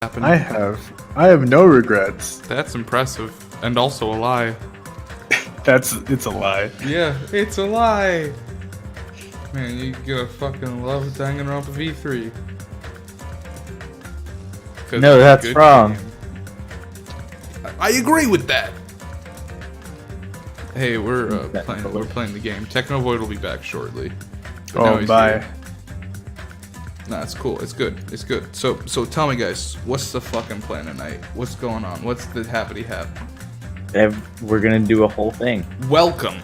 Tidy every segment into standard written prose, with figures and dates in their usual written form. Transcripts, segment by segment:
happened. I have no regrets. That's impressive, and also a lie. It's a lie. Yeah, it's a lie. Man, you gotta fucking love Danganronpa V3. No, that's wrong. Game. I agree with that. Hey, we're playing the game. Technovoid will be back shortly. But now Oh, he's bye. here. Nah, it's cool. It's good. It's good. So tell me, guys, what's the fucking plan tonight? What's going on? What's the happity hap? We're gonna do a whole thing. Welcome,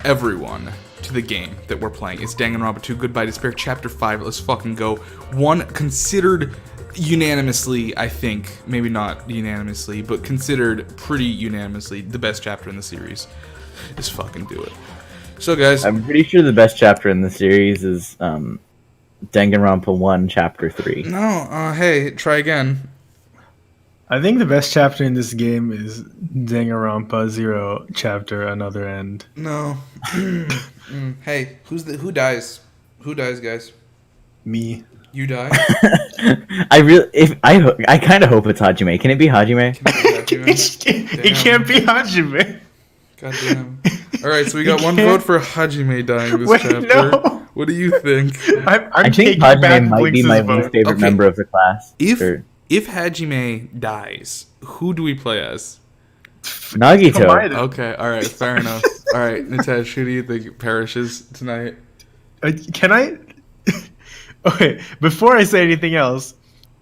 everyone, to the game that we're playing. It's Danganronpa 2 Goodbye Despair Chapter 5. Let's fucking go. One considered unanimously, I think, maybe not unanimously, but considered pretty unanimously the best chapter in the series. Let's fucking do it. So, guys, I'm pretty sure the best chapter in the series is Danganronpa 1, Chapter 3. no, hey, try again. I think the best chapter in this game is Danganronpa 0 chapter Another End. No. Hey, who dies? Who dies, guys? Me. You die? I kind of hope it's Hajime. Can it be Hajime? It can't be Hajime. God damn. Alright, so we got one vote for Hajime dying this chapter. No. What do you think? I think Hajime might be my least favorite Okay. member of the class. If Hajime dies, who do we play as? Nagito. Okay, alright, fair enough. Alright, Nitesh, who do you think perishes tonight? Can I? Okay, before I say anything else,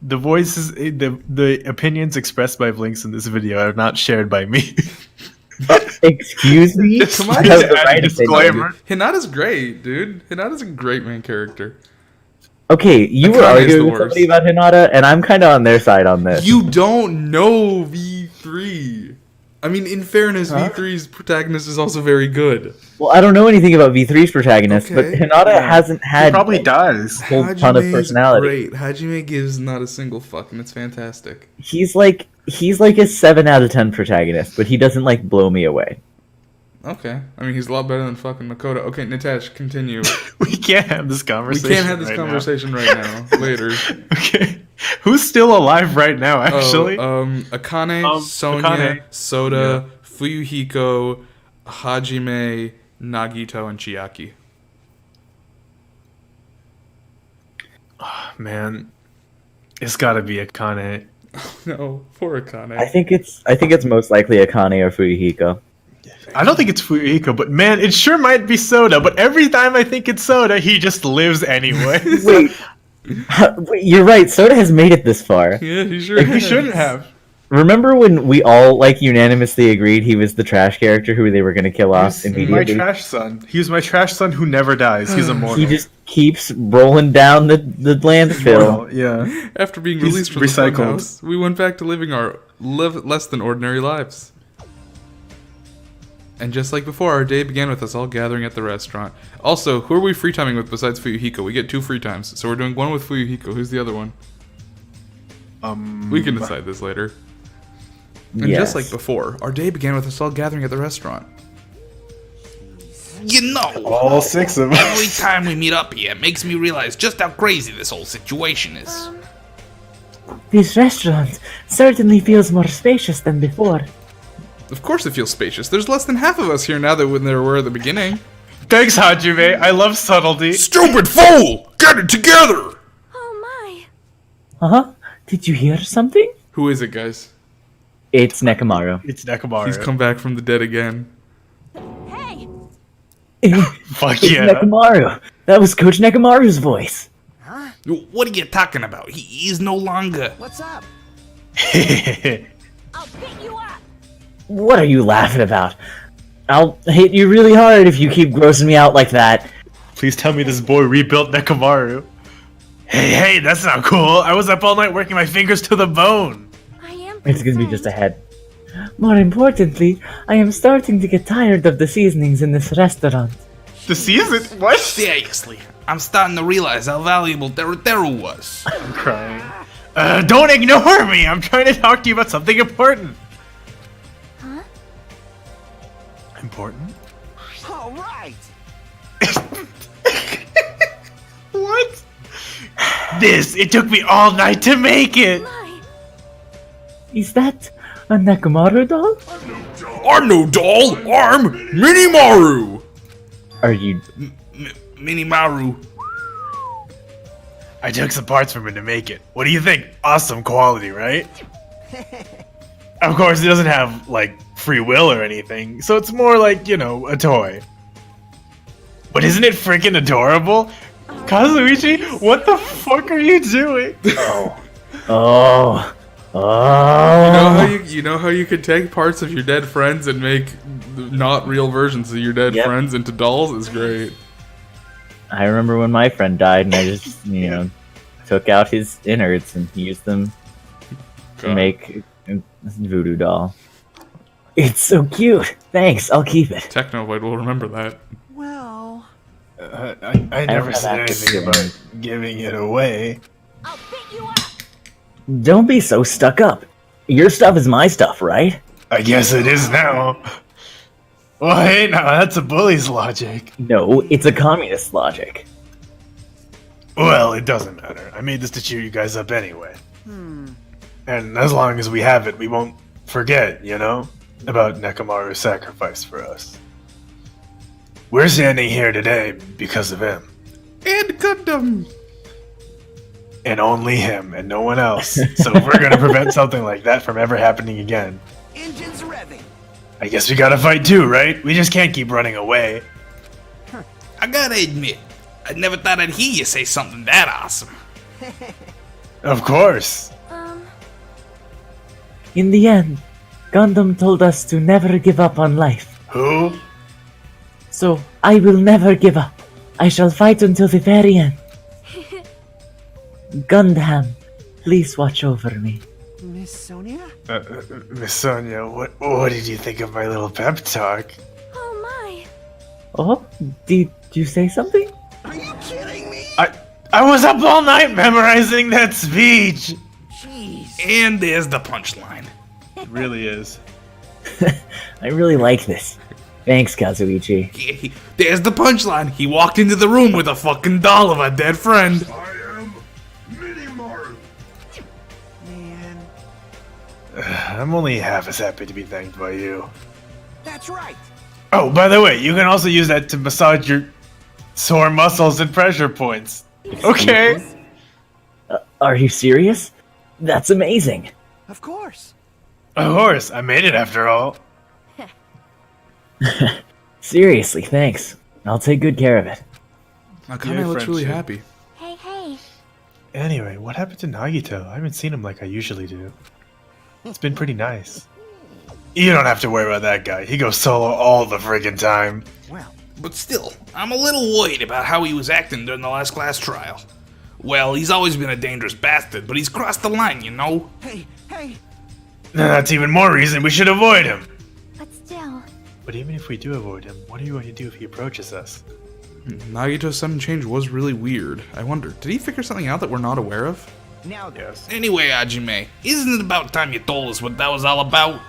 the voices, the opinions expressed by Vlinx in this video are not shared by me. Excuse me? Come on, I have just the add right a disclaimer. opinion. Hinata's great, dude. Hinata's a great main character. Okay, you were Akane's the arguing with worst. somebody about Hinata, and I'm kind of on their side on this. You don't know V3. I mean, in fairness, V3's protagonist is also very good. Well, I don't know anything about V3's protagonist, but Okay, Hinata hasn't He had probably does. a whole ton of Hajime's personality. Great. Hajime gives not a single fuck, and it's fantastic. He's like a 7 out of 10 protagonist, but he doesn't like blow me away. Okay. I mean, he's a lot better than fucking Makoto. Okay, Nitesh, continue. We can't have this We conversation. can't have this right conversation right now. Later. now. Okay, who's still alive right now? Actually, Akane, Sonya, Akane. Soda, Fuyuhiko, Hajime, Nagito, and Chiaki. man, it's got to be Akane. No, poor Akane. I think it's most likely Akane or Fuyuhiko. I don't think it's Fuyuhiko, but man, it sure might be Soda. But every time I think it's Soda, he just lives anyway. Wait, you're right. Soda has made it this far. Yeah, he sure He shouldn't have. Remember when we all unanimously agreed he was the trash character who they were going to kill off He's my immediately? trash son. He's my trash son who never dies. He's immortal. He just keeps rolling down the landfill. Immortal, yeah. After being He's released from recycled. the funhouse, we went back to living our less than ordinary lives. And just like before, our day began with us all gathering at the restaurant. Also, who are we free timing with besides Fuyuhiko? We get 2 free times, so we're doing one with Fuyuhiko. Who's the other one? We can decide this later. And just like before, our day began with us all gathering at the restaurant. You know, All 6 of every us. time we meet up here, it makes me realize just how crazy this whole situation is. This restaurant certainly feels more spacious than before. Of course it feels spacious. There's less than half of us here now than there were at the beginning. Thanks, Hajime. I love subtlety. Stupid fool! Get it together! Oh my. Did you hear something? Who is it, guys? It's Nekomaru. It's Nekomaru. He's come back from the dead again. Hey! Fuck It's yeah. Nekomaru. That was Coach Nekomaru's voice. What are you talking about? He is no longer. What's up? I'll beat you up! What are you laughing about? I'll hit you really hard if you keep grossing me out like that. Please tell me this boy rebuilt Nekomaru. Hey, that's not cool. I was up all night working my fingers to the bone. I am It's gonna be just a head. More importantly, I am starting to get tired of the seasonings in this restaurant. The season? What? Seriously, I'm starting to realize how valuable Deru was. I'm crying. Don't ignore me. I'm trying to talk to you about something important. Huh? Important? All right! What? It took me all night to make it. My, Is that a Nekomaru doll? I'm no doll! I'm Minimaru! Are you... Minimaru. I took some parts from it to make it. What do you think? Awesome quality, right? Of course, it doesn't have, like, free will or anything, so it's more like, you know, a toy. But isn't it freaking adorable? Kazuichi, what the fuck are you doing? Oh. You know how you could take parts of your dead friends and make not real versions of your dead Yep. friends into dolls? It's great. I remember when my friend died and I just, took out his innards and used them to God. make a voodoo doll. It's so cute. Thanks, I'll keep it. Technovoid will remember that. Well, I never have said access anything to about them. giving it away. I'll pick you up. Don't be so stuck up. Your stuff is my stuff, right? I guess it is now. Well, hey, now that's a bully's logic. No, it's a communist logic. Well, it doesn't matter. I made this to cheer you guys up anyway. And as long as we have it, we won't forget, you know, about Nekomaru's sacrifice for us. We're standing here today because of him. And Gundam! And only him, and no one else. So if we're gonna prevent something like that from ever happening again, Engines revving. I guess we gotta fight too, right? We just can't keep running away. I gotta admit, I never thought I'd hear you say something that awesome. Of course. In the end, Gundam told us to never give up on life. Who? So, I will never give up. I shall fight until the very end. Gundam, please watch over me. Miss Sonia? Miss Sonia, what did you think of my little pep talk? Oh my. Oh, did you say something? Are you kidding me? I was up all night memorizing that speech! Jeez. And there's the punchline. It really is. I really like this. Thanks, Kazuichi. There's the punchline. He walked into the room with a fucking doll of a dead friend. Man, I'm only half as happy to be thanked by you. that's right. Oh, by the way, you can also use that to massage your sore muscles and pressure points. Okay. Are you serious? That's amazing. Of course. Of course, I made it after all. Seriously, thanks. I'll take good care of it. Akane Your looks really friendship. happy. Hey, hey. Anyway, what happened to Nagito? I haven't seen him like I usually do. It's been pretty nice. You don't have to worry about that guy. He goes solo all the friggin' time. Well, But still, I'm a little worried about how he was acting during the last class trial. Well, he's always been a dangerous bastard, but he's crossed the line, you know? hey. That's even more reason we should avoid him. But still. But even if we do avoid him, what are you going to do if he approaches us? Nagito's sudden change was really weird. I wonder, did he figure something out that we're not aware of? Now Yes. Anyway, Hajime, isn't it about time you told us what that was all about?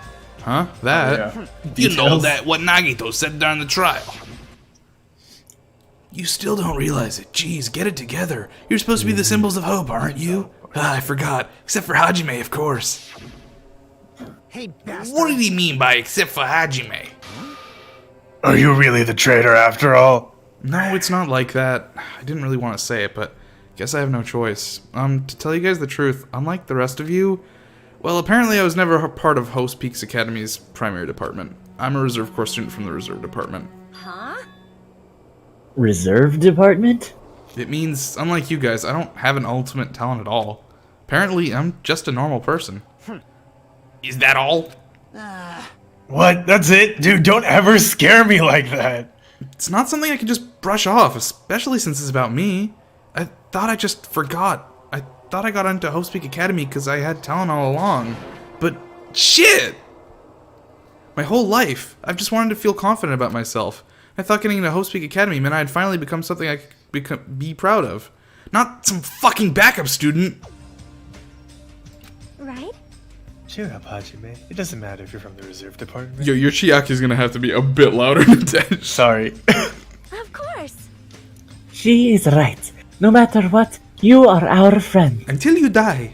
Huh? That? You know Details. that what Nagito said during the trial. You still don't realize it. Jeez, get it together. You're supposed to be the symbols of hope, aren't you? Ah, I forgot. Except for Hajime, of course. Hey, bastard. What did he mean by except for Hajime? Are you really the traitor after all? No, it's not like that. I didn't really want to say it, but guess I have no choice. To tell you guys the truth, unlike the rest of you, well, apparently I was never a part of Host Peaks Academy's primary department. I'm a reserve corps student from the reserve department. Huh? Reserve department? It means, unlike you guys, I don't have an ultimate talent at all. Apparently, I'm just a normal person. Is that all? What? That's it? Dude, don't ever scare me like that. It's not something I can just brush off, especially since it's about me. I thought I just forgot. I thought I got into Host Peak Academy because I had talent all along. But shit! My whole life, I've just wanted to feel confident about myself. I thought getting into Host Peak Academy meant I'd finally become something I could be proud of. Not some fucking backup student. Right? Cheer up, Hajime. It doesn't matter if you're from the reserve department. Yo, your Chiaki's gonna have to be a bit louder than that. Sorry. Of course. She is right. No matter what, you are our friend. Until you die.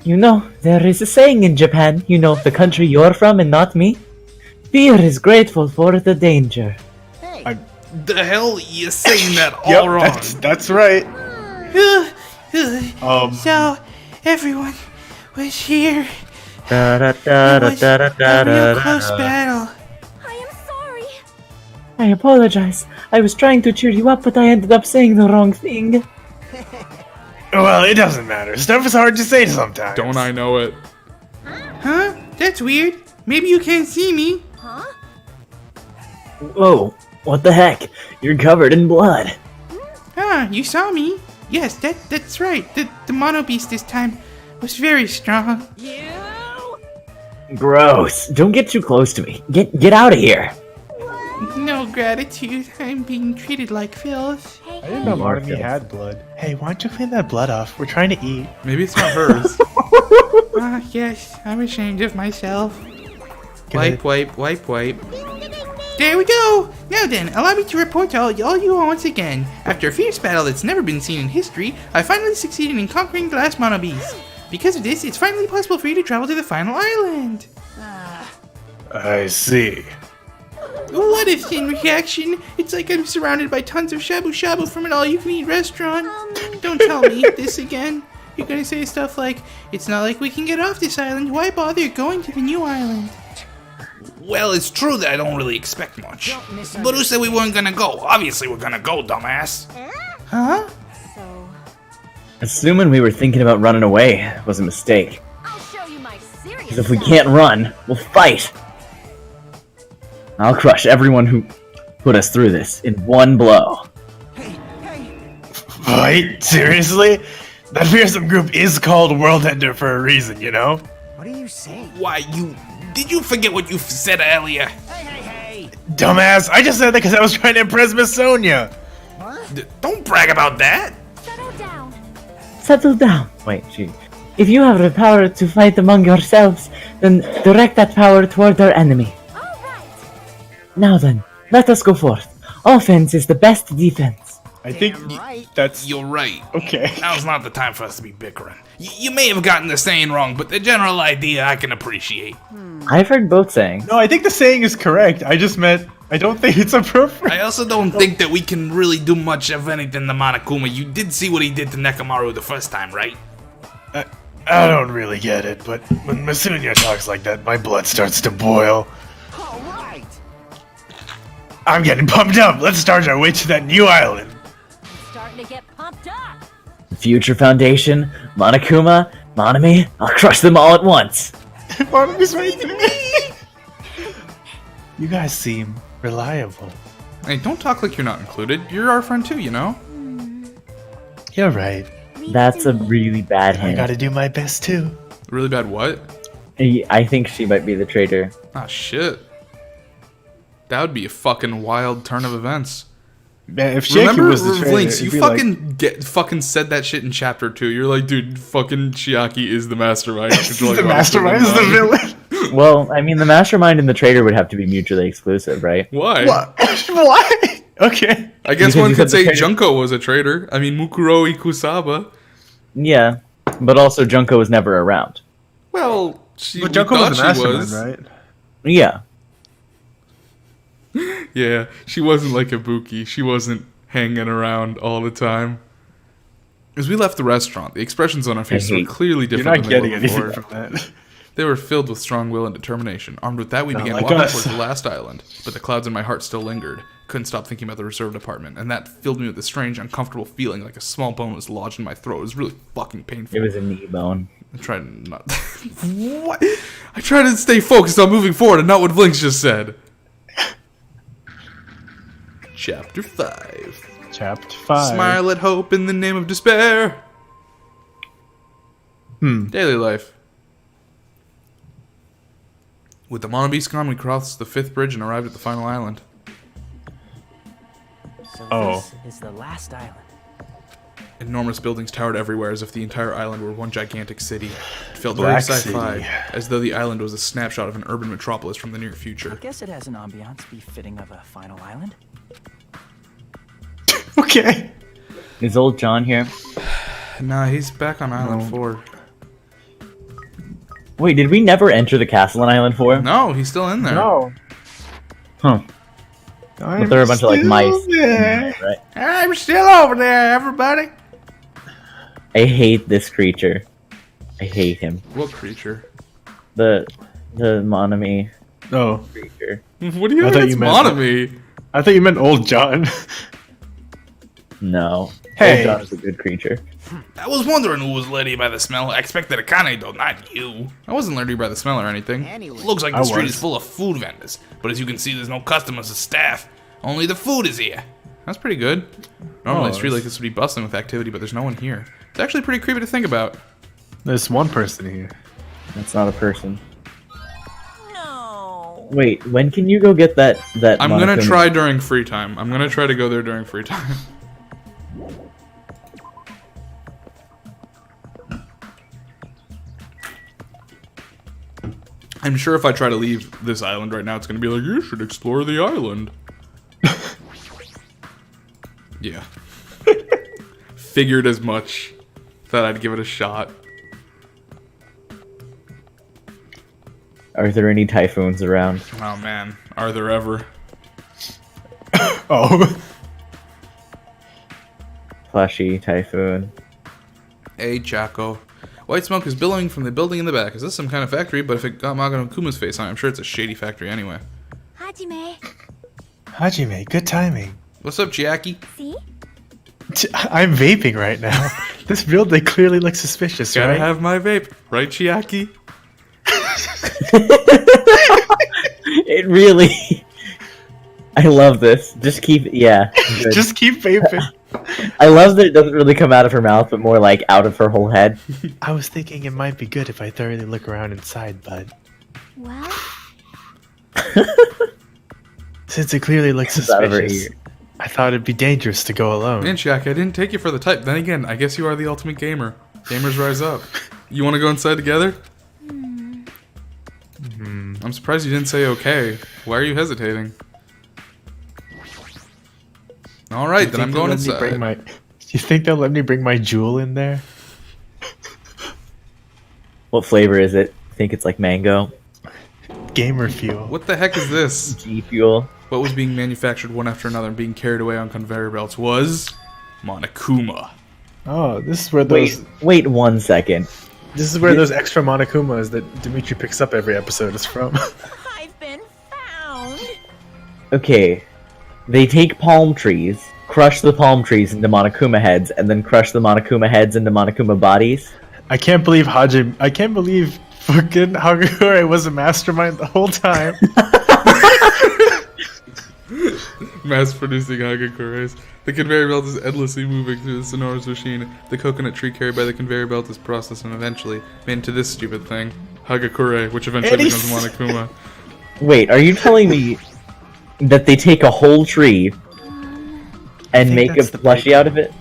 You know, there is a saying in Japan, you know, the country you're from and not me. Fear is grateful for the danger. Hey, The hell you saying that all Yep, wrong? that's right. So, everyone was here. Da, da, It da, da, was da, da, a da, real da, close da. battle. I am sorry. I apologize. I was trying to cheer you up, but I ended up saying the wrong thing. Well, it doesn't matter. Stuff is hard to say sometimes. Don't I know it? Huh? That's weird. Maybe you can't see me. Huh? Whoa, what the heck? You're covered in blood. Ah, you saw me. Yes, that's right. The mono beast this time was very strong. Gross. Don't get too close to me. Get out of here. No gratitude. I'm being treated like filth. Hey, I didn't know You are Monokuma filth. had blood. Hey, why don't you clean that blood off? We're trying to eat. Maybe it's not hers. Ah, yes. I'm ashamed of myself. Wipe, wipe, wipe, wipe. There we go! Now then, allow me to report to all you once again. After a fierce battle that's never been seen in history, I finally succeeded in conquering the last mono beast. Because of this, it's finally possible for you to travel to the final island. I see. What if, in reaction, it's like I'm surrounded by tons of shabu shabu from an all-you-can-eat restaurant? Don't tell me this again. You're gonna say stuff like, it's not like we can get off this island, why bother going to the new island? Well, it's true that I don't really expect much. But who said we weren't gonna go? Obviously we're gonna go, dumbass. Huh? So, Assuming we were thinking about running away was a mistake. I'll show you my serious Because if we side. can't run, we'll fight. I'll crush everyone who put us through this in one blow. hey, hey. Wait, seriously? That fearsome group is called World Ender for a reason, you know? What are you saying? Why, did you forget what you said earlier? Hey, hey, hey. Dumbass, I just said that because I was trying to impress Miss Sonia. Don't brag about that. Settle down. Settle down. Wait, if you have the power to fight among yourselves, then direct that power toward our enemy. All right. Now then, let us go forth. Offense is the best defense. I think Damn right. that's You're right. okay. Now's not the time for us to be bickering. You may have gotten the saying wrong, but the general idea I can appreciate. I've heard both sayings. No, I think the saying is correct. I just meant I don't think it's appropriate. I also don't think that we can really do much of anything to Monokuma. You did see what he did to Nekamaru the first time, right? I don't really get it, but when Masunya talks like that, my blood starts to boil. All right. I'm getting pumped up. Let's start our way to that new island. Starting to get pumped up. Future Foundation, Monokuma, Monami, I'll crush them all at once. Monomi's right there. You guys seem reliable. Hey, don't talk like you're not included. You're our friend too, you know? You're right. That's a really bad I hint. gotta do my best too. Really bad what? I think she might be the traitor. Ah, shit. That would be a fucking wild turn of events. Man, if Shaky Remember, was the traitor, Vlinx, it'd you be fucking said that shit in chapter 2. You're like, dude, fucking Chiaki is the mastermind. like, the mastermind is the villain. Well, I mean, the mastermind and the traitor would have to be mutually exclusive, right? Why? What? Why? Okay. I guess Because one you could said say the traitor- Junko was a traitor. I mean, Mukuro Ikusaba. Yeah, but also Junko was never around. Well, we But Junko thought was the she mastermind, was. right? Yeah. Yeah, she wasn't like Ibuki. She wasn't hanging around all the time. As we left the restaurant, the expressions on our faces were hate- clearly You're different not than they getting were before. anything from that. They were filled with strong will and determination. Armed with that, we Not began like walking us. towards the last island. But the clouds in my heart still lingered. Couldn't stop thinking about the reserved apartment, and that filled me with a strange, uncomfortable feeling, like a small bone was lodged in my throat. It was really fucking painful. It was a knee bone. I tried to not. What? I tried to stay focused on moving forward and not what Vlinx just said. Chapter 5. Chapter 5. Smile at hope in the name of despair. Daily life. With the Monobeast gone, we crossed the 5th bridge and arrived at the final island. So Oh. this is the last island. Enormous buildings towered everywhere as if the entire island were one gigantic city. It felt very Black sci-fi, City. as though the island was a snapshot of an urban metropolis from the near future. Guess it has an ambiance befitting of a final island. Okay. Is old John here? Nah, he's back on Island No. 4. Wait, did we never enter the castle on Island 4? No, he's still in there. No. Huh. But there are a bunch of like mice. There. Right? I'm still over there, everybody. I hate this creature. I hate him. What creature? The Monami Oh, creature. What do you I think thought it's you meant- Monami? I thought you meant Old John. No. Hey. Old John is a good creature. I was wondering who was led you by the smell. I expected a Kanado, not you. I wasn't led you by the smell or anything. Anyway. Looks like I the street was. is full of food vendors, but as you can see, there's no customers or staff. Only the food is here. That's pretty good. Normally, a street like this would be bustling with activity, but there's no one here. It's actually pretty creepy to think about. There's one person here. That's not a person. No. Wait, when can you go get that I'm gonna Monokuma? try during free time. I'm gonna try to go there during free time. I'm sure if I try to leave this island right now, it's gonna be like, you should explore the island. Yeah. Figured as much. Thought I'd give it a shot. Are there any typhoons around? Oh man, are there ever? Oh. Plushy typhoon. Hey, Chaco. White smoke is billowing from the building in the back. Is this some kind of factory? But if it got Monokuma's face on it, I'm sure it's a shady factory anyway. Hajime. Hajime, good timing. What's up, Chiaki? See? I'm vaping right now. This building clearly looks suspicious, Gotta right? have my vape. Right, Chiaki? It really... I love this. Just keep... Yeah. good. Just keep vaping. I love that it doesn't really come out of her mouth, but more like out of her whole head. I was thinking it might be good if I thoroughly look around inside, but Well, since it clearly looks It's out of her suspicious, ear. I thought it'd be dangerous to go alone. Man, Chiaki, I didn't take you for the type. Then again, I guess you are the ultimate gamer. Gamers rise up. You want to go inside together? I'm surprised you didn't say okay. Why are you hesitating? Alright, then I'm going inside. You think they'll let me bring my jewel in there? What flavor is it? I think it's like mango. Gamer fuel. What the heck is this? G Fuel. What was being manufactured one after another and being carried away on conveyor belts was Monokuma. Oh, this is where Wait, wait 1 second. This is where those extra Monokumas that Dimitri picks up every episode is from. I've been found. Okay. They take palm trees, crush the palm trees into Monokuma heads, and then crush the Monokuma heads into Monokuma bodies. I can't believe fucking Hagakure was a mastermind the whole time. Mass producing Hagakures. The conveyor belt is endlessly moving through the sonorous machine. The coconut tree carried by the conveyor belt is processed and eventually made into this stupid thing, Hagakure, which eventually becomes Monokuma. Wait, are you telling me that they take a whole tree and think make a that's the plushie out of it?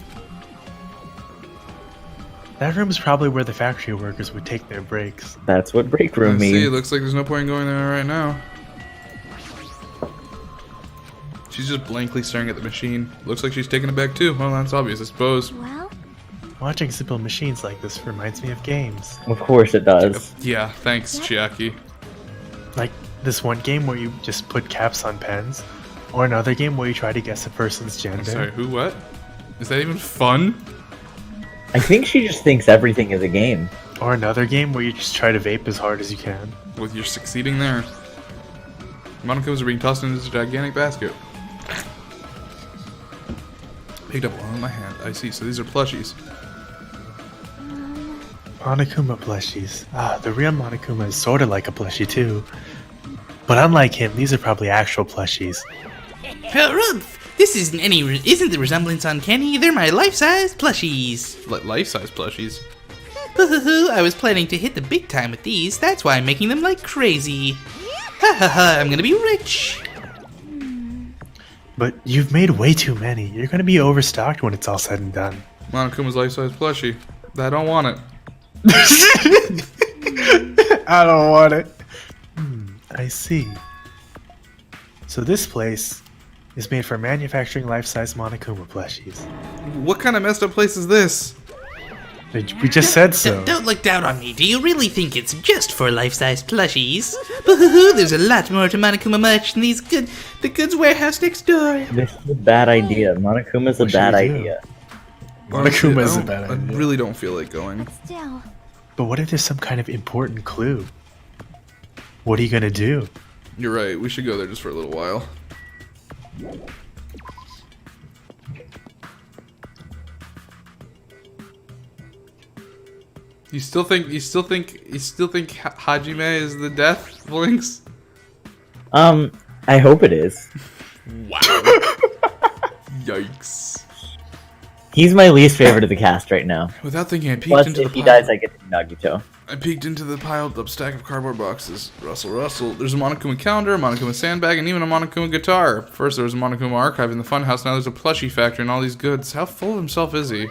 That room is probably where the factory workers would take their breaks. That's what break room See, it means. looks like there's no point in going there right now. She's just blankly staring at the machine. Looks like she's taking it back too. Well, that's obvious, I suppose. Well, Watching simple machines like this reminds me of games. Of course it does. Yeah, thanks, Chiaki. Like this one game where you just put caps on pens, or another game where you try to guess a person's I'm gender. sorry, who, what? Is that even fun? I think she just thinks everything is a game. Or another game where you just try to vape as hard as you can. Well, you're succeeding there. Monokumas are being tossed into this gigantic basket. Picked up one in my hand. I see, so these are plushies. Monokuma plushies. Ah, the real Monokuma is sorta like a plushie too. But unlike him, these are probably actual plushies. Rumph, this isn't the resemblance uncanny. They're my life-size plushies. Life-size plushies. I was planning to hit the big time with these. That's why I'm making them like crazy. Ha ha ha, I'm gonna be rich. But you've made way too many. You're gonna be overstocked when it's all said and done. Monokuma's life-size plushie. I don't want it. I don't want it. I see. So this place is made for manufacturing life-size Monokuma plushies. What kind of messed up place is this? We just said so. Don't look down on me. Do you really think it's just for life-size plushies? Boo-hoo-hoo, there's a lot more to Monokuma merch than the goods warehouse next door. This is a bad idea. Monokuma's a What should bad we do? idea. Honestly, Monokuma is I a bad don't- idea. I really don't feel like going. Still. But what if there's some kind of important clue? What are you gonna do? You're right. We should go there just for a little while. You still think Hajime is the death, Vlinx? I hope it is. Wow. Yikes. He's my least favorite of the cast right now. Without thinking, I peeked Plus, into if the he pile. dies, I get to be Nagito. I peeked into the piled up stack of cardboard boxes. Rustle. There's a Monokuma calendar, a Monokuma sandbag, and even a Monokuma guitar. First there was a Monokuma archive in the funhouse, now there's a plushie factory and all these goods. How full of himself is he?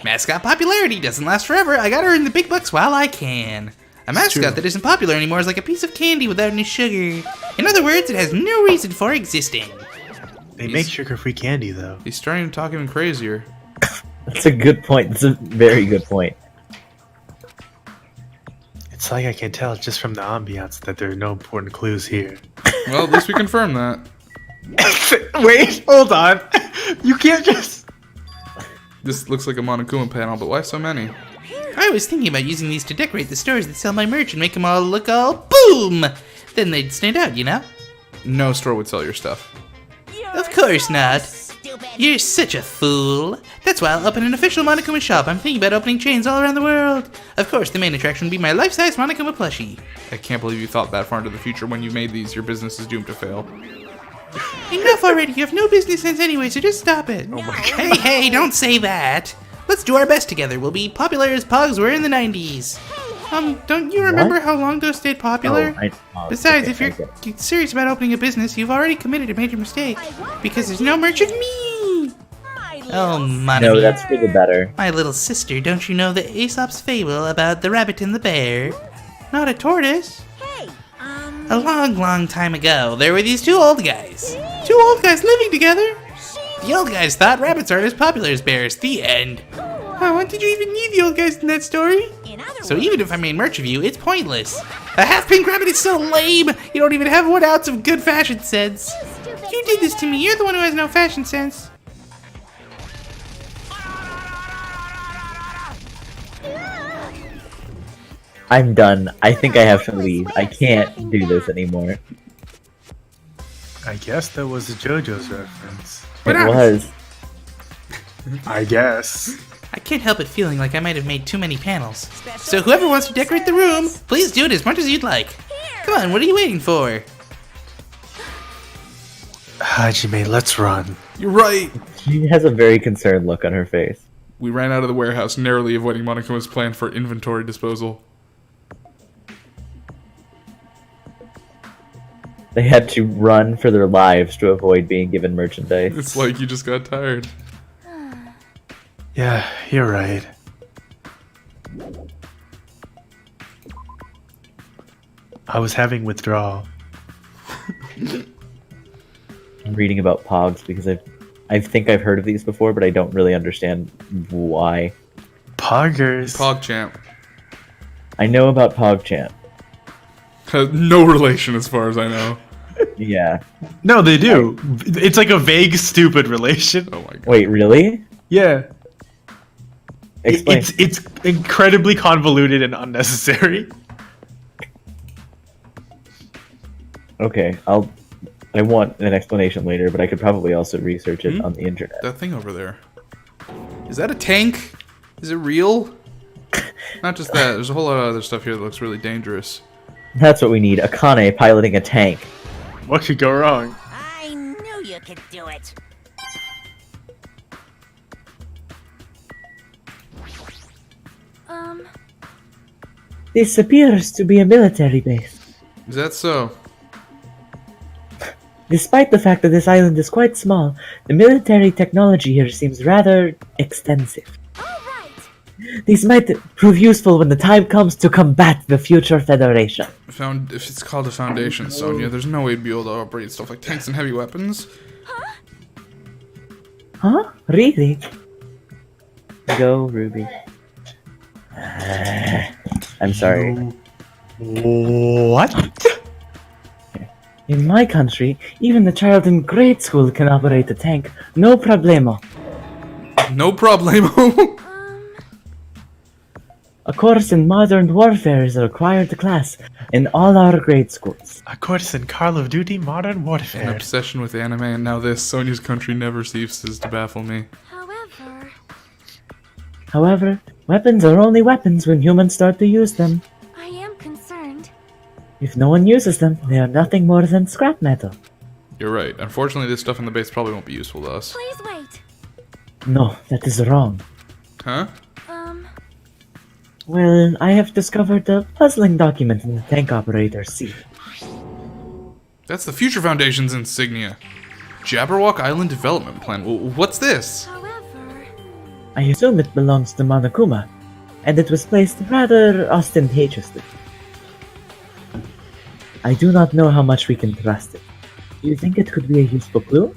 Mascot popularity doesn't last forever. I gotta earn the big bucks while I can. A mascot true. that isn't popular anymore is like a piece of candy without any sugar. In other words, it has no reason for existing. They make sugar-free candy, though. He's starting to talk even crazier. That's a good point. That's a very good point. It's like I can tell just from the ambiance that there are no important clues here. Well, at least we confirmed that. Wait, hold on. You can't just... This looks like a Monokuma panel, but why so many? I was thinking about using these to decorate the stores that sell my merch and make them all look all boom! Then they'd stand out, you know? No store would sell your stuff. Of course not. You're such a fool. That's why I'll open an official Monokuma shop. I'm thinking about opening chains all around the world. Of course, the main attraction will be my life-size Monokuma plushie. I can't believe you thought that far into the future. When you made these, your business is doomed to fail. Enough already. You have no business sense anyway, so just stop it. Oh my god. Hey, don't say that. Let's do our best together. We'll be popular as Pogs were in the 90s. Don't you remember how long those stayed popular? Besides, if you're serious about opening a business, you've already committed a major mistake. Because there's no merch of me! Oh, Monokuma. No, that's for the better. My little sister, don't you know the Aesop's fable about the rabbit and the bear? Not a tortoise. Hey, A long, long time ago, there were these two old guys. Two old guys living together? The old guys thought rabbits aren't as popular as bears. The end. Oh, what did you even need the old guys in that story? in other So even if I made merch of you, it's pointless. A half-pink rabbit is so lame! You don't even have 1 ounce of good fashion sense. You did this to me. You're the one who has no fashion sense. I'm done. I think I have to leave. I can't do this anymore. I guess that was a JoJo's reference. It was. I guess. I can't help but feeling like I might have made too many panels. So whoever wants to decorate the room, please do it as much as you'd like. Come on, what are you waiting for? Hajime, let's run. You're right. She has a very concerned look on her face. We ran out of the warehouse, narrowly avoiding Monokuma's plan for inventory disposal. They had to run for their lives to avoid being given merchandise. It's like you just got tired. Yeah, you're right. I was having withdrawal. I'm reading about Pogs because I think I've heard of these before, but I don't really understand why. Poggers. PogChamp. I know about PogChamp. Has no relation as far as I know. Yeah. No, they do. It's like a vague, stupid relation. Oh my god. Wait, really? Yeah. Explain. It's incredibly convoluted and unnecessary. Okay, I want an explanation later, but I could probably also research it on the internet. That thing over there. Is that a tank? Is it real? Not just that. There's a whole lot of other stuff here that looks really dangerous. That's what we need. Akane piloting a tank. What could go wrong? I knew you could do it. This appears to be a military base. Is that so? Despite the fact that this island is quite small, the military technology here seems rather extensive. These might prove useful when the time comes to combat the future Federation. If it's called a foundation, Sonia, there's no way to be able to operate stuff like tanks and heavy weapons. Huh? Really? Go, Ruby. I'm sorry. What? In my country, even a child in grade school can operate a tank, no problemo. No problemo. A course in modern warfare is a required class in all our grade schools. A course in Call of Duty Modern An Warfare. obsession with anime, and now this. Sonia's country never ceases to baffle me. However, weapons are only weapons when humans start to use them. I am concerned. If no one uses them, they are nothing more than scrap metal. You're right. Unfortunately, this stuff in the base probably won't be useful to us. Please wait. No, that is wrong. Huh? Well, I have discovered a puzzling document in the tank operator C. That's the Future Foundation's insignia. Jabberwock Island Development Plan. What's this? However, I assume it belongs to Monokuma, and it was placed rather ostentatiously. I do not know how much we can trust it. Do you think it could be a useful clue?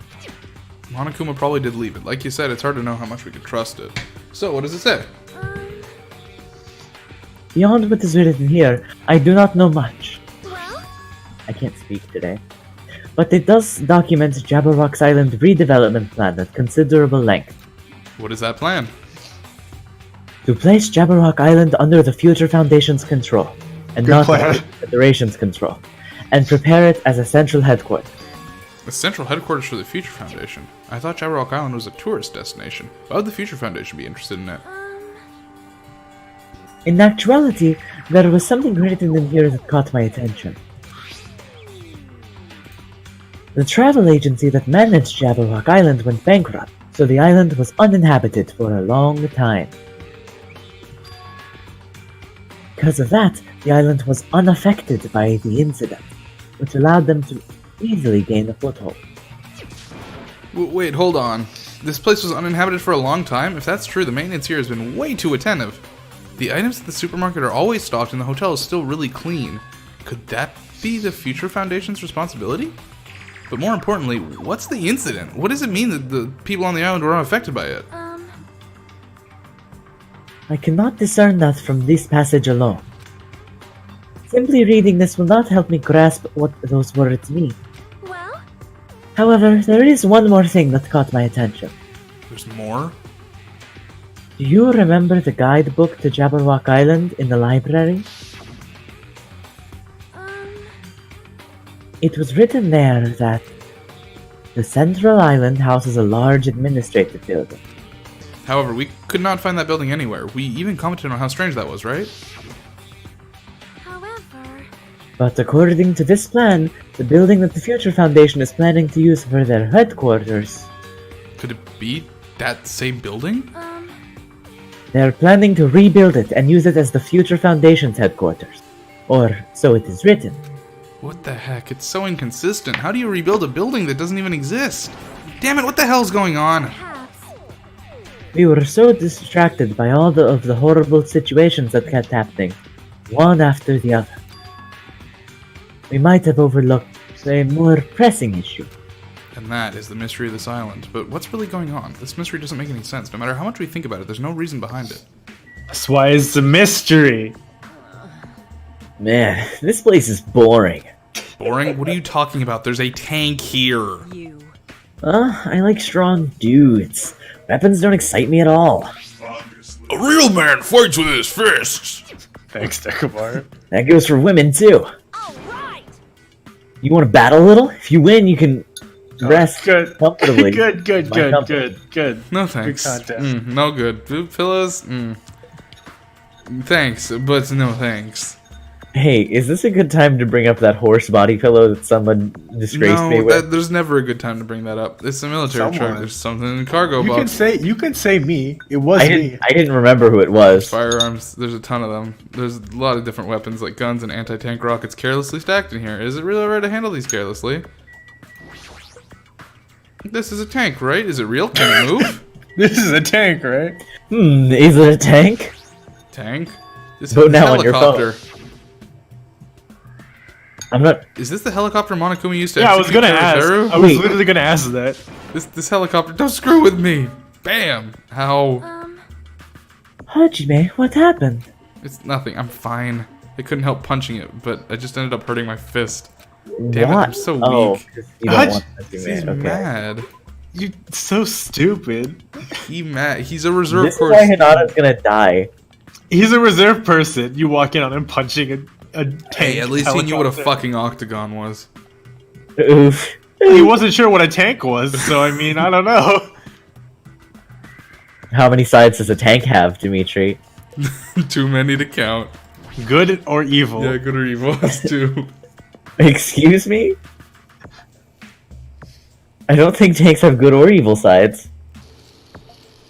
Monokuma probably did leave it. Like you said, it's hard to know how much we could trust it. So, what does it say? Beyond what is written here, I do not know much. well, I can't speak today. But it does document Jabberwock's Island redevelopment plan at considerable length. What is that plan? To place Jabberwock Island under the Future Foundation's control, and not the Federation's control, and prepare it as a central headquarters. The central headquarters for the Future Foundation. I thought Jabberwock Island was a tourist destination. Why would the Future Foundation be interested in it? In actuality, there was something written in here that caught my attention. The travel agency that managed Jabberwock Island went bankrupt, so the island was uninhabited for a long time. Because of that, the island was unaffected by the incident, which allowed them to easily gain a foothold. Wait, hold on. This place was uninhabited for a long time? If that's true, the maintenance here has been way too attentive. The items at the supermarket are always stocked and the hotel is still really clean. Could that be the Future Foundation's responsibility? But more importantly, what's the incident? What does it mean that the people on the island were unaffected by it? I cannot discern that from this passage alone. Simply reading this will not help me grasp what those words mean. well, However, there is one more thing that caught my attention. There's more? Do you remember the guidebook to Jabberwock Island in the library? It was written there that the central island houses a large administrative building. However, we could not find that building anywhere. We even commented on how strange that was, right? however, But according to this plan, the building that the Future Foundation is planning to use for their headquarters, Could it be that same building? they're planning to rebuild it and use it as the Future Foundation's headquarters. Or so it is written. What the heck? It's so inconsistent. How do you rebuild a building that doesn't even exist? Damn it, what the hell's going on? perhaps. We were so distracted by all of the horrible situations that kept happening, one after the other. We might have overlooked a more pressing issue. And that is the mystery of this island. But what's really going on? This mystery doesn't make any sense. No matter how much we think about it, there's no reason behind it. That's why it's a mystery. Man, this place is boring. Boring? What are you talking about? There's a tank here. I like strong dudes. Weapons don't excite me at all. A real man fights with his fists. Thanks, Dekamar. That goes for women too. All right. You want to battle a little? If you win, you can rest Good. comfortably. Good, good, My good, company. good, good. No thanks. Good contest. No good. Boob pillows? Thanks, but no thanks. Hey, is this a good time to bring up that horse body pillow that someone disgraced me No, with? there's never a good time to bring that up. It's a military truck. Someone. There's something in the cargo You box. can say me. It was I me. didn't remember who it was. Firearms, there's a ton of them. There's a lot of different weapons like guns and anti-tank rockets carelessly stacked in here. Is it really alright to handle these carelessly? This is a tank, right? Is it real? Can it move? This is a tank, right? Is it a tank? Tank? This Vote is now on your helicopter. I'm not. Is this the helicopter Monokuma used to Yeah, I was execute gonna ask. Teru? I was Wait. literally gonna ask that. This helicopter, don't screw with me! Bam! How? Hajime, what happened? It's nothing. I'm fine. I couldn't help punching it, but I just ended up hurting my fist. Damn it, What? I'm so Oh, weak. 'cause you don't want He's Hajime. Okay. mad. You're so stupid. He's a reserve This is why person. Hinata's gonna die. He's a reserve person. You walk in on him punching a tank. Hey, at least he knew what a helicopter. fucking octagon was. Oof. He wasn't sure what a tank was, so I mean, I don't know. How many sides does a tank have, Dimitri? Too many to count. Good or evil? Yeah, good or evil. Us too. Excuse me? I don't think tanks have good or evil sides.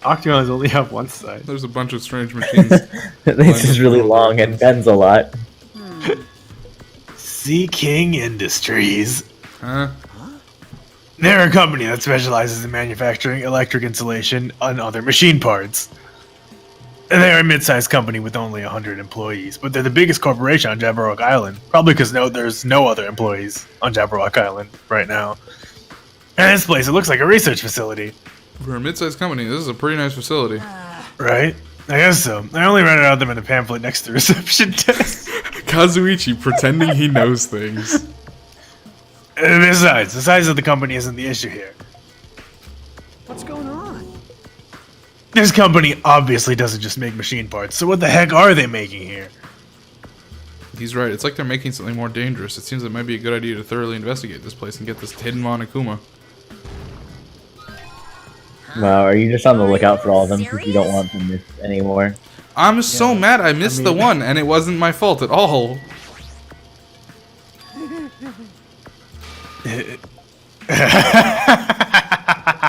Octagons only have one side. There's a bunch of strange machines. This is really long and bends a lot. Sea King Industries. Huh? They're a company that specializes in manufacturing electric insulation and other machine parts. They're a mid-sized company with only 100 employees, but they're the biggest corporation on Jabberwock Island. Probably because there's no other employees on Jabberwock Island right now. And this place, it looks like a research facility. For a mid-sized company, this is a pretty nice facility. Right? I guess so. I only read about them in the pamphlet next to the reception desk. Kazuichi pretending he knows things. Besides, the size of the company isn't the issue here. What's going on? This company obviously doesn't just make machine parts, so what the heck are they making here? He's right. It's like they're making something more dangerous. It seems it might be a good idea to thoroughly investigate this place and get this hidden Monokuma. Wow, are you just on the lookout for all of them because you don't want them missed anymore? I'm so mad I missed the one, and it wasn't my fault at all.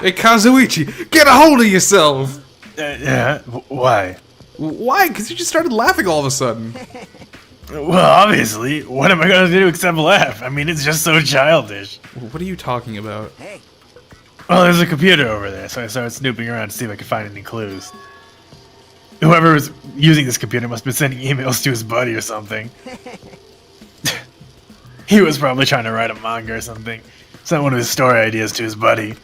Hey, Kazuichi, get a hold of yourself! Why? Why? Because you just started laughing all of a sudden. Well, obviously, what am I gonna do except laugh? I mean, it's just so childish. What are you talking about? Hey, Well, there's a computer over there, so I started snooping around to see if I could find any clues. Whoever was using this computer must have been sending emails to his buddy or something. He was probably trying to write a manga or something. Sent one of his story ideas to his buddy.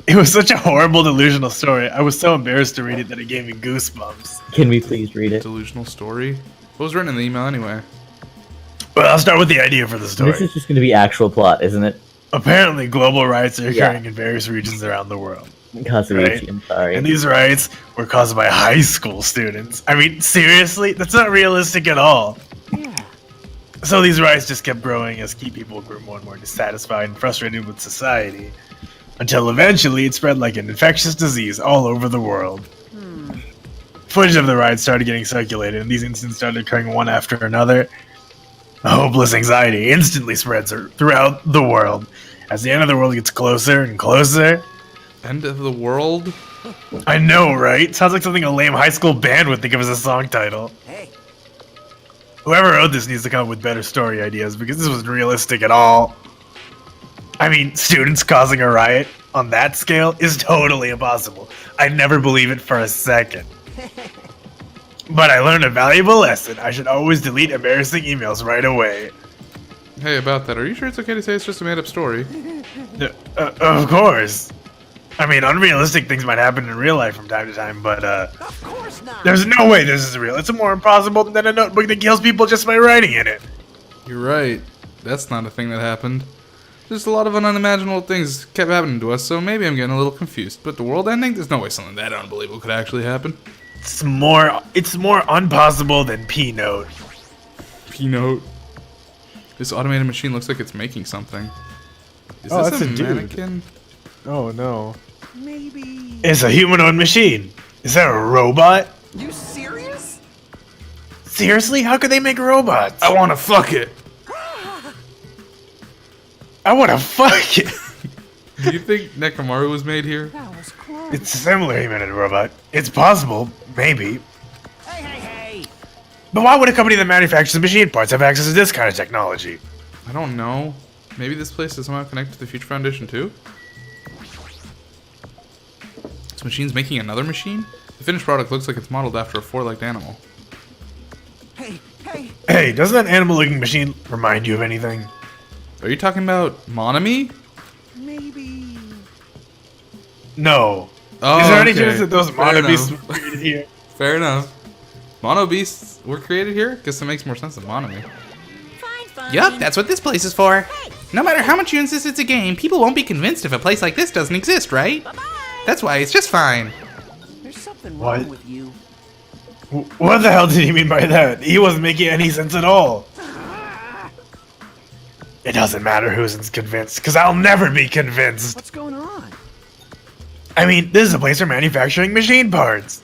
It was such a horrible, delusional story. I was so embarrassed to read it that it gave me goosebumps. Can we please read it? Delusional story? What was written in the email anyway? Well, I'll start with the idea for the story. This is just going to be actual plot, isn't it? Apparently, global riots are Yeah. occurring in various regions around the world. Kazuichi, Right. I'm sorry. And these riots were caused by high school students. I mean, seriously? That's not realistic at all. yeah. So these riots just kept growing as key people grew more and more dissatisfied and frustrated with society. Until eventually it spread like an infectious disease all over the world. Footage of the riots started getting circulated, and these incidents started occurring one after another. A hopeless anxiety instantly spreads throughout the world. As the end of the world gets closer and closer. End of the world? I know, right? Sounds like something a lame high school band would think of as a song title. Hey, Whoever wrote this needs to come up with better story ideas because this wasn't realistic at all. I mean, students causing a riot on that scale is totally impossible. I'd never believe it for a second. But I learned a valuable lesson. I should always delete embarrassing emails right away. Hey, about that, are you sure it's okay to say it's just a made-up story? Of course. I mean, unrealistic things might happen in real life from time to time, but of course not. there's no way this is real. It's more impossible than a notebook that kills people just by writing in it. You're right. That's not a thing that happened. Just a lot of unimaginable things kept happening to us, so maybe I'm getting a little confused. But the world ending? There's no way something that unbelievable could actually happen. It's more impossible than P-Note. P-Note. This automated machine looks like it's making something. Is Oh, this that's a dude. mannequin? Oh no. Maybe. It's a humanoid machine. Is that a robot? You serious? Seriously? How could they make robots? I wanna fuck it! I want to fuck it. Do you think Nekomaru was made here? That was close. It's a similar humanoid robot. It's possible, maybe. Hey, hey, hey! But why would a company that manufactures machine parts have access to this kind of technology? I don't know. Maybe this place is somehow connected to the Future Foundation too? This machine's making another machine? The finished product looks like it's modeled after a four-legged animal. Hey, hey! Hey, doesn't that animal-looking machine remind you of anything? Are you talking about Monami? Maybe. No. Oh, Is there any okay. chance that those Fair Monobis enough. were created here? Fair enough. Mono beasts were created here? Guess that makes more sense than Monomi. Fine, fine. Yup, that's what this place is for. No matter how much you insist it's a game, people won't be convinced if a place like this doesn't exist, right? That's why it's just fine. There's something What? wrong with you. What the hell did he mean by that? He wasn't making any sense at all. It doesn't matter who's convinced, because I'll never be convinced. What's going on? I mean, this is a place for manufacturing machine parts.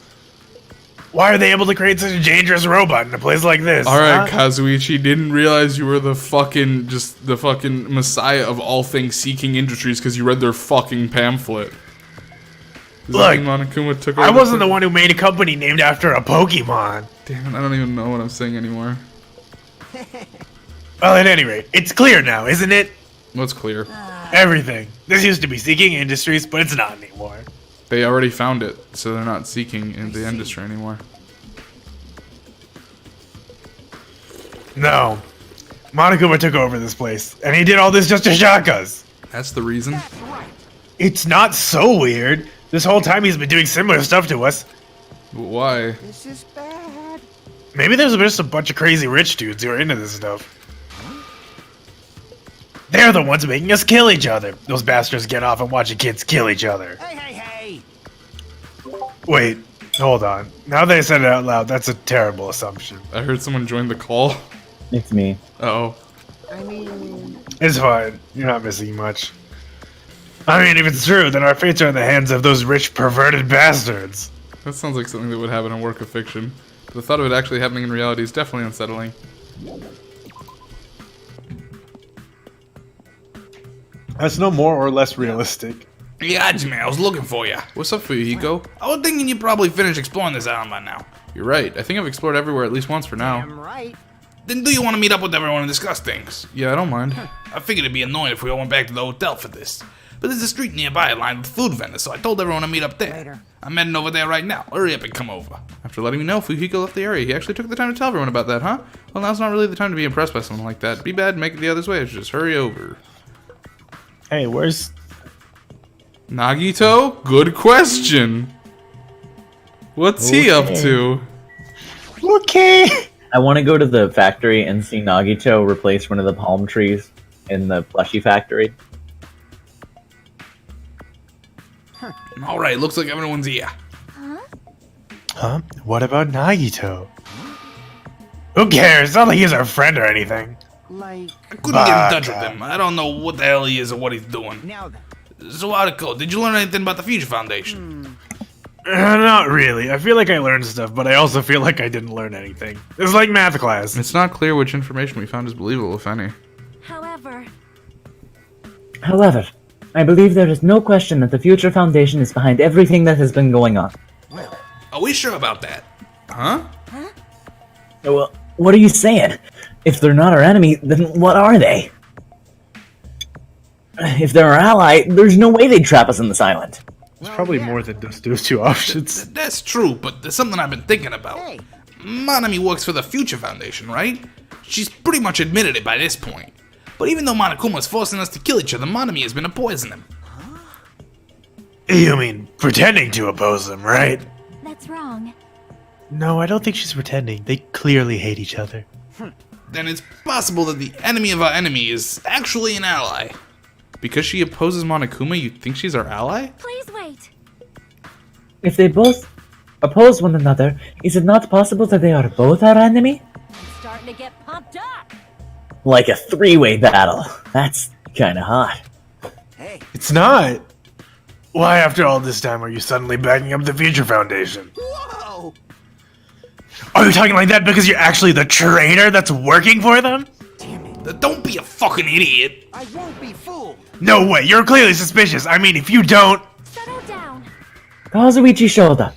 Why are they able to create such a dangerous robot in a place like this? Alright, huh? Kazuichi, didn't realize you were the fucking messiah of all things Seeking Industries because you read their fucking pamphlet. Look, Monokuma took I over wasn't the one who made a company named after a Pokemon. Damn it, I don't even know what I'm saying anymore. Well, at any rate, it's clear now, isn't it? What's clear? Everything. This used to be Seeking Industries, but it's not anymore. They already found it, so they're not seeking in the industry anymore. No. Monokuma took over this place, and he did all this just to shock us. That's the reason. It's not so weird. This whole time he's been doing similar stuff to us. But why? This is bad. Maybe there's just a bunch of crazy rich dudes who are into this stuff. They're the ones making us kill each other. Those bastards get off and watching kids kill each other. Hey, hey, hey! Wait, hold on. Now that I said it out loud, that's a terrible assumption. I heard someone join the call. It's me. Uh-oh. I mean, It's fine. You're not missing much. I mean, if it's true, then our fates are in the hands of those rich, perverted bastards. That sounds like something that would happen in a work of fiction. But the thought of it actually happening in reality is definitely unsettling. That's no more or less realistic. Yeah, Jimmy, I was looking for you. What's up, Fuyuhiko? I was thinking you probably finished exploring this island by now. You're right. I think I've explored everywhere at least once for now. I'm right. Then do you want to meet up with everyone and discuss things? Yeah, I don't mind. I figured it'd be annoying if we all went back to the hotel for this. But there's a street nearby lined with food vendors, so I told everyone to meet up there. Later. I'm heading over there right now. Hurry up and come over. After letting me know, Fuyuhiko left the area. He actually took the time to tell everyone about that, huh? Well, now's not really the time to be impressed by someone like that. Be bad, make it the other's way. Just hurry over. Hey, where's... Nagito? Good question. What's he up Okay. to? Okay. I want to go to the factory and see Nagito replace one of the palm trees in the plushie factory. Alright, looks like everyone's here. Huh? What about Nagito? Who cares? It's not like he's our friend or anything. Like, I couldn't get in touch Baka. with him. I don't know what the hell he is or what he's doing. now then. So, Ariko, did you learn anything about the Future Foundation? Not really. I feel like I learned stuff, but I also feel like I didn't learn anything. It's like math class. It's not clear which information we found is believable, if any. However, However, I believe there is no question that the Future Foundation is behind everything that has been going on. Are we sure about that? Huh? Well, what are you saying? If they're not our enemy, then what are they? If they're our ally, there's no way they'd trap us in this island. It's probably more than just those two options. That's true, but there's something I've been thinking about. Hey. Monami works for the Future Foundation, right? She's pretty much admitted it by this point. But even though Monokuma's forcing us to kill each other, Monami has been opposing him. You mean pretending to oppose them, right? that's wrong. No, I don't think she's pretending. They clearly hate each other. Then it's possible that the enemy of our enemy is actually an ally. Because she opposes Monokuma, you think she's our ally? Please wait. If they both oppose one another, is it not possible that they are both our enemy? I'm starting to get pumped up. Like a three-way battle. That's kinda hot. Hey. It's not. Why, after all this time, are you suddenly backing up the Future Foundation? Whoa! Are you talking like that because you're actually the traitor that's working for them? Damn it. Don't be a fucking idiot. I won't be fooled. No way, you're clearly suspicious. I mean, if you don't... Settle down. Kazuichi Shoda,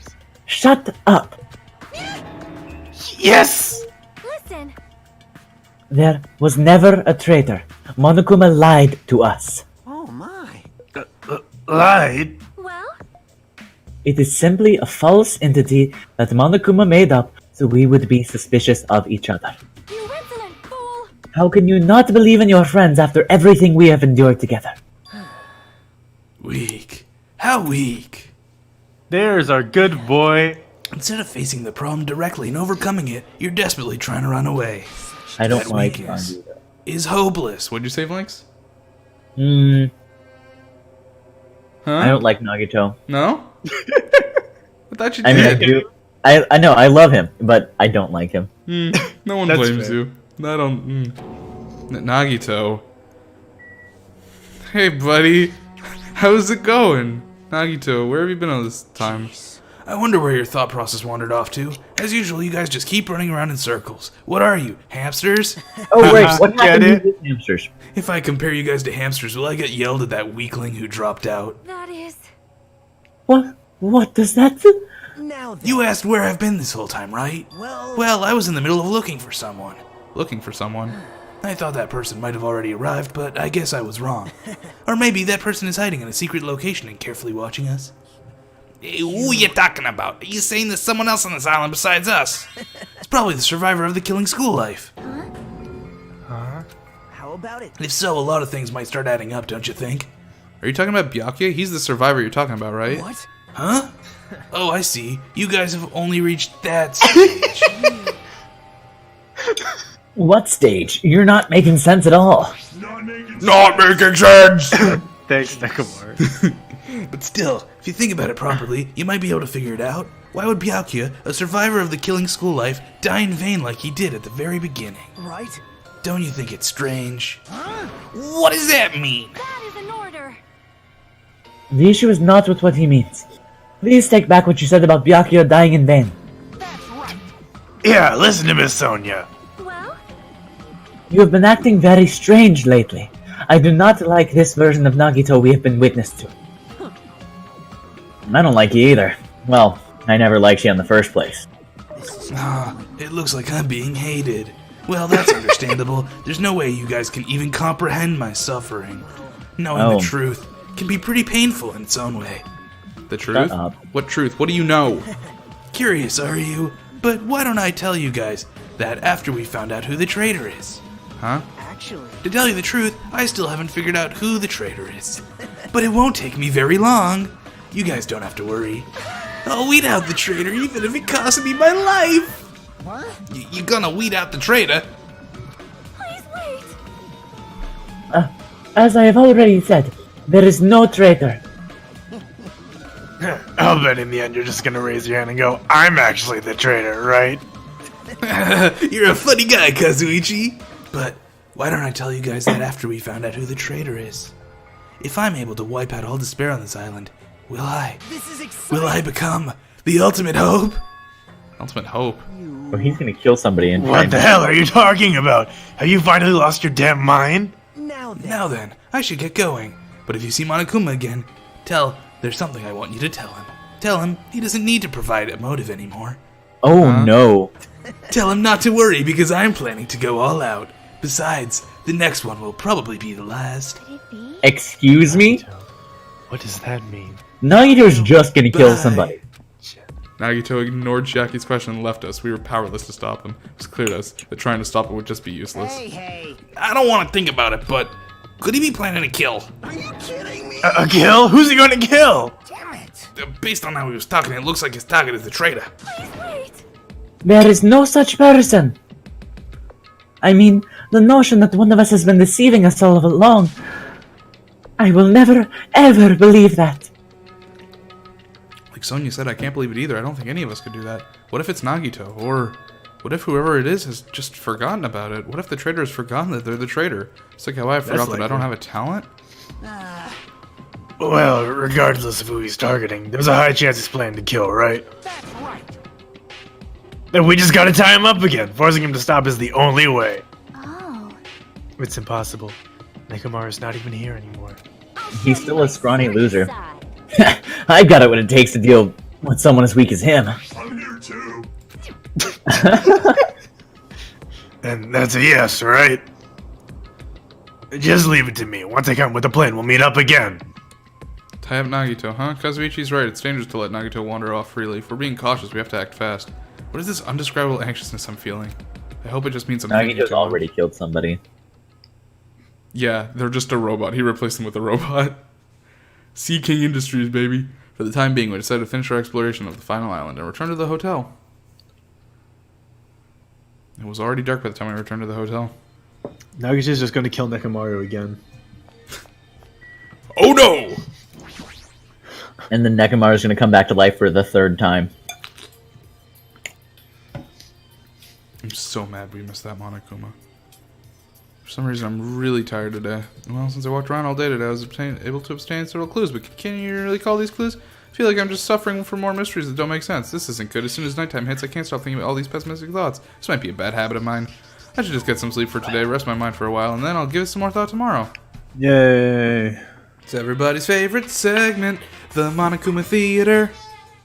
shut up. Yes! Listen. There was never a traitor. Monokuma lied to us. Oh my. Lied? Well, It is simply a false entity that Monokuma made up so we would be suspicious of each other. you insolent fool. How can you not believe in your friends after everything we have endured together? Weak. How weak? There's our good boy. Instead of facing the problem directly and overcoming it, you're desperately trying to run away. I don't That like weakness Nagito. is hopeless. What'd you say, Vlinx? Huh? I don't like Nagito. No? I thought you I mean, I did. do. I know, I love him, but I don't like him. No one That's blames fair. you. I don't. Nagito. Hey, buddy. How's it going? Nagito, where have you been all this time? I wonder where your thought process wandered off to. As usual, you guys just keep running around in circles. What are you, hamsters? Oh wait, what Get happened it? to these hamsters? If I compare you guys to hamsters, will I get yelled at that weakling who dropped out? That is. What does that do? Now then. You asked where I've been this whole time, right? Well, Well, I was in the middle of looking for someone. Looking for someone? I thought that person might have already arrived, but I guess I was wrong. Or maybe that person is hiding in a secret location and carefully watching us. Hey, who are you talking about? Are you saying there's someone else on this island besides us? It's probably the survivor of the killing school life. how about it? If so, a lot of things might start adding up, don't you think? Are you talking about Byakuya? He's the survivor you're talking about, right? What? Huh? Oh, I see. You guys have only reached that stage. What stage? You're not making sense at all. Not making sense! Thanks, Nekomar. But still, if you think about it properly, you might be able to figure it out. Why would Byakuya, a survivor of the killing school life, die in vain like he did at the very beginning? Right? Don't you think it's strange? What does that mean? That is an order. The issue is not with what he means. Please take back what you said about Byakuya dying in vain. That's right. Yeah, listen to Miss Sonia. Well, You have been acting very strange lately. I do not like this version of Nagito we have been witness to. I don't like you either. Well, I never liked you in the first place. It looks like I'm being hated. Well, that's understandable. There's no way you guys can even comprehend my suffering. Knowing Oh. the truth can be pretty painful in its own way. The truth? Shut up. What truth? What do you know? Curious, are you? But why don't I tell you guys that after we found out who the traitor is? Huh? Actually, To tell you the truth, I still haven't figured out who the traitor is. But it won't take me very long. You guys don't have to worry. I'll weed out the traitor even if it costs me my life. what? You're gonna weed out the traitor? please wait. As I have already said, there is no traitor. I'll bet in the end you're just gonna raise your hand and go, I'm actually the traitor, right? You're a funny guy, Kazuichi. But why don't I tell you guys that after we found out who the traitor is? If I'm able to wipe out all despair on this island, will I become the ultimate hope? Ultimate hope? Well, he's gonna kill somebody and What the hell are you talking about? Have you finally lost your damn mind? Now then. Now then, I should get going. But if you see Monokuma again, there's something I want you to tell him. Tell him he doesn't need to provide a motive anymore. Oh no. Tell him not to worry because I'm planning to go all out. Besides, the next one will probably be the last. Could it be? Excuse me? What does that mean? Nagito's just gonna kill Bye. somebody. Nagito ignored Jackie's question and left us. We were powerless to stop him. It was clear to us that trying to stop him would just be useless. Hey. I don't want to think about it, but could he be planning a kill? Are you kidding me? A kill? Who's he gonna kill? Damn it. Based on how he was talking, it looks like his target is the traitor. Please wait. There is no such person. I mean, the notion that one of us has been deceiving us all along. I will never, ever believe that. Like Sonya said, I can't believe it either. I don't think any of us could do that. What if it's Nagito? Or what if whoever it is has just forgotten about it? What if the traitor has forgotten that they're the traitor? It's like how I forgot that I don't likely. have a talent? Well, regardless of who he's targeting, there's a high chance he's planning to kill, right? That's right. Then we just gotta tie him up again. Forcing him to stop is the only way. Oh. It's impossible. Nekomaru's not even here anymore. He's still a scrawny loser. Side. I've got it what it takes to deal with someone as weak as him. I'm here too. And that's a yes, right? Just leave it to me. Once I come with a plan, we'll meet up again. Tie up Nagito, huh? Kazuichi's right. It's dangerous to let Nagito wander off freely. If we're being cautious, we have to act fast. What is this undescribable anxiousness I'm feeling? I hope it just means I'm thinking Nagito's too much. already killed somebody. Yeah, they're just a robot. He replaced them with a robot. Sea King Industries, baby. For the time being, we decided to finish our exploration of the final island and return to the hotel. It was already dark by the time we returned to the hotel. Nagita's just gonna kill Nekomaru again. Oh no! And then Nekomaru is going to come back to life for the third time. I'm so mad we missed that Monokuma. For some reason, I'm really tired today. Well, since I walked around all day today, I was able to obtain several clues, but can you really call these clues? I feel like I'm just suffering for more mysteries that don't make sense. This isn't good. As soon as nighttime hits, I can't stop thinking about all these pessimistic thoughts. This might be a bad habit of mine. I should just get some sleep for today, rest my mind for a while, and then I'll give it some more thought tomorrow. Yay! It's everybody's favorite segment, the Monokuma Theater.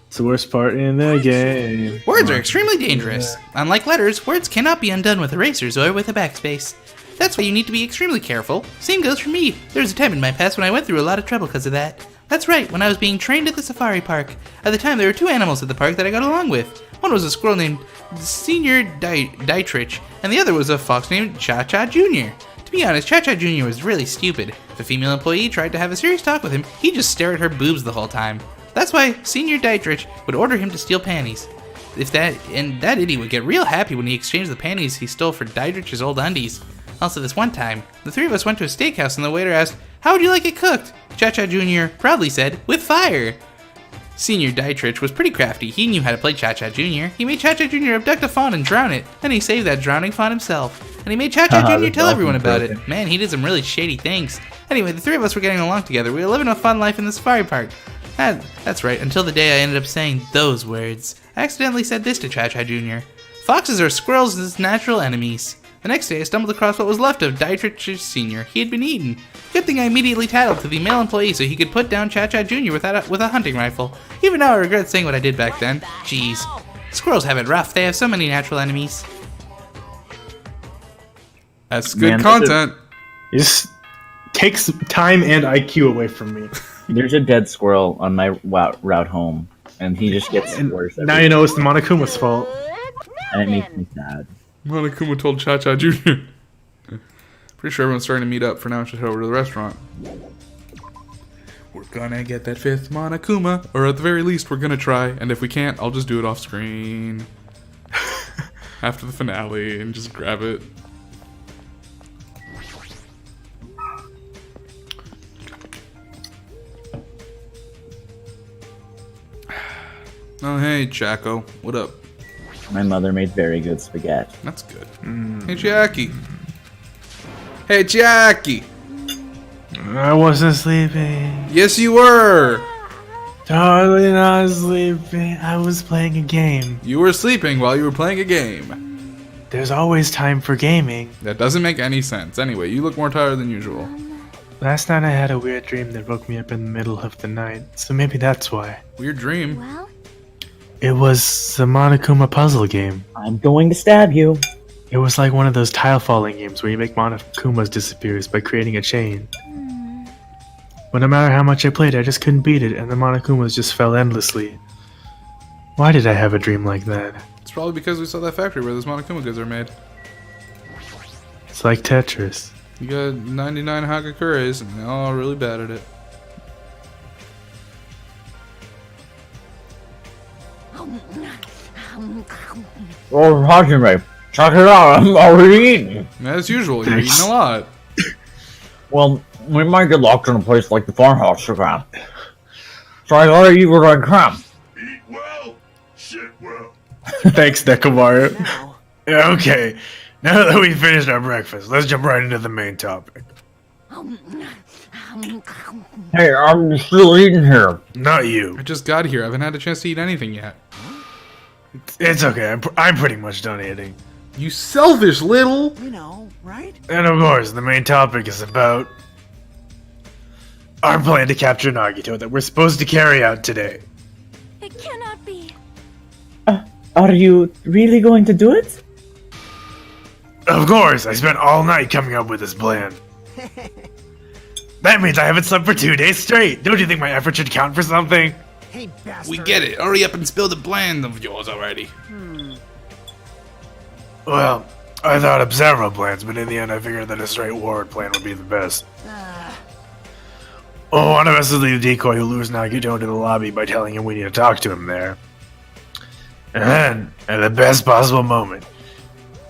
It's the worst part in the game. Words are extremely dangerous. Unlike letters, words cannot be undone with erasers or with a backspace. That's why you need to be extremely careful. Same goes for me. There was a time in my past when I went through a lot of trouble because of that. That's right, when I was being trained at the safari park. At the time, there were two animals at the park that I got along with. One was a squirrel named Senior Dietrich, and the other was a fox named Cha-Cha Jr. To be honest, Cha-Cha Jr. was really stupid. If a female employee tried to have a serious talk with him, he'd just stare at her boobs the whole time. That's why Senior Dietrich would order him to steal panties. That idiot would get real happy when he exchanged the panties he stole for Dietrich's old undies. Also, this one time, the three of us went to a steakhouse and the waiter asked, "How would you like it cooked?" Cha-Cha Jr. proudly said, "With fire." Senior Dietrich was pretty crafty. He knew how to play Cha-Cha Jr. He made Cha-Cha Jr. abduct a fawn and drown it. Then he saved that drowning fawn himself. And he made Cha-Cha Jr. that's tell everyone about awesome. it. Man, he did some really shady things. Anyway, the three of us were getting along together. We were living a fun life in the safari park. That's right, until the day I ended up saying those words. I accidentally said this to Cha-Cha Jr. "Foxes are squirrels' natural enemies." The next day, I stumbled across what was left of Dietrich Sr. He had been eaten. Good thing I immediately tattled to the male employee so he could put down Cha-Cha Jr. with a hunting rifle. Even now, I regret saying what I did back then. Jeez. Squirrels have it rough. They have so many natural enemies. That's good Man, content. It just takes time and IQ away from me. There's a dead squirrel on my route home, and he just gets worse. Now you know it's the Monokuma's fault. And it makes me sad. Monokuma told Cha-Cha Jr. Pretty sure everyone's starting to meet up. For now, I should head over to the restaurant. We're gonna get that fifth Monokuma, or at the very least, we're gonna try. And if we can't, I'll just do it off screen after the finale and just grab it. Oh, hey, Jacko. What up? My mother made very good spaghetti. That's good. Hey, Jackie. Hey, Jackie. I wasn't sleeping. Yes, you were. Totally not sleeping. I was playing a game. You were sleeping while you were playing a game. There's always time for gaming. That doesn't make any sense. Anyway, you look more tired than usual. Last night I had a weird dream that woke me up in the middle of the night, so maybe that's why. Weird dream. Well, It was the Monokuma puzzle game. I'm going to stab you. It was like one of those tile falling games where you make Monokumas disappear by creating a chain. But no matter how much I played, I just couldn't beat it, and the Monokumas just fell endlessly. Why did I have a dream like that? It's probably because we saw that factory where those Monokuma goods are made. It's like Tetris. You got 99 Hagakures, and they're all really bad at it. Oh, Hajime, check it out. I'm already eating. As usual, you're eating a lot. Well, we might get locked in a place like the farmhouse again. So I gotta eat what I can. Eat well, shit well. Thanks, Nekomaru. Okay, now that we've finished our breakfast, let's jump right into the main topic. Hey, I'm still eating here. Not you. I just got here. I haven't had a chance to eat anything yet. It's okay, I'm pretty much done eating. You selfish little... You know, right? And of course, the main topic is about our plan to capture Nagito that we're supposed to carry out today. it cannot be. Are you really going to do it? Of course, I spent all night coming up with this plan. That means I haven't slept for 2 days straight. Don't you think my effort should count for something? Hey, bastard. We get it. Hurry up and spill the blend of yours already. Well, I thought of several plans, but in the end I figured that a straightforward plan would be the best. Oh, one of us will lead the decoy who lures Nagito into the lobby by telling him we need to talk to him there. And then, at the best possible moment,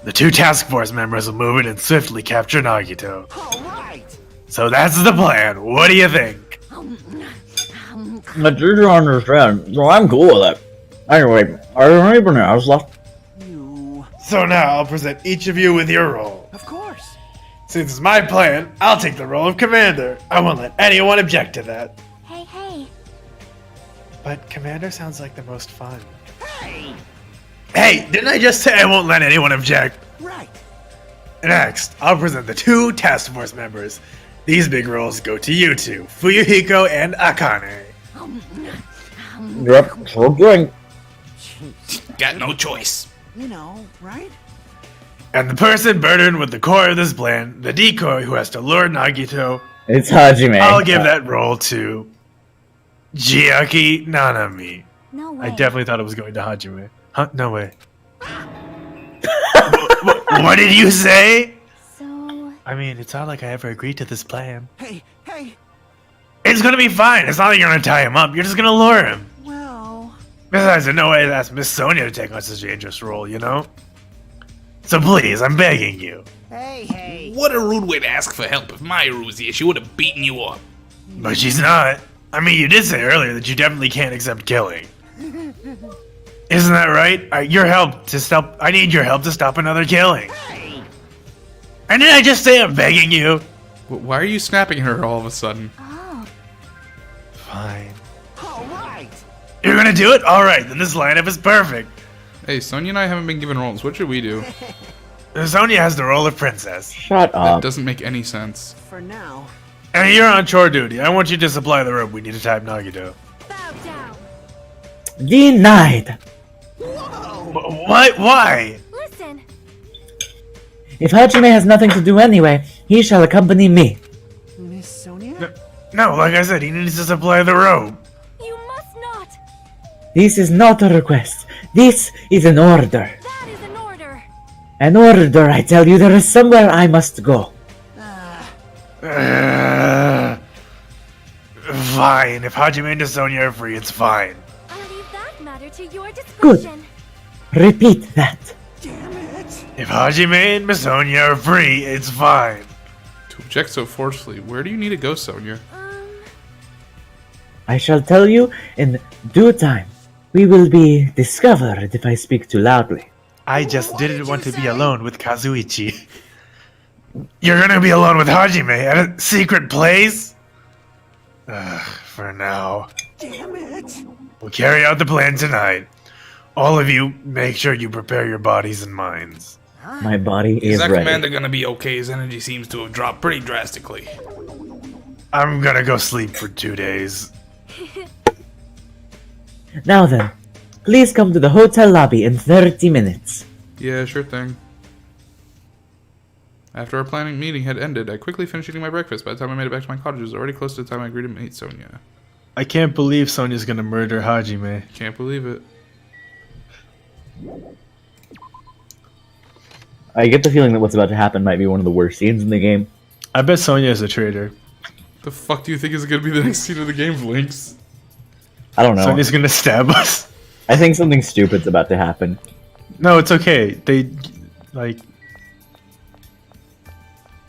the two task force members will move in and swiftly capture Nagito. All right. So that's the plan. What do you think? I did understand, so I'm cool with it. Anyway, are there anybody else left? You. So now I'll present each of you with your role. Of course. Since it's my plan, I'll take the role of commander. I won't let anyone object to that. Hey, hey. But commander sounds like the most fun. Hey. Hey, didn't I just say I won't let anyone object? Right. Next, I'll present the two task force members. These big roles go to you two, Fuyuhiko and Akane. Yep, so doing. Got no choice. You know, right? And the person burdened with the core of this plan, the decoy who has to lure Nagito, It's Hajime. I'll give that role to Chiaki Nanami. No way. I definitely thought it was going to Hajime. Huh? No way. What did you say? So, I mean, it's not like I ever agreed to this plan. Hey, hey. It's gonna be fine. It's not like you're gonna tie him up. You're just gonna lure him. Well, Besides, there's no way to ask Miss Sonia to take on such a dangerous role, you know? So please, I'm begging you. hey. What a rude way to ask for help. If Maya was here, she would have beaten you up. But she's not. I mean, you did say earlier that you definitely can't accept killing. Isn't that right? I need your help to stop another killing. Hey. And did I just say I'm begging you? Why are you snapping at her all of a sudden? oh, Fine. All right. You're gonna do it? Alright, then this lineup is perfect. Hey, Sonya and I haven't been given roles. What should we do? Sonia has the role of princess. Shut That up. doesn't make any sense. For now. And you're on chore duty. I want you to supply the rope we need to type Nagito. bow down. Denied. What? Why? Listen, If Hajime has nothing to do anyway, he shall accompany me. Miss Sonia? No, like I said, he needs to supply the rope. you must not. This is not a request. This is an order. That is an order. An order, I tell you, there is somewhere I must go. Fine. If Hajime and Sonia are free, it's fine. I'll leave that matter to your discretion. Repeat that. Damn it. If Hajime and Miss Sonia are free, it's fine. To object so forcefully, where do you need to go, Sonya? I shall tell you in due time. We will be discovered if I speak too loudly. I just didn't want to be alone with Kazuichi. You're gonna be alone with Hajime at a secret place? For now. Damn it. We'll carry out the plan tonight. All of you, make sure you prepare your bodies and minds. My body Is is that ready. commander gonna be okay? His energy seems to have dropped pretty drastically. I'm gonna go sleep for 2 days. Now then, please come to the hotel lobby in 30 minutes. Yeah, sure thing. After our planning meeting had ended, I quickly finished eating my breakfast. By the time I made it back to my cottage, it was already close to the time I agreed to meet Sonya. I can't believe Sonia's gonna murder Hajime. Can't believe it. I get the feeling that what's about to happen might be one of the worst scenes in the game. I bet Sonia is a traitor. The fuck do you think is gonna be the next scene of the game, Vlinx? I don't know. Sonia's gonna stab us. I think something stupid's about to happen. No, it's okay. They, like...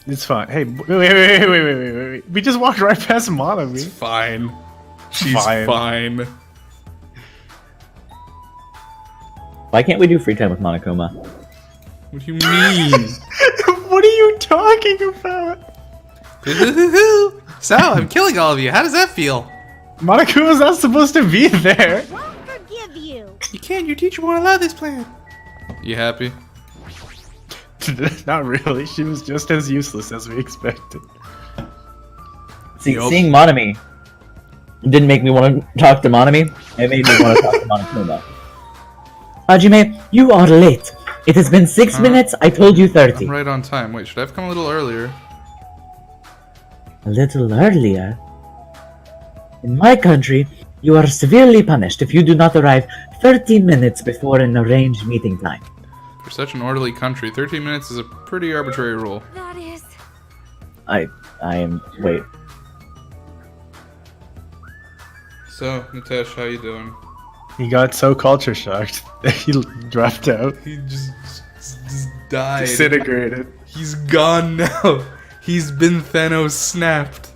It's fine. Hey, wait. We just walked right past Monami. Fine. She's Fine. fine. Why can't we do free time with Monokuma? What do you mean? What are you talking about? So, I'm killing all of you. How does that feel? Monokuma's not supposed to be there. Won't forgive you. You can't. Your teacher won't allow this plan. You happy? Not really. She was just as useless as we expected. See, Yup. seeing Monami didn't make me want to talk to Monami. It made me want to talk to Monokuma. Hajime, you are late. It has been 6 minutes, I told you 30. I'm right on time. Wait, should I have come a little earlier? A little earlier? In my country, you are severely punished if you do not arrive 13 minutes before an arranged meeting time. For such an orderly country, 13 minutes is a pretty arbitrary rule. That is. I am. Wait. So, Nitesh, how you doing? He got so culture shocked that he dropped out. He just died. Disintegrated. He's gone now. He's been Thanos snapped.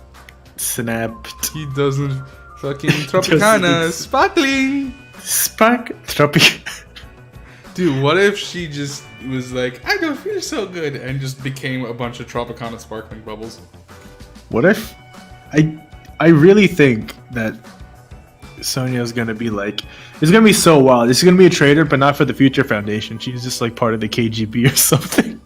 Snapped. He doesn't fucking Tropicana sparkling. Spark. Tropic. Dude, what if she just was like, I don't feel so good, and just became a bunch of Tropicana sparkling bubbles? What if I really think that Sonia's gonna be like, it's gonna be so wild. This is gonna be a traitor, but not for the Future Foundation. She's just like part of the KGB or something.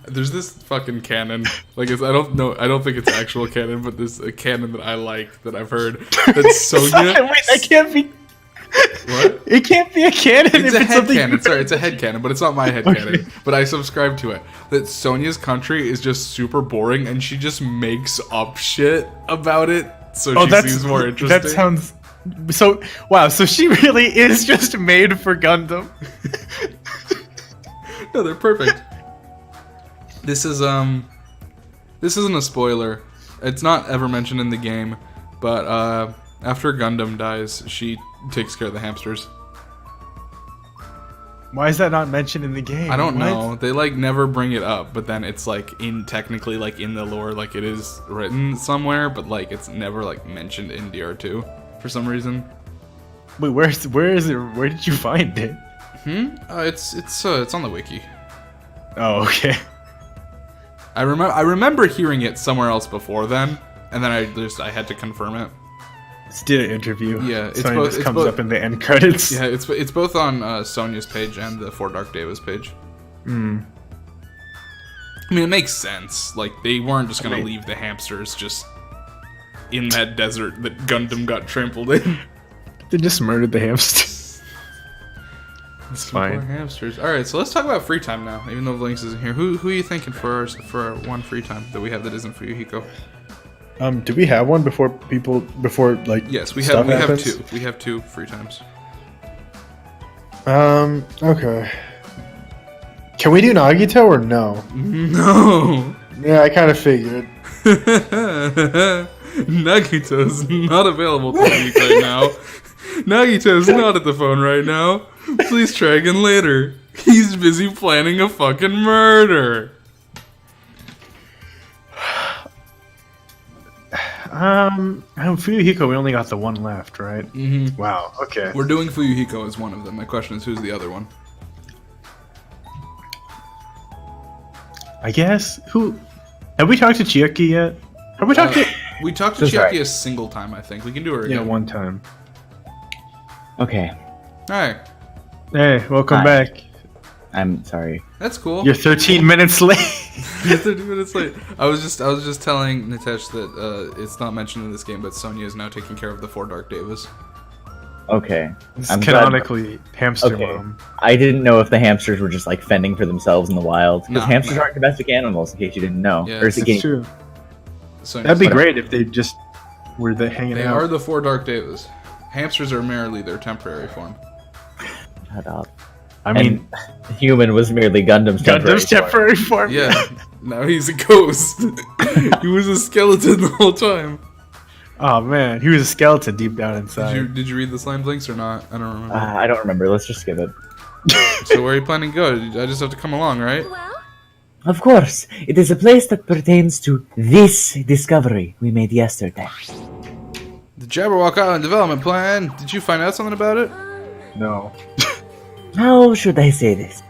There's this fucking canon. Like, I don't think it's actual canon, but there's a canon that I like that I've heard. That Sonia. Wait, that can't be. What? It can't be a canon. It's if a it's head something. canon. Sorry, it's a head canon, but it's not my head canon. But I subscribe to it. That Sonia's country is just super boring, and she just makes up shit about it, so she seems more interesting. That sounds so. Wow. So she really is just made for Gundam. No, they're perfect. This isn't a spoiler. It's not ever mentioned in the game, but after Gundam dies, she takes care of the hamsters. Why is that not mentioned in the game? I don't What? know. They like never bring it up, but then it's like technically like in the lore, like it is written somewhere, but like it's never like mentioned in DR2 for some reason. Wait, where is it? Where did you find it? It's on the wiki. Oh, okay. I remember hearing it somewhere else before then, and then I had to confirm it. Just did an interview. Yeah, it's Sonya both- just it's comes both- up in the end credits. Yeah, it's both on Sonia's page and the For Dark Deva's page. Hmm. I mean, it makes sense. Like, they weren't just gonna leave the hamsters just in that desert that Gundam got trampled in. They just murdered the hamster. It's Poor fine. hamsters. All right, so let's talk about free time now. Even though Vlinx isn't here, who are you thinking for our one free time that we have that isn't Fuyuhiko? Do we have one before like? Yes, we stuff have happens? two. We have two free times. Okay. Can we do Nagito or no? No. Yeah, I kind of figured. Nagito's not available to speak right now. Nagito's not at the phone right now. Please try again later. He's busy planning a fucking murder. Fuyuhiko, we only got the one left, right? Mm-hmm. Wow. Okay. We're doing Fuyuhiko as one of them. My question is, who's the other one? I guess who? Have we talked to Chiaki yet? Have we talked to? We talked to So Chiaki sorry. a single time, I think. We can do her Yeah, again. one time. Okay, Alright, Hey, welcome Hi. back. I'm sorry. that's cool. You're 13 minutes late. You're 30 minutes late. I was just telling Nitesh that it's not mentioned in this game, but Sonia is now taking care of the 4 Dark Devas. Okay, It's I'm canonically hamster Okay. mom. I didn't know if the hamsters were just like fending for themselves in the wild. Because No, hamsters no. aren't domestic animals, in case you didn't know. Yeah, Or is it It's game? true. Sonia's That'd be like- great if they just were hanging They out. are the 4 Dark Devas. Hamsters are merely their temporary form. Shut up. I mean, And human was merely Gundam's Gundam's temporary temporary form. Yeah, now he's a ghost. He was a skeleton the whole time. Oh man, he was a skeleton deep down inside. Did you read the slime links or not? I don't remember. I don't remember. Let's just skip it. So where are you planning to go? I just have to come along, right? Well, Of course, it is a place that pertains to this discovery we made yesterday. The Jabberwock Island development plan. Did you find out something about it? No. How should I say this?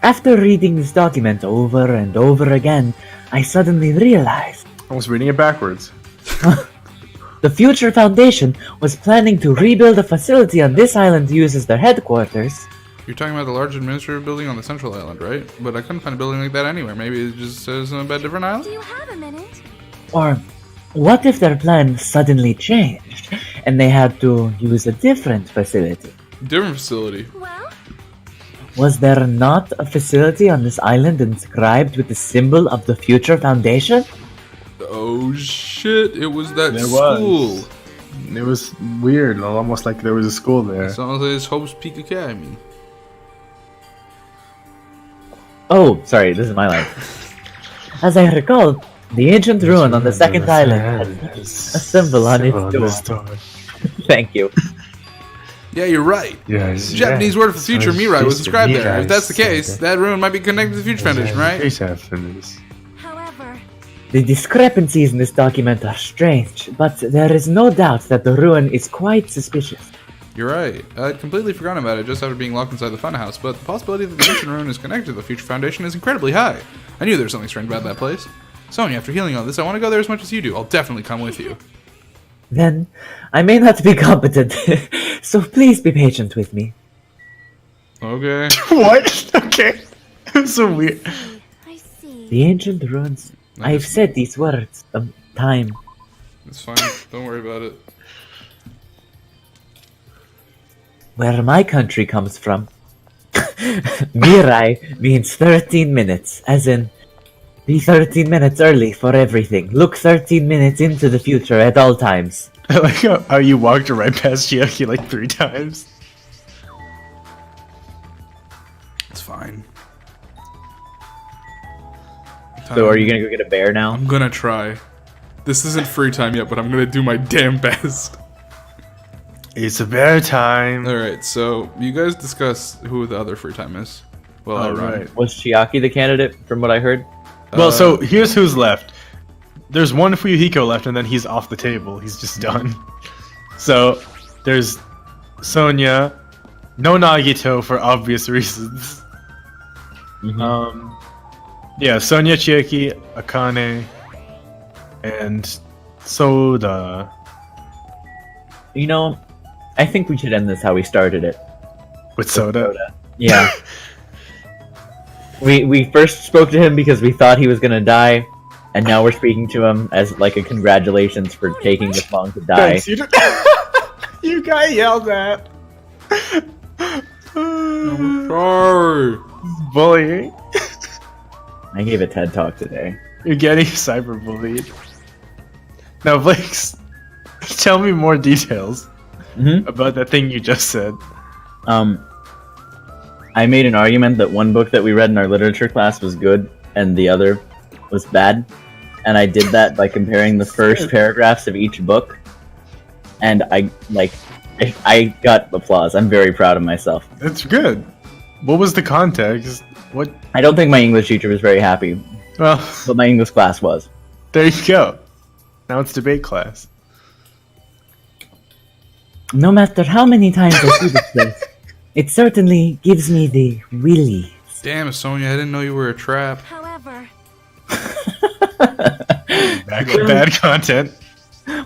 After reading this document over and over again, I suddenly realized I was reading it backwards. the Future Foundation was planning to rebuild a facility on this island to use as their headquarters. You're talking about the large administrative building on the central island, right? But I couldn't find a building like that anywhere. Maybe it just says something about a different island? do you have a minute? Or what if their plan suddenly changed and they had to use a different facility? Different facility. Well, Was there not a facility on this island inscribed with the symbol of the Future Foundation? Oh shit, it was that There school. was. It was weird, almost like there was a school there. Sounds like it's Hope's Peak Academy. Oh, sorry, this is my line. As I recall, The ancient ruin on the second island has a symbol on its door. Thank you. Yeah, you're right. Yes. The Japanese word for future Mirai was inscribed there. If that's the case, that ruin might be connected to the Future Foundation, right? However, The discrepancies in this document are strange, but there is no doubt that the ruin is quite suspicious. You're right. I'd completely forgotten about it just after being locked inside the funhouse, but the possibility that the ancient ruin is connected to the Future Foundation is incredibly high. I knew there was something strange about that place. Sonya, after healing all this, I want to go there as much as you do. I'll definitely come with you. Then, I may not be competent, so please be patient with me. Okay. What? Okay. That's so weird. I see. The ancient ruins. I've said these words a time. It's fine. Don't worry about it. Where my country comes from, Mirai means 13 minutes, as in, be 13 minutes early for everything. Look 13 minutes into the future at all times. I like how you walked right past Chiaki like 3 times. It's fine. So are you gonna go get a bear now? I'm gonna try. This isn't free time yet, but I'm gonna do my damn best. It's a bear time. Alright, so you guys discuss who the other free time is. Well, I run. Alright. Was Chiaki the candidate, from what I heard? Well, so here's who's left. There's one Fuyuhiko left, and then he's off the table. He's just done. So there's Sonya, no Nagito for obvious reasons. Yeah, Sonya, Chiaki, Akane, and Soda. You know, I think we should end this how we started it. With Soda. Yeah. we first spoke to him because we thought he was gonna die, and now we're speaking to him as like a congratulations for taking this long to die. Thanks, you got yelled at. Sorry. Bullying. I gave a TED talk today. You're getting cyberbullied. Now, Vlinx, tell me more details about that thing you just said. I made an argument that one book that we read in our literature class was good and the other was bad. And I did that by comparing the first paragraphs of each book. And I got applause. I'm very proud of myself. That's good. What was the context? What? I don't think my English teacher was very happy, Well, but my English class was. there you go. Now it's debate class. No matter how many times I see this place, it certainly gives me the willies. Damn, Sonya, I didn't know you were a trap. However, Bad content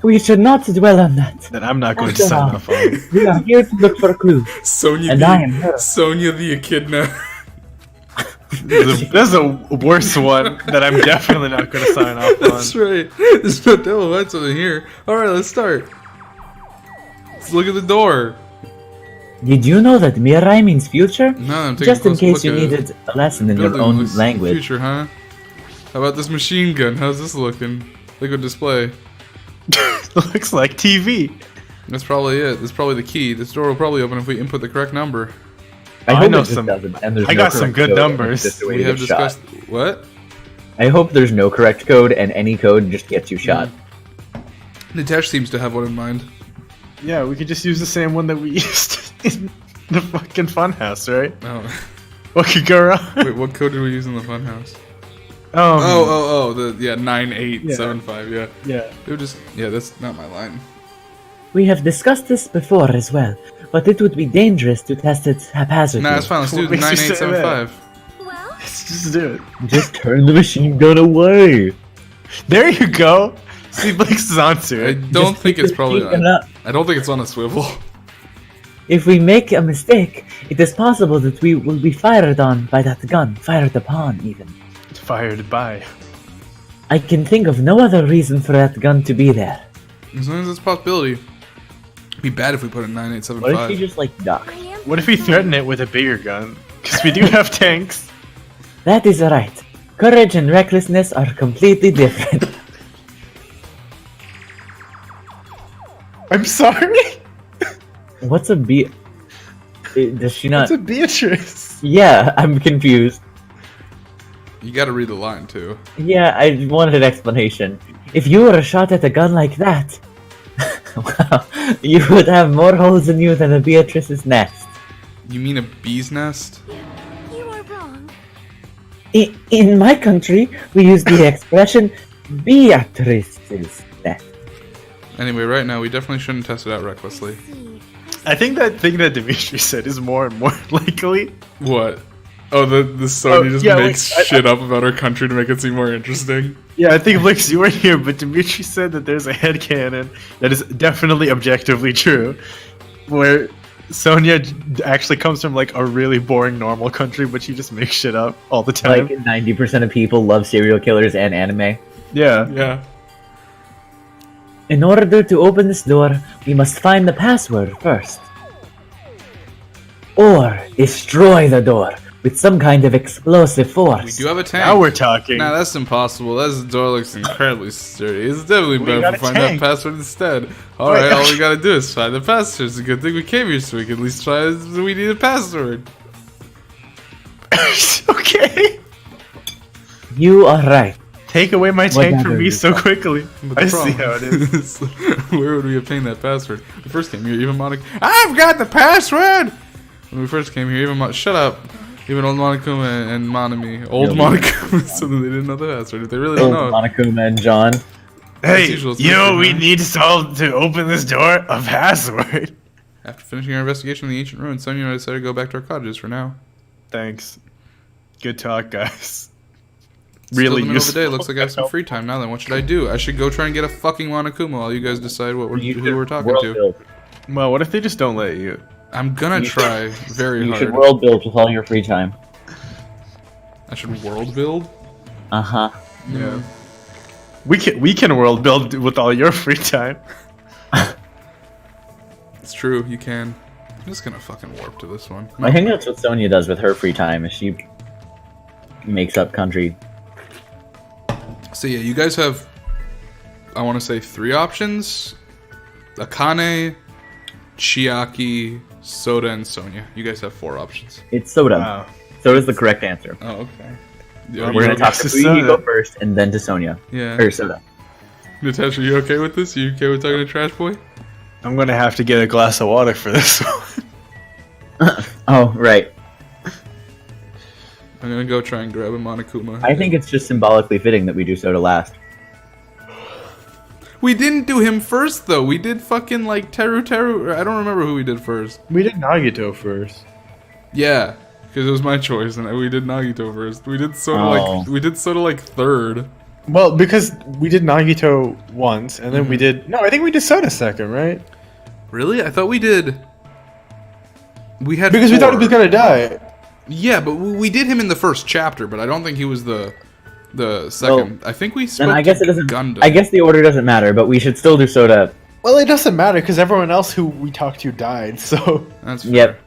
We should not dwell on that. that I'm not going to sign off on. We are here to look for clues. Sonya And I am her. Sonya the Echidna. There's a worse one that I'm definitely not going to sign off That's on. right. There's no devil lights over here. Alright, let's start. Let's look at the door. Did you know that Mirai means future? No, I'm taking Just a in closer case you look at it. needed a lesson in your Building own looks language. Future, huh? How about this machine gun? How's this looking? Liquid display. Looks like TV. That's probably it. That's probably the key. This door will probably open if we input the correct number. I I hope know it just some- doesn't, and there's I no got some correct good code, and numbers. it's just a way We to have get shot. discussed what? I hope there's no correct code, and any code just gets you shot. Nitesh seems to have one in mind. Yeah, we could just use the same one that we used in the fucking funhouse, right? Oh, What could go wrong? wait, what code did we use in the funhouse? The 9875. Yeah. yeah. It would just that's not my line. We have discussed this before as well, but it would be dangerous to test it haphazardly. Nah, it's fine. Let's do What the makes you say that? 9875. well, Let's just do it. Just turn the machine gun away. There you go. See, Blake's is onto I it. don't think it's probably Keep it up. I don't think it's on a swivel. If we make a mistake, it is possible that we will be fired on by that gun, fired upon even. Fired by. I can think of no other reason for that gun to be there. As long as it's a possibility. It'd be bad if we put it in What if she 9875. just like duck? I am. What if we threaten it with a bigger gun? Because we do have tanks. That is right. Courage and recklessness are completely different. I'm sorry. What's a B? Does she not? It's a Beatrice. Yeah, I'm confused. You gotta read the line, too. Yeah, I wanted an explanation. If you were shot at a gun like that, well, you would have more holes in you than a Beatrice's nest. You mean a bee's nest? You are wrong. In my country, we use the expression Beatrice's nest. Anyway, right now, we definitely shouldn't test it out recklessly. See. I think that thing that Dimitri said is more and more likely. What? Oh, the Sony Oh, just yeah, makes wait, shit up about our country to make it seem more interesting. Yeah, I think Vlinx, you weren't here, but Dimitri said that there's a headcanon that is definitely objectively true, where Sonia actually comes from like a really boring normal country, but she just makes shit up all the time. Like 90% of people love serial killers and anime. Yeah. Yeah. In order to open this door, we must find the password first. Or destroy the door with some kind of explosive force. We do have a tank. Now we're talking. Nah, that's impossible. That door looks incredibly sturdy. It's definitely better got if a we find that tank. password instead. Alright, all we gotta do is find the password. It's a good thing we came here so we can at least try it. We need a password. Okay. You are right. Take away my tank Whatever from me you so quickly. But I the see problem how it is. where would we obtain that password? We first came here, even Monokuma. I've got the password! When we first came here, even shut up. Even old Monokuma and Monami. Old Monokuma, so that they didn't know the password. If they really don't know. Monokuma and John. Hey, usual, it's you know missing, what we huh? need to solve to open this door? A password. After finishing our investigation of the ancient ruins, Sonia and I decided to go back to our cottages for now. Thanks. Good talk, guys. Still Really in the middle of the day. useful. Looks like I have some free time now. Then what should I do? I should go try and get a fucking Monokuma while you guys decide who we're talking World to. build. Well, what if they just don't let you? I'm gonna try very You should hard. world build with all your free time. I should world build. Uh-huh. Yeah. We can world build with all your free time. It's true. You can. I'm just gonna fucking warp to this one. I think that's what Sonia does with her free time, is she makes up country. So yeah, you guys have, I want to say 3 options: Akane, Chiaki, Soda, and Sonia. You guys have 4 options. It's Soda. Wow. Soda's the correct answer. Oh, okay. We're We're gonna talk to Soda. Fuigo first, and then to Sonia. Yeah. Or Soda. Natasha, you okay with this? You okay with talking to Trash Boy? I'm gonna have to get a glass of water for this one. Oh, right. I'm gonna go try and grab a Monokuma. I think it's just symbolically fitting that we do Soda last. We didn't do him first though. We did fucking like Teru. I don't remember who we did first. We did Nagito first. Yeah, because it was my choice, and we did Nagito first. We did Soda Oh. like third. Well, because we did Nagito once, and then we did. No, I think we did Soda second, right? Really? I thought we did. We had Because we thought he 4. was gonna die. Yeah, but we did him in the first chapter, but I don't think he was the second. I think we spoke Then I guess to it doesn't. Gundam. I guess the order doesn't matter, but we should still do Soda. Well, it doesn't matter because everyone else who we talked to died. So That's fair.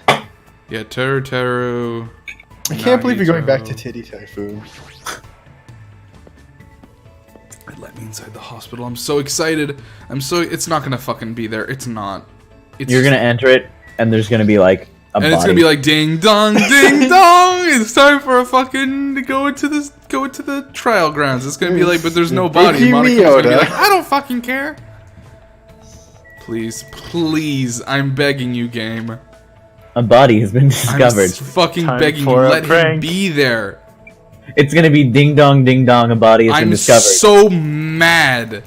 Yep. Yeah, Teru. I can't believe you're going back to Nagito. Titty Typhoon. It let me inside the hospital. I'm so excited. It's not gonna fucking be there. It's not. It's You're gonna enter it, and there's gonna be like a and body. it's gonna be like ding dong, ding dong. It's time for a fucking to go into the trial grounds. It's gonna be like, but there's no body. Vicky Monikuma's gonna be Miyota. like, I don't fucking care. Please, I'm begging you, game. a body has been I'm discovered. fucking Time begging you. for a Let him prank. be there. It's gonna be ding dong, a body has been I'm discovered. so mad.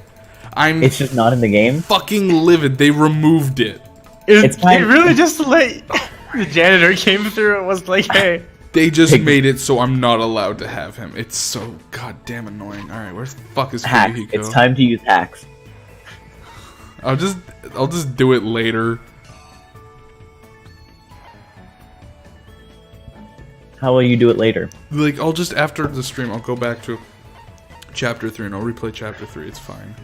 I'm It's just not in the game. fucking livid. They removed it. It's time- It really just like the janitor came through and was like, "Hey, They just Pig- made it so I'm not allowed to have him. It's so goddamn annoying. All right, where the fuck is Hacks. Fuyuhiko? It's time to use hacks. I'll just do it later. How will you do it later? Like I'll just after the stream I'll go back to chapter 3 and I'll replay chapter 3. It's fine.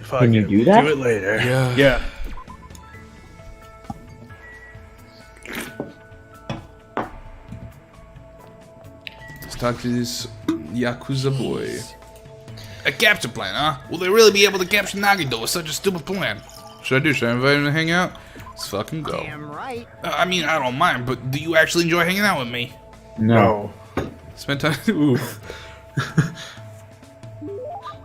fuck Can you it, do that? Do it later." Yeah. Yeah. Let's talk to this Yakuza boy. A capture plan, huh? Will they really be able to capture Nagito with such a stupid plan? Should I do? Should I invite him to hang out? Let's fucking go. Damn right. I mean, I don't mind, but do you actually enjoy hanging out with me? No. Spent time. Oof.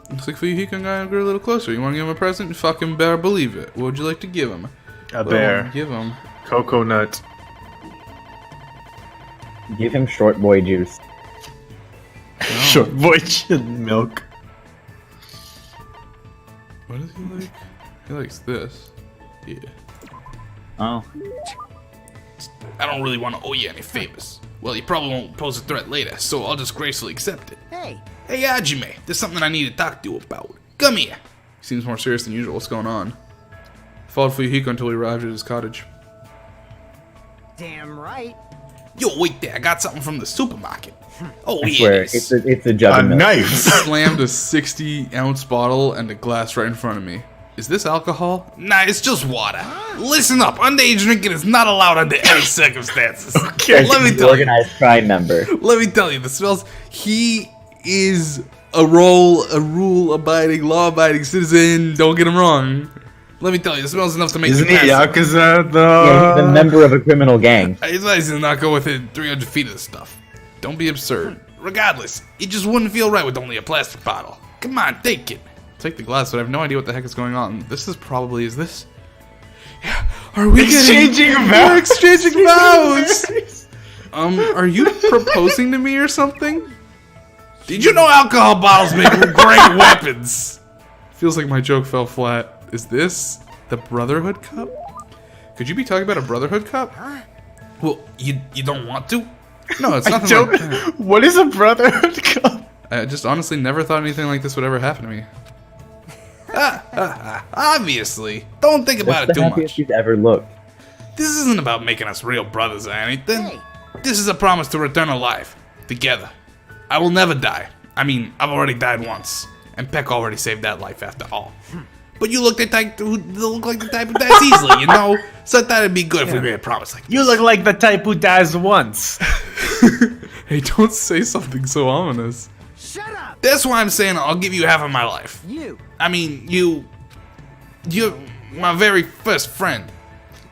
Looks like Fuyuhiko and I grew a little closer. You want to give him a present? Fucking better believe it. What would you like to give him? A bear. Well, give him. Coconut. Give him short boy juice. Short boy milk. What does he like? He likes this. Yeah. Oh. I don't really want to owe you any favors. Well, you probably won't pose a threat later, so I'll just gracefully accept it. Hey, Hey, Hajime, there's something I need to talk to you about. Come here. He seems more serious than usual. What's going on? I followed Fuyuhiko until he arrived at his cottage. damn right. Yo, wait there. I got something from the supermarket. Oh, I yeah, swear, it is. it's a jug A of milk. knife. Slammed a 60-ounce bottle and a glass right in front of me. Is this alcohol? Nah, it's just water. Listen up. Underage drinking is not allowed under any circumstances. Okay. Let me He's an tell you. organized crime member. Let me tell you, the smells. He is a rule-abiding, law-abiding citizen. Don't get him wrong. Let me tell you, the smells enough to make Isn't you he pass. Yakuza though? Yeah, he's a member of a criminal gang. It's nice to not go within 300 feet of this stuff. Don't be absurd. Regardless, it just wouldn't feel right with only a plastic bottle. Come on, take it. Take the glass, but I have no idea what the heck is going on. This is probably, is this? Yeah, are we Exchanging getting, vows. We're exchanging vows. Are you proposing to me or something? Did you know alcohol bottles make great weapons? Feels like my joke fell flat. Is this the Brotherhood Cup? Could you be talking about a Brotherhood Cup? Well, you don't want to? No, it's I nothing don't. like that. What is a Brotherhood Cup? I just honestly never thought anything like this would ever happen to me. Obviously. Don't think about That's it the too happiest much. he's ever looked. This isn't about making us real brothers or anything. Hey. This is a promise to return alive. Together. I will never die. I mean, I've already died once. And Peck already saved that life after all. But you look the type who look like the type who dies easily, you know? So I thought it'd be good if we made a promise like You look like the type who dies once. Hey, don't say something so ominous. Shut up. That's why I'm saying I'll give you half of my life. You. I mean, you're my very first friend.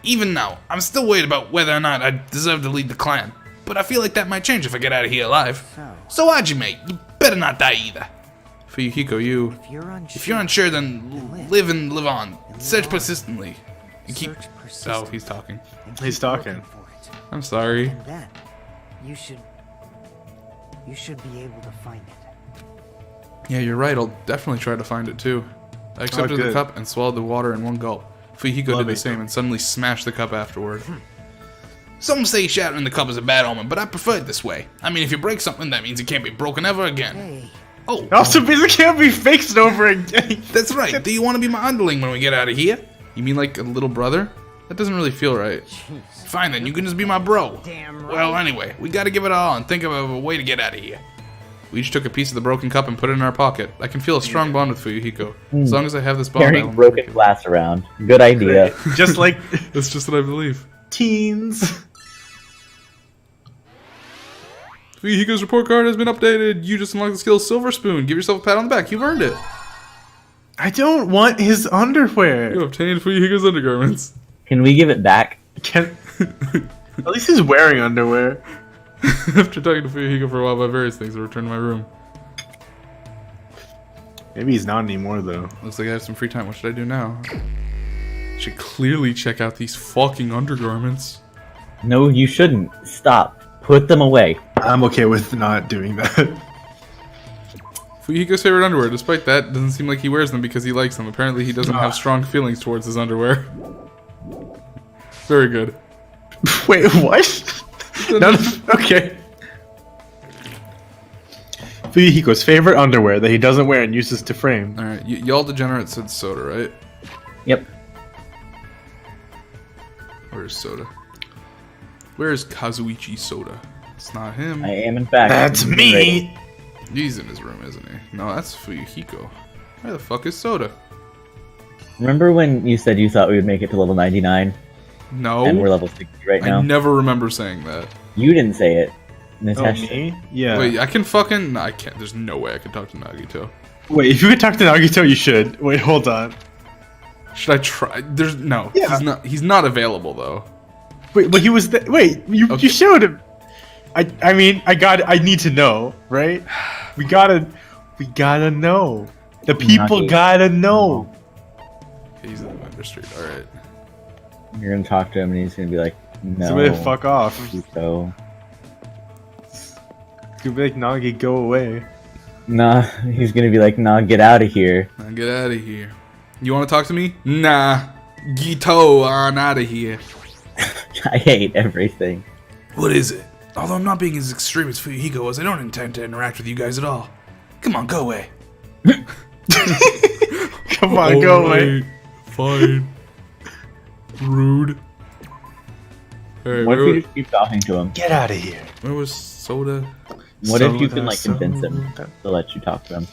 Even now, I'm still worried about whether or not I deserve to lead the clan. But I feel like that might change if I get out of here alive. So Hajime, you better not die either. Fuyuhiko, if you're unsure, then live and live on. Search persistently. And keep. Oh, he's talking. He's talking. I'm sorry. And then you should be able to find it. Yeah, you're right. I'll definitely try to find it too. I accepted the good. cup and swallowed the water in one gulp. Fuyuhiko Love did the it. same and suddenly smashed the cup afterward. Some say shattering the cup is a bad omen, but I prefer it this way. I mean, if you break something, that means it can't be broken ever again. Hey. Oh, Also, means it can't be fixed over again. that's right. Do you want to be my underling when we get out of here? You mean like a little brother? That doesn't really feel right. Fine then, you can just be my bro. Damn right. Well, anyway, we gotta give it all and think of a way to get out of here. We each took a piece of the broken cup and put it in our pocket. I can feel a strong bond with Fuyuhiko. As long as I have this bond, I Carrying will never broken give it. glass around. Good idea. Just like That's just what I believe. teens. Fuyuhiko's report card has been updated. You just unlocked the skill Silver Spoon. Give yourself a pat on the back. You've earned it. I don't want his underwear. You obtained Fuyuhiko's undergarments. Can we give it back? Can at least he's wearing underwear. After talking to Fuyuhiko for a while about various things, I returned to my room. Maybe he's not anymore though. Looks like I have some free time. What should I do now? Should clearly check out these fucking undergarments. No, you shouldn't. Stop. Put them away. I'm okay with not doing that. Fuyuhiko's favorite underwear. Despite that, doesn't seem like he wears them because he likes them. Apparently, he doesn't have strong feelings towards his underwear. Very good. Wait, what? Okay. Fuyuhiko's favorite underwear that he doesn't wear and uses to frame. Alright, y'all degenerates said soda, right? Yep. Where's soda? Where's Kazuichi Soda? It's not him. I am, in fact. That's me. He's in his room, isn't he? No, that's Fuyuhiko. Where the fuck is Soda? Remember when you said you thought we would make it to level 99? No. And we're level 60 right I now? never remember saying that. You didn't say it. Oh, Natasha. me? Yeah. Wait, I can fucking... No, I can't. There's no way I can talk to Nagito. Wait, if you could talk to Nagito, you should. Wait, hold on. Should I try? There's... No. Yeah. He's not available, though. Wait, but he was. Wait, you Okay. you showed him. I mean, I need to know, right? We gotta know. The people gotta know. He's in the vendor street. All right. You're gonna talk to him and he's gonna be like, no. Somebody fuck off. So, It's gonna be like, Nagi, go away. nah, he's gonna be like, nah, get out of here. Now get out of here. You want to talk to me? Nah. Gito on out of here. I hate everything. What is it? Although I'm not being as extreme as Fuyuhiko was, I don't intend to interact with you guys at all. Come on, go away. Come on, go away. Fine. Rude. Hey, What if you just keep talking to him? Get out of here. where was Soda? What if you Soda, can like convince him soda. to let you talk to him?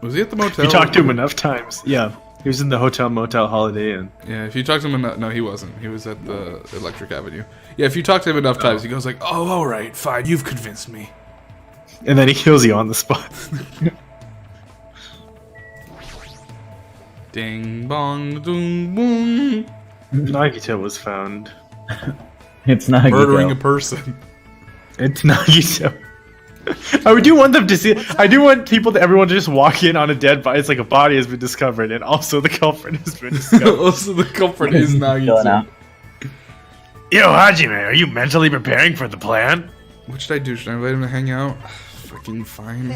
Was he at the motel? You talked to him enough times. Yeah. He was in the Hotel Motel Holiday Inn. Yeah, if you talk to him enough... No, he wasn't. He was at the Electric Avenue. Yeah, if you talk to him enough times, he goes like, oh, all right, fine, you've convinced me. And then he kills you on the spot. Ding, bong, doom, boom. Nagito was found. It's not Murdering a person. It's Nagito. I do want them to see. I do want everyone to just walk in on a dead body. It's like a body has been discovered, and also the culprit has been discovered. Also, the culprit is Chilling Nagito. out. Yo, Hajime, are you mentally preparing for the plan? What should I do? Should I invite him to hang out? Fucking fine.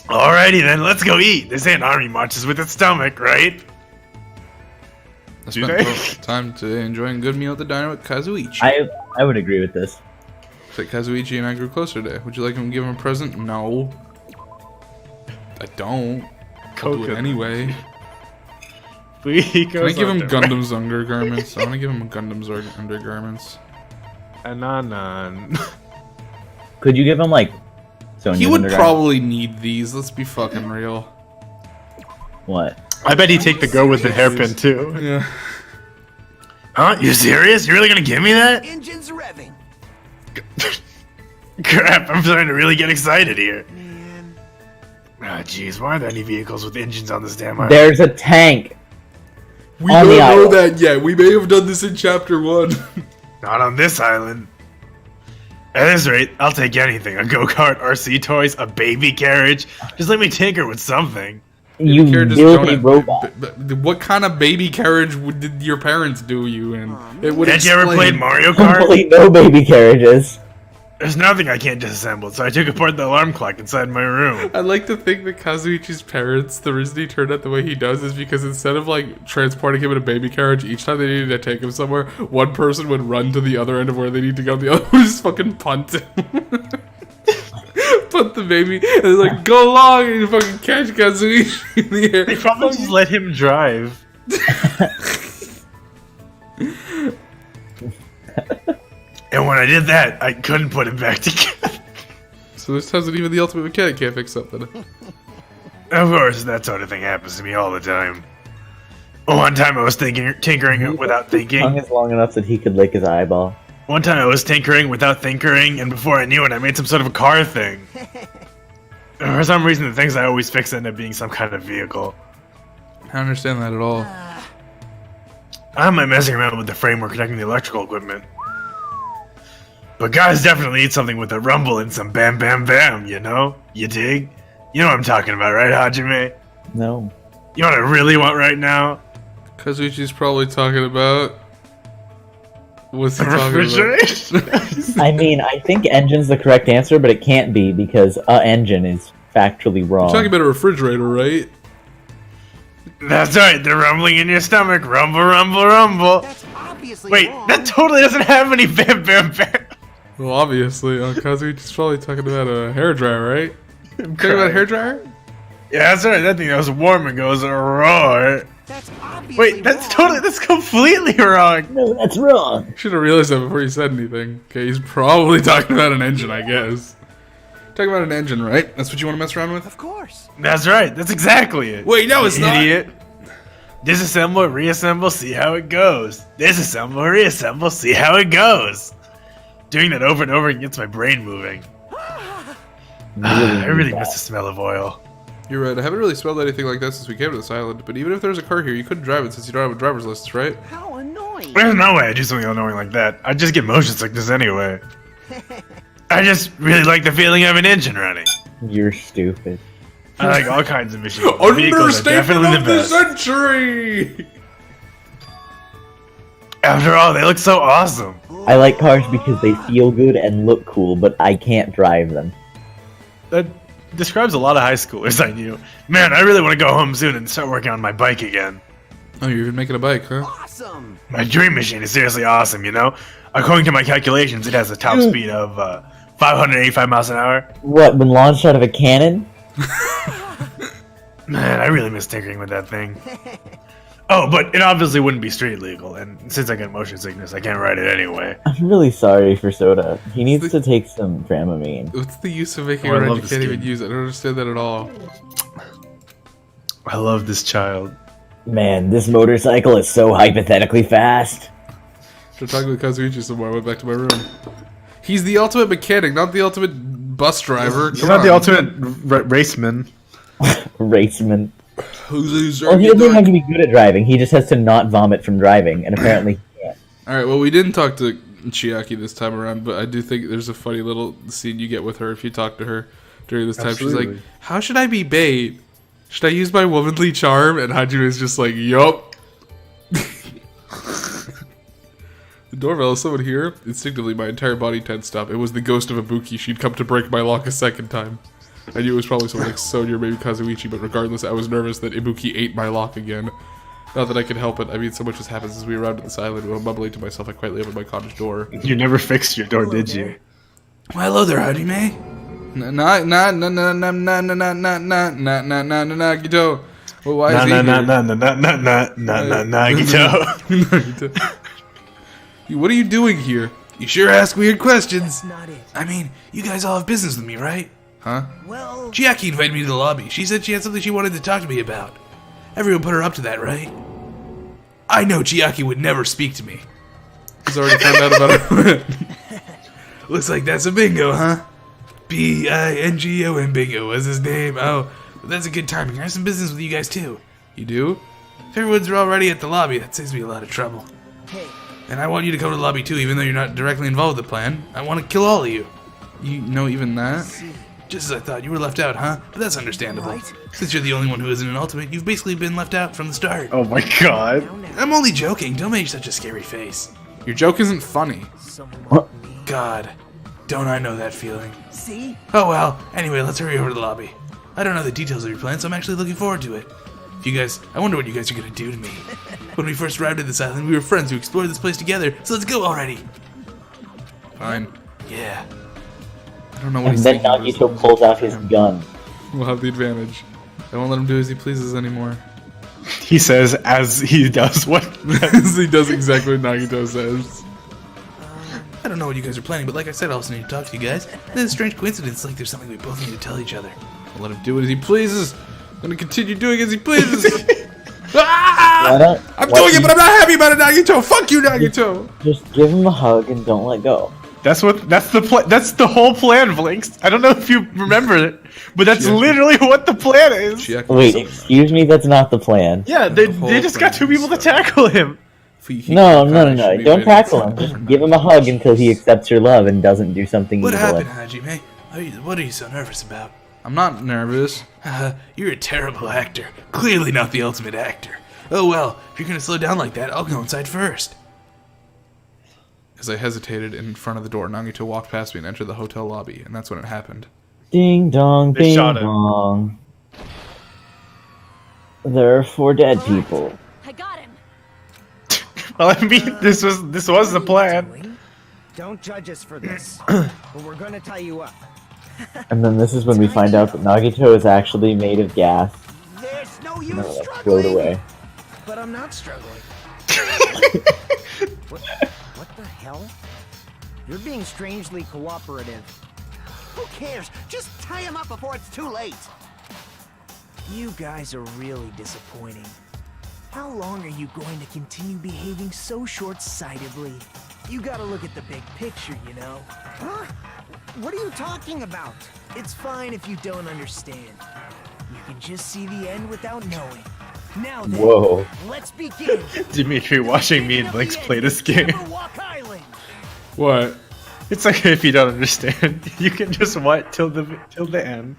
Alrighty then, let's go eat. This ain't army marches with its stomach, right? I Do spent they? most time today enjoying a good meal at the diner with Kazuichi. I would agree with this. But Kazuichi and I grew closer today. Would you like him to give him a present? No. I don't. I'll do it anyway. Can I give him Gundam's undergarments? I want to give him Gundam's undergarments. Ananan. Could you give him like Sonya's He would undergarment? probably need these. Let's be fucking real. What? I bet he'd take the girl with the hairpin too. Yeah. Huh? You serious? You really gonna give me that? Engines revving. Crap, I'm starting to really get excited here. Man. Ah, jeez, why are there any vehicles with engines on this damn island? There's a tank. We On don't the know island. that yet. We may have done this in chapter 1. Not on this island. At this rate, I'll take anything. A go-kart, RC toys, a baby carriage. Just let me tinker with something. You Carriages guilty don't- robot. but what kind of baby carriage did your parents do you in? It would Had you ever explain. played Mario Kart? Complete no baby carriages. There's nothing I can't disassemble, so I took apart the alarm clock inside my room. I like to think that Kazuichi's parents, the reason he turned out the way he does is because instead of like transporting him in a baby carriage, each time they needed to take him somewhere, one person would run to the other end of where they need to go, the other would just fucking punt him. Punt the baby, and they're like, go along, and you fucking catch Kazuichi in the air. They probably just let him drive. And when I did that, I couldn't put him back together. So this hasn't even the ultimate mechanic can't fix something. Of course, that sort of thing happens to me all the time. One time I was tinkering without Tongue thinking. is long enough that he could lick his eyeball. One time I was tinkering without thinkering, and before I knew it, I made some sort of a car thing. For some reason, the things I always fix end up being some kind of vehicle. I don't understand that at all. I'm not messing around with the framework connecting the electrical equipment. But guys definitely need something with a rumble and some bam bam bam, you know? You dig? You know what I'm talking about, right, Hajime? No. You know what I really want right now? Kazuichi's probably talking about... What's he A talking about? refrigeration? I mean, I think engine's the correct answer, but it can't be because a engine is factually wrong. You're talking about a refrigerator, right? That's right, the rumbling in your stomach. Rumble, rumble, rumble. That's obviously Wait, wrong. that totally doesn't have any bam bam bam. Well, obviously, Kazuichi's probably talking about a hairdryer, right? Talking about a hairdryer? Yeah, that's right, that thing that was warm and goes roar. That's obviously Wait, that's wrong. completely wrong. No, that's wrong. Should have realized that before you said anything. Okay, he's probably talking about an engine, I guess. Talking about an engine, right? That's what you want to mess around with? Of course. That's right, that's exactly it. Wait, no, it's not. Idiot. Disassemble, reassemble, see how it goes. Disassemble, reassemble, see how it goes. Doing that over and over gets my brain moving. I really miss the smell of oil. You're right, I haven't really smelled anything like that since we came to this island, but even if there's a car here, you couldn't drive it since you don't have a driver's license, right? How annoying. There's no way I do something unknowing like that. I'd just get motion sickness anyway. I just really like the feeling of an engine running. You're stupid. I like all kinds of machines. Vehicles are definitely Understatement the of the best. century! After all, they look so awesome. I like cars because they feel good and look cool, but I can't drive them. That describes a lot of high schoolers I knew. Man, I really want to go home soon and start working on my bike again. Oh, you're even making a bike, huh? Awesome. My dream machine is seriously awesome, you know? According to my calculations, it has a top speed of 585 miles an hour. What, when launched out of a cannon? Man, I really miss tinkering with that thing. Oh, but it obviously wouldn't be street legal, and since I get motion sickness, I can't ride it anyway. I'm really sorry for Soda. He needs to take some Dramamine. What's the use of making Oh, I a ride love you this can't even game. use? I don't understand that at all. I love this child. Man, this motorcycle is so hypothetically fast. They're talking with Kazuichi somewhere. I went back to my room. He's the ultimate mechanic, not the ultimate bus driver. He's not the ultimate raceman. Raceman. Who's Well, he doesn't have to be good at driving. He just has to not vomit from driving, and apparently he can't. Alright, well, we didn't talk to Chiaki this time around, but I do think there's a funny little scene you get with her if you talk to her during this time. She's Absolutely. like, how should I be bait? Should I use my womanly charm? And Hajime is just like, yup. The doorbell, is someone here? Instinctively, my entire body tensed up. It was the ghost of Ibuki. She'd come to break my lock a second time. I knew it was probably someone like Sonya or maybe Kazuichi, but regardless, I was nervous that Ibuki ate my lock again. Not that I could help it. I mean, so much has happened since we arrived at this island. While mumbling to myself, I quietly opened my cottage door. You never fixed your door, did you? Well, hello there, Hajime. Nagito. Well, why is he here? Nagito. What are you doing here? You sure ask weird questions. That's not it. I mean, you guys all have business with me, right? Huh? Well, Chiaki invited me to the lobby. She said she had something she wanted to talk to me about. Everyone put her up to that, right? I know Chiaki would never speak to me. He's already found out about her. Looks like that's a bingo, huh? B-I-N-G-O-N bingo was his name. Oh, well, that's a good timing. I have some business with you guys, too. You do? If everyone's already at the lobby, that saves me a lot of trouble. hey, And I want you to come to the lobby, too, even though you're not directly involved with the plan. I want to kill all of you. You know even that? Just as I thought, you were left out, huh? But that's understandable. Right. Since you're the only one who isn't an ultimate, you've basically been left out from the start. Oh my god. I'm only joking. Don't make such a scary face. Your joke isn't funny. someone What? like me. God, don't I know that feeling? See? Oh well, anyway, let's hurry over to the lobby. I don't know the details of your plan, so I'm actually looking forward to it. I wonder what you guys are gonna do to me. When we first arrived at this island, we were friends who explored this place together, so let's go already. Fine. Yeah. I don't know what And he's then thinking. Nagito pulls out his gun. We'll have the advantage. I won't let him do as he pleases anymore. He says as he does what? He does exactly what Nagito says. I don't know what you guys are planning, but like I said, I also need to talk to you guys. This is a strange coincidence, like there's something we both need to tell each other. I'll let him do it as he pleases. I'm gonna continue doing as he pleases. Ah! Why not? I'm why- doing it, but I'm not happy about it, Nagito. Fuck you, Nagito. Just give him a hug and don't let go. That's the whole plan, Vlinx. I don't know if you remember it, but that's Chiaki. literally what the plan is. Chiaki, Wait, so- excuse me, that's not the plan. Yeah, The they whole just got two plan people to started. tackle him. No, don't tackle him. Just give him a hug until he accepts your love and doesn't do something What evil. happened, Hajime? What are you so nervous about? I'm not nervous. You're a terrible actor. Clearly not the ultimate actor. Oh well, if you're gonna slow down like that, I'll go inside first. As I hesitated in front of the door, Nagito walked past me and entered the hotel lobby, and that's when it happened. Ding dong, They ding shot him. dong. There are 4 dead people. I got him. Well, I mean, this was the plan. Doing? Don't judge us for this, but we're gonna tie you up. And then this is when we find out that Nagito is actually made of gas. There's no And use then like, struggling. float away. But I'm not struggling. What the hell? You're being strangely cooperative. Who cares? Just tie him up before it's too late. You guys are really disappointing. How long are you going to continue behaving so short-sightedly? You gotta look at the big picture, you know? Huh? What are you talking about? It's fine if you don't understand. You can just see the end without knowing. Now then, Whoa. let's begin. Dimitri, watching me and Vlinx play this game. Jabberwock Island. What? It's like if you don't understand, you can just wait till the end.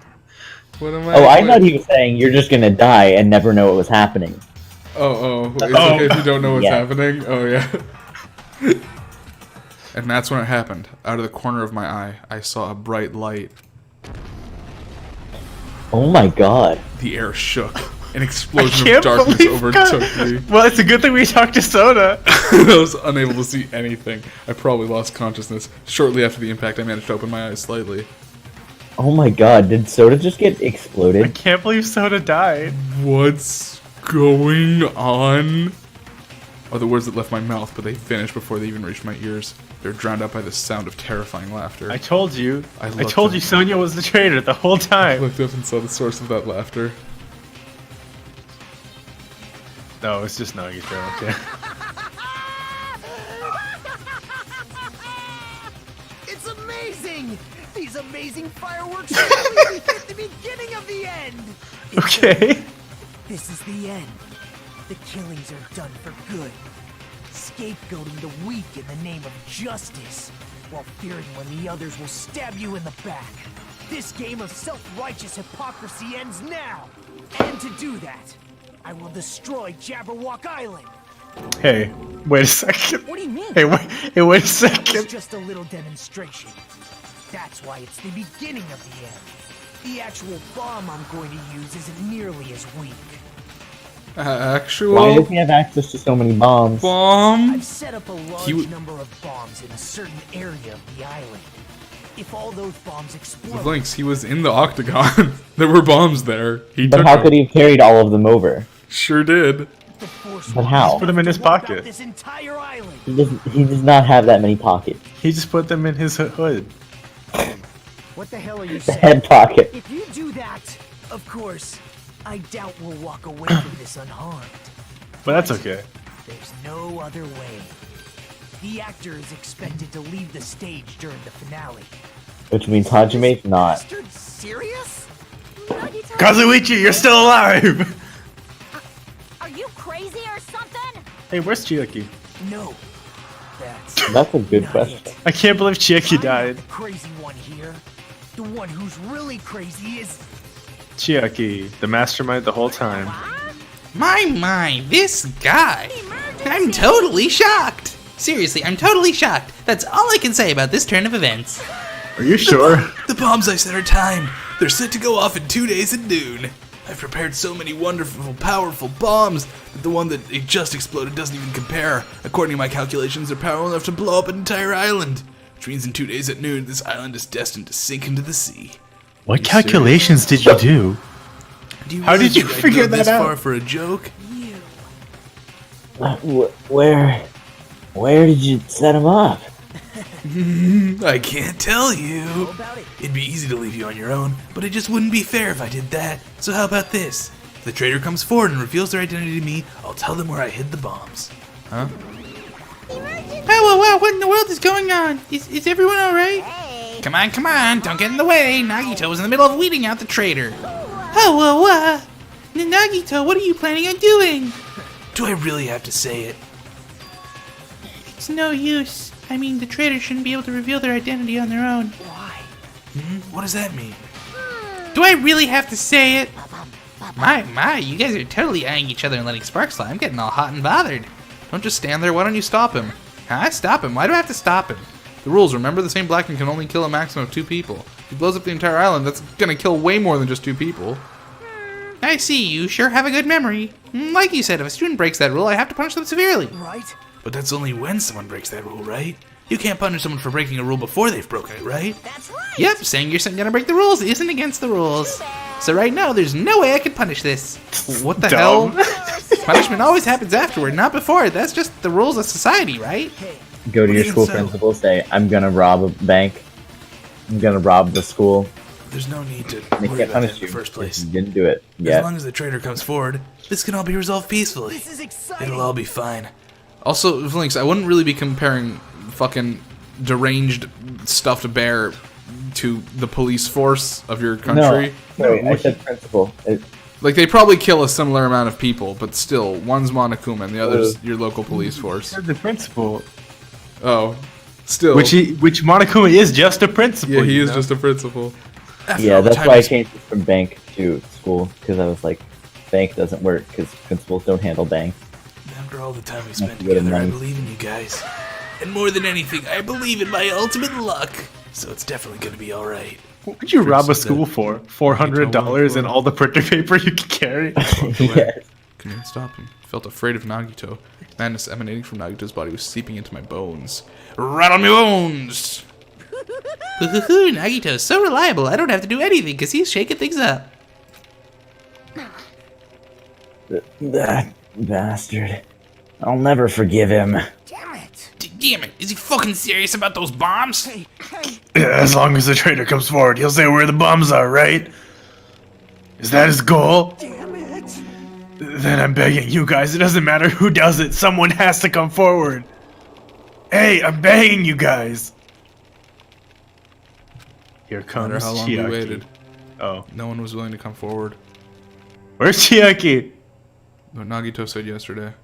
What am I? Oh, I thought he was saying you're just gonna die and never know what was happening. It's okay if you don't know what's Yeah. happening. Oh yeah. And that's when it happened. Out of the corner of my eye, I saw a bright light. Oh my god. The air shook. An explosion can't of darkness believe overtook me. Well, it's a good thing we talked to Soda. I was unable to see anything. I probably lost consciousness. Shortly after the impact, I managed to open my eyes slightly. Oh my god, did Soda just get I exploded? can't believe Soda died. What's going on? Are the words that left my mouth, but they vanished before they even reached my ears. They're drowned out by the sound of terrifying laughter. I told you. I looked told up. you Sonia was the traitor the whole I time. looked up and saw the source of that laughter. No, it's just Nagito, okay. It's amazing! These amazing fireworks really hit the beginning of the end! Okay. This is the end. The killings are done for good. Scapegoating the weak in the name of justice, while fearing when the others will stab you in the back. This game of self-righteous hypocrisy ends now! And to do that, I will destroy Jabberwock Island! Hey, wait a second. What do you mean? Hey, wait a It's second. just a little demonstration. That's why it's the beginning of the end. The actual bomb I'm going to use isn't nearly as weak. Actual Why does he have access to so many bombs? bomb? I've set up a large would- number of bombs in a certain area of the island. If all those bombs explode, Vlinx, he was in the octagon. There were bombs there. He But took how them. could he have carried all of them over? Sure did. the force But will how? use Put 'em in his to wipe out pocket. This entire island. He does not have that many pockets. He just put them in his hood. What the hell are you The saying? head pocket. If you do that, of course, I doubt we'll walk away from this unharmed. But that's okay. There's no other way. The actor is expected to leave the stage during the finale. Which means Hajime's not. Bastard serious? Kazuichi, you're still alive! Are you crazy or something? Hey, where's Chiaki? No. That's That's a good not question. it. I can't believe Chiaki I'm died. not the crazy one here. The one who's really crazy is Chiaki, the mastermind the whole time. My, this guy. I'm totally shocked. Seriously, I'm totally shocked. That's all I can say about this turn of events. Are you sure? The bombs I set are timed. They're set to go off in 2 days at noon. I've prepared so many wonderful, powerful bombs that the one that it just exploded doesn't even compare. According to my calculations, they're powerful enough to blow up an entire island. Which means in 2 days at noon, this island is destined to sink into the sea. What calculations did you do? Do you How really did you think I'd figure go that this out? far for a joke? Where did you set him up? I can't tell you. about it. It'd be easy to leave you on your own, but it just wouldn't be fair if I did that. So how about this? If the traitor comes forward and reveals their identity to me, I'll tell them where I hid the bombs. Huh? Oh, what in the world is going on? Is everyone alright? Come on, don't get in the way. Nagito was in the middle of weeding out the traitor. Nagito, what are you planning on doing? Do I really have to say it? It's no use. I mean, the traitor shouldn't be able to reveal their identity on their own. why. What does that mean? Do I really have to say it? My, you guys are totally eyeing each other and letting sparks fly. I'm getting all hot and bothered. Don't just stand there. Why don't you stop him? Huh? Stop him. Why do I have to stop him? The rules, remember? The same blackman can only kill a maximum of 2 people. If he blows up the entire island, that's gonna kill way more than just 2 people. I see, you sure have a good memory. Like you said, if a student breaks that rule, I have to punish them severely. Right? But that's only when someone breaks that rule, right? You can't punish someone for breaking a rule before they've broken it, right? That's right. Yep, saying you're gonna break the rules isn't against the rules. So right now, there's no way I can punish this. What the Dumb. hell? Punishment always happens afterward, not before. That's just the rules of society, right? Go to your Even school so. principal, say, I'm gonna rob a bank. I'm gonna rob the school. There's no need to They worry can't about that punish in you the first if place. you didn't do it As yet. long as the traitor comes forward, this can all be resolved peacefully. This is exciting. It'll all be fine. Also, Vlinx, I wouldn't really be comparing fucking deranged stuffed bear to the police force of your country. No, sorry, I said principal. Like, they probably kill a similar amount of people, but still, one's Monokuma and the other's your local police force. The principal. Oh, still. Which Monokuma is just a principal. Yeah, he you is know? just a principal. Yeah, that's why I changed it from bank to school, because I was like, bank doesn't work, because principals don't handle banks. After all the time we spent Good together, I money. believe in you guys. And more than anything, I believe in my ultimate luck. So it's definitely gonna be alright. What would you rob a school for? $400 and all the printer paper you can carry? Yes. Couldn't even stop him. Felt afraid of Nagito. Madness emanating from Nagito's body was seeping into my bones. Rattle me bones! Hoo-hoo-hoo, Nagito's so reliable, I don't have to do anything because he's shaking things up. That bastard. I'll never forgive him. Damn it! Damn it, is he fucking serious about those bombs? As long as the traitor comes forward, he'll say where the bombs are, right? Is that his goal? Damn it! Then I'm begging you guys, it doesn't matter who does it, someone has to come forward. Hey, I'm begging you guys. Here No comes matter how long Chiaki. we waited, Oh. no one was willing to come forward. Where's Chiaki? What Nagito said yesterday.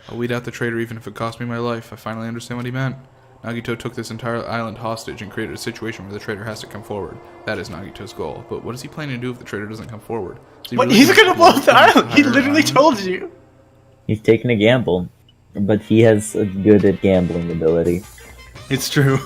I'll weed out the traitor even if it cost me my life. I finally understand what he meant. Nagito took this entire island hostage and created a situation where the traitor has to come forward. That is Nagito's goal. But what is he planning to do if the traitor doesn't come forward? Is he What? really He's gonna blow up the island! He entire literally island? told you! He's taking a gamble, but he has a good at gambling ability. It's true.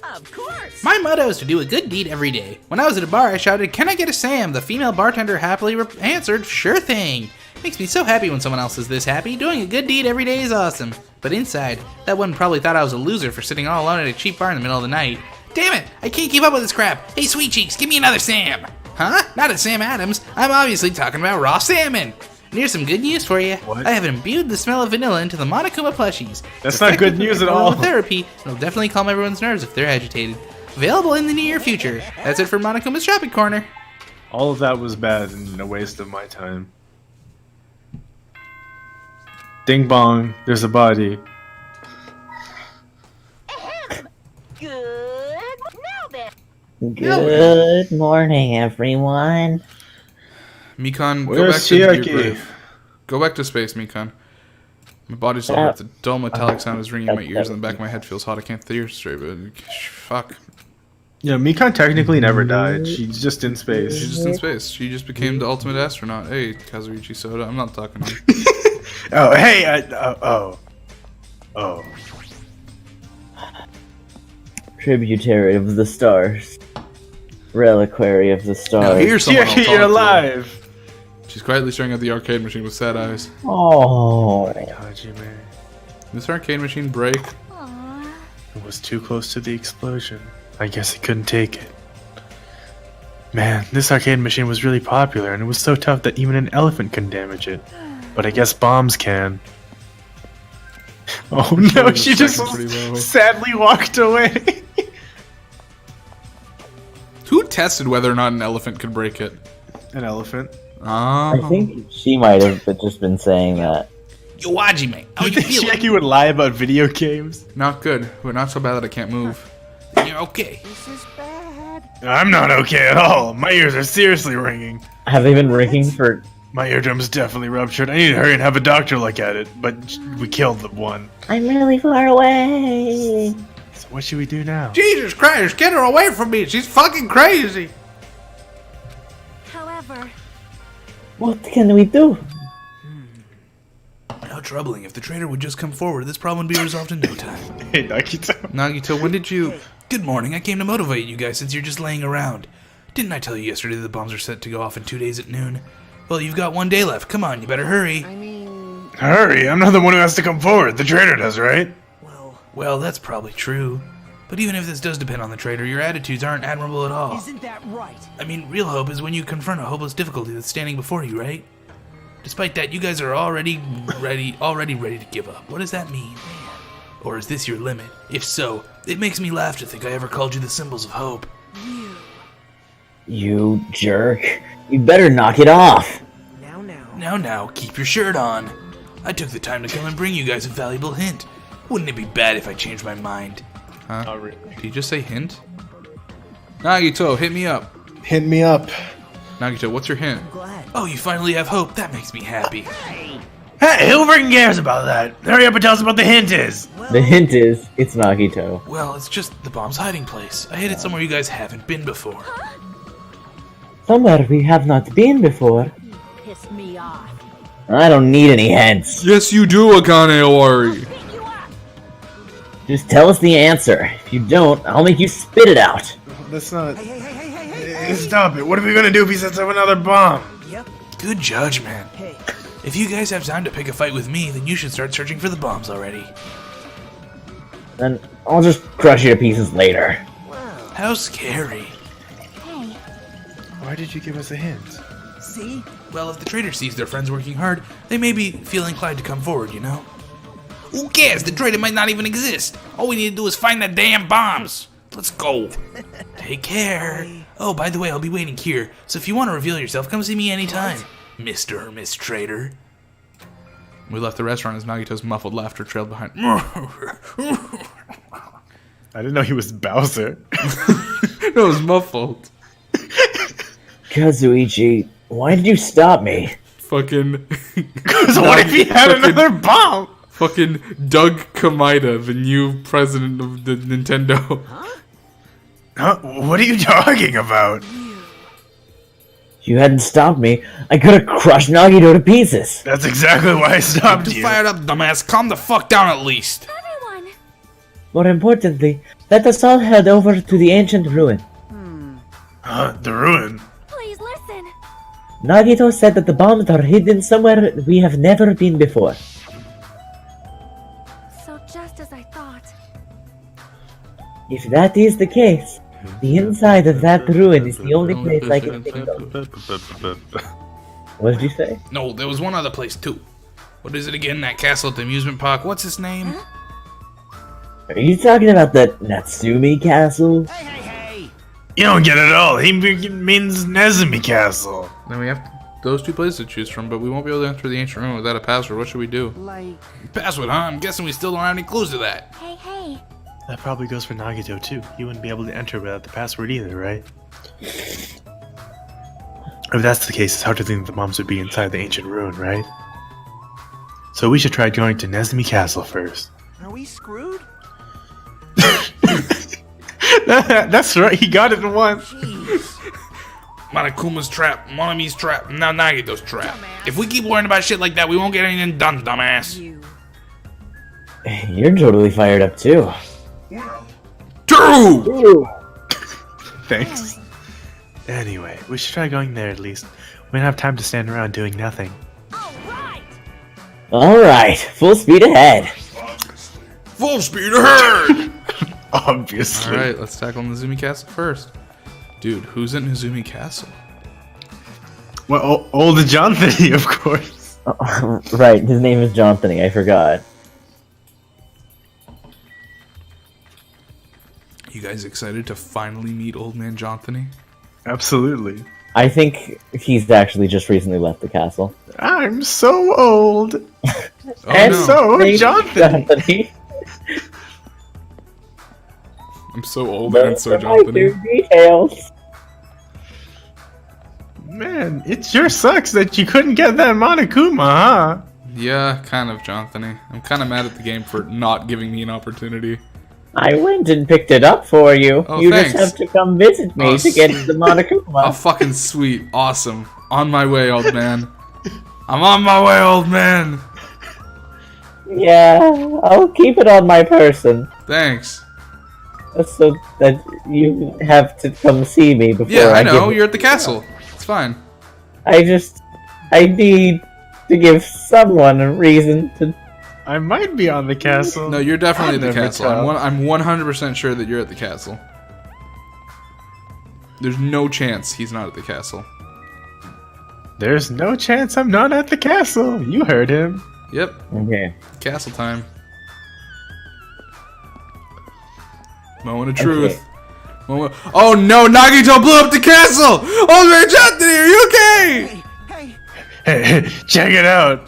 Of course! My motto is to do a good deed every day. When I was at a bar, I shouted, "Can I get a Sam?" The female bartender happily answered, "Sure thing." Makes me so happy when someone else is this happy. Doing a good deed every day is awesome. But inside, that one probably thought I was a loser for sitting all alone at a cheap bar in the middle of the night. Damn it! I can't keep up with this crap. Hey, Sweet Cheeks, give me another Sam. Huh? Not a Sam Adams. I'm obviously talking about raw salmon. And here's some good news for you. What? I have imbued the smell of vanilla into the Monokuma plushies. That's not good news at all. Therapy. It'll definitely calm everyone's nerves if they're agitated. Available in the near future. That's it for Monokuma's shopping corner. All of that was bad and a waste of my time. Ding bong, there's a body. Good. Now then. Good morning, everyone. Mikan, go Where's back to your Chiaki? grave. Go back to space, Mikan. My body still hurts. A dull metallic sound is ringing in my ears, and the back of my head feels hot. I can't hear straight, but fuck. Yeah, Mikan technically never died. She's just in space. She's just in space. She just became the ultimate astronaut. Hey, Kazuichi Soda, I'm not talking to you. Oh, hey, oh. Tributary of the stars. Reliquary of the Now stars. here's someone I'll Chiaki, talk you're to. alive! She's quietly staring at the arcade machine with sad eyes. Oh. Hajime. This arcade machine break? Aww. It was too close to the explosion. I guess he couldn't take it. Man, this arcade machine was really popular, and it was so tough that even an elephant couldn't damage it. But I guess bombs can. Oh no, Probably she the just second pretty low. sadly walked away. Who tested whether or not an elephant could break it? An elephant. I Oh. think she might have just been saying that. Yo, Wajime, how You you think feeling? Chiaki would lie about video games? Not good, but not so bad that I can't move. You're okay. This is bad. I'm not okay at all. My ears are seriously ringing. Have they been ringing for... My eardrum's definitely ruptured. I need to hurry and have a doctor look at it. But we killed the one. I'm really far away. So what should we do now? Jesus Christ, get her away from me. She's fucking crazy. However, What can we do? How troubling. If the traitor would just come forward, this problem would be resolved in no time. Hey, Nagito. Nagito, when did you... Good morning. I came to motivate you guys since you're just laying around. Didn't I tell you yesterday that the bombs are set to go off in 2 days at noon? Well, you've got 1 day left. Come on, you better hurry. I mean, Hurry, I'm not the one who has to come forward. The traitor does, right? Well, that's probably true. But even if this does depend on the traitor, your attitudes aren't admirable at all. isn't that right? I mean, real hope is when you confront a hopeless difficulty that's standing before you, right? Despite that, you guys are already ready to give up. What does that mean? Or is this your limit? If so, it makes me laugh to think I ever called you the symbols of hope. You jerk. You better knock it off. Now, keep your shirt on. I took the time to come and bring you guys a valuable hint. Wouldn't it be bad if I changed my mind? Huh? Oh, really? Did you just say hint? Nagito, hit me up. Hit me up. Nagito, what's your hint? Glad. Oh, you finally have hope. That makes me happy. Hey, Hey, who freaking cares about that? Hurry up and tell us what the hint is. The hint is, it's Nagito. Well, it's just the bomb's hiding place. I hid it somewhere you guys haven't been before. Somewhere we have not been before. Piss me off. I don't need any hints. Yes, you do, Akane Owari. Beat you up. Just tell us the answer. If you don't, I'll make you spit it out. That's not. hey. Stop it. What are we gonna do if he sets up another bomb? Yep. Good judgment. Hey. If you guys have time to pick a fight with me, then you should start searching for the bombs already. Then I'll just crush you to pieces later. Wow. How scary. Hey, Why did you give us a hint? See? Well, if the traitor sees their friends working hard, they may feel inclined to come forward, you know? Who cares? The traitor might not even exist. All we need to do is find the damn bombs. Let's go. Take care. Oh, by the way, I'll be waiting here, so if you want to reveal yourself, come see me anytime, Mr. or Miss Traitor. We left the restaurant as Nagito's muffled laughter trailed behind. I didn't know he was Bowser. No, it was muffled. Kazuichi, why did you stop me? Fucking. So what if he had another bomb? Fucking Doug Kamida, the new president of the Nintendo. Huh? What are you talking about? If you hadn't stopped me, I could have crushed Nagito to pieces. That's exactly why I stopped Too you. fired up, dumbass. Calm the fuck down at least. everyone. More importantly, let us all head over to the ancient ruin. Huh? The ruin? Please listen. Nagito said that the bombs are hidden somewhere we have never been before. So just as I thought. If that is the case, the inside of that ruin is the only place I can think of. What did you say? No, there was one other place too. What is it again? That castle at the amusement park? What's its name? Are you talking about the Natsumi Castle? Hey. You don't get it at all. He means Nezumi Castle. Then we have those two places to choose from, but we won't be able to enter the ancient room without a password. What should we do? Like, Password, huh? I'm guessing we still don't have any clues to that. Hey. That probably goes for Nagito too. He wouldn't be able to enter without the password either, right? If that's the case, it's hard to think that the bombs would be inside the ancient ruin, right? So we should try going to Nezumi Castle first. are we screwed? That's right, he got it in one. Jeez. Monokuma's trap, Monami's trap, now Nagito's trap. If we keep worrying about shit like that, we won't get anything done, dumbass. You. You're totally fired up too. Two! Thanks. Anyway, we should try going there at least. We don't have time to stand around doing nothing. Alright. Alright, full speed ahead. Full speed ahead! Obviously. Alright, let's tackle Nezumi Castle first. Dude, who's in Nezumi Castle? Well, old Jonathan, of course. Right, his name is Jonathan, I forgot. You guys excited to finally meet Old Man Jonathan? Absolutely. I think he's actually just recently left the castle. I'm so old. Oh And no, so- Thank you, Jonathan. Jonathan. I'm so old and so Those are my Jonathan. two details. Man, it sure sucks that you couldn't get that Monokuma, huh? Yeah, kind of, Jonathan. I'm kind of mad at the game for not giving me an opportunity. I went and picked it up for you. Oh, you thanks. just have to come visit me Oh, to get the Monokuma. Oh, fucking sweet. Awesome. On my way, old man. I'm on my way, old man. Yeah, I'll keep it on my person. Thanks. So that you have to come see me before Yeah, I know. give You're at the castle. It's fine. I need to give someone a reason to. I might be on the castle. No, you're definitely at the Never castle. tell. I'm 100% sure that you're at the castle. There's no chance he's not at the castle. There's no chance I'm not at the castle. You heard him. Yep, Okay. castle time. Moment of truth. Oh no, Nagito blew up the castle! Oh man, Jonathan, are you okay? Hey, check it out.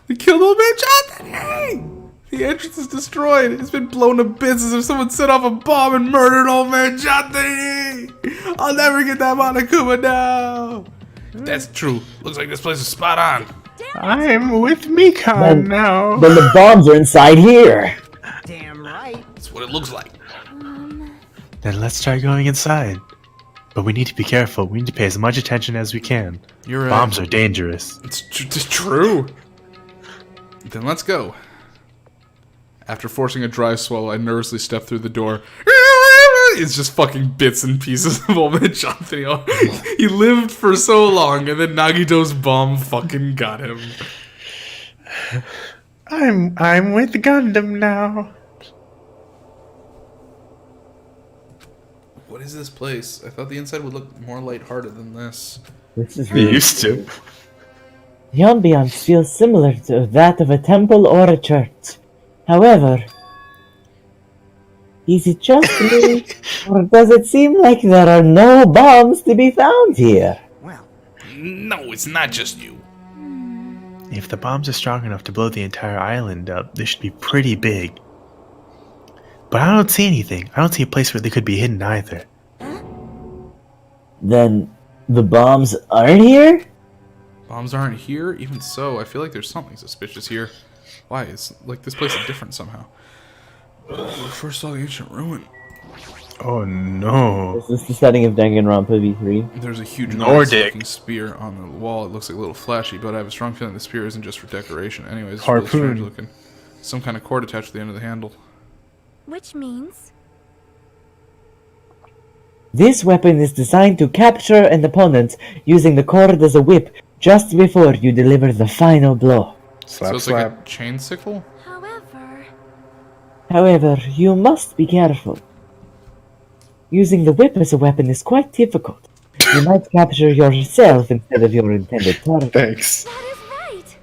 They killed old man Jonathan! The entrance is destroyed. It's been blown to bits as if someone set off a bomb and murdered old man Jonathan! I'll never get that Monokuma now. That's true. Looks like this place is spot on. I'm with Mikan Then- now. Then the bombs are inside here. Damn right. That's what it looks like. Then let's try going inside. But we need to be careful. We need to pay as much attention as we can. You're right. Bombs are dangerous. It's true. Then let's go. After forcing a dry swallow, I nervously step through the door. It's just fucking bits and pieces of old man Jonathan. He lived for so long, and then Nagito's bomb fucking got him. I'm with Gundam now. What is this place? I thought the inside would look more lighthearted than this. This is It really used to. The ambiance feels similar to that of a temple or a church. However, is it just me, or does it seem like there are no bombs to be found here? Well, No, it's not just you. If the bombs are strong enough to blow the entire island up, they should be pretty big. But I don't see anything. I don't see a place where they could be hidden either. Then the bombs aren't here? Bombs aren't here? Even so, I feel like there's something suspicious here. Why? It's like this place is different somehow. We first saw the ancient ruin. Oh no. Is this the setting of Danganronpa V3? There's a huge Nordic. looking spear on the wall. It looks like a little flashy, but I have a strong feeling the spear isn't just for decoration. Anyways, it's really strange Harpoon. looking. Some kind of cord attached to the end of the handle. Which means This weapon is designed to capture an opponent using the cord as a whip just before you deliver the final blow. So it's like a chain sickle? However, you must be careful. Using the whip as a weapon is quite difficult. You might capture yourself instead of your intended target. Thanks. that is right.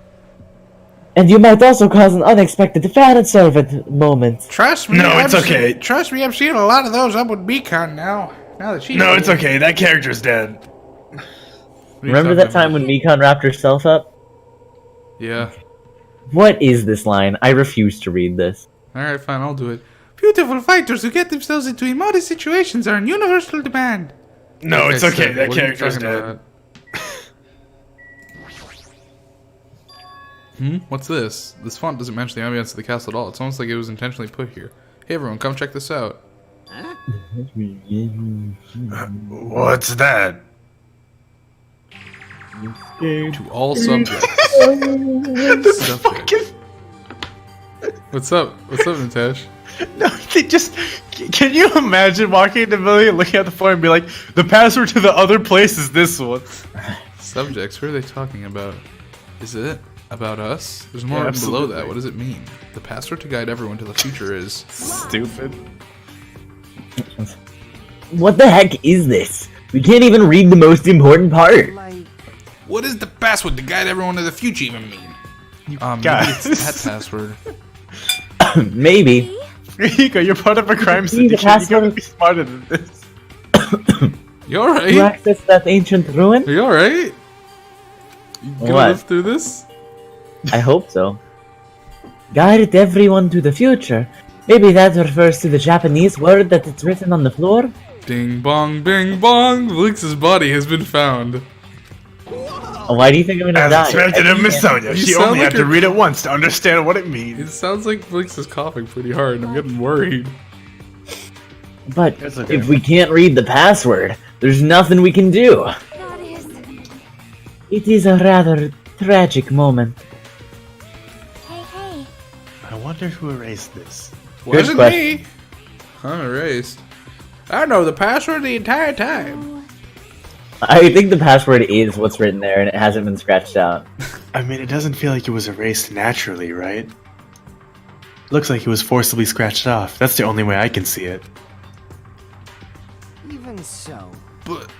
And you might also cause an unexpected fan servant moment. Trust me. No, it's I've seen- okay. Trust me, I've seen a lot of those up with Beacon now. Now that she's No, it's okay. That character's dead. What are you Remember talking that time about? when Mikon wrapped herself up? Yeah. What is this line? I refuse to read this. Alright, fine, I'll do it. beautiful fighters who get themselves into emotive situations are in universal demand. No, Like it's I okay. said, That what are you character's talking dead. about? What's this? This font doesn't match the ambience of the castle at all. It's almost like it was intentionally put here. Hey everyone, come check this out. What's that? To all subjects. Subject. What's up? What's up, Nitesh? No, they just. Can you imagine walking into Millie and looking at the phone and be like, the password to the other place is this one? Subjects, what are they talking about? Is it about us? There's more Yeah, written below that. absolutely. What does it mean? The password to guide everyone to the future is... Stupid. What the heck is this? We can't even read the most important part. Like, What does the password to guide everyone to the future even mean? Maybe guys. it's that password. Maybe. Rico, you're part of a crime See the syndicate. You gotta password? be smarter than this. You To alright? access that ancient ruin? Are you alright? You gonna What? live through this? I hope so. Guide everyone to the future. Maybe that refers to the Japanese word that it's written on the floor? Ding bong, bing bong! Vlinx's body has been found. Oh, why do you think I'm gonna As die? expected of Miss Sonia, You she sound only like had to a- read it once to understand what it means. It sounds like Vlinx is coughing pretty hard and I'm getting worried. But It's okay. if we can't read the password, there's nothing we can do. That is. It is a rather tragic moment. Hey. I wonder who erased this. Wasn't question. me! I'm erased. I know the password the entire time. I think the password is what's written there and it hasn't been scratched out. I mean, it doesn't feel like it was erased naturally, right? Looks like it was forcibly scratched off. That's the only way I can see it. even so. But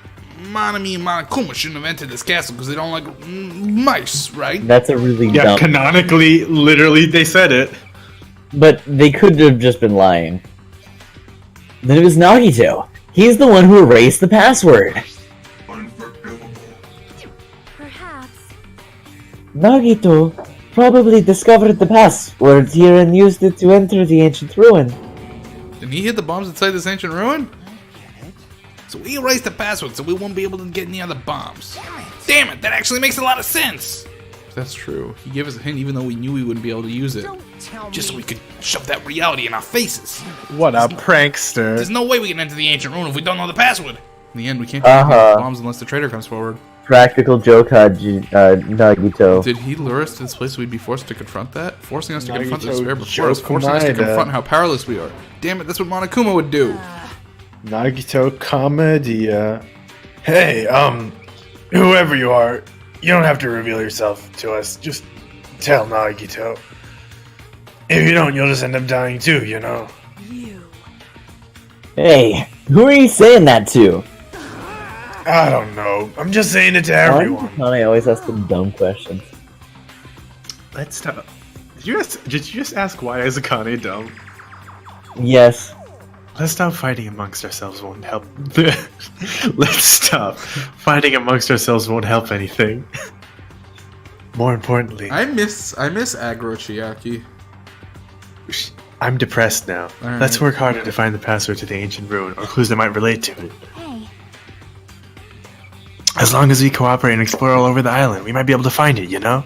Monami and Monokuma shouldn't have entered this castle because they don't like mice, right? That's a really Yeah, dumb... canonically, literally, they said it. But they could have just been lying. Then it was Nagito. He's the one who erased the password. Perhaps. Nagito probably discovered the password here and used it to enter the ancient ruin. Did he hit the bombs inside this ancient ruin? So we erased the password so we won't be able to get any other bombs. Damn it, that actually makes a lot of sense. That's true. He gave us a hint even though we knew we wouldn't be able to use it. Don't tell Just so me. we could shove that reality in our faces. What a prankster. There's no way we can enter the ancient ruin if we don't know the password. In the end, we can't do anything with bombs unless the traitor comes forward. Practical joke, Nagito. Did he lure us to this place so we'd be forced to confront that? Forcing us to confront the Nagito despair before us, joke forcing us to Maeda. confront how powerless we are. Damn it, that's what Monokuma would do. Nagito Comedia. Hey, whoever you are, you don't have to reveal yourself to us. Just tell Nagito. If you don't, you'll just end up dying too, you know? Hey, who are you saying that to? I don't know. I'm just saying it to Why everyone. does Akane always ask them dumb questions? Let's stop. Did you just ask why is Akane dumb? Yes. Let's stop fighting amongst ourselves won't help. Let's stop. Fighting amongst ourselves won't help anything. More importantly, I miss Agro Chiaki. I'm depressed now. Alright. Let's work harder to find the password to the ancient ruin, or clues that might relate to it. Hey, As long as we cooperate and explore all over the island, we might be able to find it, you know?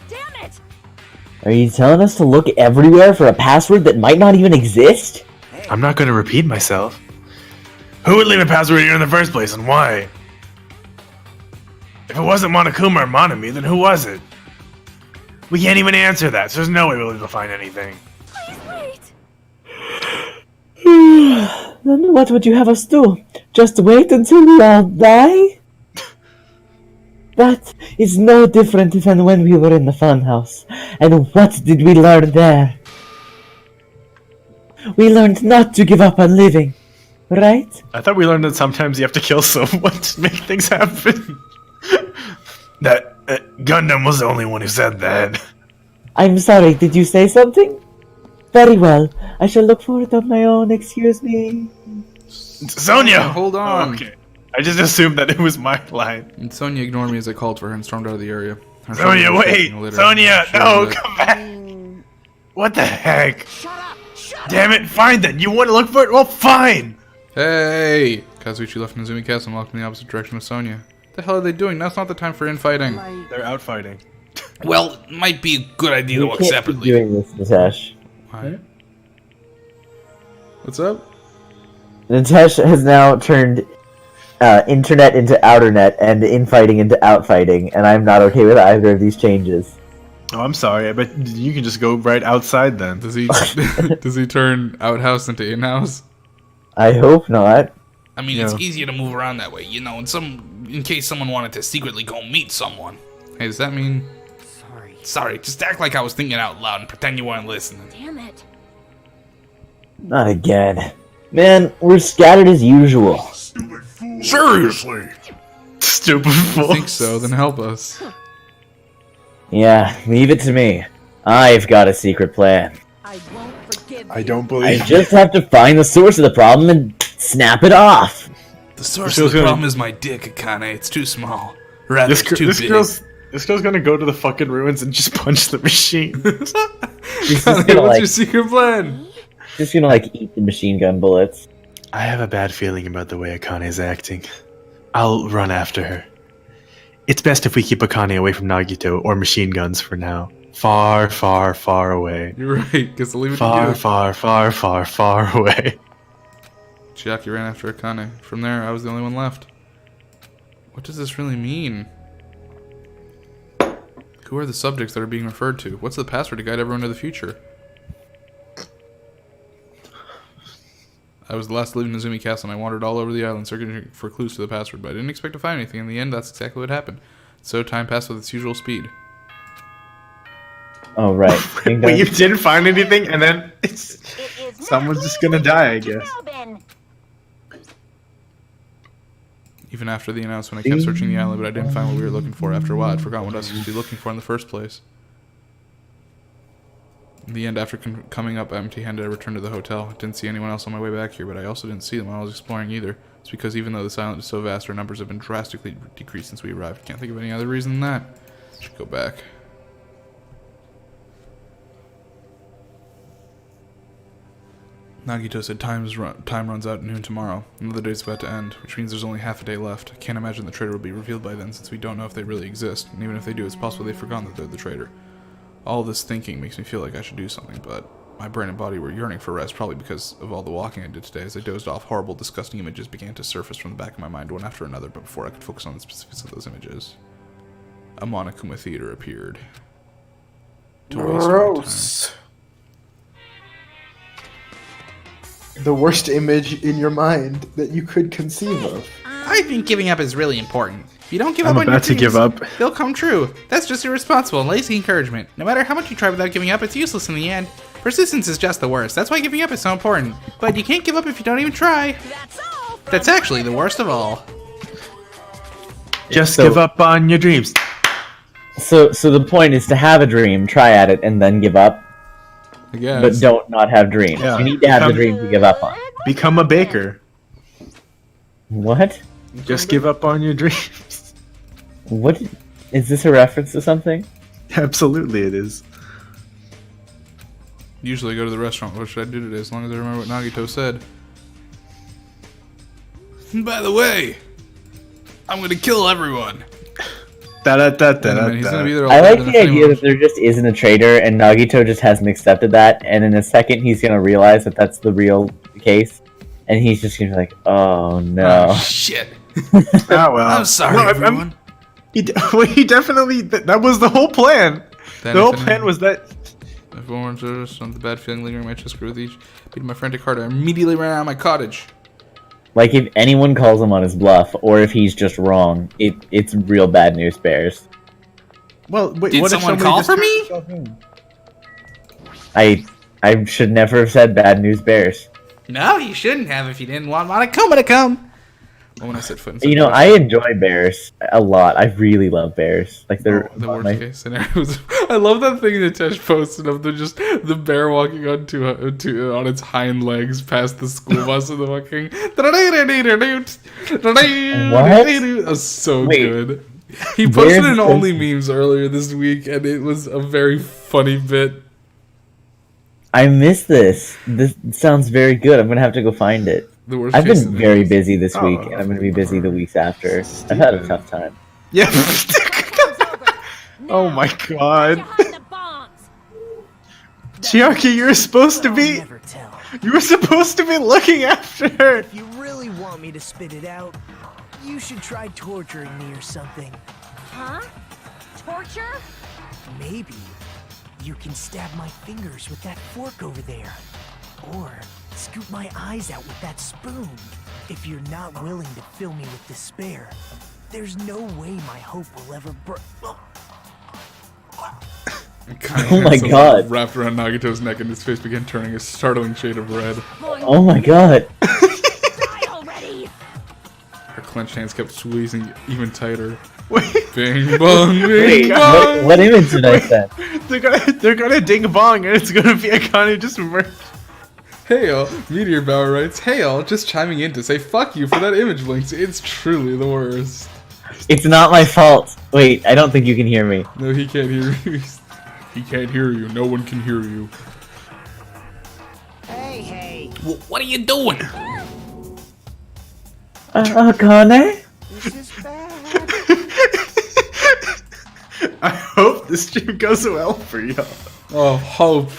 damn it! Are you telling us to look everywhere for a password that might not even exist? I'm not going to repeat myself. Who would leave a password here in the first place, and why? If it wasn't Monokuma or Monami, then who was it? We can't even answer that, so there's no way we'll be able to find anything. Wait! Then what would you have us do? Just wait until we all die? That is no different than when we were in the funhouse. And what did we learn there? We learned not to give up on living, right? I thought we learned that sometimes you have to kill someone to make things happen. That Gundam was the only one who said that. I'm sorry, did you say something? Very well, I shall look for it on my own, excuse me. Sonia! Hold on. Oh, okay. I just assumed that it was my line. And Sonia ignored me as I called for her and stormed out of the area. Her Sonia, shoulders were wait! shaking a little. Sonia, She no, was come back! What the heck? Shut up! Shut up! Damn it, fine then! You want to look for it? Well, fine! Hey! Kazuichi left Nezumi Castle and walked in the opposite direction of Sonia. What the hell are they doing? Now's not the time for infighting. They're out fighting. Well, it might be a good idea to We work can't keep separately. doing this, Nitesh. Why? What's up? Nitesh has now turned internet into outernet and infighting into outfighting, and I'm not okay with either of these changes. Oh, I'm sorry. I bet you can just go right outside then. Does he does he turn outhouse into in-house? I hope not. I mean, it's Yeah. easier to move around that way, you know, in case someone wanted to secretly go meet someone. Hey, does that mean Sorry. Sorry, just act like I was thinking out loud and pretend you weren't listening. Damn it. Not again. Man, we're scattered as usual. Seriously? Stupid I fool. think so? Then help us. Yeah, leave it to me. I've got a secret plan. I won't forgive I you. don't I believe just have to find the source of the problem and snap it off. The source This of the girl's problem is my dick, Akane. It's too small. Rather, this, it's too this big. girl's gonna go to the fucking ruins and just punch the machine. She's just What's gonna like, your secret plan? eat the machine gun bullets. I have a bad feeling about the way Akane is acting. I'll run after her. It's best if we keep Akane away from Nagito or machine guns for now. Far, far, far away. You're right. Guess I'll leave it to Far, you. far, far, far, far away. Chiaki ran after Akane. From there, I was the only one left. What does this really mean? Who are the subjects that are being referred to? What's the password to guide everyone to the future? I was the last to leave Nezumi Castle, and I wandered all over the island searching for clues to the password, but I didn't expect to find anything. In the end, that's exactly what happened. So time passed with its usual speed. Oh, right. Wait, you didn't find anything, and then it's It is someone's not just gonna die, I clear guess. to know then. Even after the announcement, I kept searching the island, but I didn't find what we were looking for. After a while, I'd forgotten what else we should be looking for in the first place. In the end, after coming up empty-handed, I returned to the hotel. I didn't see anyone else on my way back here, but I also didn't see them while I was exploring either. It's because even though this island is so vast, our numbers have been drastically decreased since we arrived. Can't think of any other reason than that. Should go back. Nagito said time runs out at noon tomorrow. Another day's about to end, which means there's only half a day left. I can't imagine the traitor will be revealed by then, since we don't know if they really exist. And even if they do, it's possible they've forgotten that they're the traitor. All this thinking makes me feel like I should do something, but my brain and body were yearning for rest, probably because of all the walking I did today. As I dozed off, horrible, disgusting images began to surface from the back of my mind, one after another, but before I could focus on the specifics of those images, a Monokuma theater appeared. To waste my time. Gross. The worst image in your mind that you could conceive of. I think giving up is really important. If you don't give I'm up on your about to dreams, give up. they'll come true. That's just irresponsible and lazy encouragement. No matter how much you try without giving up, it's useless in the end. Persistence is just the worst. That's why giving up is so important. But you can't give up if you don't even try. That's all. That's actually the worst of all. Just So- give up on your dreams. So the point is to have a dream, try at it, and then give up. I guess. But don't not have dreams. Yeah. You need to have the Become- dream to give up on. Become a baker. What? Just give up on your dreams. What? Is this a reference to something? Absolutely, it is. Usually I go to the restaurant. What should I do today? As long as I remember what Nagito said. By the way, I'm gonna kill everyone. Da da da Wait a da minute, he's gonna be da. there all I day, like then the if anyone- idea that there just isn't a traitor, and Nagito just hasn't accepted that, and in a second he's gonna realize that that's the real case, and he's just gonna be like, "Oh no." Oh, shit. Ah, well. I'm sorry, No, I'm- everyone. He definitely. That was the whole plan. Then The whole if plan was that. If one were to just the bad feeling lingering in my chest grew with each beating my frantic heart, I immediately ran out of my cottage. Like if anyone calls him on his bluff, or if he's just wrong, it's real bad news bears. Well, wait, Did what if someone somebody call just for turned me? himself in? I should never have said bad news bears. No, you shouldn't have if you didn't want Monokuma to come. Well, when I set foot inside You know, the I enjoy bears a lot. I really love bears. Like they're the one of worst my- case scenarios. I love that thing that Tesh posted of the bear walking on on its hind legs past the school bus and the fucking. That was so Wait. good. He posted Where's an the- only memes earlier this week, and it was a very funny bit. I miss this. This sounds very good. I'm gonna have to go find it. The worst I've case been very scenarios. busy this Oh, week, and I'm gonna be busy the weeks after. I've had a tough time. Yeah. Oh Now, my god. behind the bombs. Chiaki, you were supposed to I'll be. never tell. You were supposed to be looking after her. If you really want me to spit it out, you should try torturing me or something. Huh? Torture? Maybe you can stab my fingers with that fork over there. Or scoop my eyes out with that spoon. If you're not willing to fill me with despair, there's no way my hope will ever Oh my god. Wrapped around Nagito's neck, and his face began turning a startling shade of red. Oh my god. Die already! Her clenched hands kept squeezing even tighter. Wait, Bing bong, bing Wait, bong. what image did I send? they're gonna ding bong, and it's gonna be a kind of just murder. Hey all, Meteor Bauer writes, hey all, just chiming in to say fuck you for that image links. It's truly the worst. It's not my fault. Wait, I don't think you can hear me. No, he can't hear you. He can't hear you. No one can hear you. Hey, What are you doing? Connor? this is bad. I hope this stream goes well for y'all. Oh, hope.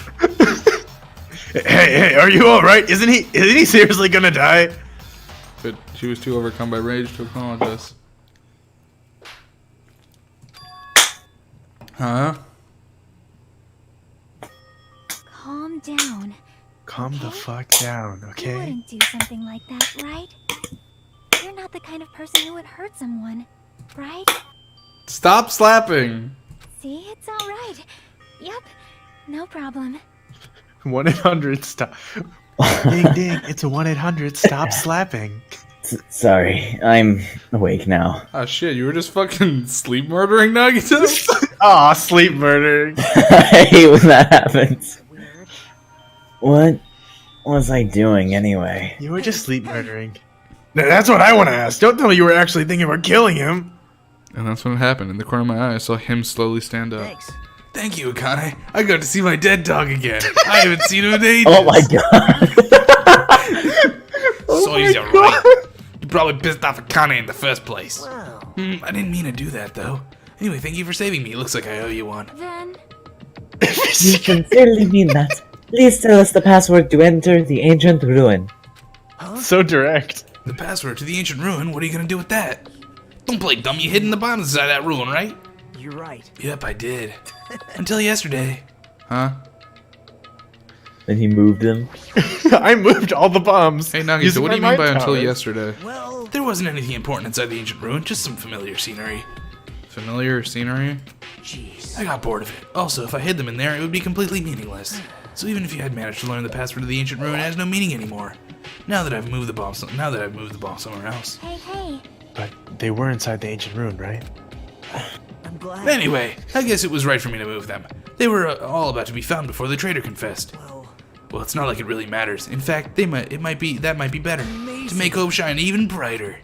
Hey, are you all right? Isn't he seriously gonna die? But she was too overcome by rage to acknowledge us. Huh? Calm down. Calm the fuck down, You okay? wouldn't do something like that, right? You're not the kind of person who would hurt someone, right? Stop slapping. See, it's all right. Yep, no problem. 1-800 stop. Ding ding! It's a 1-800 stop slapping. Sorry, I'm awake now. Oh shit, you were just fucking sleep murdering Nagito? Aw, sleep murdering. I hate when that happens. Weird. What was I doing anyway? You were just sleep murdering. That's what I want to ask. Don't tell me you were actually thinking about killing him. And that's when it happened. In the corner of my eye, I saw him slowly stand up. Thanks. Thank you, Akane. I got to see my dead dog again. I haven't seen him in ages. Oh my god. So you're right. You probably pissed off Akane in the first place. Wow. I didn't mean to do that, though. Anyway, thank you for saving me. It looks like I owe you one. Then, You sincerely mean that. Please tell us the password to enter the ancient ruin. So direct. The password to the ancient ruin? What are you gonna do with that? Don't play dumb. You hid in the bombs inside that ruin, right? You're right. Yep, I did. Until yesterday. Huh? Then he moved them. I moved all the bombs. Hey, Nagi, so using what do you my mean by mind until powers. yesterday? Well, There wasn't anything important inside the ancient ruin, just some familiar scenery. Familiar scenery? jeez. I got bored of it. Also, if I hid them in there, it would be completely meaningless. So even if you had managed to learn the password to the ancient ruin, it has no meaning anymore. Now that I've moved the bomb somewhere else. hey. But they were inside the ancient ruin, right? I'm glad. Anyway, I guess it was right for me to move them. They were all about to be found before the traitor confessed. Well, it's not like it really matters. In fact, that might be better. To make hope shine even brighter.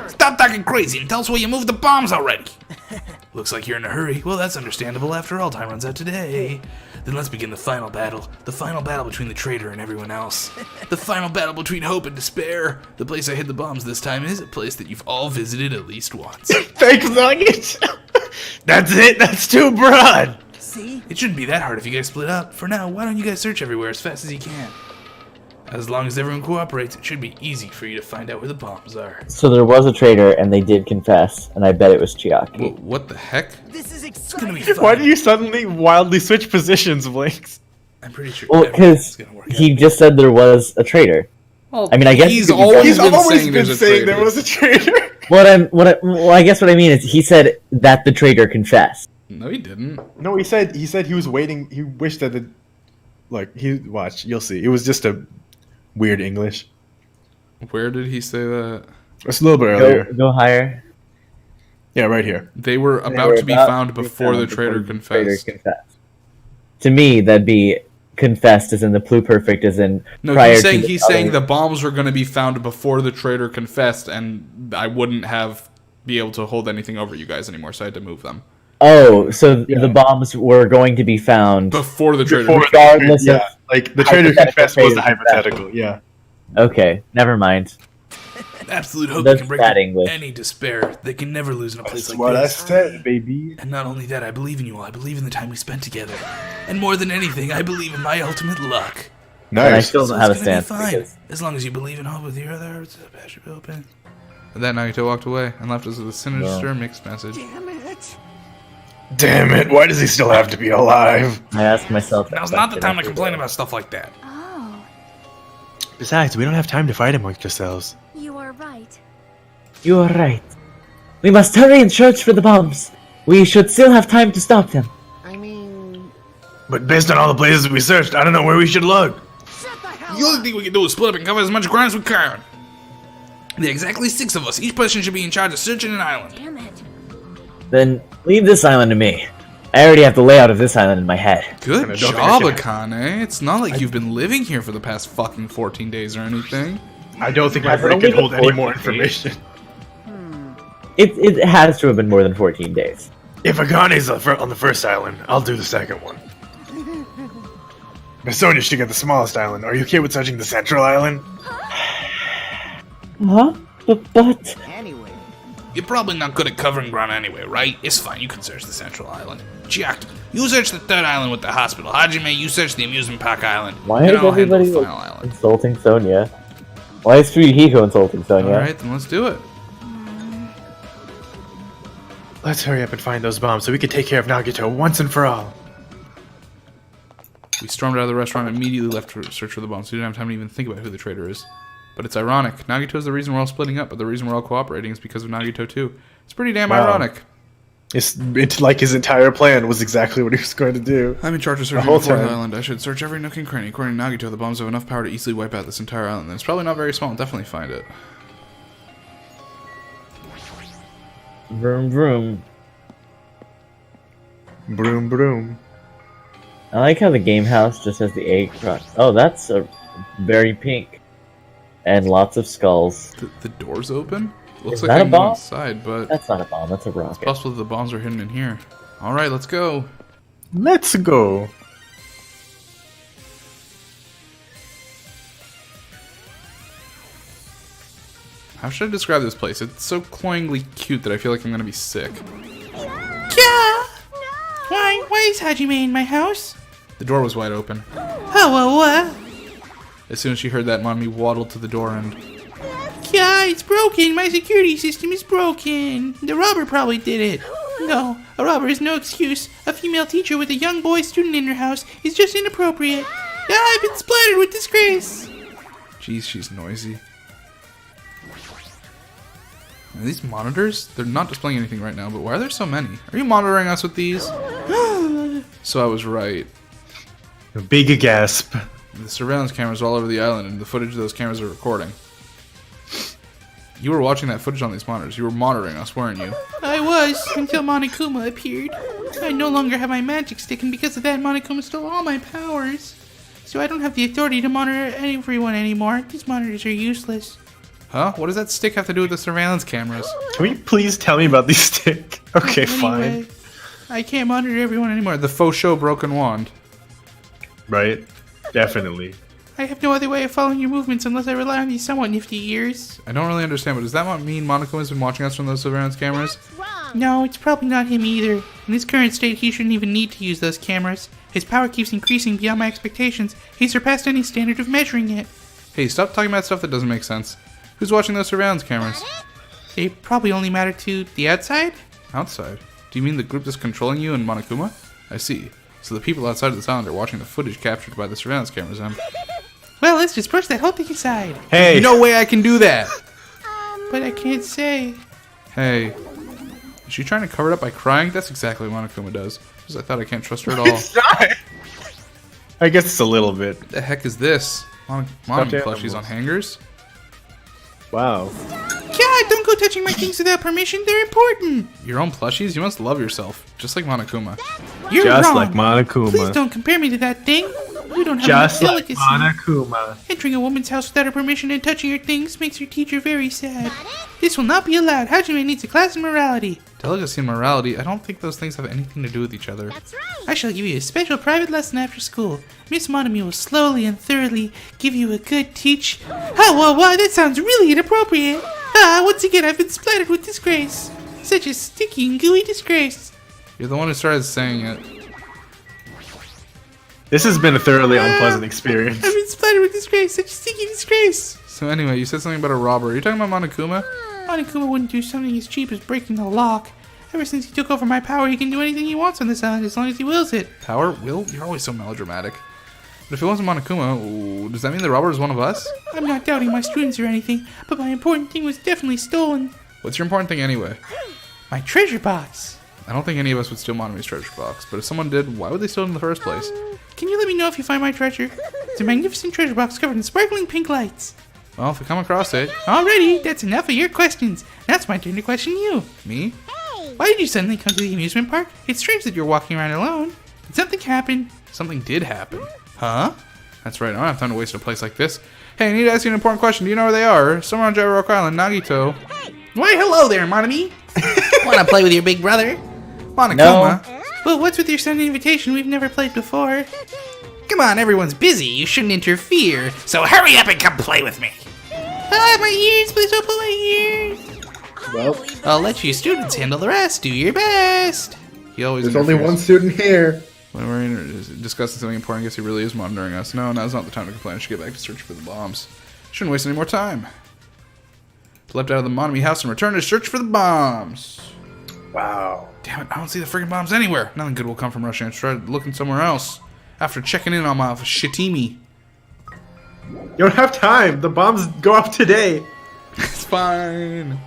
Stop talking crazy and tell us where you moved the bombs already. Looks like you're in a hurry. Well, that's understandable. After all, time runs out today. Then let's begin the final battle. The final battle between the traitor and everyone else. The final battle between hope and despair. The place I hid the bombs this time is a place that you've all visited at least once. Thanks, Nugget. That's it. That's too broad. See? It shouldn't be that hard if you guys split up. For now, why don't you guys search everywhere as fast as you can? As long as everyone cooperates, it should be easy for you to find out where the bombs are. So there was a traitor, and they did confess, and I bet it was Chiaki. What the heck? This is It's gonna be exciting. fun. Why do you suddenly wildly switch positions, Vlinx? I'm pretty sure Well, everything's because gonna work out. he just said there was a traitor. Well, I mean, I guess he's you could- always He's been always saying been there's a saying traitor. there was a traitor. Well, I guess what I mean is he said that the traitor confessed. No, he didn't. No, he said he was waiting. He wished that watch. You'll see. It was just a weird English. Where did he say that? It's a little bit earlier. Go higher. Yeah, right here. They were They about were to be about found to be before the found traitor before the traitor confessed. confessed. To me, that'd be confessed as in the pluperfect as in No, prior he's saying to he's other- saying the bombs were going to be found before the traitor confessed, and I wouldn't be able to hold anything over you guys anymore, so I had to move them Oh, so the bombs were going to be found. before the traitor. Before Regardless of like the traitor hypothetical confessed was the traitor hypothetical. Yeah. Okay, never mind. Absolute hope That's can break bad through English. any despair. They can never lose in a place That's like what I this. said, baby. And not only that, I believe in you all. I believe in the time we spent together. And more than anything, I believe in my ultimate luck. And I Nice. still So don't have a it's gonna be stance. fine. because- As long as you believe in hope with your other hearts, the path should be open. And then Nagito walked away and left us with a sinister mixed message. Damn it. Damn it! Why does he still have to be alive? I ask myself. that Now's not the question time to every complain day. about stuff like that. Oh, Besides, we don't have time to fight amongst ourselves. you are right. You are right. We must hurry and search for the bombs. We should still have time to stop them. I mean, But based on all the places we searched, I don't know where we should look. shut the hell The only up. thing we can do is split up and cover as much ground as we can. There are exactly 6 of us. Each person should be in charge of searching an island. Damn it. Then leave this island to me. I already have the layout of this island in my head. Good I don't think job, I should- Akane. It's not like you've been living here for the past fucking 14 days or anything. I don't think my Has it brain only can hold been any 14 more days? information. It has to have been more than 14 days. If Akane's on the first island, I'll do the second one. But Sonya should get the smallest island. Are you okay with searching the central island? Huh? But Anyway, You're probably not good at covering ground anyway, right? It's fine, you can search the central island. Chiaki, you search the third island with the hospital. Hajime, you search the amusement park island. Why And is I'll handle everybody the final island. insulting Sonya? Why is Fuyuhiko insulting Sonya? Alright, then let's do it. Let's hurry up and find those bombs so we can take care of Nagito once and for all. We stormed out of the restaurant and immediately left to search for the bombs. We didn't have time to even think about who the traitor is. But it's ironic. Nagito's the reason we're all splitting up, but the reason we're all cooperating is because of Nagito too. It's pretty damn Wow. ironic. It's like his entire plan was exactly what he was going to do. I'm in charge of searching whole the fourth time. island. I should search every nook and cranny. According to Nagito, the bombs have enough power to easily wipe out this entire island. And it's probably not very small. I'll definitely find it. Vroom vroom. Broom, broom. I like how the game house just has the egg crust. Oh, that's a very pink. And lots of skulls. The door's open? Looks Is like that a I'm bomb? outside, but That's not a bomb, that's a rocket. possible that the bombs are hidden in here. Alright, let's go. Let's go. How should I describe this place? It's so cloyingly cute that I feel like I'm gonna be sick. Yeah! Why is Hajime in my house? The door was wide open. Oh, what? As soon as she heard that, Mommy waddled to the door and... Yeah, it's broken. My security system is broken. The robber probably did it. No, a robber is no excuse. A female teacher with a young boy student in her house is just inappropriate. Yeah, I've been splattered with disgrace. Jeez, she's noisy. Are these monitors? They're not displaying anything right now, but why are there so many? Are you monitoring us with these? So I was right. A big gasp. The surveillance cameras are all over the island, and the footage of those cameras are recording. You were watching that footage on these monitors. You were monitoring us, weren't you? I was, until Monokuma appeared. I no longer have my magic stick, and because of that, Monokuma stole all my powers. So I don't have the authority to monitor everyone anymore. These monitors are useless. Huh? What does that stick have to do with the surveillance cameras? Can we please tell me about the stick? Okay, Anyway, fine. I can't monitor everyone anymore. The faux show broken wand. Right? Definitely. I have no other way of following your movements unless I rely on these somewhat nifty ears. I don't really understand, but does that mean Monokuma's been watching us from those surveillance cameras? No, it's probably not him either. In his current state, he shouldn't even need to use those cameras. His power keeps increasing beyond my expectations. He surpassed any standard of measuring it. Hey, stop talking about stuff that doesn't make sense. Who's watching those surveillance cameras? They probably only matter to the outside? Outside? Do you mean the group that's controlling you and Monokuma? I see. So the people outside of this island are watching the footage captured by the surveillance cameras, and... Well, let's just brush that whole thing aside. Hey! No way I can do that! But I can't say. Hey. Is she trying to cover it up by crying? That's exactly what Monokuma does. Because I thought I can't trust her at all. It's not! I guess it's a little bit. What the heck is this? Mommy plushies on hangers? Wow. God, don't go touching my things without permission. They're important. Your own plushies? You must love yourself. Just like Monokuma. You're Just wrong. like Monokuma. Please don't compare me to that thing. You don't have Just enough like delicacy. Monokuma. Entering a woman's house without her permission and touching her things makes your teacher very sad. This will not be allowed. Hajime needs a class in morality. Delicacy and morality, I don't think those things have anything to do with each other. I shall give you a special private lesson after school. Miss Monami will slowly and thoroughly give you a good teach. Oh, wow, that sounds really inappropriate. Once again, I've been splattered with disgrace. Such a sticky and gooey disgrace. You're the one who started saying it. This has been a thoroughly unpleasant experience. I've been splattered with disgrace. Such a sticky disgrace. So anyway, you said something about a robber. Are you talking about Monokuma? Monokuma wouldn't do something as cheap as breaking the lock. Ever since he took over my power, he can do anything he wants on this island as long as he wills it. Power? Will? You're always so melodramatic. But if it wasn't Monokuma, does that mean the robber is one of us? I'm not doubting my students or anything, but my important thing was definitely stolen. What's your important thing anyway? My treasure box. I don't think any of us would steal Monomi's treasure box, but if someone did, why would they steal it in the first place? Can you let me know if you find my treasure? It's a magnificent treasure box covered in sparkling pink lights. Well, if we come across it... Alrighty, that's enough of your questions. Now it's my turn to question you. Me? Why did you suddenly come to the amusement park? It's strange that you're walking around alone. Did something happen? Something did happen. Huh? That's right, I don't have time to waste a place like this. Hey, I need to ask you an important question. Do you know where they are? Somewhere on Gyro Rock Island, Nagito. Why, hello there, Monami. Wanna play with your big brother? Monokuma? Well, what's with your sudden invitation? We've never played before. Come on, everyone's busy. You shouldn't interfere. So hurry up and come play with me. My ears. Please don't pull my ears. Well, I'll let you students handle the rest. Do your best. He always there's only interferes. one student here. When we're discussing something important, I guess he really is monitoring us. No, now's not the time to complain. I should get back to search for the bombs. Shouldn't waste any more time. Leapt out of the Monomi house and returned to search for the bombs. Wow. Damn it, I don't see the freaking bombs anywhere. Nothing good will come from rushing. I tried looking somewhere else. After checking in on my shitimi. You don't have time. The bombs go off today. It's fine.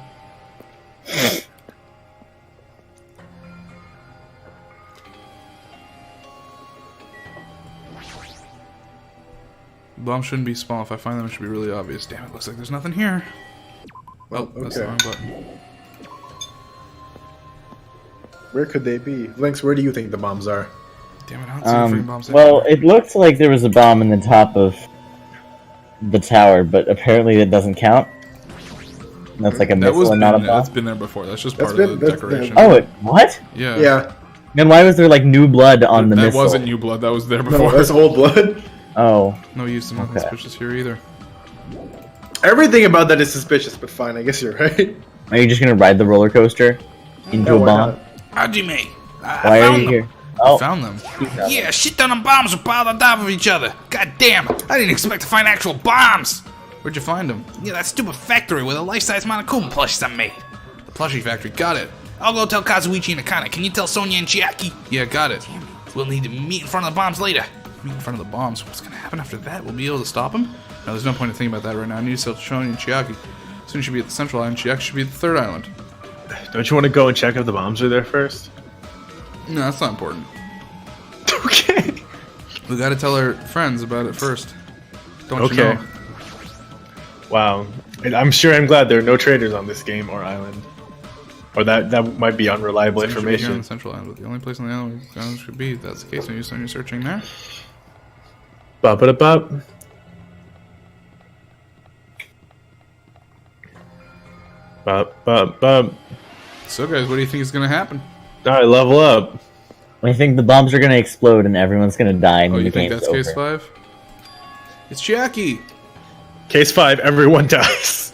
Bombs shouldn't be small. If I find them, it should be really obvious. Damn it, looks like there's nothing here. Well, that's the okay. wrong button. Where could they be? Vlinx, where do you think the bombs are? Damn it, I don't see the freaking bombs Well, anywhere. it looked like there was a bomb in the top of the tower, but apparently that doesn't count. That's like a That missile was and not a been there. That's bomb. been there before. That's just That's part of the been- that's decoration. been- Oh, it what? Yeah. Yeah. Then why was there like new blood on the That missile? wasn't new blood. That was there No, before. that's old blood. Oh, No use to nothing Okay. suspicious here either. Everything about that is suspicious, but fine. I guess you're right. are you just gonna ride the roller coaster into Yeah, a why bomb? not? Hajime, Why are you here? I Oh, found them. Yeah, shit ton of bombs are piled on top of each other. God damn, I didn't expect to find actual bombs. Where'd you find them? Yeah, that stupid factory with a life-size Monokuma plushies I made. The plushie factory. Got it. I'll go tell Kazuichi and Akane. Can you tell Sonia and Chiaki? Yeah, got it. We'll need to meet in front of the bombs later. Meet in front of the bombs. What's gonna happen after that? We'll be able to stop them? No, there's no point in thinking about that right now. I need to tell Shonen and Chiaki. Soon should be at the central island. Chiaki should be at the third island. Don't you want to go and check if the bombs are there first? No, that's not important. Okay. We gotta tell our friends about it first. Don't you Okay. know? Wow. And I'm sure I'm glad there are no traders on this game or island. Or that might be unreliable Soon should be here on information. the central island, but the only place on the island should be. If that's the case, when you're searching there. Bop it bop. Bop bop bop. So, guys, what do you think is gonna happen? Alright, level up. I think the bombs are gonna explode and everyone's gonna die and Oh, the you think game's that's over. case 5? It's Chiaki! Case 5, everyone dies.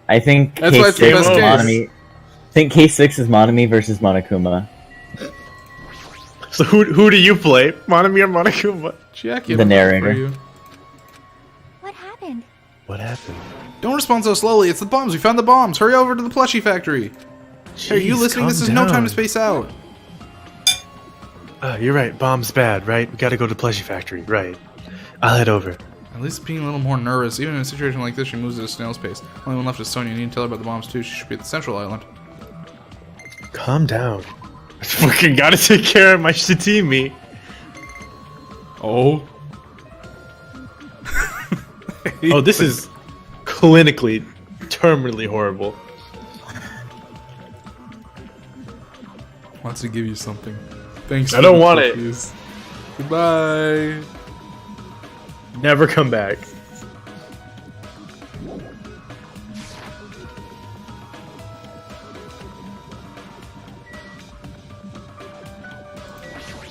I think That's why case it's the 6 best is case. Monami. I think case 6 is Monami versus Monokuma. So who do you play? Monami or Monokuma? Chiaki, The I'm narrator. for you. What happened? What happened? Don't respond so slowly. It's the bombs. We found the bombs. Hurry over to the plushie factory. Hey, are you Jeez, listening? This calm is no time down. to space out. You're right, bomb's bad, right? We gotta go to Plushie Factory, right. I'll head over. At least being a little more nervous. Even in a situation like this, she moves at a snail's pace. Only one left is Sonya. You need to tell her about the bombs too. She should be at the central island. Calm down. I fucking gotta take care of my Shitimi. Oh. Oh, this is clinically, terminally horrible. Wants to give you something. Thanks. I for don't the want it. cookies. Goodbye. Never come back.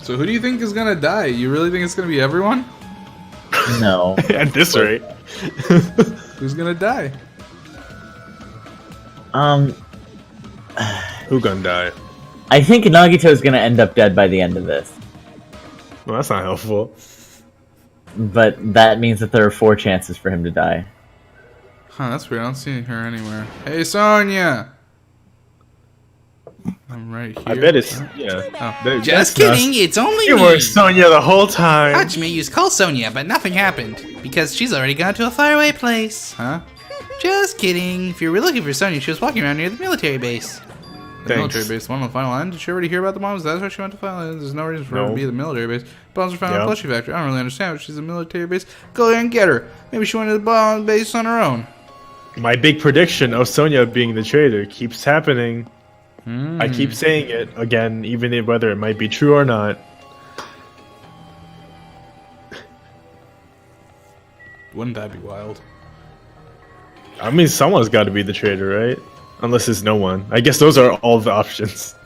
So who do you think is gonna die? You really think it's gonna be everyone? No. At this rate. Who's gonna die? Who gonna die? I think Nagito's gonna end up dead by the end of this. Well, that's not helpful. But that means that there are 4 chances for him to die. Huh, that's weird. I don't see her anywhere. Hey, Sonya! I'm right here. I bet it's Just kidding, it's only You me. were Sonya the whole time. Hajime used to call Sonia, but nothing happened. Because she's already gone to a faraway place. Huh? Just kidding. If you were looking for Sonia, she was walking around near the military base. The Thanks. military base, the one on the final line. Did she already hear about the bombs? That's why she went to final line. There's no reason for her to No. be at the military base. Bombs are found in Yeah. the plushie factory. I don't really understand, but she's a military base. Go there and get her. Maybe she went to the bomb base on her own. My big prediction of Sonya being the traitor keeps happening. I keep saying it again, even if whether it might be true or not. Wouldn't that be wild? I mean, someone's got to be the traitor, right? Unless it's no one. I guess those are all the options.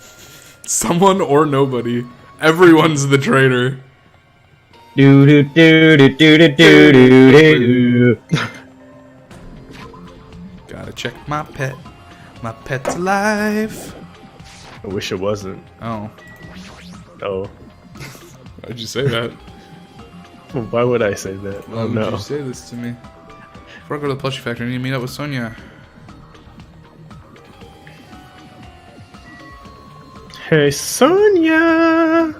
Someone or nobody. Everyone's the traitor. Do do do do do do do do do. Gotta check my pet. My pet's alive. I wish it wasn't. Oh. Oh. Why'd you say that? Why would I say that? Why Oh would no. you say this to me? Before I go to the plushie factory, I need to meet up with Sonya. Hey, Sonya!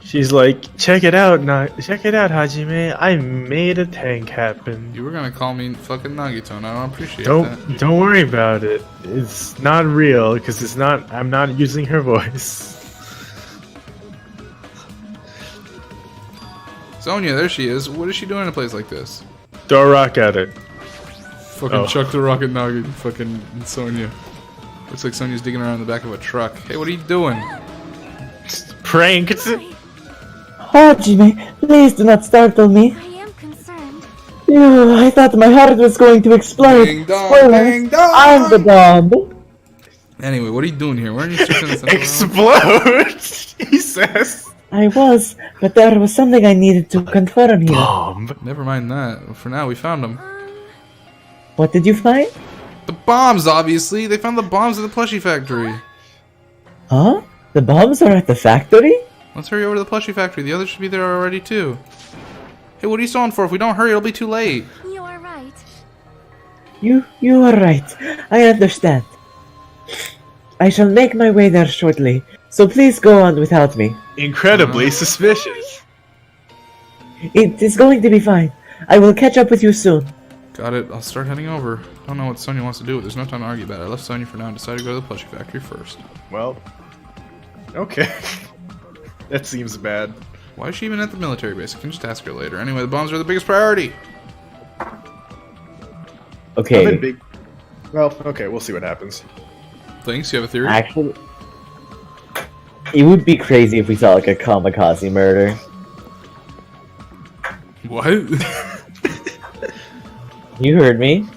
She's like, check it out, Hajime. I made a tank happen. You were gonna call me fucking Nagito, and I don't appreciate that. Don't worry about it. It's not real because it's not. I'm not using her voice. Sonya, there she is. What is she doing in a place like this? Throw a rock at her. Fucking Oh. chuck the rocket Nagi, fucking Sonya. Looks like Sonya's digging around in the back of a truck. Hey, what are you doing? Prank. Hajime, please do not startle me. I am concerned. Ew, I thought my heart was going to explode. Ding dong, Spoiler, ding dong. I'm the bomb. Anyway, what are you doing here? Why aren't you searching this? Explode! He says. I was, but there was something I needed to confirm here. Bomb. Never mind that. For now, we found them. What did you find? The bombs, obviously. They found the bombs at the plushie factory. Huh? The bombs are at the factory? Let's hurry over to the plushie factory. The others should be there already, too. Hey, what are you stalling for? If we don't hurry, it'll be too late. You are right. You are right. I understand. I shall make my way there shortly, so please go on without me. Incredibly suspicious. It is going to be fine. I will catch up with you soon. Got it. I'll start heading over. I don't know what Sonya wants to do. There's no time to argue about it. I left Sonya for now and decided to go to the plushie factory first. Well, okay. That seems bad. Why is she even at the military base? I can just ask her later. Anyway, the bombs are the biggest priority. Okay. Big... Well, okay, we'll see what happens. Thanks. You have a theory? Actually, it would be crazy if we saw like a kamikaze murder. What? You heard me.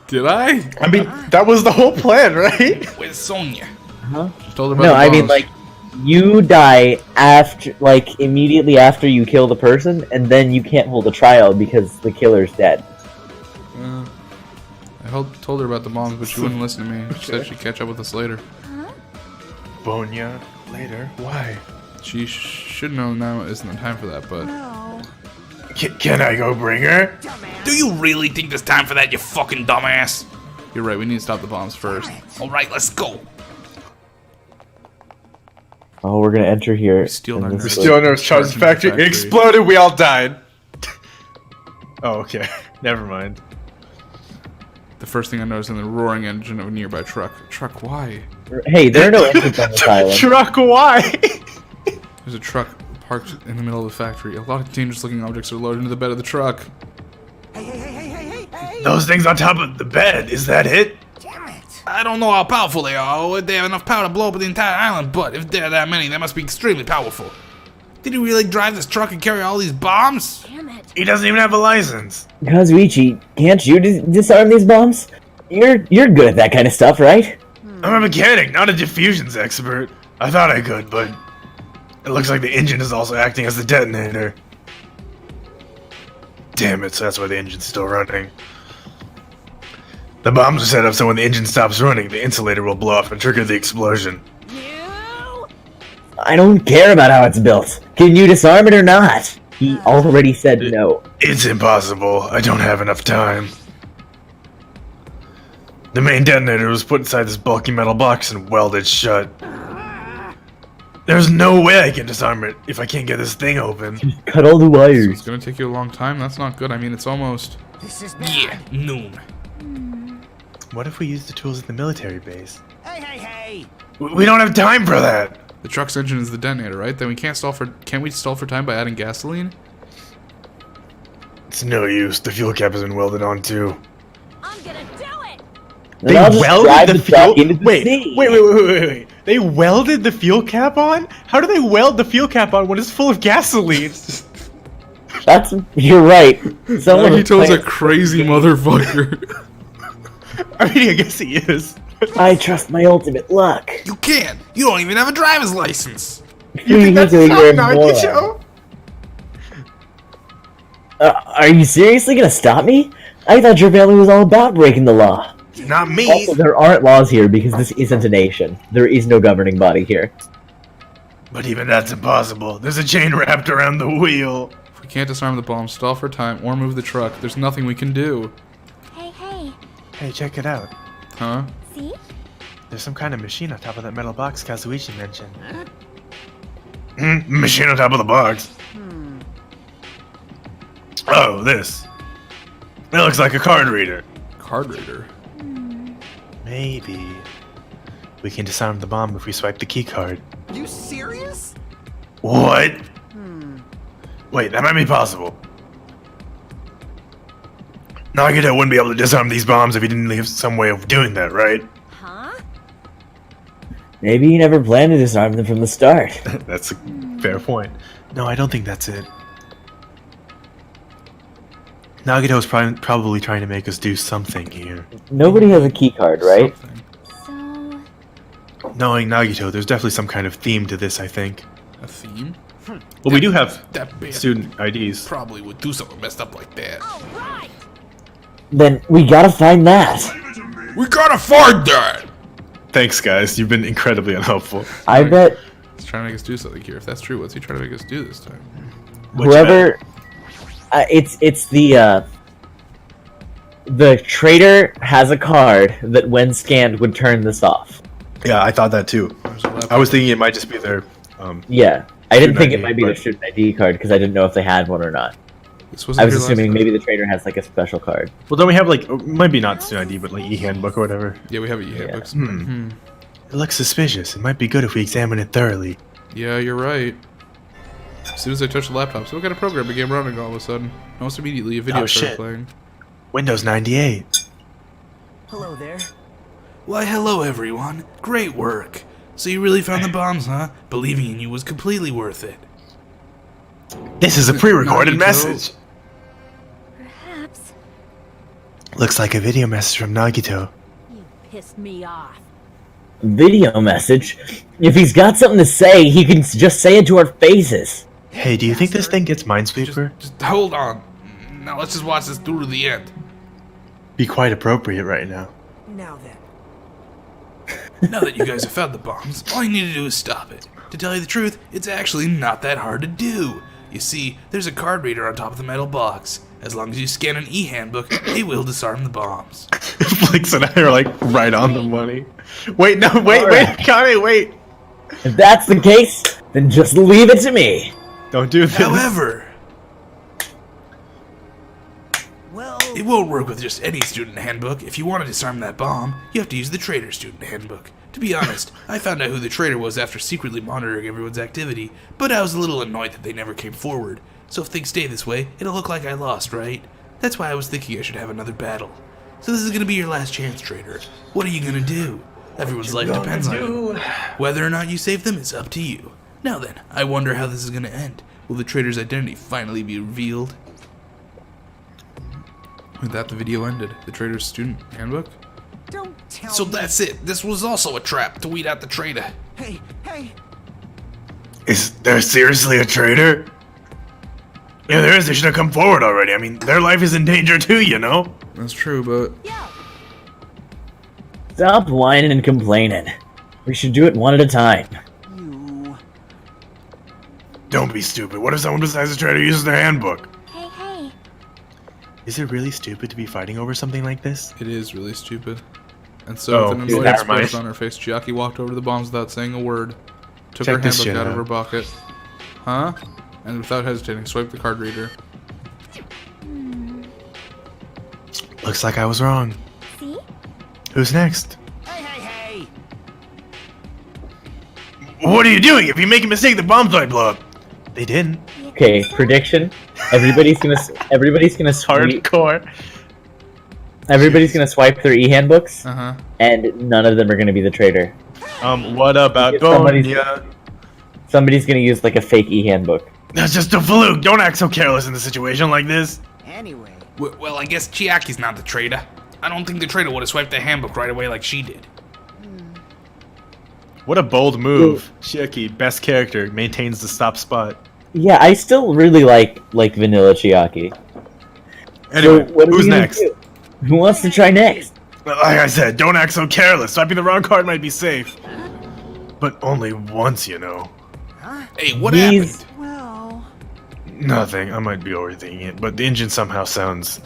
Did I? I mean, that was the whole plan, right? Where's Sonya? Huh? Just told her about No, the I mean bombs. like you die after, like immediately after you kill the person, and then you can't hold a trial because the killer's dead. I told her about the bombs, but she wouldn't listen to me. She said she'd catch up with us later. Bonya, later. Why? She should know now isn't the time for that, but... No. Can I go bring her? Do you really think there's time for that, you fucking dumbass? You're right, we need to stop the bombs first. Alright, let's go. Oh, we're gonna enter here. Steal and our this nerves. is We're still in our charged factory. It exploded, we all died. Oh, okay. Never mind. The first thing I noticed in the roaring engine of a nearby truck. Truck, why? Hey, there are no engines on this island. Truck, why? There's a truck parked in the middle of the factory. A lot of dangerous-looking objects are loaded into the bed of the truck. Those things on top of the bed, is that it? I don't know how powerful they are, or if they have enough power to blow up the entire island, but if there are that many, they must be extremely powerful. Did he really drive this truck and carry all these bombs? Damn it. He doesn't even have a license. Kazuichi, can't you disarm these bombs? You're good at that kind of stuff, right? I'm a mechanic, not a diffusions expert. I thought I could, but it looks like the engine is also acting as the detonator. Damn it, so that's why the engine's still running. The bombs are set up so when the engine stops running, the insulator will blow off and trigger the explosion. I don't care about how it's built. Can you disarm it or not? He already said no. It's impossible. I don't have enough time. The main detonator was put inside this bulky metal box and welded shut. There's no way I can disarm it if I can't get this thing open. Cut all the So wires. it's gonna take you a long time? That's not good. I mean, it's almost... This is Yeah, noon. What if we use the tools at the military base? Hey! We don't have time for that! The truck's engine is the detonator, right? Then we can't stall for... Can we stall for time by adding gasoline? It's no use. The fuel cap has been welded on too. I'm gonna do it. Then I'll just drive welded the truck into the Wait, sea. wait. They welded the fuel cap on? How do they weld the fuel cap on when it's full of gasoline? You're right. Someone Nagito's a planned- crazy motherfucker. I mean, I guess he is. I trust my ultimate luck. You can't. You don't even have a driver's license. You think that's You're a not moron. Nagito? Are you seriously gonna stop me? I thought your family was all about breaking the law. Not me. Also, there aren't laws here because this isn't a nation. There is no governing body here. But even that's impossible. There's a chain wrapped around the wheel. If we can't disarm the bomb, stall for time, or move the truck, there's nothing we can do. Hey. Hey, check it out. Huh? See? There's some kind of machine on top of that metal box Kazuichi mentioned. Machine on top of the box? Oh, this. It looks like a card reader. Card reader. Maybe we can disarm the bomb if we swipe the key card. You serious? What? Wait, that might be possible. Nagito wouldn't be able to disarm these bombs if he didn't leave some way of doing that, right? Huh? Maybe he never planned to disarm them from the start. That's a fair point. No, I don't think that's it. Nagito's probably trying to make us do something here. Nobody has a key card, right? Something. So, knowing Nagito, there's definitely some kind of theme to this, I think. A theme? Well, we do have That band student IDs. probably would do something messed up like that. Then we gotta find that. We gotta find that! Thanks, guys. You've been incredibly unhelpful. I bet He's trying to make us do something here. If that's true, what's he trying to make us do this time? whoever, it's the trader has a card that when scanned would turn this off. Yeah, I thought that too. I was thinking it might just be their. Yeah, I didn't think it ID, might be the but- student ID card because I didn't know if they had one or not. This wasn't I was your last assuming time. maybe the trader has like a special card. Well, don't we have like maybe not student ID, but like e-handbook or whatever? Yeah, we have e-handbooks. It looks suspicious. It might be good if we examine it thoroughly. Yeah, you're right. As soon as I touched the laptop, some kind of program began running all of a sudden. Almost immediately, a video Oh, started shit. playing. Windows 98. Hello there. Why, hello everyone. Great work. So you really found the bombs, huh? Believing in you was completely worth it. This is a pre-recorded Nagito. message. Perhaps. Looks like a video message from Nagito. You pissed me off. Video message? If he's got something to say, he can just say it to our faces. Hey, do you think this thing gets Minesweeper? Just hold on. Now let's just watch this through to the end. Be quite appropriate right now. Now then. Now that you guys have found the bombs, all you need to do is stop it. To tell you the truth, it's actually not that hard to do. You see, there's a card reader on top of the metal box. As long as you scan an e-handbook, it will disarm the bombs. Flix and I are like right on the money. Wait, no, wait, Kane, wait. If that's the case, then just leave it to me. Don't do this. However, Well, it won't work with just any student handbook. If you want to disarm that bomb, you have to use the trader student handbook. To be honest, I found out who the traitor was after secretly monitoring everyone's activity, but I was a little annoyed that they never came forward. So if things stay this way, it'll look like I lost, right? That's why I was thinking I should have another battle. So this is gonna be your last chance, traitor. What are you gonna do? Everyone's life depends on you. Whether or not you save them is up to you. Now then, I wonder how this is gonna end. Will the traitor's identity finally be revealed? With that, the video ended. The trader's student handbook? don't tell So me. that's it. This was also a trap to weed out the traitor. Hey, hey. Is there seriously a traitor? Yeah, there is. They should have come forward already. I mean, their life is in danger too, you know? That's true, but Stop whining and complaining. We should do it one at a time. You. Don't be stupid. What if someone besides the traitor uses their handbook? Hey, hey. Is it really stupid to be fighting over something like this? it is really stupid. And so, Oh, with an annoyed never mind. expression on her face, Chiaki walked over to the bombs without saying a word, took Check her this handbook shit out of out. her pocket, and without hesitating, swiped the card reader. Looks like I was wrong. See? Who's next? Hey, hey, hey. What are you doing? If you make a mistake, the bombs might blow up. They didn't. Okay, prediction. Everybody's gonna swipe. Hardcore. Everybody's gonna swipe their e-handbooks, Uh-huh. and none of them are gonna be the traitor. What about If somebody's- Bonia? Somebody's gonna use like a fake e-handbook. That's just a fluke. Don't act so careless in a situation like this. Anyway. Well, I guess Chiaki's not the traitor. I don't think the traitor would have swiped the handbook right away like she did. What a bold move. Chiaki, best character, maintains the stop spot. Yeah, I still really like Vanilla Chiaki. Anyway, So what are we who's gonna next? do? Who wants to try next? Like I said, don't act so careless. Swiping the wrong card might be safe. But only once, you know. Hey, what These- happened? Well. Nothing. I might be overthinking it, but the engine somehow sounds...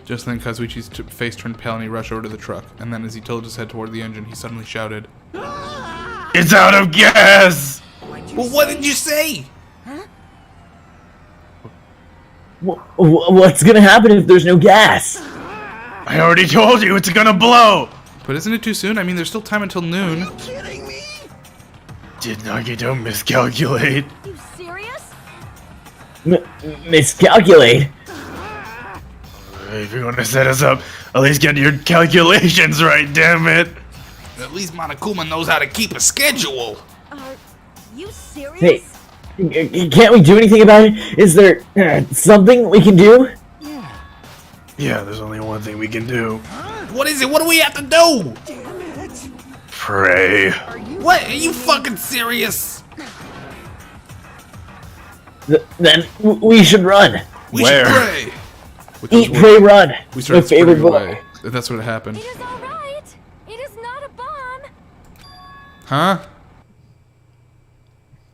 Just then, Kazuichi's face turned pale and he rushed over to the truck. And then, as he tilted his head toward the engine, he suddenly shouted, It's out of gas! "Well, what did you say?" What's gonna happen if there's no gas? I already told you, it's gonna blow! But isn't it too soon? I mean, there's still time until noon. Kidding me? Did Nagito miscalculate? You serious? Miscalculate. If you're gonna set us up, at least get your calculations right, damn it! At least Monokuma knows how to keep a schedule. Are you serious? Hey, can't we do anything about it? Is there something we can do? Yeah, there's only one thing we can do. What is it? What do we have to do? Pray. What? Are you fucking serious? Then we should run. We Where? should pray. Eat, pray, run. We My started favorite sprinting book. away. That's what happened. It is alright. It is not a bomb. Huh?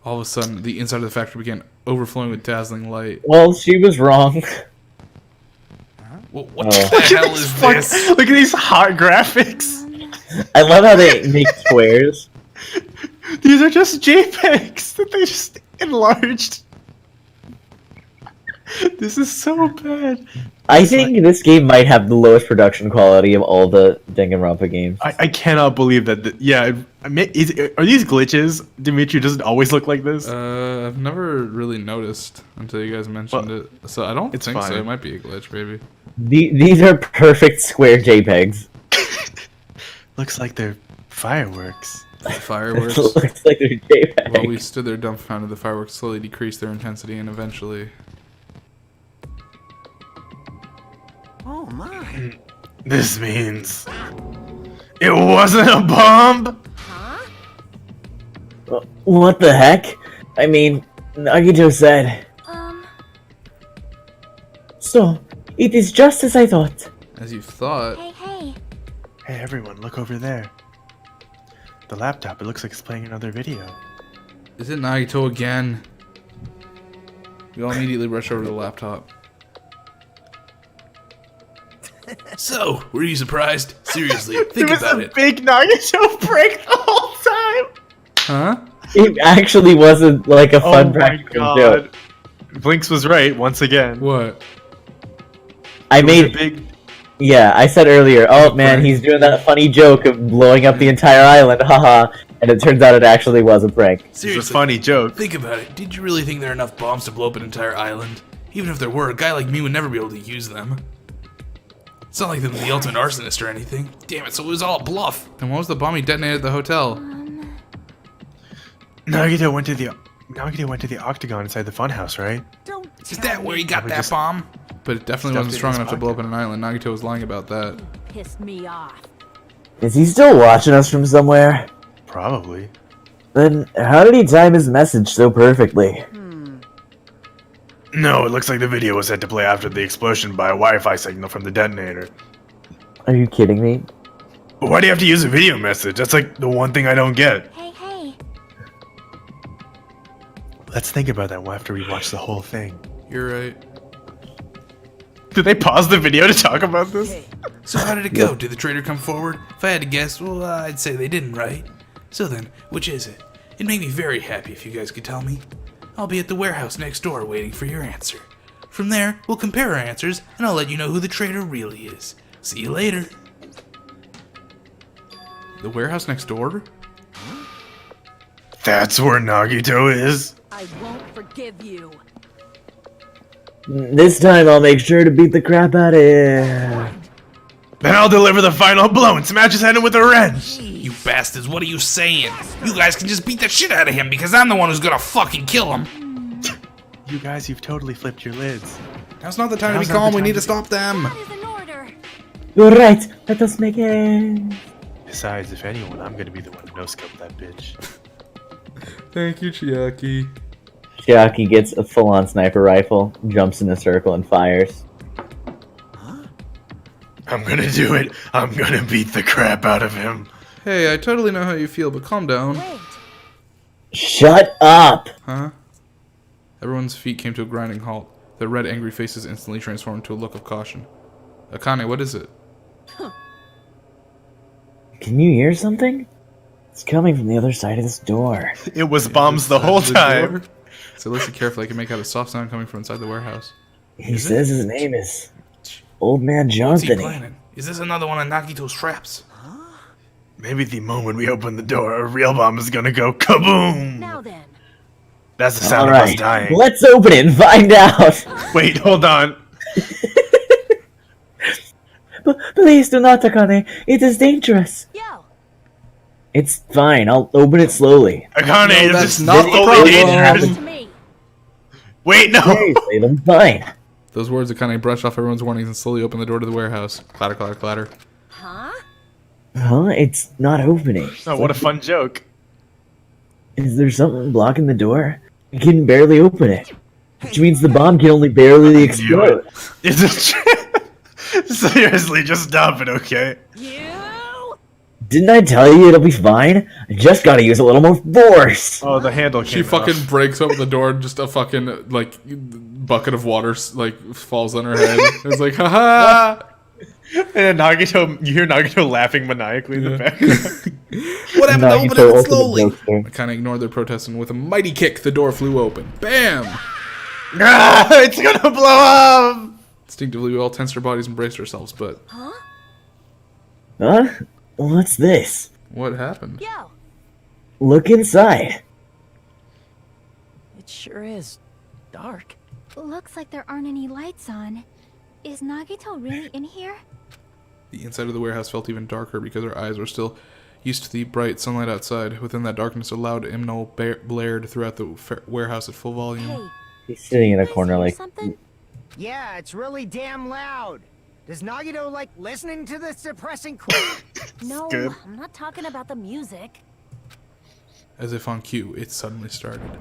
All of a sudden, the inside of the factory began overflowing with dazzling light. Well, she was wrong. Well, what the hell is this? Look at these hot graphics. I love how they make squares. These are just JPEGs that they just enlarged. This is so bad. I think this game might have the lowest production quality of all the Danganronpa games. I cannot believe that. Yeah, I mean, are these glitches? Dimitri doesn't always look like this. I've never really noticed until you guys mentioned it. So I don't it's think so. fine. It might be a glitch, maybe. These are perfect square JPEGs. Looks like they're fireworks. Fireworks. Looks like they're JPEGs. While we stood there dumbfounded, the fireworks slowly decreased their intensity and eventually... Oh my. This means it wasn't a bomb. Huh? What the heck? I mean, Nagito said. So, it is just as I thought. As you thought... Hey. Hey everyone, look over there. The laptop. It looks like it's playing another video. Is it Nagito again? We all immediately rush over to the laptop. So, were you surprised? Seriously, think It was about a it. big Nagato prank the whole time. Huh? It actually wasn't like a fun Oh my practical joke. god. Vlinx was right once again. What? I It was a made. big. Yeah, I said earlier, oh man, he's doing that funny joke of blowing up the entire island, haha. And it turns out it actually was a prank. It's a Seriously, funny joke. think about it. Did you really think there are enough bombs to blow up an entire island? Even if there were, a guy like me would never be able to use them. It's not like they're the ultimate arsonist or anything. Damn it, so it was all a bluff. And what was the bomb he detonated at the hotel? Nagito went to the octagon inside the funhouse, right? Don't Is that where he got We that just bomb? But it definitely stuffed wasn't it in strong his enough to blow up an island. Nagito was lying about that. Pissed me off. Is he still watching us from somewhere? Probably. Then how did he time his message so perfectly? No, it looks like the video was set to play after the explosion by a Wi-Fi signal from the detonator. Are you kidding me? But why do you have to use a video message? That's like the one thing I don't get. Hey. Let's think about that after we watch the whole thing. You're right. Did they pause the video to talk about this? So how did it go? Did the traitor come forward? If I had to guess, well, I'd say they didn't, right? So then, which is it? It'd make me very happy if you guys could tell me. I'll be at the warehouse next door waiting for your answer. From there, we'll compare our answers, and I'll let you know who the traitor really is. See you later. The warehouse next door? That's where Nagito is. I won't forgive you. This time I'll make sure to beat the crap out of him. Then I'll deliver the final blow and smash his head in with a wrench. You bastards, what are you saying? You guys can just beat the shit out of him because I'm the one who's gonna fucking kill him. You guys, you've totally flipped your lids. Now's not the time to Now's be not the calm, we time need to to stop them. That is an order. You're right. Let us make it. Besides, if anyone, I'm gonna be the one to no-scope that bitch. Thank you, Chiaki. Chiaki gets a full-on sniper rifle, jumps in a circle, and fires. I'm gonna do it. I'm gonna beat the crap out of him. Hey, I totally know how you feel, but calm down. Wait. Shut up! Huh? Everyone's feet came to a grinding halt. Their red, angry faces instantly transformed into a look of caution. Akane, what is it? Can you hear something? It's coming from the other side of this door. It was bombs the whole time. Door? So listen carefully. I can make out a soft sound coming from inside the warehouse. He says his name is Old Man What's he Johnson. planning? Is this another one of Nagito's traps? Maybe the moment we open the door, a real bomb is gonna go kaboom. Now then. That's the sound of us dying. Let's open it and find out. Wait, hold on. Please do not, Akane. It is dangerous. Yo. It's fine. I'll open it slowly. Akane, No, this that's is not the slowly problem. dangerous. To me. Wait, no. Seriously, I'm fine. Those words Akane brushed off everyone's warnings and slowly opened the door to the warehouse. Clatter, clatter, clatter. Huh? Huh? It's not opening. Oh, what a fun joke. Is there something blocking the door? I can barely open it. Which means the bomb can only barely explode. Is it seriously, just stop it, okay? You! Didn't I tell you it'll be fine? I just gotta use a little more force. Oh, the handle came She fucking off. breaks open the door and just a fucking, like, bucket of water, like, falls on her head. It's like, haha! And then Nagito, you hear Nagito laughing maniacally in the background. What happened to open Nagito it opened slowly? the door. I kind of ignored their protest, and with a mighty kick, the door flew open. Bam! Ah, it's gonna blow up! Instinctively, we all tensed our bodies and braced ourselves, but Huh? Huh? What's this? what happened? Yo! Look inside. It sure is dark. Looks like there aren't any lights on. Is Nagito really in here? The inside of the warehouse felt even darker because our eyes were still used to the bright sunlight outside. Within that darkness, a loud hymnal blared throughout the warehouse at full volume. Hey, He's sitting in a you guys corner hear like... something? Yeah, it's really damn loud. Does Nagito like listening to this depressing crap? No, good. I'm not talking about the music. As if on cue, it suddenly started.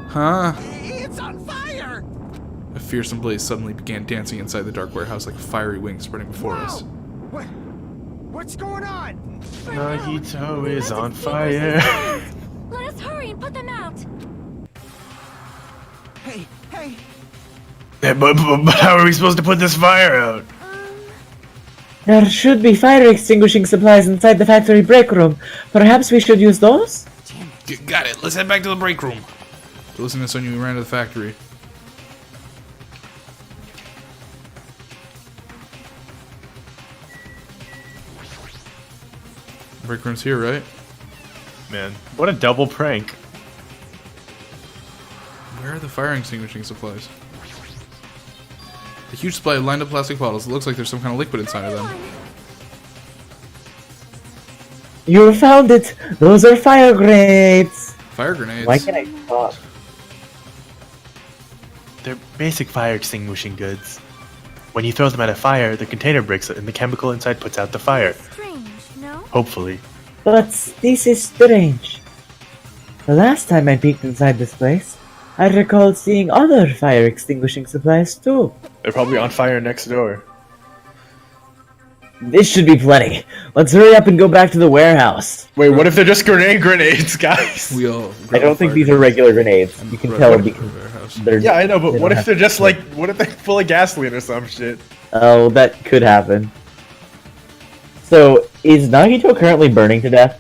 Huh? It's on fire! A fearsome blaze suddenly began dancing inside the dark warehouse like a fiery wing spreading before us. What? What's going on? Nagito is on fire. Let us hurry and put them out. Hey, hey! But how are we supposed to put this fire out? There should be fire extinguishing supplies inside the factory break room. Perhaps we should use those? Got it. Let's head back to the break room. To listen to Sonya, we ran to the factory. Break room's here, right? Man, what a double prank. Where are the fire extinguishing supplies? A huge supply of lined up plastic bottles. It looks like there's some kind of liquid inside of them. You found it! Those are fire grenades! Fire grenades. Why can't I talk? They're basic fire extinguishing goods. When you throw them at a fire, the container breaks and the chemical inside puts out the fire. Strange, no? Hopefully. But this is strange. The last time I peeked inside this place, I recalled seeing other fire extinguishing supplies too. They're probably on fire next door. This should be plenty. Let's hurry up and go back to the warehouse. Wait, what if they're just grenades, guys? We all. I don't think these are regular grenades. You can tell because they're... Yeah, I know, but they what don't if have they're just to- what if they're full of gasoline or some shit? Oh, that could happen. So, is Nagito currently burning to death?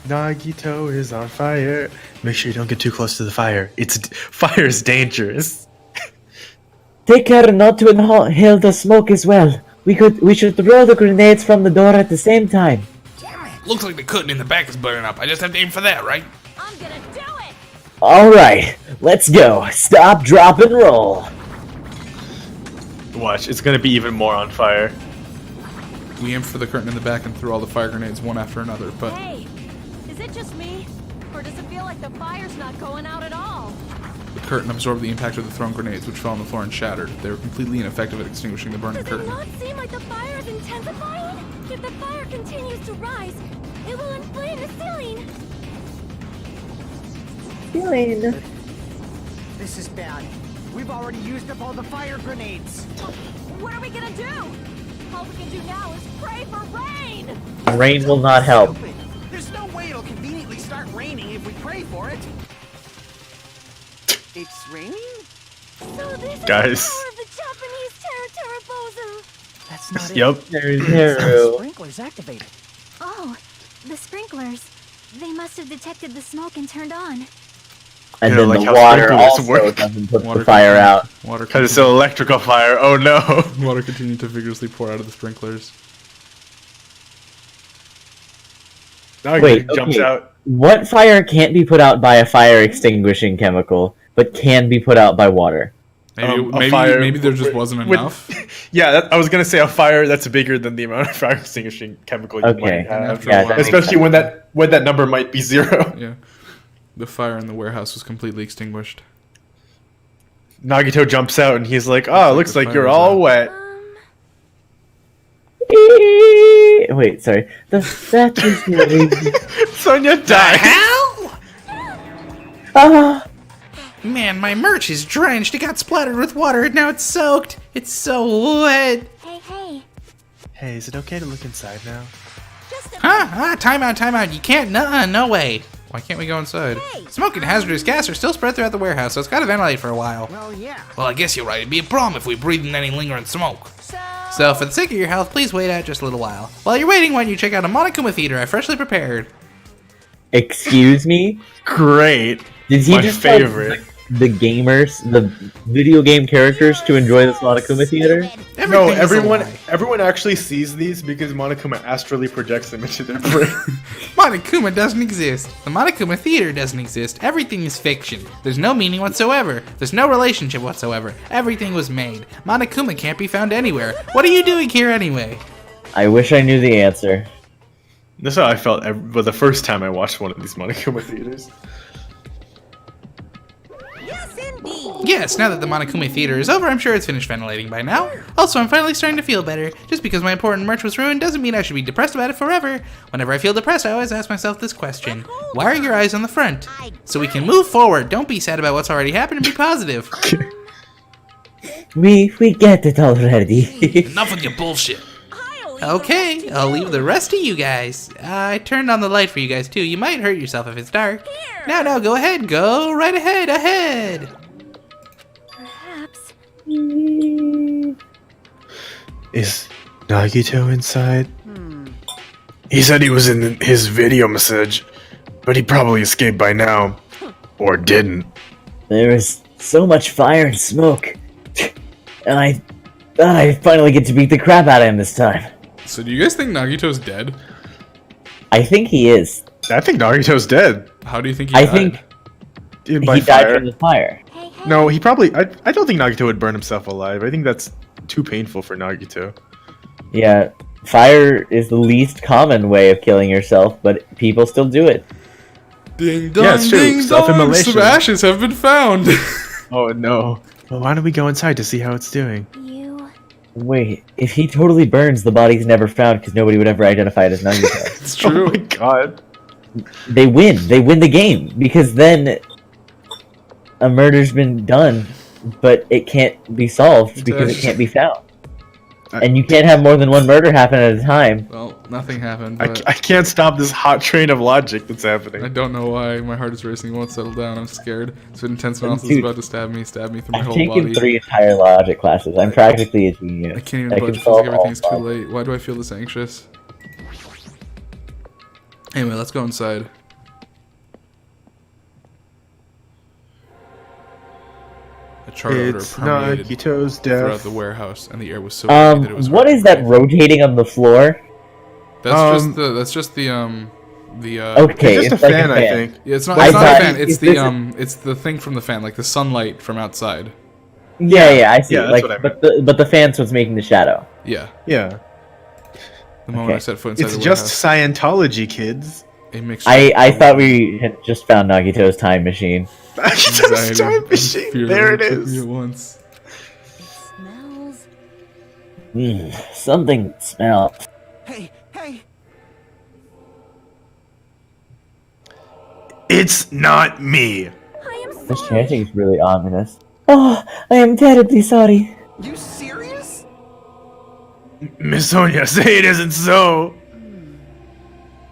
Nagito is on fire. Make sure you don't get too close to the fire. Fire is dangerous. Take care not to inhale the smoke as well. We should throw the grenades from the door at the same time. Looks like the cutting in the back is burning up. I just have to aim for that, right? I'm gonna do it! Alright, let's go. Stop, drop, and roll. Watch, it's gonna be even more on fire. We aimed for the curtain in the back and threw all the fire grenades one after another, but Hey, is it just me? Or does it feel like the fire's not going out at all? the curtain absorbed the impact of the thrown grenades, which fell on the floor and shattered. They were completely ineffective at extinguishing the burning Does it curtain. not seem like the fire is intensifying? If the fire continues to rise, it will inflame the ceiling. This is bad. We've already used up all the fire grenades. What are we gonna do? All we can do now is pray for rain! Rain will not help. Stupid. There's no way it'll conveniently start raining if we pray for it. It's raining? So this Guys. is the power of the Japanese Terra That's not it. Yup. There's Sprinklers activated. Oh, the sprinklers. They must have detected the smoke and turned on. And You know, then like the how water sprinklers also work. doesn't put Water the fire out. Water Because it's an electrical fire. Oh no. Water continued to vigorously pour out of the sprinklers. Now Wait, jumps okay. out. What fire can't be put out by a fire extinguishing chemical, but can be put out by water? Maybe, A fire maybe there just wasn't with- enough. Yeah, I was gonna say a fire that's bigger than the amount of fire extinguishing chemical you Okay. might have. After Yeah, a while, that makes Especially when that number might be 0. yeah, the fire in the warehouse was completely extinguished. Nagito jumps out and he's like, "Oh, looks the like fire you're was all out. wet." Wait, sorry. That is really... Sonia died. Hell? Ah! Man, my merch is drenched. It got splattered with water and now it's soaked. It's so wet. Hey. Hey, is it okay to look inside now? Huh? Time out. You can't. No way. Why can't we go inside? Smoke and hazardous gas are still spread throughout the warehouse, so it's gotta ventilate for a while. Well, yeah. Well, I guess you're right. It'd be a problem if we breathed in any lingering smoke. So, for the sake of your health, please wait out just a little while. While you're waiting, why don't you check out a Monokuma theater I freshly prepared. Excuse me? Great. Did he My just favorite. tell the gamers, the video game characters, to enjoy this Monokuma theater? No, Everything is a lie. everyone actually sees these because Monokuma astrally projects them into their brain. Monokuma doesn't exist. The Monokuma theater doesn't exist. Everything is fiction. There's no meaning whatsoever. There's no relationship whatsoever. Everything was made. Monokuma can't be found anywhere. What are you doing here anyway? I wish I knew the answer. That's how I felt the first time I watched one of these Monokuma theaters. Yes, now that the Monokuma theater is over, I'm sure it's finished ventilating by now. Also, I'm finally starting to feel better. Just because my important merch was ruined doesn't mean I should be depressed about it forever. Whenever I feel depressed, I always ask myself this question. Why are your eyes on the front? So we can move forward. Don't be sad about what's already happened and be positive. We get it already. Enough with your bullshit. Okay, I'll leave the rest of you guys. I turned on the light for you guys too. You might hurt yourself if it's dark. No, go ahead. Go right ahead. Perhaps. Is Nagito inside? He said he was in his video message, but he probably escaped by now. Or didn't. There is so much fire and smoke. And I finally get to beat the crap out of him this time. So do you guys think Nagito's dead? I think he is. I think Nagito's dead. How do you think he I died? think By he died fire. from the fire. No, he probably... I don't think Nagito would burn himself alive. I think that's too painful for Nagito. Yeah, fire is the least common way of killing yourself, but people still do it. Ding dong, Yeah, it's true. ding dong, Self-immolation. some ashes have been found. Oh no. Well, why don't we go inside to see how it's doing? Wait, if he totally burns, the body's never found because nobody would ever identify it as Nagito. It's true. Oh my god. They win the game, because then a murder's been done, but it can't be solved because it can't be found. And you can't have more than one murder happen at a time. Well, nothing happened. I But can't stop this hot train of logic that's I happening. don't know why. My heart is racing. It won't settle down. I'm scared. This intense mouse is Dude, about to stab me through my I've whole taken body. 3 entire logic classes. I'm practically a genius. I can't even can budge. It feels solve like everything's all too problems. late. Why do I feel this anxious? Anyway, let's go inside. A chart odor It's permeated Nagito's throughout death. the warehouse, and the air was so heavy that it was What hard is to that breathe. rotating on the floor? That's Um, just the Okay, It's just a like fan, I think. Yeah, it's not I a thought- fan. It's is the this it's the thing from the fan, like the sunlight from outside. Yeah, I see. Yeah, that's like, what I but the fan's what's making the shadow. Yeah. Yeah. The moment Okay. I set foot inside It's the just warehouse, Scientology, kids. a mixture. I of thought we had just found Nagito's time machine. Nagito's anxiety time and machine. fear There it overtook me is. at once. Smells. Something smells. Hey! It's not me. I am This sorry. chanting is really ominous. Oh, I am terribly sorry. You serious? Miss Sonia, say it isn't so.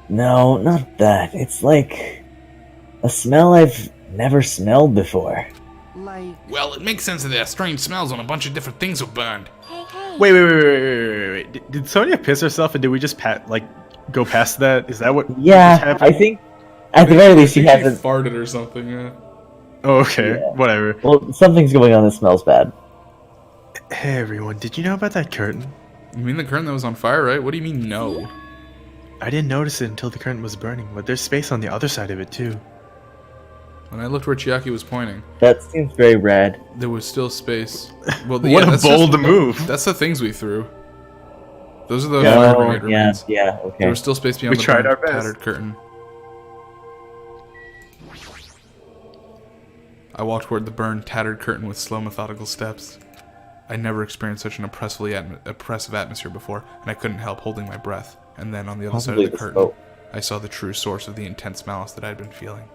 No, not that. It's like a smell I've never smelled before. Like... Well, it makes sense that there are strange smells when a bunch of different things have burned. Wait. Did Sonia piss herself, and did we just go past that? Is that what? Yeah, just happened? I think at the very least she I think hasn't. farted or something. Yeah. Oh, okay. Yeah. Whatever. Well, something's going on that smells bad. Hey everyone, did you know about that curtain? You mean the curtain that was on fire, right? What do you mean no? I didn't notice it until the curtain was burning, but there's space on the other side of it too. When I looked where Chiaki was pointing, That seems very rad. there was still space. Well, What a that's bold move. That's the things we threw. Those are the Yeah, fire grenade yeah, remains. yeah. There Okay. was still space beyond We the tried burned, our best. tattered curtain. I walked toward the burned, tattered curtain with slow, methodical steps. I never experienced such an oppressive atmosphere before, and I couldn't help holding my breath And then on the other Possibly side of the the curtain, smoke. I saw the true source of the intense malice that I'd been feeling.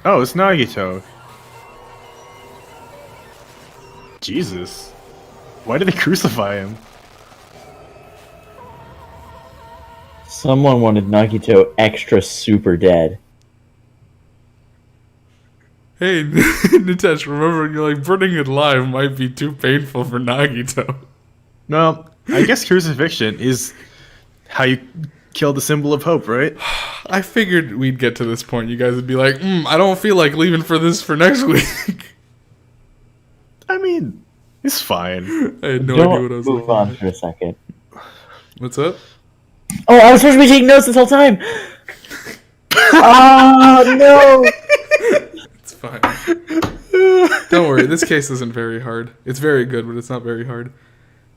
Oh, it's Nagito. Jesus. Why did they crucify him? Someone wanted Nagito extra super dead. Hey, Nitesh, remember, you're like, burning it alive might be too painful for Nagito. Well, I guess crucifixion is how you kill the symbol of hope, right? I figured we'd get to this point. You guys would be like, I don't feel like leaving for this for next week. I mean, it's fine. I had no idea what I Don't was move looking on at. for a second. What's up? Oh, I was supposed to be taking notes this whole time! Oh, no! It's fine. Don't worry, this case isn't very hard. It's very good, but it's not very hard.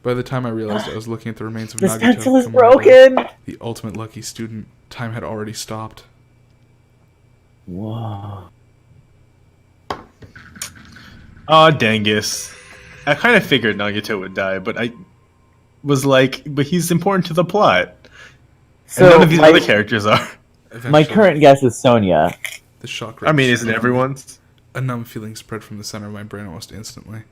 By the time I realized I was looking at the remains of This Nagito, pencil is Komura, broken! the ultimate lucky student, time had already stopped. Whoa. Aw, dangus. I kind of figured Nagito would die, but I was like, but he's important to the plot. So And none of these my, other characters are. my Eventually, current guess is Sonia. the shock I mean, rate isn't spread. everyone's? A numb feeling spread from the center of my brain almost instantly.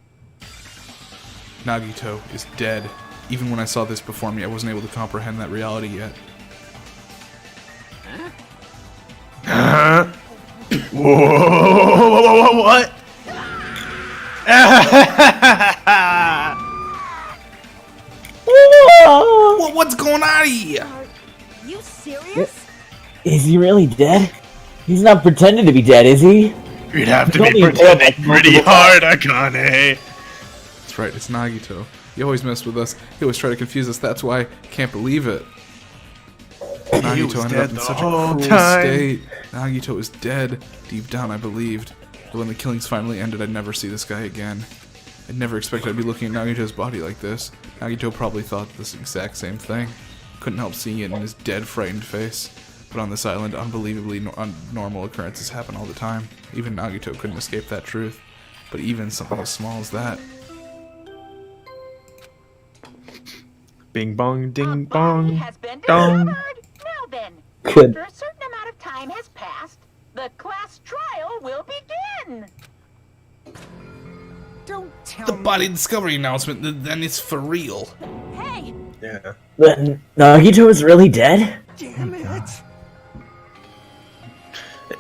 Nagito is dead. Even when I saw this before me, I wasn't able to comprehend that reality yet. Whoa, what? What's going on here? Are you serious? Is he really dead? He's not pretending to be dead, is he? You'd have to Don't be be pretending dead. pretty hard, Akane. That's right, it's Nagito. He always messed with us. He always tried to confuse us. That's why I can't believe it. Nagito was ended dead up in the such a whole cruel time. state. Nagito is dead. Deep down, I believed. But when the killings finally ended, I'd never see this guy again. I'd never expected I'd be looking at Nagito's body like this. Nagito probably thought this exact same thing. Couldn't help seeing it in his dead, frightened face. But on this island, unbelievably normal occurrences happen all the time. Even Nagito couldn't escape that truth. But even something as small as that. Bing bong, ding A body bong. has been dong. discovered. Now then, Good. after a certain amount of time has passed, the class trial will begin. Don't tell The me. body discovery announcement, then it's for real. Hey, Yeah. But Nagito is really dead? Damn it.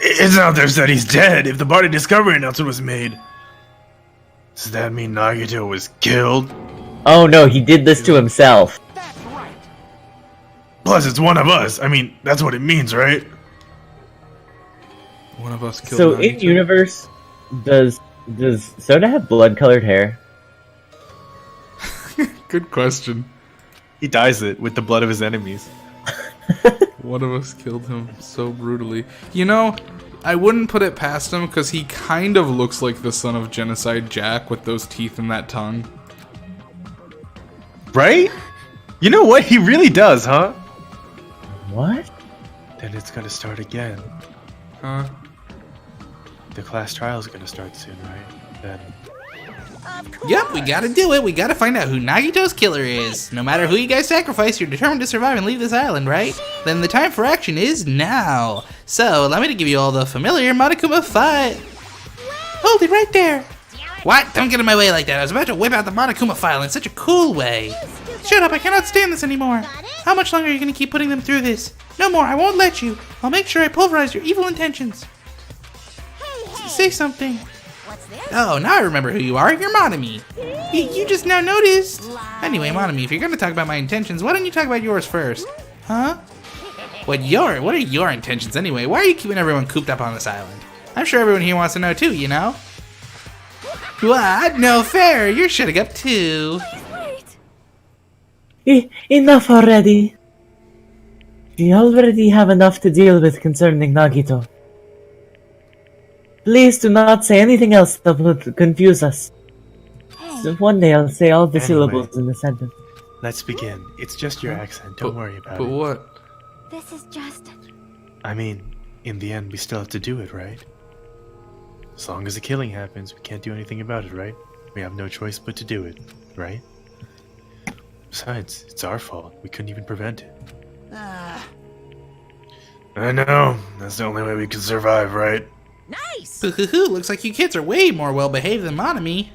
It's out there said he's dead if the body discovery announcement was made. Does that mean Nagito was killed? Oh no, he did this to himself. That's right. Plus, it's one of us. I mean, that's what it means, right? One of us killed So in Nagito. universe, does Soda have blood-colored hair? Good question. He dyes it with the blood of his enemies. One of us killed him so brutally. You know, I wouldn't put it past him because he kind of looks like the son of Genocide Jack with those teeth and that tongue. Right? You know what? He really does, huh? What? Then it's gonna start again. Huh? The class trial's gonna start soon, right? Then. Yep, we gotta do it. We gotta find out who Nagito's killer is. No matter who you guys sacrifice, you're determined to survive and leave this island, right? Then the time for action is now. So, allow me to give you all the familiar Monokuma fight. Hold it right there. What? Don't get in my way like that. I was about to whip out the Monokuma file in such a cool way. Shut up, I cannot stand this anymore. How much longer are you gonna keep putting them through this? No more, I won't let you. I'll make sure I pulverize your evil intentions. Say something. What's this? Oh, now I remember who you are. You're Monami. You just now noticed. Anyway, Monami, if you're gonna talk about my intentions, why don't you talk about yours first? Huh? What are your intentions anyway? Why are you keeping everyone cooped up on this island? I'm sure everyone here wants to know too, you know? What? No fair. You're shutting up too. Wait. Enough already. We already have enough to deal with concerning Nagito. Please do not say anything else that would confuse us. So one day I'll say all the Anyway. syllables in the sentence. Let's begin. It's just your accent. Don't worry about But it. what? This is just... I mean, in the end, we still have to do it, right? As long as the killing happens, we can't do anything about it, right? We have no choice but to do it, right? Besides, it's our fault. We couldn't even prevent it. I know. That's the only way we can survive, right? Nice! Looks like you kids are way more well behaved than Monami.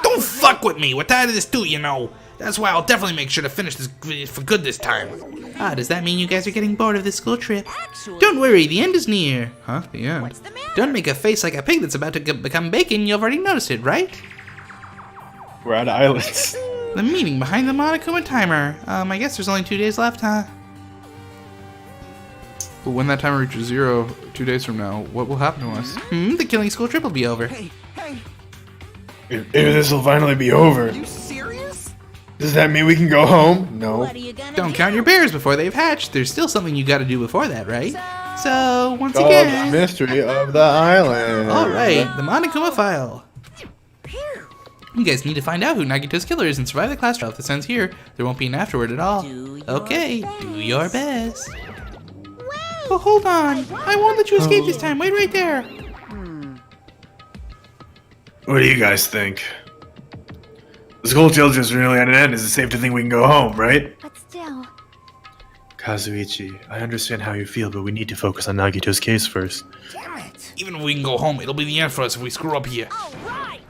Don't fuck with me! We're tired of this too, you know. That's why I'll definitely make sure to finish this for good this time. Ah, does that mean you guys are getting bored of this school trip? Actually, Don't worry, the end is near. Huh? The end? what's the matter? Don't make a face like a pig that's about to become bacon. You've already noticed it, right? We're at islands. The meaning behind the Monokuma timer. I guess there's only 2 days left, huh? But when that timer reaches 0, 2 days from now, what will happen to us? The killing school trip will be over. Hey, Maybe this will finally be over. you serious? Does that mean we can go home? No. What are you gonna Don't do? count your bears before they've hatched. There's still something you gotta do before that, right? So, once Called again... Mystery of the Island. Alright, the Monokuma file. You guys need to find out who Nagito's killer is and survive the class trial. If this ends here, there won't be an afterward at all. Do your Okay, best. do your best. Oh, hold on. I won't let you escape this time. Wait right there. What do you guys think? The school children's really at an end. Is it safe to think we can go home, right? But still, Kazuichi, I understand how you feel, but we need to focus on Nagito's case first. Damn it! Even if we can go home, it'll be the end for us if we screw up here. Alright!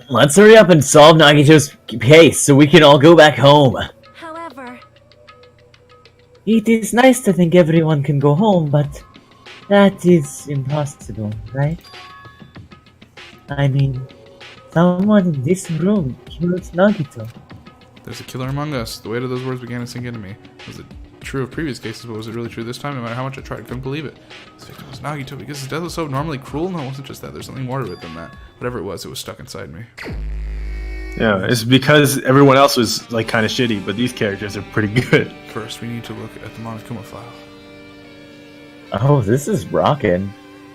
Let's hurry up and solve Nagito's case so we can all go back home. however, It is nice to think everyone can go home, but that is impossible, right? I mean, someone in this room killed Nagito. There's a killer among us. The weight of those words began to sink into me. Was it true of previous cases, but was it really true this time? No matter how much I tried, I couldn't believe it. This victim was Nagito because his death was so abnormally cruel. No, it wasn't just that. There's something more to it than that. Whatever it was stuck inside me. Yeah, it's because everyone else was like kind of shitty, but these characters are pretty good. First, we need to look at the Monokuma file. Oh, this is rockin'.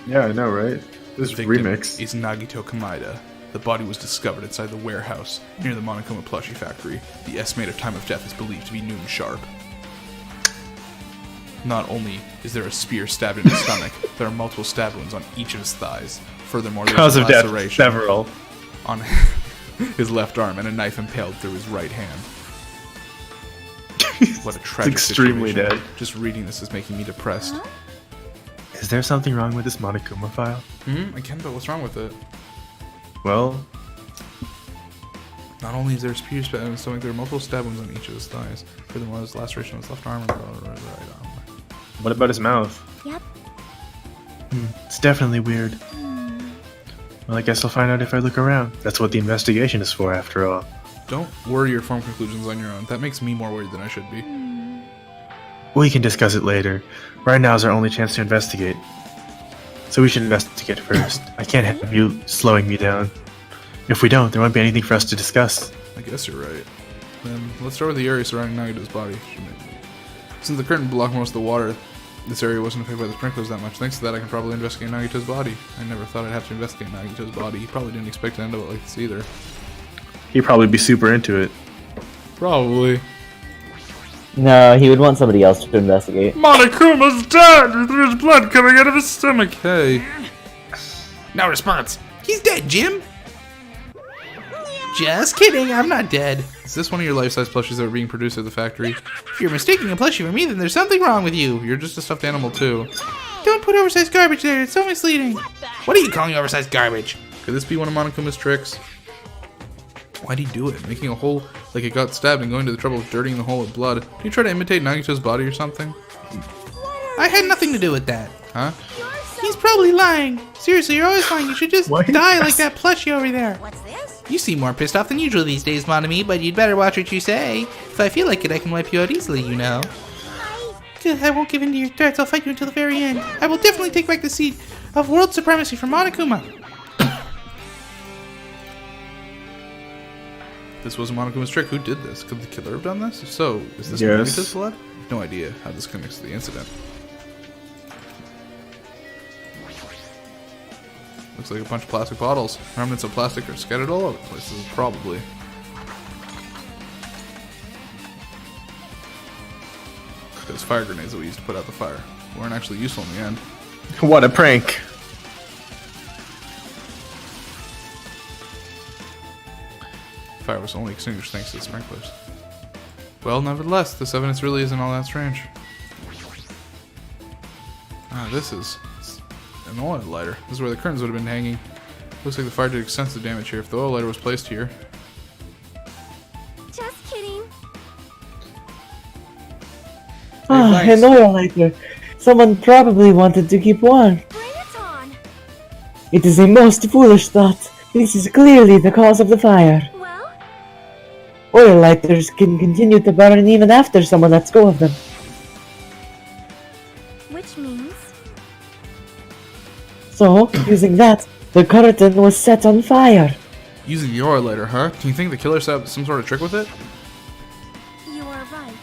Yeah, I know, right? This The victim is Nagito Kamaida. The body was discovered inside the warehouse near the Monokuma plushie factory. The estimated time of death is believed to be noon sharp. Not only is there a spear stabbed in his stomach, there are multiple stab wounds on each of his thighs. Furthermore, there's Cause a of death, laceration several. on his left arm and a knife impaled through his right hand. What a tragic extremely situation. dead. Just reading this is making me depressed. Is there something wrong with this Monokuma file? I can, but what's wrong with it? Well, Not only is there a spear stabbed in his stomach, there are multiple stab wounds on each of his thighs. Furthermore, there's laceration on his left arm and right arm. what about his mouth? yep. It's definitely weird. Well, I guess I'll find out if I look around. That's what the investigation is for, after all. Don't worry or form conclusions on your own. That makes me more worried than I should be. We can discuss it later. Right now is our only chance to investigate. So we should investigate first. I can't have you slowing me down. If we don't, there won't be anything for us to discuss. I guess you're right. Then let's start with the area surrounding Nagito's body. Since the curtain blocked most of the water, this area wasn't affected by the sprinklers that much. Thanks to that, I can probably investigate Nagito's body. I never thought I'd have to investigate Nagito's body. He probably didn't expect to end up like this either. He'd probably be super into it. Probably. No, he would want somebody else to investigate. Monokuma's dead! There's blood coming out of his stomach! Hey. No response. He's dead, Jim. Just kidding, I'm not dead. Is this one of your life-size plushies that are being produced at the factory? If you're mistaking a plushie for me, then there's something wrong with you. You're just a stuffed animal too. Don't put oversized garbage there, it's so misleading. What are you calling oversized garbage? Could this be one of Monokuma's tricks? Why'd he do it? Making a hole like it got stabbed and going to the trouble of dirtying the hole with blood. Did he try to imitate Nagito's body or something? I had nothing to do with that. Huh? He's probably lying. Seriously, you're always lying. You should just Why? die like that plushie over there. What's this? You seem more pissed off than usual these days, Monami, but you'd better watch what you say. If I feel like it, I can wipe you out easily, you know. Good, I won't give in to your threats. I'll fight you until the very end. I will definitely take back the seat of world supremacy from Monokuma. This was Monokuma's trick. Who did this? Could the killer have done this? If so, is this Yes. Nagito's blood? I have no idea how this connects to the incident. Looks like a bunch of plastic bottles. Remnants of plastic are scattered all over the place. This is probably... those fire grenades that we used to put out the fire. weren't actually useful in the end. What a prank. Fire was only extinguished thanks to the sprinklers. Well, nevertheless, this evidence really isn't all that strange. Ah, this is an oil lighter. This is where the curtains would have been hanging. Looks like the fire did extensive damage here if the oil lighter was placed here. Just kidding. Ah, thanks. an oil lighter. Someone probably wanted to keep warm. Bring it on. It is a most foolish thought. This is clearly the cause of the fire. Well, Oil lighters can continue to burn even after someone lets go of them. which means So, using that, the curtain was set on fire. Using the oil lighter, huh? Do you think the killer set up some sort of trick with it? you are right.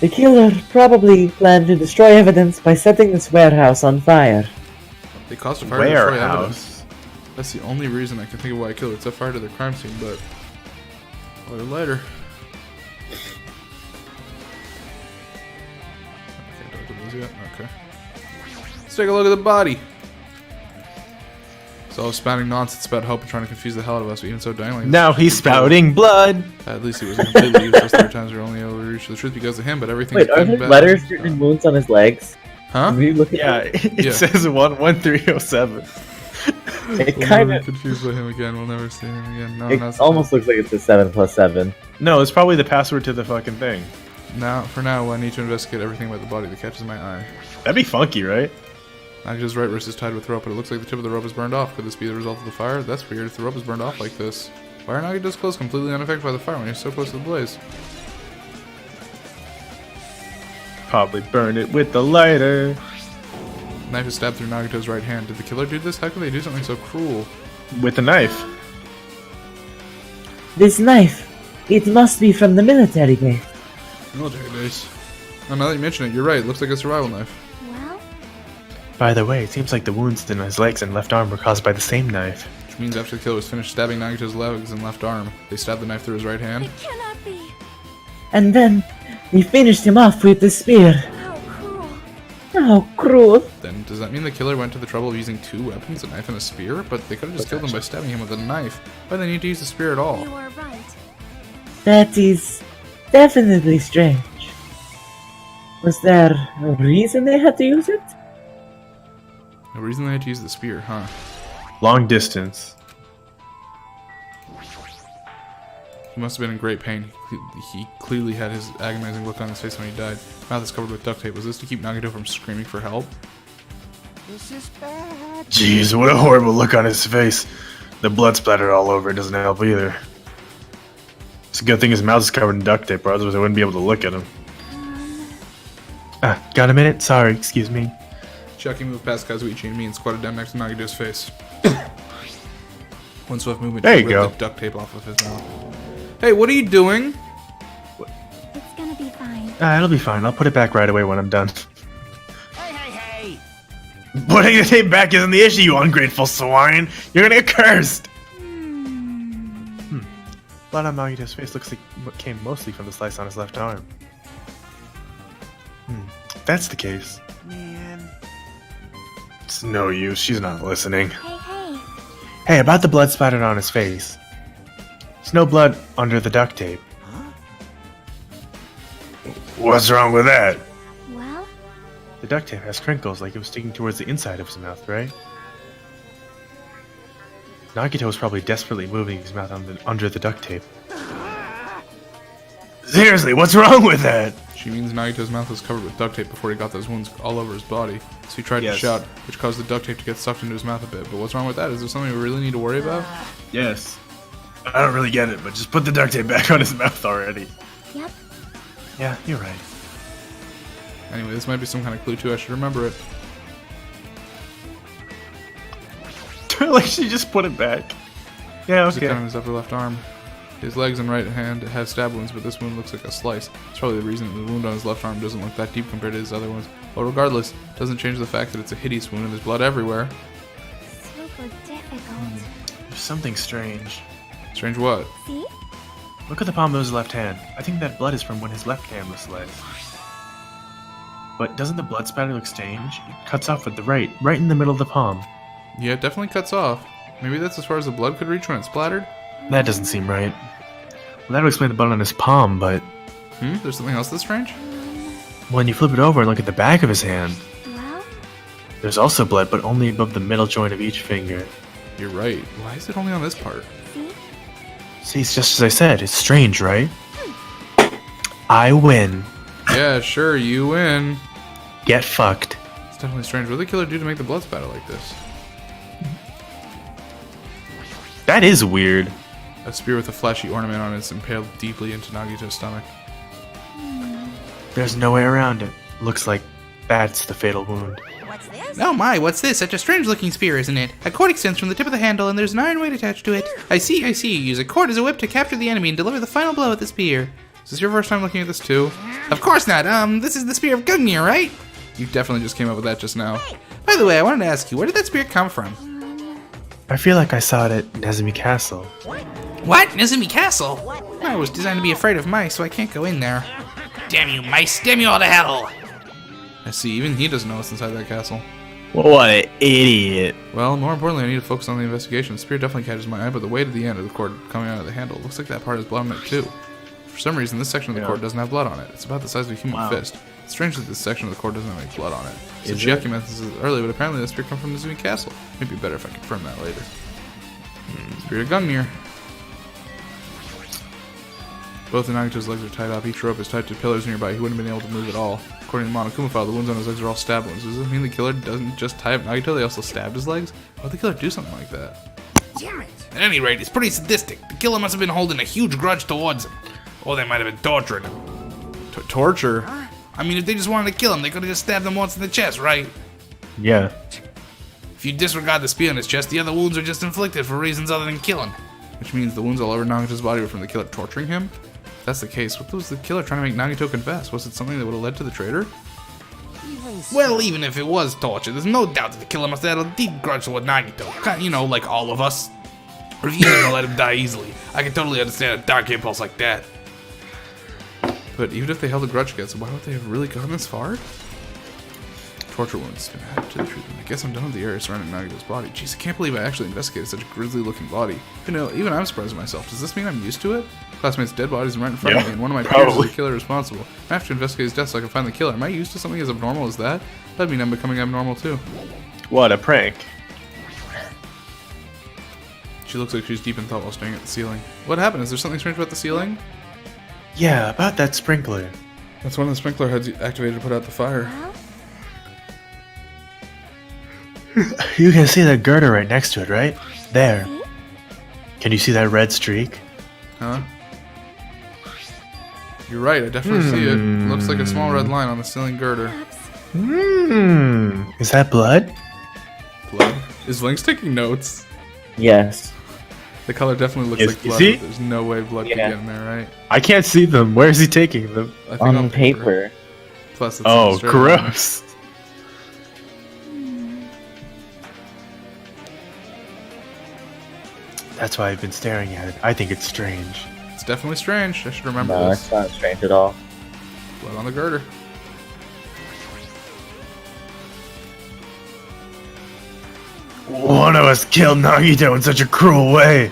The killer probably planned to destroy evidence by setting this warehouse on fire. They caused a fire to destroy evidence. Warehouse. That's the only reason I can think of why a killer would set fire to their crime scene, but... oil lighter. Okay, don't do those yet. Okay. Let's take a look at the body. So spouting nonsense about hope and trying to confuse the hell out of us, but even so dangling. Now he's spouting blood. At least he was completely useless 3 times. We were only able to reach the truth because of him, but everything's Wait, are been there bad. letters written in wounds on his legs? Huh? Did you look at Yeah, that? it Yeah. says 11307. It We'll kind never of. be confused by him again. We'll never see him again. No, It that's almost looks like it's a 7+7. No, it's probably the password to the fucking thing. Now, for now, I need to investigate everything about the body that catches my eye. That'd be funky, right? Nagito's right wrist is tied with rope, but it looks like the tip of the rope is burned off. Could this be the result of the fire? That's weird if the rope is burned off like this. Why are Nagito's clothes completely unaffected by the fire when he's so close to the blaze? Probably burn it with the lighter. The knife is stabbed through Nagito's right hand. Did the killer do this? How could they do something so cruel? With a knife. This knife, it must be from the military base. Military base. Oh, now that you mention it, you're right. It looks like a survival knife. Well, By the way, it seems like the wounds in his legs and left arm were caused by the same knife. Which means after the killer was finished stabbing Nagito's legs and left arm, they stabbed the knife through his right hand. it cannot be. And then, they finished him off with the spear. How cruel. How cruel. Then, does that mean the killer went to the trouble of using 2 weapons, a knife and a spear? But they could have just killed him by stabbing him with a knife. Why do they need to use the spear at all? You are right. That is definitely strange. Was there a reason they had to use it? The reason they had to use the spear, huh? Long distance. He must have been in great pain. He clearly had his agonizing look on his face when he died. Mouth is covered with duct tape. Was this to keep Nagito from screaming for help? This is bad. Jeez, what a horrible look on his face. The blood splattered all over. It doesn't help either. It's a good thing his mouth is covered in duct tape, or otherwise I wouldn't be able to look at him. Got a minute? Sorry, excuse me. Chucky moved past Kazuichi and me and squatted down next to Nagito's face. One swift movement There you ripped go. the duct tape off of his mouth. Hey, what are you doing? It's gonna be fine. It'll be fine. I'll put it back right away when I'm done. Hey, hey, hey! Putting the tape back isn't the issue, you ungrateful swine! You're gonna get cursed! Blood on Nagito's face looks like what came mostly from the slice on his left arm. If that's the case. Man. It's no use, she's not listening. Hey, hey. Hey, about the blood splattered on his face. There's no blood under the duct tape. What's wrong with that? Well, The duct tape has crinkles like it was sticking towards the inside of his mouth, right? Nagito was probably desperately moving his mouth under the duct tape. Seriously, what's wrong with that? She means Nagito's mouth was covered with duct tape before he got those wounds all over his body. So he tried to Yes. shout, which caused the duct tape to get sucked into his mouth a bit. But what's wrong with that? Is there something we really need to worry about? Yes. I don't really get it, but just put the duct tape back on his mouth already. yep. Yeah, you're right. Anyway, this might be some kind of clue too. I should remember it. Like she just put it back. Yeah, There's a cut okay. on his upper left arm. His legs and right hand have stab wounds, but this wound looks like a slice. It's probably the reason the wound on his left arm doesn't look that deep compared to his other ones. But regardless, it doesn't change the fact that it's a hideous wound and there's blood everywhere. Super difficult. There's something strange. Strange what? See? Look at the palm of his left hand. I think that blood is from when his left hand was sliced. But doesn't the blood spatter look strange? It cuts off at the right in the middle of the palm. Yeah, it definitely cuts off. Maybe that's as far as the blood could reach when it's splattered? That doesn't seem right. Well, that would explain the blood on his palm, but There's something else that's strange? when you flip it over and look at the back of his hand, Well, there's also blood, but only above the middle joint of each finger. You're right. Why is it only on this part? see? See, it's just as I said. It's strange, right? I win. Yeah, sure, you win. Get fucked. It's definitely strange. What did the killer do to make the blood spatter like this? That is weird. A spear with a flashy ornament on it is impaled deeply into Nagito's stomach. There's no way around it. Looks like that's the fatal wound. What's this? Oh my, what's this? Such a strange looking spear, isn't it? A cord extends from the tip of the handle and there's an iron weight attached to it. I see. You use a cord as a whip to capture the enemy and deliver the final blow with the spear. Is this your first time looking at this too? Of course not. This is the spear of Gungnir, right? You definitely just came up with that just now. By the way, I wanted to ask you, where did that spear come from? I feel like I saw it at Nezumi Castle. What? Nezumi Castle? I was designed to be afraid of mice, so I can't go in there. Damn you, mice! Damn you all to hell! I see, even he doesn't know what's inside that castle. What an idiot. Well, more importantly, I need to focus on the investigation. The spear definitely catches my eye, but the weight of the end of the cord coming out of the handle looks like that part has blood on it too. For some reason, this section of the cord doesn't have blood on it. It's about the size of a human fist. It's strange that this section of the cord doesn't have any blood on it. So Chiaki mentioned this earlier, but apparently the spear comes from Nezumi Castle. Maybe better if I confirm that later. Spear of Gungnir. Both of Nagito's legs are tied up. Each rope is tied to pillars nearby. He wouldn't have been able to move at all. According to the Monokuma file, the wounds on his legs are all stab wounds. Does this mean the killer doesn't just tie up Nagito, they also stabbed his legs? Why would the killer do something like that? Damn it! At any rate, it's pretty sadistic. The killer must have been holding a huge grudge towards him. Or they might have been torturing him. Torture? I mean, if they just wanted to kill him, they could have just stabbed him once in the chest, right? Yeah. If you disregard the spear in his chest, the other wounds are just inflicted for reasons other than killing. Which means the wounds all over Nagito's body were from the killer torturing him? If that's the case, what was the killer trying to make Nagito confess? Was it something that would have led to the traitor? Well, even if it was torture, there's no doubt that the killer must have had a deep grudge toward Nagito. Kind of, you know, like all of us. Refusing to let him die easily. I can totally understand a dark impulse like that. But even if they held a grudge against him, why would they have really gone this far? Torture wounds can add to the truth. I guess I'm done with the area surrounding Nagito's body. Jeez, I can't believe I actually investigated such a grisly-looking body. You know, even I'm surprised at myself. Does this mean I'm used to it? Classmates' dead bodies are right in front of me, and one of my peers is the killer responsible. I have to investigate his death so I can find the killer. Am I used to something as abnormal as that? That'd mean I'm becoming abnormal too. What a prank. She looks like she's deep in thought while staring at the ceiling. What happened? Is there something strange about the ceiling? Yeah, about that sprinkler. That's one of the sprinkler heads activated to put out the fire. You can see that girder right next to it, right? There. Can you see that red streak? Huh? You're right, I definitely see it. Looks like a small red line on the ceiling girder. Is that blood? Blood? Is Vlinx taking notes? Yes. The color definitely looks Is- like blood, is he? but there's no way blood could Yeah. get in there, right? I can't see them. Where is he taking them? I think On paper. Plus, it's Oh, straight line. gross. That's why I've been staring at it. I think it's strange. It's definitely strange. I should remember No, this. it's not strange at all. Blood on the girder. One of us killed Nagito in such a cruel way.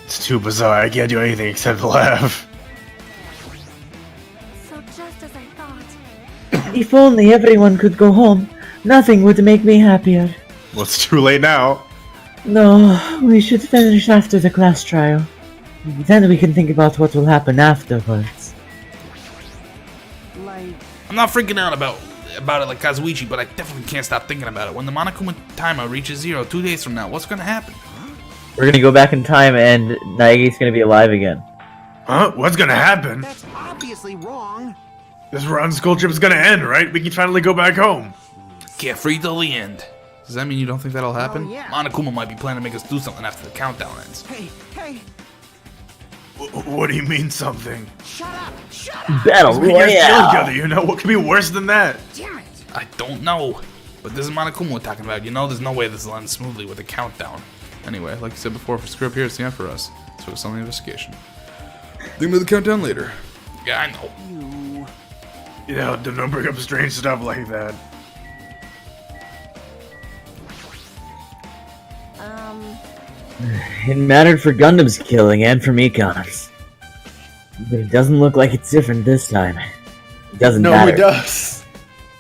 It's too bizarre. I can't do anything except laugh. So just as I thought. If only everyone could go home, nothing would make me happier. Well, it's too late now. No, we should finish after the class trial. Then we can think about what will happen afterwards. Like, I'm not freaking out about it like Kazuichi, but I definitely can't stop thinking about it. When the Monokuma timer reaches 0 2 days from now, what's gonna happen? We're gonna go back in time and Naegi's gonna be alive again. Huh? What's gonna happen? that's obviously wrong. This round school trip is gonna end, right? We can finally go back home. Carefree till the end. Does that mean you don't think that'll happen? Oh, yeah. Monokuma might be planning to make us do something after the countdown ends. Hey, hey, What do you mean something? shut up! Shut up! Battle We can't kill each Royale! other, you know? What could be worse than that? Damn it! I don't know. But this is Monokuma we're talking about. You know there's no way this will end smoothly with a countdown. Anyway, like you said before, if we screw up here, it's the end for us. So it's on the investigation. Think about the countdown later. Yeah, I know. You... Yeah, don't bring up strange stuff like that. It mattered for Gundam's killing and for Mikon's. But it doesn't look like it's different this time. It doesn't matter. No, it does.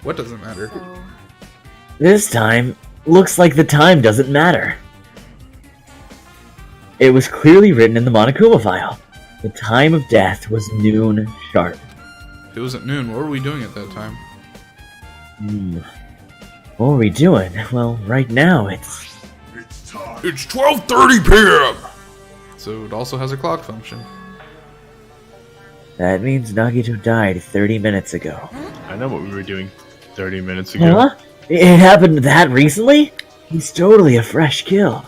What doesn't matter? This time, looks like the time doesn't matter. It was clearly written in the Monokuma file. The time of death was noon sharp. It was at noon. What were we doing at that time? What are we doing? Well, right now it's... It's 12:30 p.m. So it also has a clock function. That means Nagito died 30 minutes ago. I know what we were doing 30 minutes ago. Huh? It happened that recently? He's totally a fresh kill.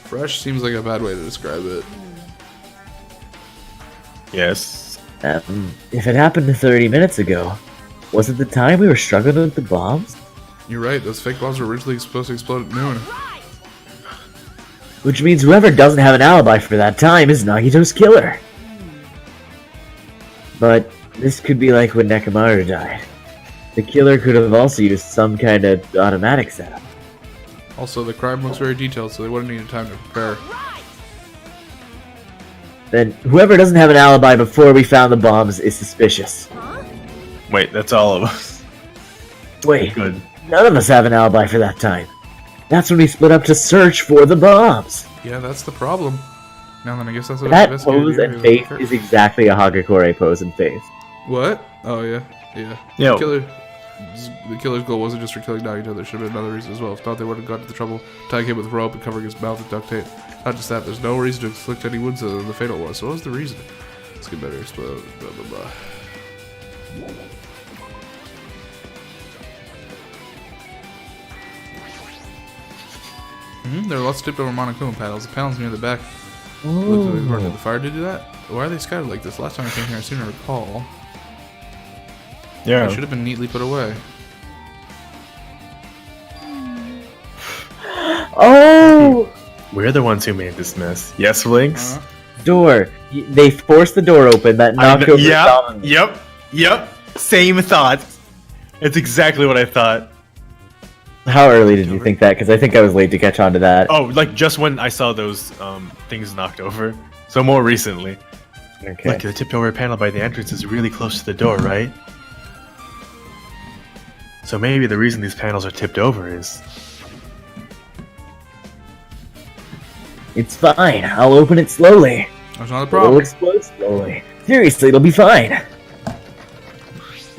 Fresh seems like a bad way to describe it. Yes. If it happened 30 minutes ago, was it the time we were struggling with the bombs? You're right. Those fake bombs were originally supposed to explode at noon. Which means whoever doesn't have an alibi for that time is Nagito's killer. But this could be like when Nekomaru died. The killer could have also used some kind of automatic setup. Also, the crime looks very detailed, so they wouldn't need time to prepare. Then whoever doesn't have an alibi before we found the bombs is suspicious. Wait, that's all of us. Wait, Good. none of us have an alibi for that time. That's when we split up to search for the bombs. Yeah, that's the problem. Now then, I guess that's what That investigated pose here and is. face is exactly a Hagakure pose and face. What? Oh yeah, yeah. Yo. The killer's goal wasn't just for killing Nagito. There should have been another reason as well. If not, they would have got to the trouble tying him with rope and covering his mouth with duct tape. Not just that, there's no reason to inflict any wounds other than the fatal one. So what was the reason? Let's get better. Explode. Blah blah blah. There are lots of tipped over Monokuma panels. The panels near the back look really important. Did the fire do that? Why are they scattered like this? Last time I came here, I seem to recall. Yeah. They should have been neatly put away. Oh! We're the ones who made this mess. Yes, Vlinx? Door. They forced the door open. That knocked over the dominant. Yep. Same thought. It's exactly what I thought. How early did you think that? Because I think I was late to catch on to that. Oh, like just when I saw those things knocked over. So more recently. Okay. Look, the tipped over panel by the entrance is really close to the door, right? So maybe the reason these panels are tipped over is... It's fine. I'll open it slowly. That's not a It'll problem. explode slowly. Seriously, it'll be fine.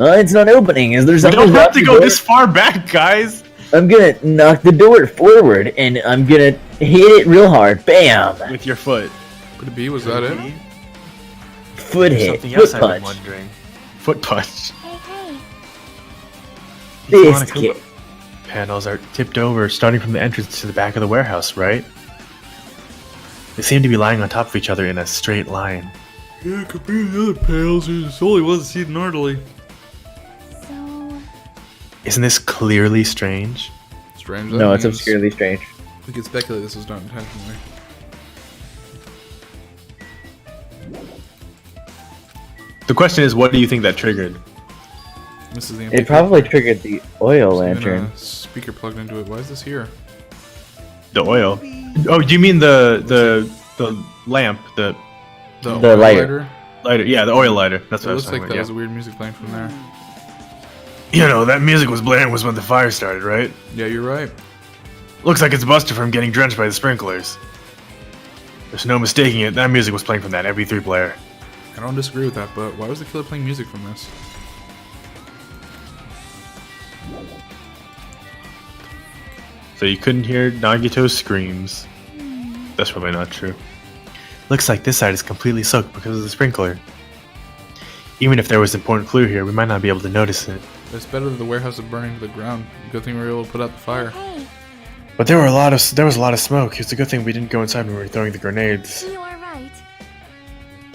It's not opening. Is there We something don't have wrong to with go the door? this far back, guys! I'm gonna knock the door forward, and I'm gonna hit it real hard. Bam! With your foot. Could it be? Was that it? Foot hit. Something Foot else I've been punch. wondering. Foot punch. Fist Monokuma kick. panels are tipped over, starting from the entrance to the back of the warehouse, right? They seem to be lying on top of each other in a straight line. Yeah, it could be the other panels. There's only one seed gnarly. So, Isn't this clearly strange? Strange. No, it's means obscurely strange. We can speculate this was done intentionally. The question is, what do you think that triggered? This is the It probably triggered the oil lantern. Speaker plugged into it. Why is this here? The oil. Oh, do you mean the lamp, the The oil lighter. lighter? Yeah, the oil lighter. That's It what I was looks talking like that about. was a weird music playing from there. You know, that music was blaring was when the fire started, right? Yeah, you're right. Looks like it's Buster from getting drenched by the sprinklers. There's no mistaking it. That music was playing from that MP3 player. I don't disagree with that, but why was the killer playing music from this? So you couldn't hear Nagito's screams. That's probably not true. Looks like this side is completely soaked because of the sprinkler. Even if there was an important clue here, we might not be able to notice it. It's better than the warehouse is burning to the ground. Good thing we were able to put out the fire. hey, But there was a lot of smoke. It's a good thing we didn't go inside when we were throwing the grenades. you are right.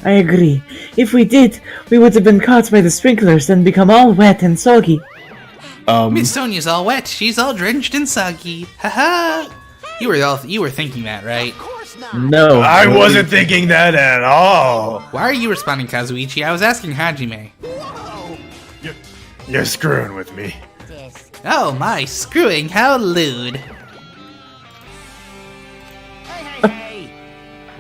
I agree. If we did, we would have been caught by the sprinklers and become all wet and soggy. Miss Sonia's all wet. She's all drenched and soggy. Haha. You were thinking that, right? Of course not. No. I wasn't thinking that at all. Why are you responding, Kazuichi? I was asking Hajime. Whoa! You're screwing with me. Oh my, screwing, how lewd. Hey!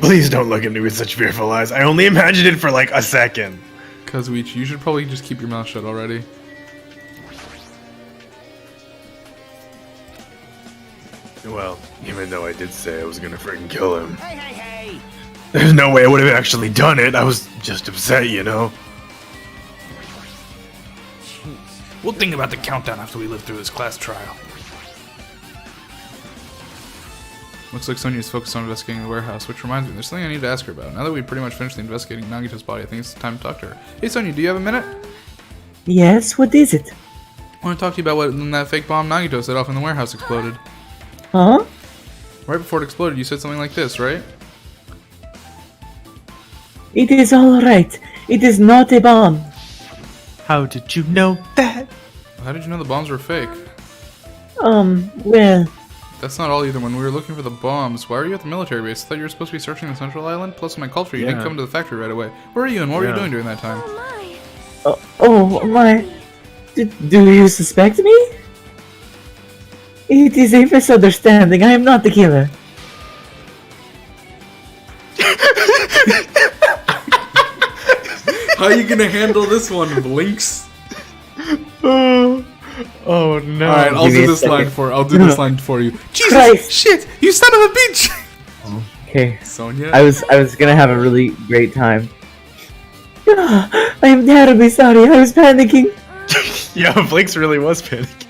Please don't look at me with such fearful eyes. I only imagined it for like a second. Kazuichi, you should probably just keep your mouth shut already. Well, even though I did say I was gonna freaking kill him, Hey! there's no way I would have actually done it. I was just upset, you know? We'll think about the countdown after we live through this class trial. Looks like Sonya's focused on investigating the warehouse, which reminds me, there's something I need to ask her about. Now that we've pretty much finished investigating Nagito's body, I think it's time to talk to her. Hey Sonya, do you have a minute? Yes, what is it? I want to talk to you about when that fake bomb Nagito set off in the warehouse exploded. Huh? Right before it exploded, you said something like this, right? It is alright. It is not a bomb. How did you know that? How did you know the bombs were fake? Well, That's not all either. When we were looking for the bombs, why are you at the military base? I thought you were supposed to be searching the central island. Plus, in my culture, you didn't Yeah. come to the factory right away. Where are you and what were you Yeah. doing during that time? Oh my. oh my. Do you suspect me? It is a misunderstanding. I am not the killer. How are you gonna handle this one, Vlinx? Oh no. All right, I'll Give me do a this line second. for. I'll do this line for you. Jesus, Christ. shit! You son of a bitch! Okay. Sonya. I was gonna have a really great time. I am terribly sorry. I was panicking. Yeah, Blake's really was panicking.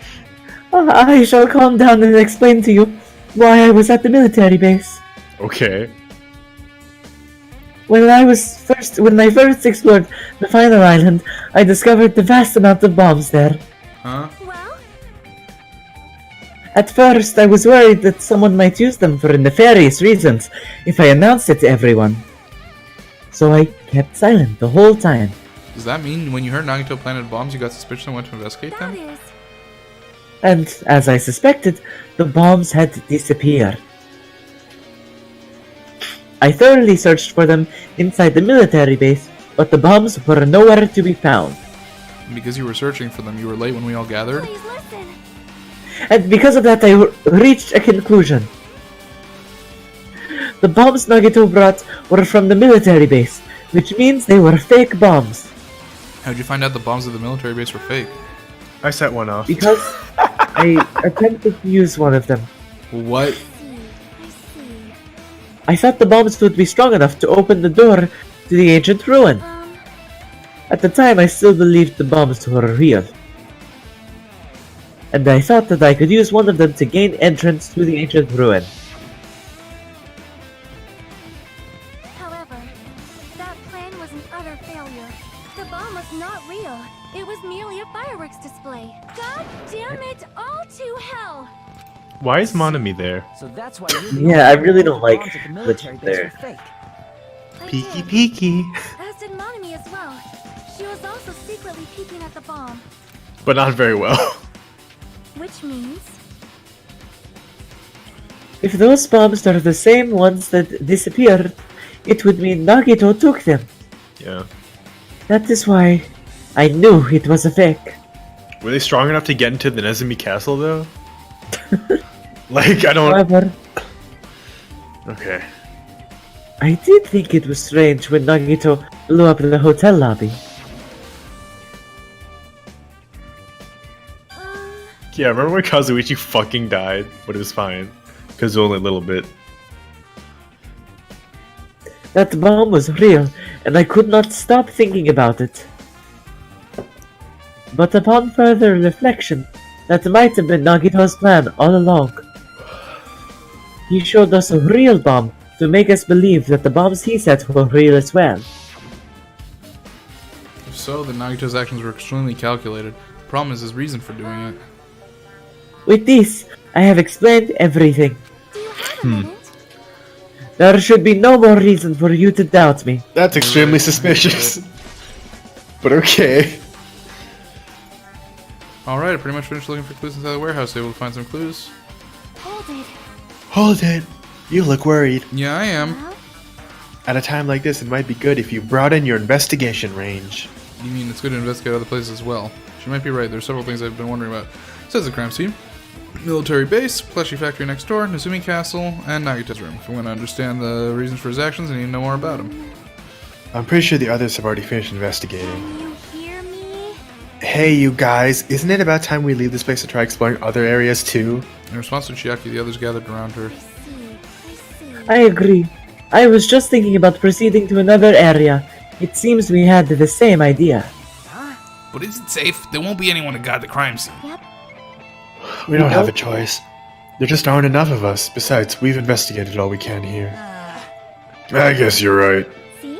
I shall calm down and explain to you why I was at the military base. Okay. When I first explored the final island, I discovered the vast amount of bombs there. Huh? Well, At first, I was worried that someone might use them for nefarious reasons if I announced it to everyone. So I kept silent the whole time. Does that mean when you heard Nagito planted bombs, you got suspicious and went to investigate that them? is. And as I suspected, the bombs had disappeared. I thoroughly searched for them inside the military base, but the bombs were nowhere to be found. Because you were searching for them, you were late when we all gathered. Please listen. And because of that, I reached a conclusion. The bombs Nagito brought were from the military base, which means they were fake bombs. How'd you find out the bombs of the military base were fake? I set one off. Because I attempted to use one of them. What? I see. I thought the bombs would be strong enough to open the door to the ancient ruin. At the time, I still believed the bombs were real. And I thought that I could use one of them to gain entrance to the ancient ruin. However, that plan was an utter failure. The bomb was not real. It was merely a fireworks display. God damn it, all to hell! Why is Monami there? So that's why you're the Yeah, I only really one don't who like belongs at the military glitches base there. were fake. I Peeky did. peeky. As did Monami as well. She was also secretly peeking at the bomb. But not very well. Which means... If those bombs are the same ones that disappeared, it would mean Nagito took them. Yeah. That is why I knew it was a fake. Were they strong enough to get into the Nezumi castle though? Like, I don't... However, Okay. I did think it was strange when Nagito blew up the hotel lobby. Yeah, remember when Kazuichi fucking died? But it was fine. Because only a little bit. That bomb was real, and I could not stop thinking about it. But upon further reflection, that might have been Nagito's plan all along. He showed us a real bomb to make us believe that the bombs he set were real as well. If so, then Nagito's actions were extremely calculated. The problem is his reason for doing it. With this, I have explained everything. Do you have a minute? There should be no more reason for you to doubt me. That's extremely suspicious. But okay. Alright, I pretty much finished looking for clues inside the warehouse. Able to find some clues? Hold it. Hold it. You look worried. Yeah, I am. Huh? At a time like this, it might be good if you broaden your investigation range. You mean it's good to investigate other places as well? She might be right. There's several things I've been wondering about. Says the crime scene. Military base, plushie factory next door, Nezumi castle, and Nagita's room. If I'm going to understand the reasons for his actions, I need to know more about him. I'm pretty sure the others have already finished investigating. Can you hear me? Hey, you guys, isn't it about time we leave this place to try exploring other areas too? In response to Chiaki, the others gathered around her. I agree. I was just thinking about proceeding to another area. It seems we had the same idea. But is it safe? There won't be anyone to guard the crime scene. We don't have a choice. There just aren't enough of us. Besides, we've investigated all we can here. I guess you're right. See?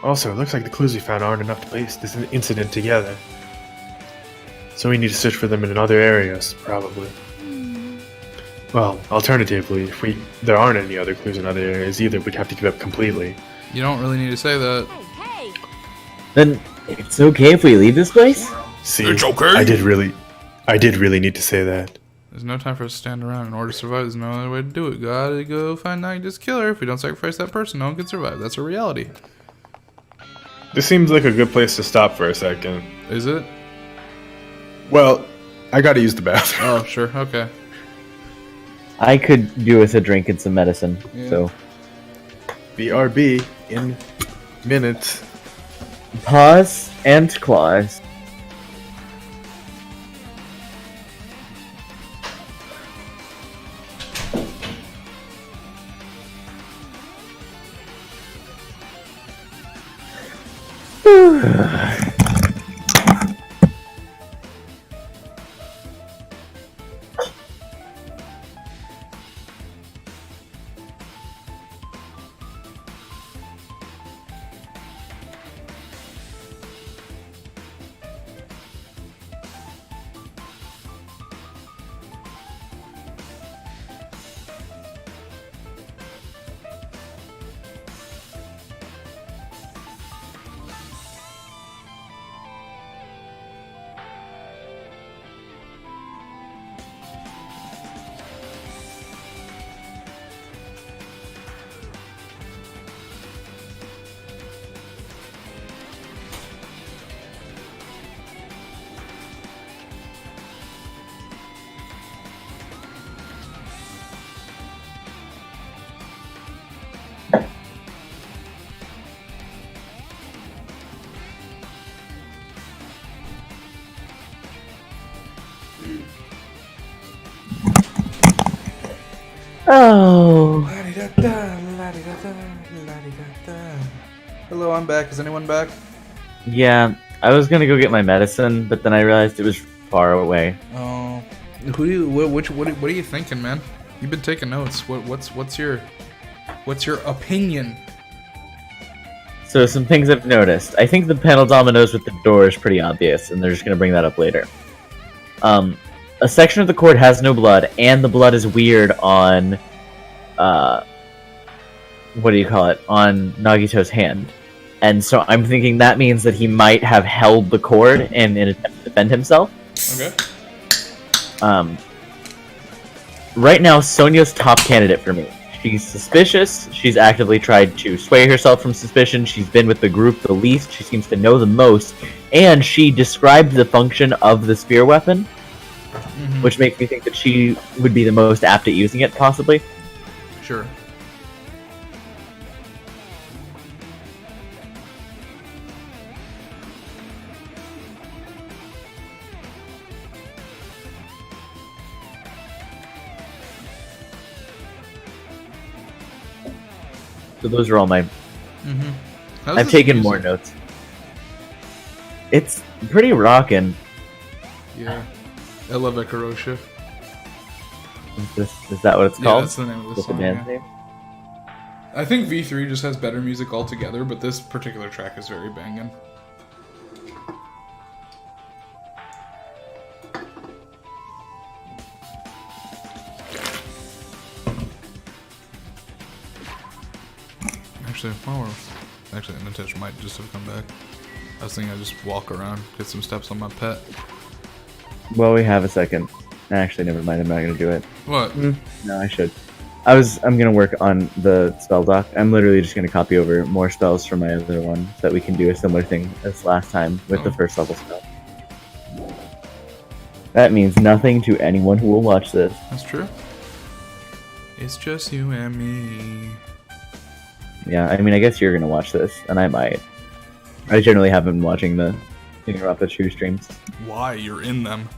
Also, it looks like the clues we found aren't enough to place this incident together. So we need to search for them in other areas, probably. Well, alternatively, if there aren't any other clues in other areas either, we'd have to give up completely. You don't really need to say that. Hey, hey! Then it's okay if we leave this place? See, It's okay. I did really need to say that. There's no time for us to stand around. In order to survive, there's no other way to do it. Gotta go find Nagita's killer. If we don't sacrifice that person, no one can survive. That's a reality. This seems like a good place to stop for a second. Is it? Well, I gotta use the bathroom. Oh, sure. Okay. I could do with a drink and some medicine, Yeah. so BRB in minutes. pause and claws. Oh. Hello, I'm back. Is anyone back? Yeah, I was gonna go get my medicine, but then I realized it was far away. Oh, who do you? What are you thinking, man? You've been taking notes. What's your opinion? So some things I've noticed. I think the panel dominoes with the door is pretty obvious, and they're just gonna bring that up later. A section of the cord has no blood, and the blood is weird on, what do you call it? On Nagito's hand. And so I'm thinking that means that he might have held the cord in an attempt to defend himself. Okay. Right now, Sonia's top candidate for me. She's suspicious. She's actively tried to sway herself from suspicion. She's been with the group the least. She seems to know the most. And she described the function of the spear weapon, which makes me think that she would be the most apt at using it, possibly. Sure. So those are all my... How's I've this taken music? more notes. It's pretty rockin'. Yeah. I love Ekarosha. Is that what it's Yeah, called? that's the name of the What's the song. band's Yeah. name? I think V3 just has better music altogether, but this particular track is very banging. Actually, Natasha might just have come back. I was thinking I'd just walk around, get some steps on my pet. Well, we have a second. Actually, never mind. I'm not gonna do it. What? No, I should. I'm gonna work on the spell doc. I'm literally just gonna copy over more spells from my other one so that we can do a similar thing as last time with the first level spell. That means nothing to anyone who will watch this. That's true. It's just you and me. Yeah, I mean, I guess you're gonna watch this, and I might. I generally have been watching the Danganronpa 2 streams. Why? You're in them.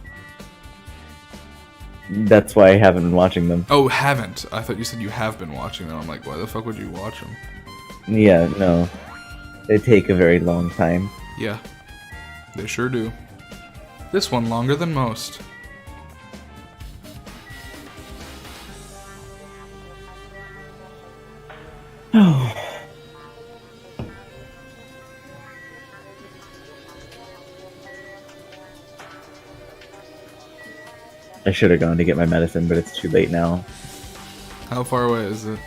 That's why I haven't been watching them. Oh, haven't. I thought you said you have been watching them. I'm like, why the fuck would you watch them? Yeah, no. They take a very long time. Yeah, they sure do. This one longer than most. I should have gone to get my medicine, but it's too late now. How far away is it?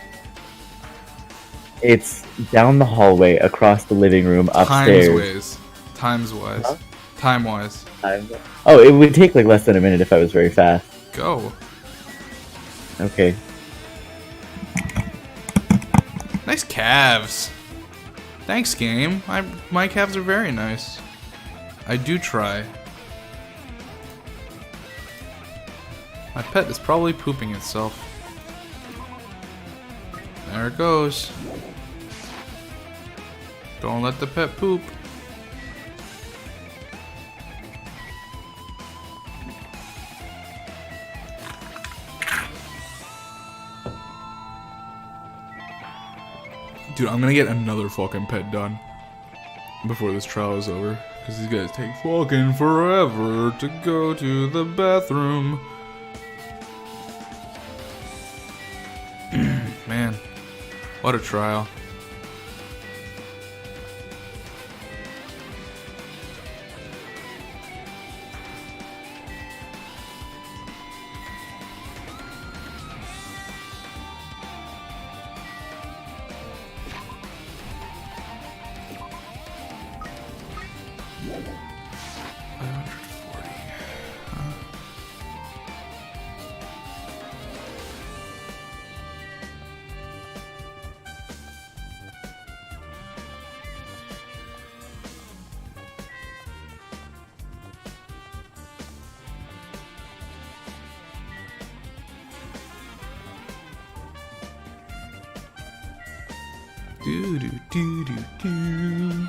It's down the hallway, across the living room, upstairs. Times-wise. Huh? Time-wise. Oh, it would take like less than a minute if I was very fast. Go. Okay. Nice calves. Thanks, game. My calves are very nice. I do try. My pet is probably pooping itself. There it goes. Don't let the pet poop. Dude, I'm gonna get another fucking pet done before this trial is over. Because these guys take fucking forever to go to the bathroom. Man, what a trial. Do do do do do.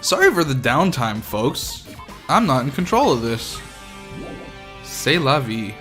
Sorry for the downtime, folks. I'm not in control of this. C'est la vie.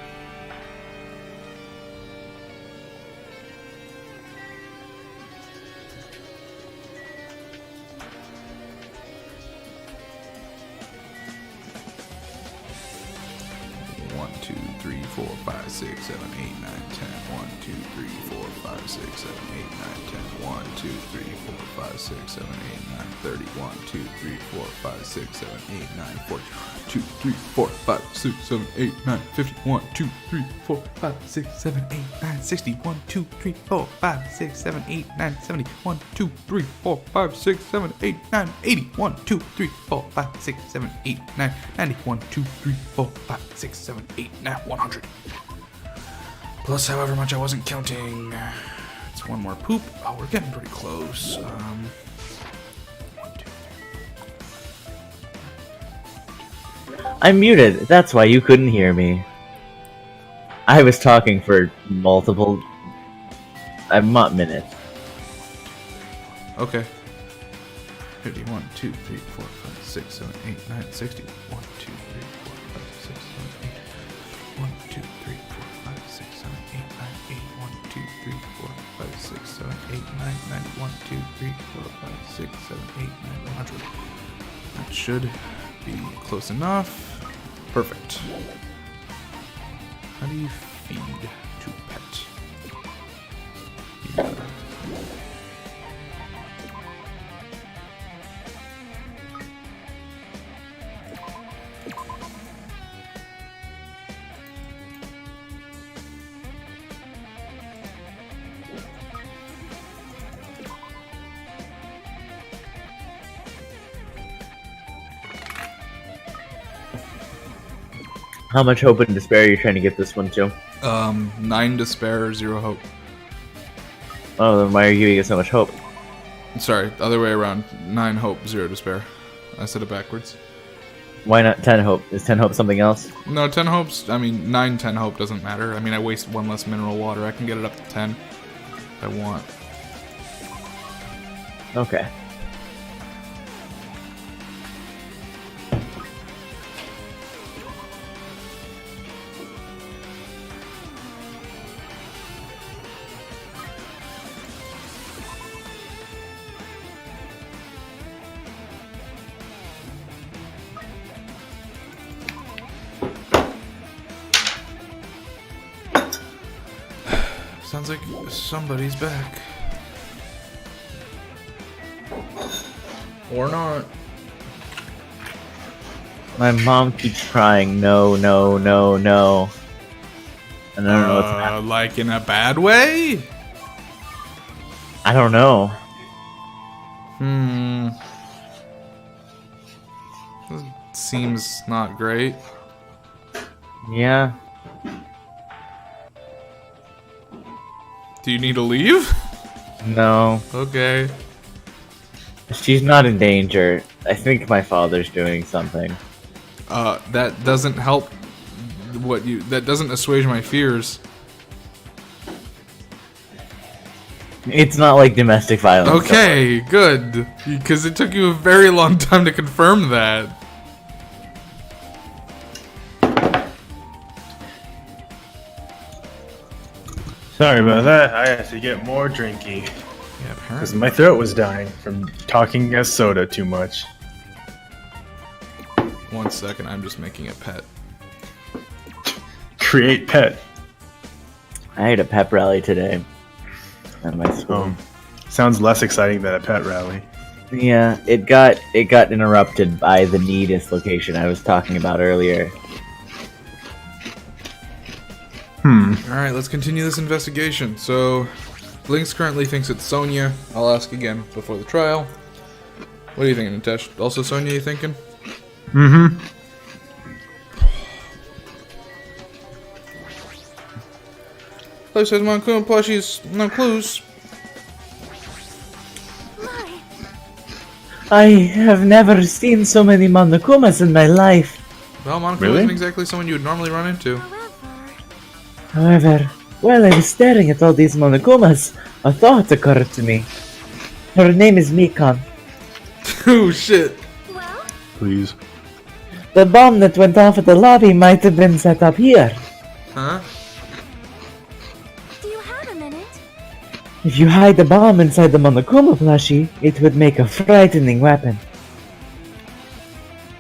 One, two, three, four, five, six, seven, eight, nine, 10. 1, 2, 3, 4, 5, 6, 7, 8, 9, 10. 1, 2, 3, 4, 5, 6, 7, 8, 9, 30. 1, 2, 3, 4, 5, 6, 7, 8, 9, 40. 2, 3, 4, 5, 6, 7, 8, 9, 50. 1, 2, 3, 4, 5, 6, 7, 8, 9, 60. 1, 2, 3, 4, 5, 6, 7, 8, 9, 70. 1, 2, 3, 4, 5, 6, 7, 8, 9, 80. 1, 2, 3, 4, 5, 6, 7, 8, 9, 90. 1, 2, 3, 4, 5, 6, 7, 8, 9, 100. Plus however much I wasn't counting. It's one more poop. Oh, we're getting pretty close. 1, 2, 3. I'm muted. That's why you couldn't hear me. I was talking for multiple... not minutes. Okay. 50, 1, 2, 3, 4, 5, 6, 7, 8, 9, 60. 1, 2, 3, 4, 5, 6, 7, 8. 1, 2, 3, 4, 5, 6, 7, 8, 9, 80. 1, 2, 3, 4, 5, 6, 7, 8, 9, 90. 1, 2, 3, 4, 5, 6, 7, 8, 9, 100. That should be close enough. Perfect. How do you feed to pet? Yeah. How much hope and despair are you trying to get this one to? 9 despair, 0 hope. Oh, then why are you giving it so much hope? Sorry, other way around. 9 hope, 0 despair. I said it backwards. Why not 10 hope? Is 10 hope something else? No, 10 hopes, I mean, 9, 10 hope doesn't matter. I mean, I waste 1 less mineral water. I can get it up to 10 if I want. Okay. Sounds like somebody's back. Or not. My mom keeps crying, no, no, no, no. And I don't know what's happening. Like in a bad way? I don't know. This seems not great. Yeah. Do you need to leave? No. Okay. She's not in danger. I think my father's doing something. That doesn't help that doesn't assuage my fears. It's not like domestic violence. Okay, good. Because it took you a very long time to confirm that. Sorry about that. I had to get more drinky. Yeah, Because apparently. my throat was dying from talking as soda too much. 1 second, I'm just making a pet. Create pet. I had a pep rally today at my school. Sounds less exciting than a pet rally. Yeah, it got interrupted by the knee dislocation I was talking about earlier. Alright, let's continue this investigation. So, Vlinx currently thinks it's Sonya. I'll ask again before the trial. What are you thinking, Nitesh? Also Sonya, you thinking? Mm-hmm. Place says Monokuma plushies, no clues. My, I have never seen so many Monokumas in my life. Well, Monokuma Really? isn't exactly someone you would normally run into. however, However, while I was staring at all these Monokumas, a thought occurred to me. Her name is Mikan. Oh shit. well, Please. The bomb that went off at the lobby might have been set up here. Huh? do you have a minute? If you hide the bomb inside the Monokuma plushie, it would make a frightening weapon.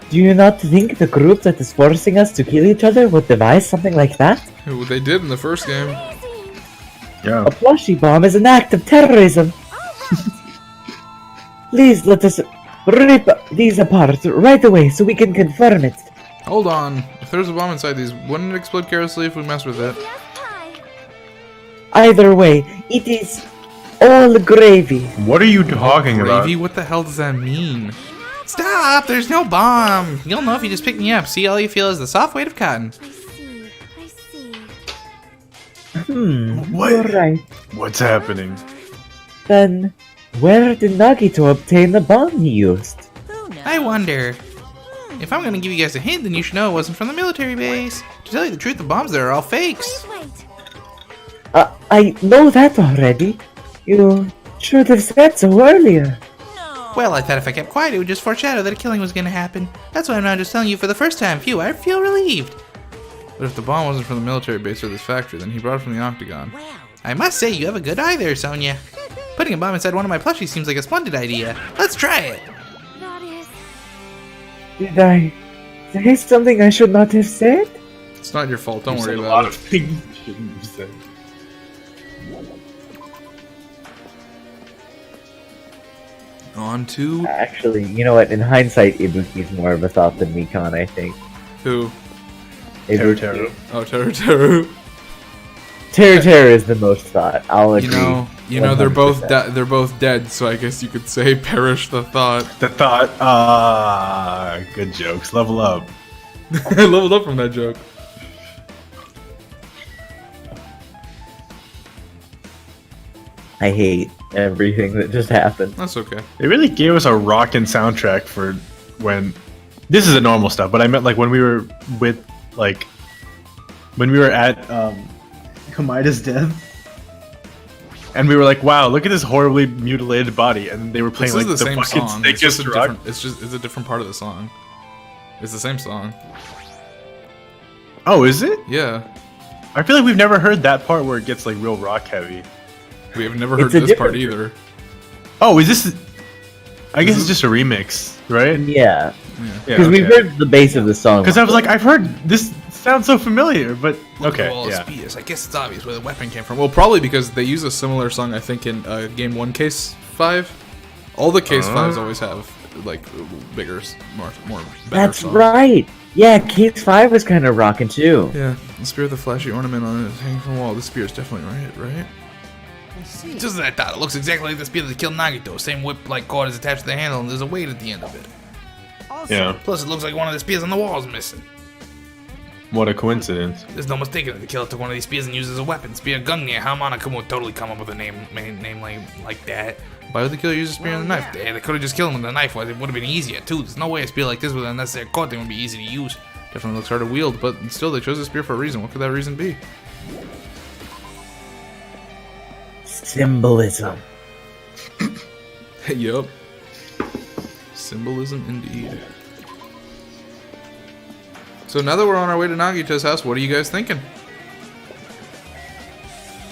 Do you not think the group that is forcing us to kill each other would devise something like that? What they did in the first game. Amazing! Yeah. A plushie bomb is an act of terrorism. Please let us rip these apart right away so we can confirm it. Hold on. If there's a bomb inside these, wouldn't it explode carelessly if we mess with it? Yes, pie! Either way, it is all gravy. What are you talking about? Gravy? What the hell does that mean? Stop! There's no bomb! You'll know if you just pick me up. See, all you feel is the soft weight of cotton. I see. What? You're right. What's happening? Then, where did Nagito obtain the bomb he used? I wonder. If I'm gonna give you guys a hint, then you should know it wasn't from the military base. To tell you the truth, the bombs there are all fakes. Please wait. I know that already. You should have said so earlier. Well, I thought if I kept quiet, it would just foreshadow that a killing was gonna happen. That's why I'm not just telling you for the first time. Phew, I feel relieved. But if the bomb wasn't from the military base or this factory, then he brought it from the Octagon. I must say, you have a good eye there, Sonya. Putting a bomb inside one of my plushies seems like a splendid idea. Let's try it. That is... Did I say something I should not have said? It's not your fault, don't You worry said a about lot it. of things you shouldn't have said. On to Actually, you know what? In hindsight, Ibuki's more of a thought than Mikan, I think. who? Teru Ibuki. Teru. Oh, Teru. Teru is the most thought. I'll agree. You know, they're both 100%. they're both dead, so I guess you could say perish the thought. The thought, good jokes. Level up. I leveled up from that joke. I hate everything that just happened. That's okay. They really gave us a rockin' soundtrack for when. This is a normal stuff, but I meant like when we were with like when we were at Komida's death, and we were like, "Wow, look at this horribly mutilated body," and they were playing This like is the the same fucking song. It's just sickest a rock. different. It's a different part of the song. It's the same song. Oh, is it? Yeah. I feel like we've never heard that part where it gets like real rock heavy. We have never heard It's a this part different- either. Oh, is this? I guess it's just a remix, right? Yeah, Yeah. because we've heard the bass of the song. Because I was like, I've heard this sounds so familiar, but Look okay, at all the yeah. spears. I guess it's obvious where the weapon came from. Well, probably because they use a similar song, I think, in Game 1 Case 5. All the Case 5s always have, like, bigger, more better That's songs. right. Yeah, Case 5 was kind of rocking too. Yeah, the spear with the flashy ornament on it is hanging from the wall. This spear is definitely right? I see. Just as I thought, it looks exactly like the spear that killed Nagito. Same whip-like cord is attached to the handle, and there's a weight at the end of it. Also, Yeah. Plus, it looks like one of the spears on the wall is missing. What a coincidence. There's no mistaking it. The killer took one of these spears and used it as a weapon. Spear Gungnir. How Monokuma would totally come up with a name like that. Why would the killer use a spear and a knife? Yeah, they could have just killed him with a knife. It would have been easier, too. There's no way a spear like this with an unnecessary coating would be easy to use. Definitely looks hard to wield, but still, they chose a spear for a reason. What could that reason be? Symbolism. Yup. Symbolism indeed. So now that we're on our way to Nagito's house, what are you guys thinking?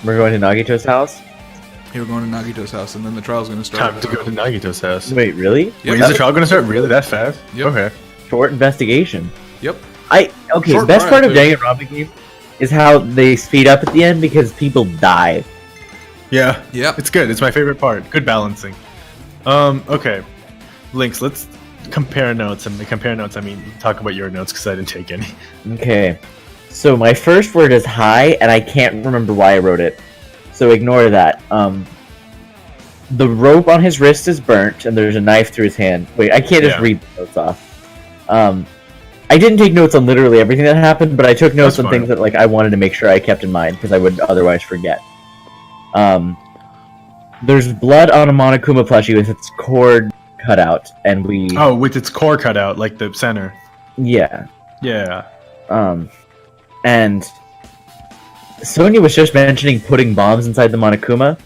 We're going to Nagito's house? Hey, we're going to Nagito's house, and then the trial's going to start. Time to go to Nagito's house. Wait, really? Yep. Wait, is the trial going to start really that fast? Yep. Okay. Short investigation. Yep. Okay, Short best trial, part of too. Danganronpa game is how they speed up at the end because people die. Yeah. Yep. It's good. It's my favorite part. Good balancing. Okay. Links, let's compare notes. And compare notes, I mean, talk about your notes because I didn't take any. Okay. So my first word is hi, and I can't remember why I wrote it. So ignore that. The rope on his wrist is burnt, and there's a knife through his hand. Wait, I can't just Yeah. read the notes off. I didn't take notes on literally everything that happened, but I took notes That's on fine. things that like I wanted to make sure I kept in mind because I would otherwise forget. There's blood on a Monokuma plushie with its cord cut out, and we Oh, with its core cut out, like the center. yeah. Yeah. And Sonia was just mentioning putting bombs inside the Monokuma,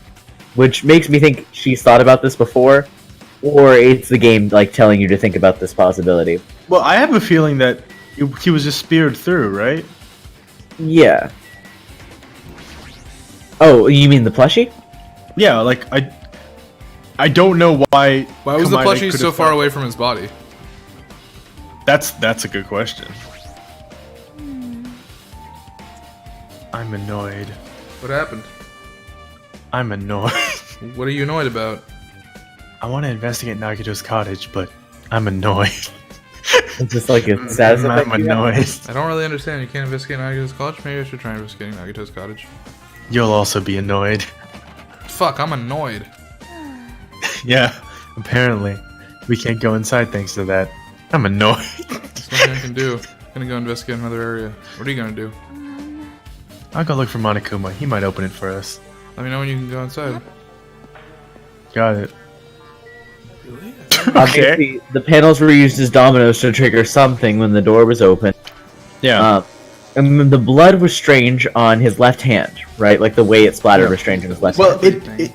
which makes me think she's thought about this before, or it's the game like telling you to think about this possibility. Well, I have a feeling that he was just speared through, right? Yeah. Oh, you mean the plushie? Yeah, like I don't know why. Why was the Kamada plushie could've so far thought- away from his body? That's a good question. I'm annoyed. What happened? I'm annoyed. What are you annoyed about? I want to investigate Nagito's cottage, but I'm annoyed. It's just like a status I'm effect you have? annoyed. I don't really understand. You can't investigate Nagito's cottage? Maybe I should try investigating Nagito's cottage. You'll also be annoyed. Fuck, I'm annoyed. Yeah, apparently. We can't go inside thanks to that. I'm annoyed. There's nothing I can do. I'm gonna go investigate another area. What are you gonna do? I'll go look for Monokuma. He might open it for us. Let me know when you can go inside. Got it. Really? Obviously, the panels were used as dominoes to trigger something when the door was open. Yeah. And then the blood was strange on his left hand, right? Like the way it splattered was strange on his left well, hand.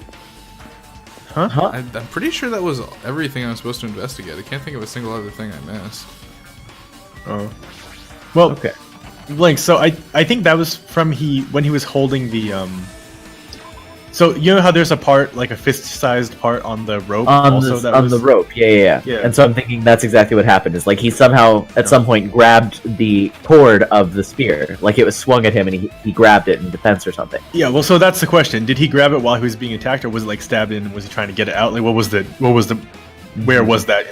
Huh? I'm pretty sure that was everything I was supposed to investigate. I can't think of a single other thing I missed. Oh. Well, Okay. Blank. So I think that was from when he was holding the So you know how there's a part like a fist-sized part on the rope. On the rope, yeah. Yeah. And so I'm thinking that's exactly what happened. Is like he somehow at some point grabbed the cord of the spear, like it was swung at him, and he grabbed it in defense or something. Yeah. Well, so that's the question. Did he grab it while he was being attacked, or was it like stabbed in? And was he trying to get it out? Like, where was that in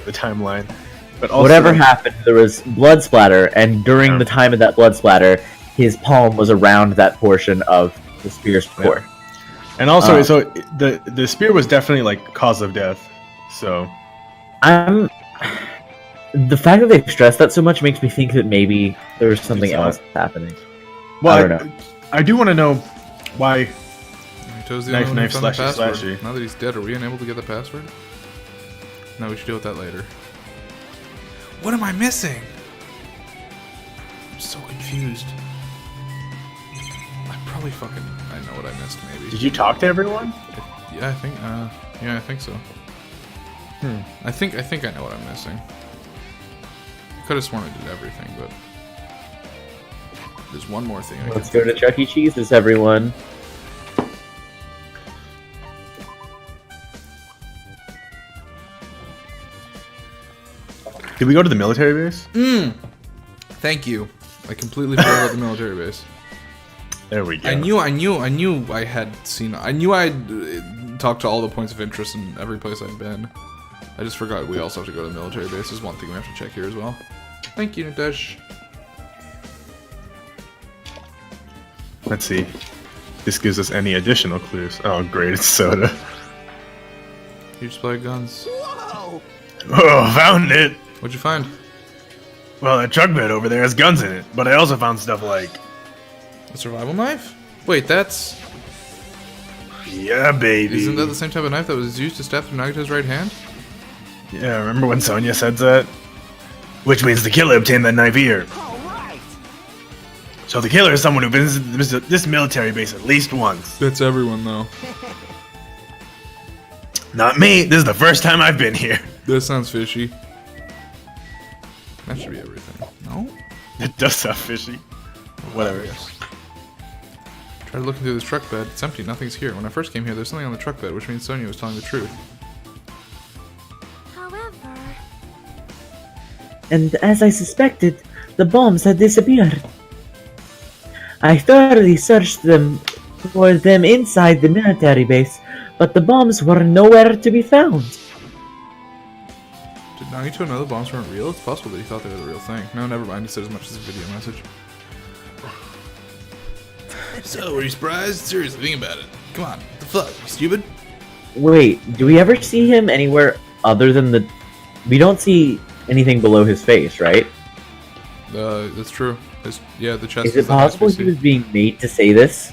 the timeline? But also, Whatever happened, there was blood splatter, and during the time of that blood splatter, his palm was around that portion of the spear's cord. And also, so the spear was definitely like cause of death. So The fact that they've stressed that so much makes me think that maybe there's something It's not. else happening. well, I don't know. I do want to know why. Nagito's the Knife, only one knife, who found the slashy, password. slashy. Now that he's dead, are we unable to get the password? No, we should deal with that later. What am I missing? I'm so confused. I know what I missed, maybe. Did you talk to everyone? Yeah, I think so. I think I know what I'm missing. I could have sworn I did everything, but there's one more thing. Let's go to Chuck E. Cheese's, everyone. Did we go to the military base? Thank you. I completely forgot about the military base. There we go. I knew I had seen. I knew I'd talked to all the points of interest in every place I'd been. I just forgot we also have to go to the military base. Is one thing we have to check here as well. Thank you, Nadesh. Let's see. This gives us any additional clues. Oh, great, it's soda. Huge supply of guns. Whoa! Oh, found it! What'd you find? Well, that truck bed over there has guns in it, but I also found stuff like... A survival knife? Wait, that's... Yeah, baby. Isn't that the same type of knife that was used to stab through Nagito's right hand? Yeah, remember when Sonya said that? Which means the killer obtained that knife here. All right. So the killer is someone who visited this military base at least once. That's everyone, though. Not me. This is the first time I've been here. That sounds fishy. That should be everything. No? It does sound fishy. Whatever. Yes. Tried looking through this truck bed. It's empty. Nothing's here. When I first came here, there's something on the truck bed, which means Sonya was telling the truth. However, And as I suspected, the bombs had disappeared. I thoroughly searched for them inside the military base, but the bombs were nowhere to be found. Did Nagito know the bombs weren't real? It's possible that he thought they were the real thing. No, never mind. He said as much as a video message. So, were you surprised? Seriously, think about it. Come on. What the fuck? You stupid? Wait, do we ever see him anywhere other than the... We don't see anything below his face, right? That's true. Yeah, the chest Is it the highest possible we he see. was being made to say this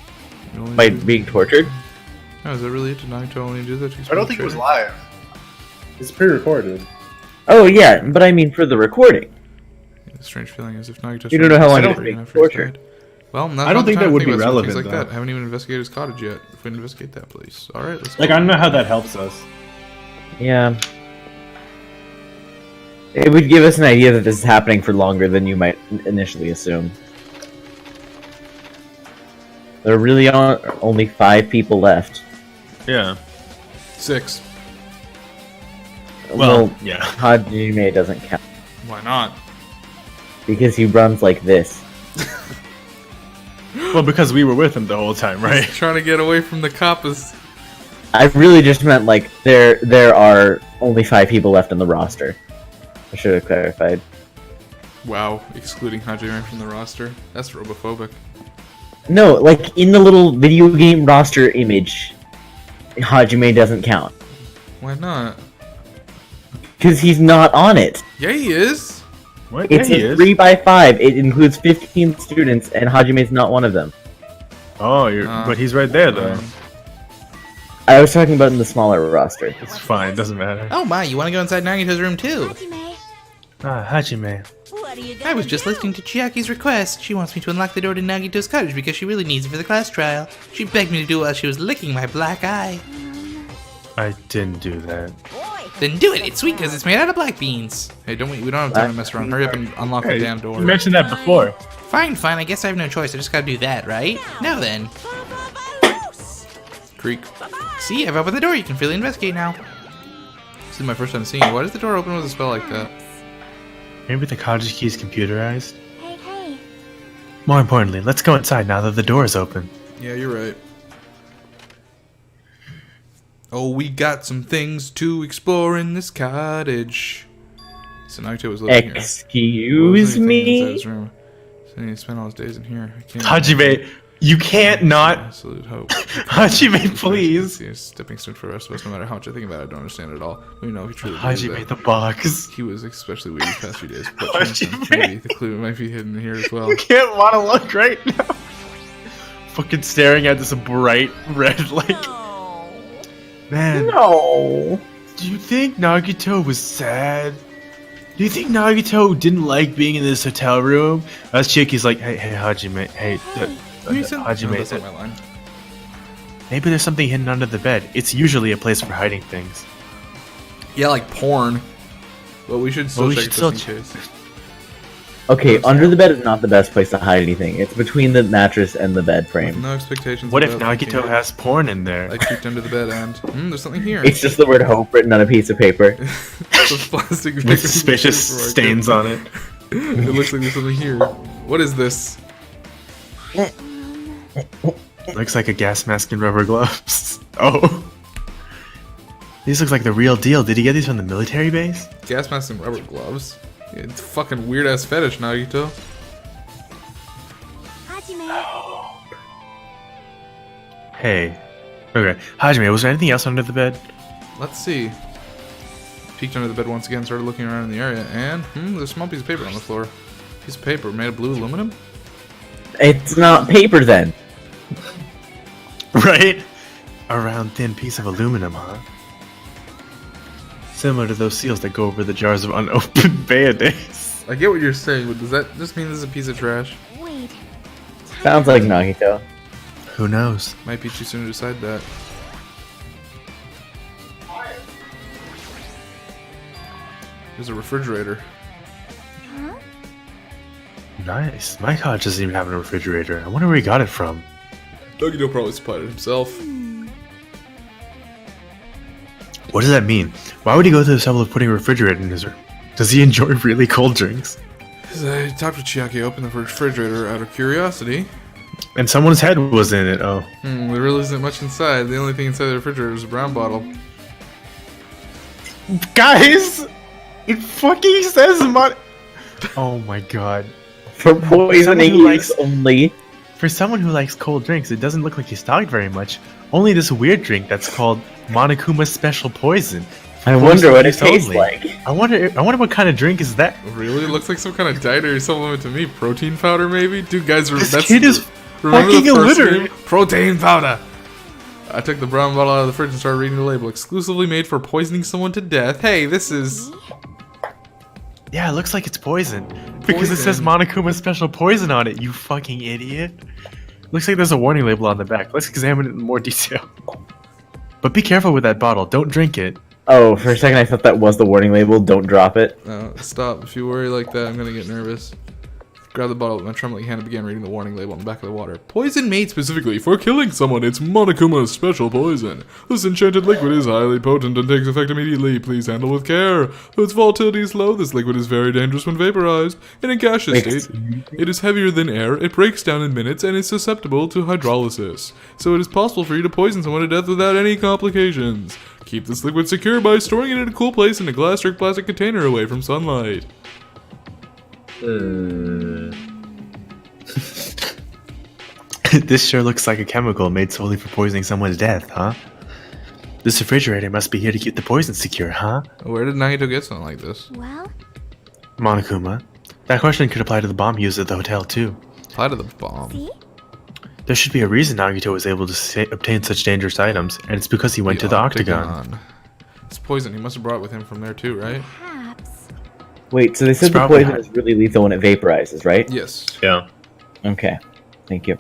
by being tortured? No, is that really it? Did Nagito only do that to I don't think it was live. It's pre-recorded. Oh yeah, but I mean for the recording. Yeah, the strange feeling is if Nagito... You don't know how long I he was don't being after he's tortured. died. Well, I don't think that would be relevant, Things like though. that. I haven't even investigated his cottage yet. If we investigate that place. Alright, let's Like, go. I don't know how that helps us. Yeah. It would give us an idea that this is happening for longer than you might initially assume. There really are only 5 people left. Yeah. 6. Well, yeah. Hajime doesn't count Why not? because he runs like this. Well, because we were with him the whole time, right? Trying to get away from the coppers. I really just meant like there are only 5 people left in the roster. I should have clarified. Wow, excluding Hajime from the roster. That's robophobic. No, like in the little video game roster image, Hajime doesn't count Why not? because he's not on it. Yeah, he is. What? It's Yeah, he a is. 3x5. It includes 15 students, and Hajime's not one of them. Oh, but he's right there, though. I was talking about in the smaller roster. It's fine, doesn't matter. Oh my, you want to go inside Nagito's room too? Hajime, Ah, Hajime. What are you I was just listening to Chiaki's request. She wants me to unlock the door to Nagito's cottage because she really needs it for the class trial. She begged me to do it while she was licking my black eye. I didn't do that. boy? Then do it. It's sweet because it's made out of black beans. Hey, we don't have time to mess around. Hurry up and unlock the damn door. You mentioned that before. Fine, fine. I guess I have no choice. I just gotta do that, right? Now then. Creak. See, I've opened the door. You can freely investigate now. This is my first time seeing it. Why does the door open with a spell like that? Maybe the cottage key is computerized. hey, hey. More importantly, let's go inside now that the door is open. Yeah, you're right. Oh, we got some things to explore in this cottage. So Nagito was living here. Excuse me? So he spent all his days in here. I can't Hajime, you can't not. Absolute hope. Hajime, please. He's a stepping stone for the rest of us. No matter how much I think about it, I don't understand it at all. We know he truly believes Hajime, that. the box. He was especially weird these past few days. But Hajime. maybe the clue might be hidden here as well. You can't monologue right now. fucking staring at this bright red like. Man, No. do you think Nagito was sad? Do you think Nagito didn't like being in this hotel room? Us Chiki's like, hey, Hajime, hey, Hajime, That's not my line. maybe there's something hidden under the bed. It's usually a place for hiding things. Yeah, like porn. But we should still Well, we check should it just still in case. Okay, under the bed is not the best place to hide anything. It's between the mattress and the bed frame. No expectations. What if about Nagito thinking. has porn in there? I creeped under the bed and there's something here. It's just the word hope written on a piece of paper. Those plastic With suspicious stains on it. It looks like there's something here. What is this? Looks like a gas mask and rubber gloves. Oh. These looks like the real deal. Did he get these from the military base? Gas mask and rubber gloves. Yeah, it's a fucking weird ass fetish, Nagito. Hajime. Hey. Okay. Hajime, was there anything else under the bed? Let's see. Peeked under the bed once again, started looking around in the area, and there's a small piece of paper on the floor. Piece of paper made of blue aluminum? It's not paper then. Right? A round thin piece of aluminum, huh? Similar to those seals that go over the jars of unopened mayonnaise. I get what you're saying, but does that just mean this is a piece of trash? Wait. Sounds like Nagito. Who knows? Might be too soon to decide that. There's a refrigerator. Huh? Nice. My cottage doesn't even have a refrigerator. I wonder where he got it from. Nagito probably supplied it himself. What does that mean? Why would he go to the trouble of putting a refrigerator in his room? Does he enjoy really cold drinks? I talked to Chiaki, opened the refrigerator out of curiosity. And someone's head was in it. Oh. There really isn't much inside. The only thing inside the refrigerator is a brown bottle. Guys! It fucking says Oh my god. For poisoning who use only. For someone who likes cold drinks, it doesn't look like he's talked very much. Only this weird drink that's called Monokuma Special Poison. I wonder what it Use tastes only. like. I wonder what kind of drink is that? Really? It looks like some kind of dietary supplement to me. Protein powder, maybe? Dude, guys, This kid is remember fucking the first illiterate. game? Protein powder! I took the brown bottle out of the fridge and started reading the label. Exclusively made for poisoning someone to death. Hey, this is... Yeah, it looks like it's poison. Because it says Poison. Monokuma Special Poison on it, you fucking idiot. Looks like there's a warning label on the back. Let's examine it in more detail. But be careful with that bottle. Don't drink it. Oh, for a second I thought that was the warning label. Don't drop it. Stop. If you worry like that, I'm gonna get nervous. Grabbed the bottle with my trembling hand and began reading the warning label on the back of the water. Poison made specifically for killing someone. It's Monokuma's special poison. This enchanted liquid is highly potent and takes effect immediately. Please handle with care. Though its volatility is low, this liquid is very dangerous when vaporized. In a gaseous state, it is heavier than air, it breaks down in minutes, and is susceptible to hydrolysis. So it is possible for you to poison someone to death without any complications. Keep this liquid secure by storing it in a cool place in a glass or plastic container away from sunlight. This sure looks like a chemical made solely for poisoning someone to death, huh? This refrigerator must be here to keep the poison secure, huh? Where did Nagito get something like this? Well, Monokuma. That question could apply to the bomb used at the hotel, too. Apply to the bomb. see? There should be a reason Nagito was able to obtain such dangerous items, and it's because he went to the Octagon. It's poison. He must have brought it with him from there too, right? Perhaps. Wait, so they said It's the probably poison is really lethal when it vaporizes, right? Yes. Yeah. Okay. Thank you.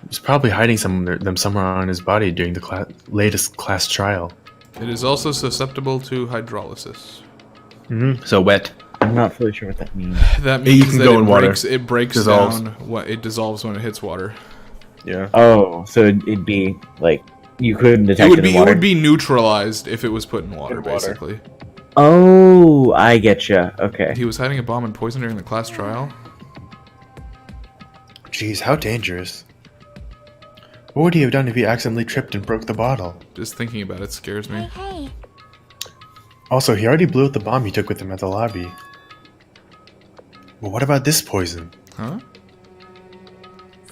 He's probably hiding them somewhere on his body during the latest class trial. It is also susceptible to hydrolysis. So wet. I'm not fully sure what that means. That You means can that go in water. it breaks Dissolves. down. It dissolves when it hits water. Yeah. Oh, so it'd be like you couldn't detect It would in be water. neutralized if it was put in water, In water. basically. Oh, I getcha. Okay. He was hiding a bomb and poison during the class trial. Jeez, how dangerous. What would he have done if he accidentally tripped and broke the bottle? Just thinking about it scares Hey, me. hey. Also, he already blew up the bomb he took with him at the lobby. But what about this poison? Huh?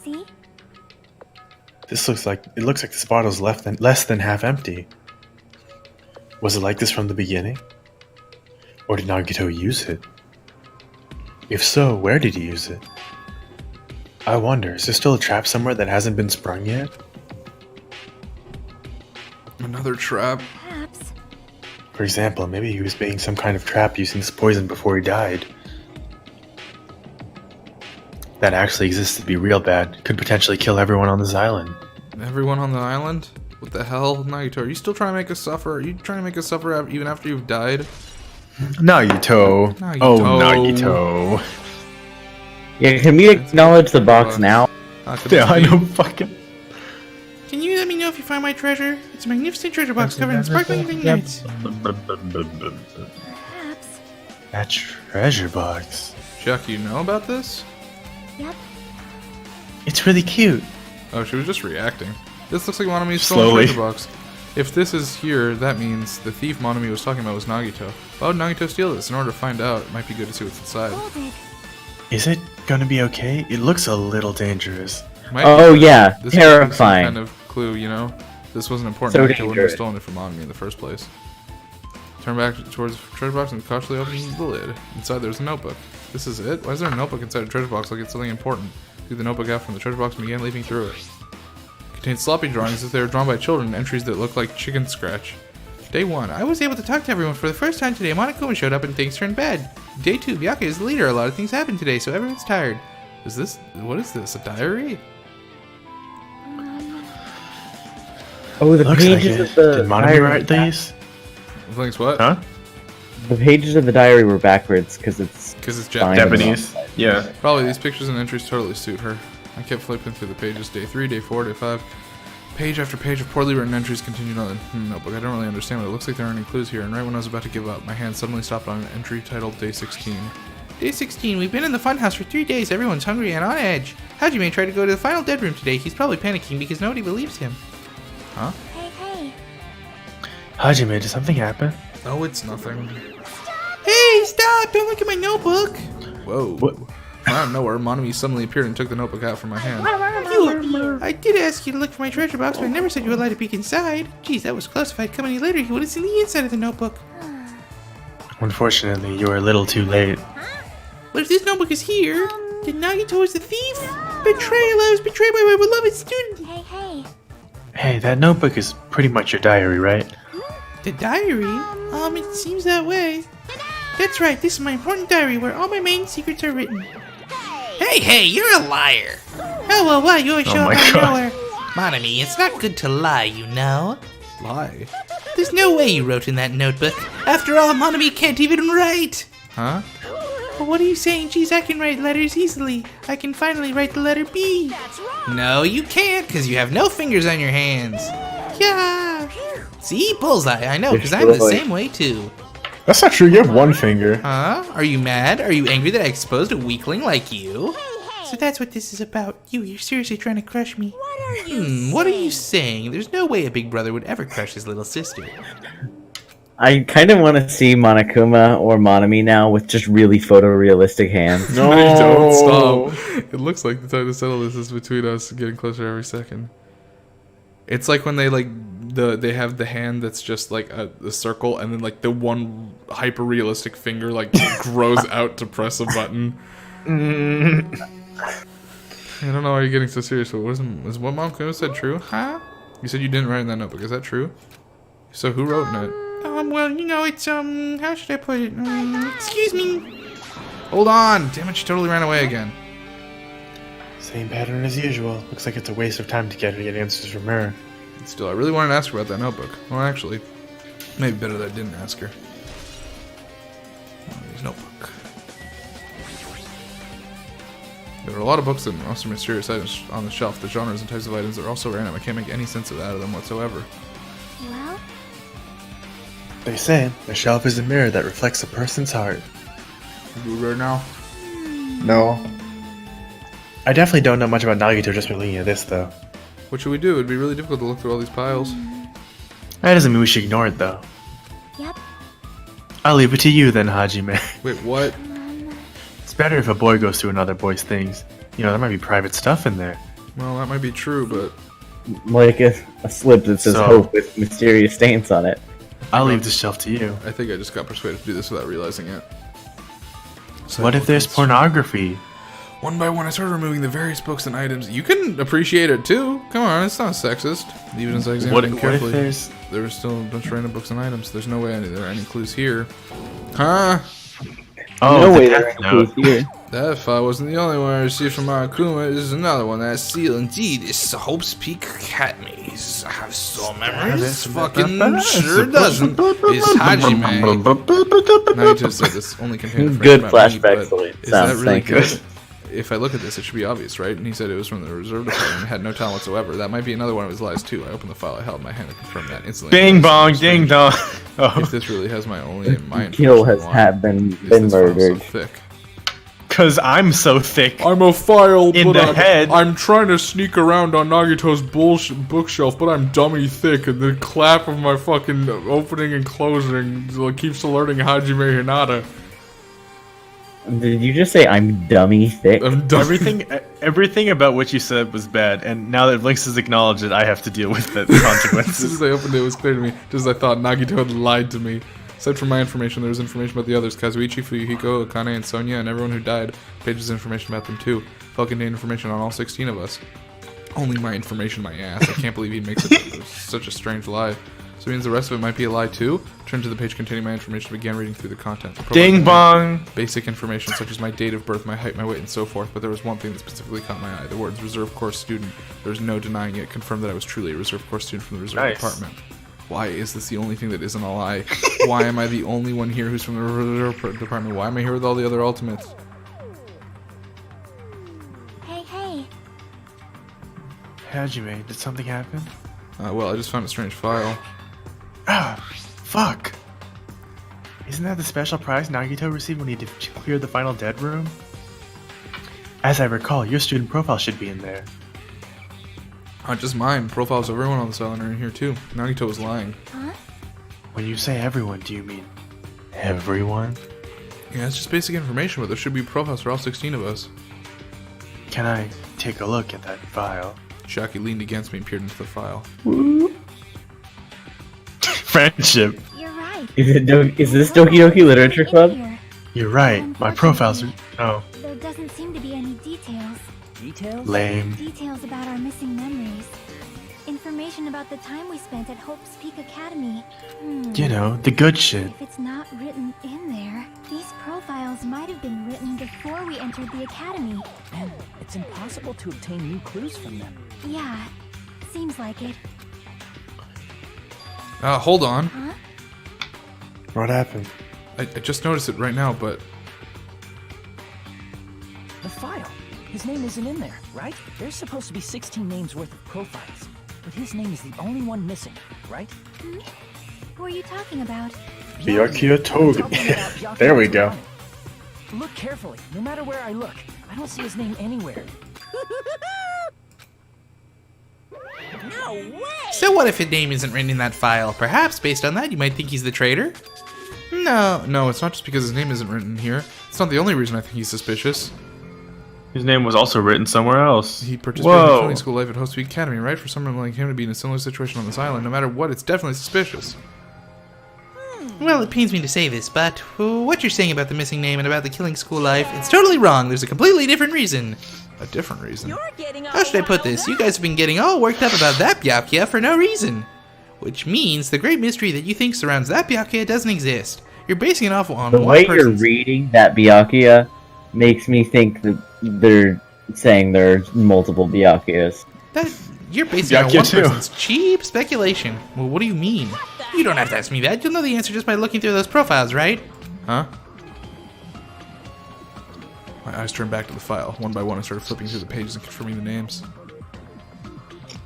See? It looks like this bottle's less than half empty. Was it like this from the beginning? Or did Nagito use it? If so, where did he use it? I wonder, is there still a trap somewhere that hasn't been sprung yet? Another trap. Perhaps. For example, maybe he was being some kind of trap using this poison before he died. That actually exists to be real bad. Could potentially kill everyone on this island. Everyone on the island? What the hell, Nagito? Are you still trying to make us suffer? Are you trying to make us suffer even after you've died? Nagito. Nagito. Oh, Nagito. Yeah, can we acknowledge the box now? Yeah, I know fucking... Can you let me know if you find my treasure? It's a magnificent treasure box covered in sparkling vignettes. Perhaps. That treasure box. Chuck, you know about this? Yep. It's really cute. Oh, she was just reacting. This looks like Monami's Slowly. treasure box. If this is here, that means the thief Monami was talking about was Nagito. Why would Nagito steal this? In order to find out, it might be good to see what's inside. Hold it. Is it gonna be okay? It looks a little dangerous. Might Oh be. yeah, This might be some terrifying. kind of clue, you know? This wasn't important. So Nagito wouldn't have dangerous. stolen it from Monami in the first place. Turn back towards the treasure box and cautiously open the lid. Inside there's a notebook. This is it? Why is there a notebook inside a treasure box like it's something important? Took the notebook out from the treasure box and began leafing through it. Contains sloppy drawings as if they were drawn by children, entries that look like chicken scratch. Day 1. I was able to talk to everyone for the first time today. Monokuma showed up and things turned bad. Day 2. Byakuya is the leader. A lot of things happened today, so everyone's tired. What is this? A diary? Oh, the Looks like pages it. of the Did Monami diary. write these? Thanks what? Huh? The pages of the diary were backwards because it's Because it's fine. Japanese. Yeah. Probably these pictures and entries totally suit her. I kept flipping through the pages. Day 3, day 4, day 5. Page after page of poorly written entries continued on the notebook. I don't really understand, but it looks like there aren't any clues here. And right when I was about to give up, my hand suddenly stopped on an entry titled Day 16. Day 16. We've been in the funhouse for 3 days. Everyone's hungry and on edge. Hajime tried to go to the final dead room today. He's probably panicking because nobody believes him. Huh? Hey, hey. Hajime, did something happen? Oh, it's nothing. Hey, stop! Don't look at my notebook. Whoa. What? Out of nowhere, Monami suddenly appeared and took the notebook out from my hand. I did ask you to look for my treasure box, but I never said you would let it peek inside. Geez, that was close. If I'd come any later, you would have seen the inside of the notebook. Unfortunately, you were a little too late. But if this notebook is here, then Nagito is the thief? Betrayal! I was betrayed by my beloved student! Hey, hey. Hey, that notebook is pretty much your diary, right? The diary? It seems that way. That's right, this is my important diary where all my main secrets are written. Hey, you're a liar! Oh, well, why? You always Oh show my up out of God. nowhere. Monami, it's not good to lie, you know. Lie. There's no way you wrote in that notebook. After all, Monami can't even write! Huh? Well, what are you saying? Geez, I can write letters easily. I can finally write the letter B. No, you can't, because you have no fingers on your hands. Yeah. See? Bullseye. I know, because I'm the Destroy. same way, too. That's not true, you have one finger. Huh? Are you mad? Are you angry that I exposed a weakling like you? So that's what this is about. You're seriously trying to crush me? What are you saying? There's no way a big brother would ever crush his little sister. I kind of want to see Monokuma or Monami now with just really photorealistic hands. No. Don't stop. It looks like the time to settle this is between us, getting closer every second. It's like when they they have the hand that's just like a circle, and then like the one hyper realistic finger like grows out to press a button. I don't know why you're getting so serious, but is what Mom Kuma said true? Huh? You said you didn't write in that notebook. Is that true? So who wrote in it? Well, you know, it's, how should I put it? Excuse me. Hold on! Damn it, she totally ran away again. Same pattern as usual. Looks like it's a waste of time to get answers from her. Still, I really wanted to ask her about that notebook. Well, actually, maybe better that I didn't ask her. Monami's notebook. There are a lot of books and also mysterious items on the shelf. The genres and types of items are also random. I can't make any sense out of them whatsoever. Well, They say the shelf is a mirror that reflects a person's heart. Do it right now. No. I definitely don't know much about Nagito just by looking at this, though. What should we do? It'd be really difficult to look through all these piles. That doesn't mean we should ignore it, though. yep. I'll leave it to you then, Hajime. Wait, what? It's better if a boy goes through another boy's things. You know, there might be private stuff in there. Well, that might be true, but Like a slip that says So- hope with mysterious stains on it. I'll leave the shelf to you. I think I just got persuaded to do this without realizing it. What if there's pornography? One by one, I started removing the various books and items. You can appreciate it too. Come on, it's not sexist. Even as I examined them carefully, there were still a bunch of random books and items. There's no way there are any clues here. Huh? Oh, no the way there Death are clues here. That file wasn't the only one I received from Monokuma. This is another one. That seal, indeed, is Hope's Peak Academy. I have so memories. Fucking sure doesn't. It's Hajime. Naito said this only contained information Good about flashback, me, so but it is that sounds really thank you. good? If I look at this, it should be obvious, right? And he said it was from the reserve department and had no talent whatsoever. That might be another one of his lies, too. I opened the file I held in my hand and confirmed that instantly. Ding bong, ding dong. Oh. If this really has my only my Gil has information, why been is this file murdered. so thick? Cause I'm so thick. I'm a file, In but the head. I'm trying to sneak around on Nagito's bookshelf, but I'm dummy thick, and the clap of my fucking opening and closing keeps alerting Hajime Hinata. Did you just say I'm dummy thick? I'm dummy. Everything about what you said was bad, and now that Vlinx has acknowledged it, I have to deal with the As soon consequences. as I opened it, it was clear to me, just as I thought Nagito had lied to me. Aside from my information, there was information about the others, Kazuichi, Fuyuhiko, Akane, and Sonya, and everyone who died. Pages of information about them too. File contained information on all 16 of us. Only my information, my ass. I can't believe he makes it such a strange lie. So it means the rest of it might be a lie too? Turned to the page containing my information and began reading through the content. Ding bong! Basic information such as my date of birth, my height, my weight, and so forth, but there was one thing that specifically caught my eye. The words reserve course student. There was no denying it. Confirmed that I was truly a reserve course student from the reserve department. Why is this the only thing that isn't a lie? Why am I the only one here who's from the reserve department? Why am I here with all the other ultimates? Hey. Hajime, did something happen? Well, I just found a strange file. Ah, fuck. Isn't that the special prize Nagito received when he cleared the final dead room? As I recall, your student profile should be in there. Not just mine. Profiles of everyone on this island are in here too. Nagito was lying. Huh? When you say everyone, do you mean everyone? Yeah, it's just basic information, but there should be profiles for all 16 of us. Can I take a look at that file? Shaki leaned against me and peered into the file. Friendship. You're right. Is this Doki Doki Literature Club? Here. You're right. My profiles are... Oh, There doesn't seem to be any details. Details? lame. Details about our missing memories. Information about the time we spent at Hope's Peak Academy. You know, the good shit. If it's not written in there, these profiles might have been written before we entered the academy. Man, it's impossible to obtain new clues from them. Yeah, seems like it. Hold on. Huh? What happened? I just noticed it right now, but... The file. His name isn't in there, right? There's supposed to be 16 names worth of profiles. But his name is the only one missing, right? Who are you talking about? Byakuya Toga. Talking about Byakuya There we go. Togane. Look carefully. No matter where I look, I don't see his name anywhere. No way! So what if his name isn't written in that file? Perhaps, based on that, you might think he's the traitor? No, it's not just because his name isn't written here. It's not the only reason I think he's suspicious. His name was also written somewhere else. He participated in Whoa. killing school life at Hope's Peak Academy, right? For someone like him to be in a similar situation on this island, no matter what, it's definitely suspicious. Well, it pains me to say this, but what you're saying about the missing name and about the killing school life, it's totally wrong. There's a completely different reason. A different reason. You're getting all How should I put riled this? You up. guys have been getting all worked up about that Byakuya for no reason. Which means the great mystery that you think surrounds that Byakuya doesn't exist. You're basing it off on The one way you're person's... reading that Byakuya makes me think that they're saying there's multiple Byakuyas. You're basing it on Byakuya one too. person's cheap speculation. Well, what do you mean? You don't have to ask me that. You'll know the answer just by looking through those profiles, right? Huh? My eyes turned back to the file. One by one, I started flipping through the pages and confirming the names.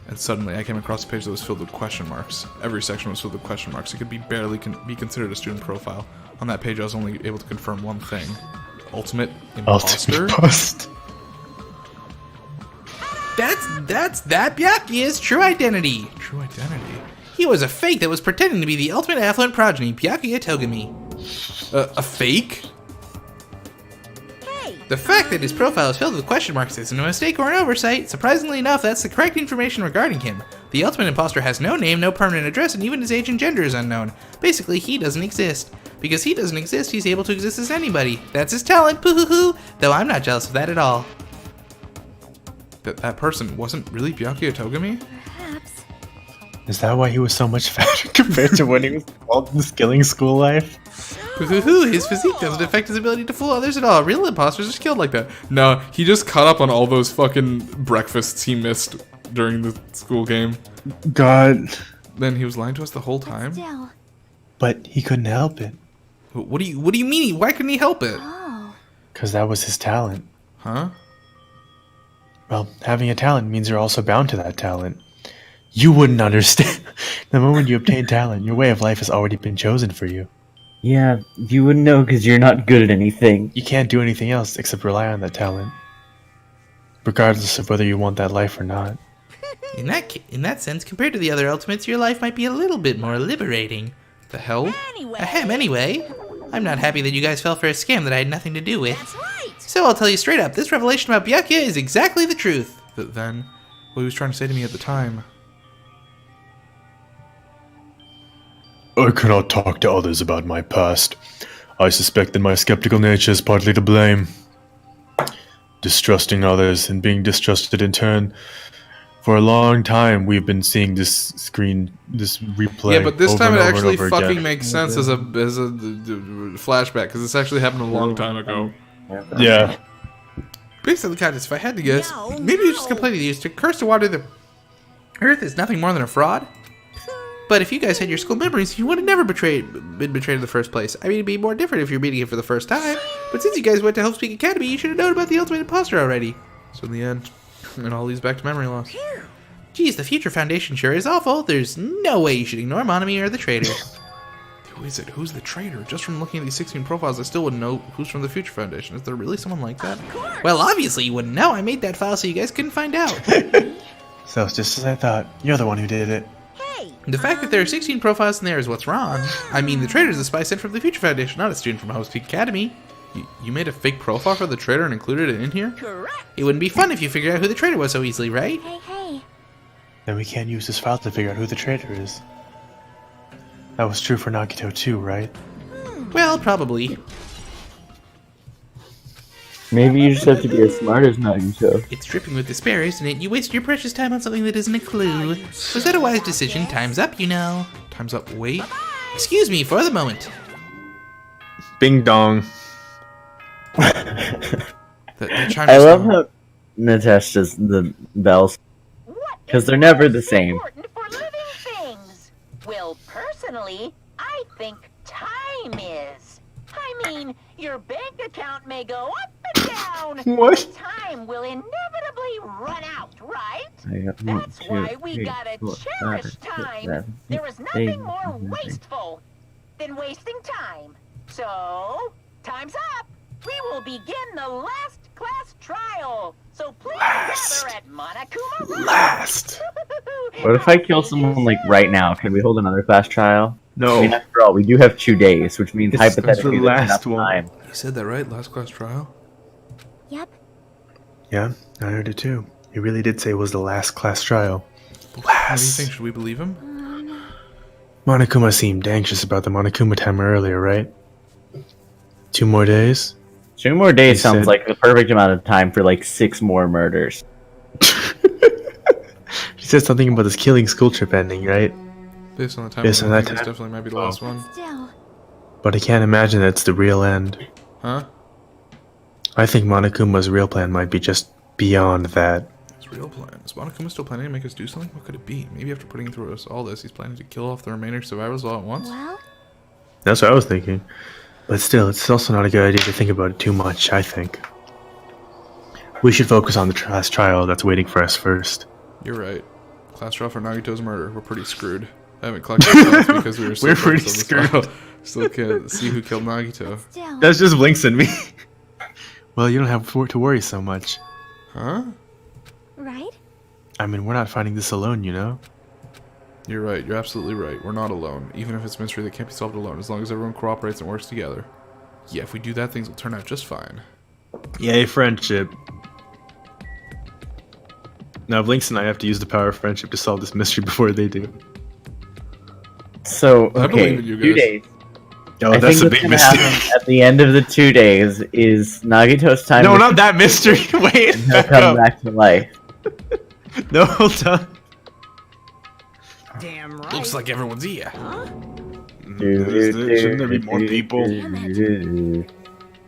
And suddenly, I came across a page that was filled with question marks. Every section was filled with question marks. It could be barely be considered a student profile. On that page, I was only able to confirm one thing. Ultimate imposter? Post. That's that Byakuya's true identity. True identity. He was a fake that was pretending to be the ultimate affluent progeny, Byakuya Togami. A fake? The fact that his profile is filled with question marks isn't a mistake or an oversight. Surprisingly enough, that's the correct information regarding him. The ultimate imposter has no name, no permanent address, and even his age and gender is unknown. Basically, he doesn't exist. Because he doesn't exist, he's able to exist as anybody. That's his talent, poo-hoo-hoo, though I'm not jealous of that at all. that person wasn't really Byakuya Togami? Perhaps. Is that why he was so much fatter compared to when he was involved in skilling school life? His physique doesn't affect his ability to fool others at all. Real imposters are killed like that. No, he just caught up on all those fucking breakfasts he missed during the school game. God. Then he was lying to us the whole time? Still. But he couldn't help it. What do you mean? Why couldn't he help it? Oh. Because that was his talent. Huh? Well, having a talent means you're also bound to that talent. You wouldn't understand. The moment you obtain talent, your way of life has already been chosen for you. Yeah, you wouldn't know because you're not good at anything. You can't do anything else except rely on that talent. Regardless of whether you want that life or not. In that sense, compared to the other ultimates, your life might be a little bit more liberating. The hell? Anyway, I'm not happy that you guys fell for a scam that I had nothing to do with. That's right. So I'll tell you straight up, this revelation about Byakuya is exactly the truth. Then, what he was trying to say to me at the time. I cannot talk to others about my past. I suspect that my skeptical nature is partly to blame. Distrusting others and being distrusted in turn. For a long time, we've been seeing this replay. Yeah, but this over time and it over and actually over fucking again. makes sense as a flashback, because this actually happened a long time ago. Yeah. Based on the contest, if I had to guess, maybe you just completely used to curse to water the Earth is nothing more than a fraud. But if you guys had your school memories, you would have never been betrayed in the first place. I mean, it'd be more different if you're meeting it for the first time. But since you guys went to Help Speak Academy, you should have known about the Ultimate Imposter already. So in the end, it all leads back to memory loss. Geez, the Future Foundation sure is awful. There's no way you should ignore Monokuma or the traitor. Who is it? Who's the traitor? Just from looking at these 16 profiles, I still wouldn't know who's from the Future Foundation. Is there really someone like that? Well, obviously you wouldn't know. I made that file so you guys couldn't find out. So it's just as I thought. You're the one who did it. The fact that there are 16 profiles in there is what's wrong. I mean, the traitor's a spy sent from the Future Foundation, not a student from House Peak Academy. You made a fake profile for the traitor and included it in here? It wouldn't be fun if you figured out who the traitor was so easily, right? Hey. Then we can't use this file to figure out who the traitor is. That was true for Nagito too, right? Well, probably. Maybe you just have to be as smart as Nagito. It's dripping with despair, isn't it? You wasted your precious time on something that isn't a clue. Was that a wise decision? Time's up, you know. Time's up. Wait. Excuse me for the moment. Bing dong. That chime I just love now. how Natesh does the bells. Because they're never the same. Important for living things. Well, personally, I think time is. I mean, your bank account may go up and down. What? But time will inevitably run out, right? That's That's why we gotta cherish time. There is nothing more wasteful than wasting time. So, time's up. We will begin the last class trial. So please gather at Monokuma. Last. What if I kill someone like right now? Can we hold another class trial? No. I mean, after all, we do have 2 days, which means This is hypothetically the there's last enough one. time. You said that right? Last class trial? Yep. Yeah, I heard it too. He really did say it was the last class trial. What do you Last. think? Should we believe him? Monokuma seemed anxious about the Monokuma timer earlier, right? 2 more days? 2 more days He sounds said- like the perfect amount of time for like 6 more murders. He said something about this killing school trip ending, right? Based on the time, Based on I that think this time? definitely might be the last one. Still. But I can't imagine that's the real end. Huh? I think Monokuma's real plan might be just beyond that. His real plan. Is Monokuma still planning to make us do something? What could it be? Maybe after putting through us all this, he's planning to kill off the remaining survivors all at once? Well, That's what I was thinking. But still, it's also not a good idea to think about it too much, I think. We should focus on the class trial that's waiting for us first. You're right. Class trial for Nagito's murder. We're pretty screwed. I haven't collected files because we were so We're focused pretty on this file. Still can't see who killed Nagito. still. That's just Vlinx and me. Well, you don't have to worry so much. Huh? Right? I mean, we're not fighting this alone, you know? You're right. You're absolutely right. We're not alone. Even if it's a mystery that can't be solved alone, as long as everyone cooperates and works together. Yeah, if we do that, things will turn out just fine. Yay, friendship. Now, Vlinx and I have to use the power of friendship to solve this mystery before they do. So, I okay, believe in you 2 guys. days. Oh, I that's think a what's big gonna mystery. happen at the end of the 2 days is Nagito's time No, to not that mystery. Wait, he'll come back to life. No, hold on. Damn right. Looks like everyone's here. Shouldn't there be more people?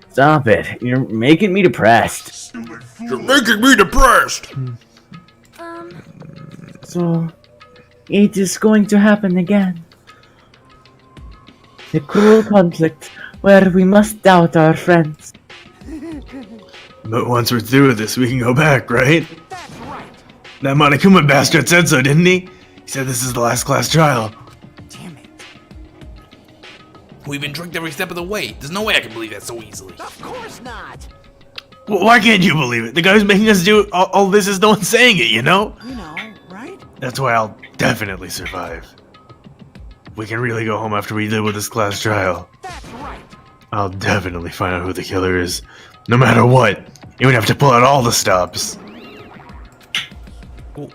Stop it. You're making me depressed. You're making me depressed. So, it is going to happen again. The cruel conflict where we must doubt our friends. But once we're through with this, we can go back, right? That Monokuma bastard said so, didn't he? He said this is the last class trial. Damn it. We've been tricked every step of the way. There's no way I can believe that so easily. Of course not. Well, why can't you believe it? The guy who's making us do all this is the one saying it, you know? You know, right? That's why I'll definitely survive. We can really go home after we deal with this class trial. That's right. I'll definitely find out who the killer is. No matter what. Even have to pull out all the stops.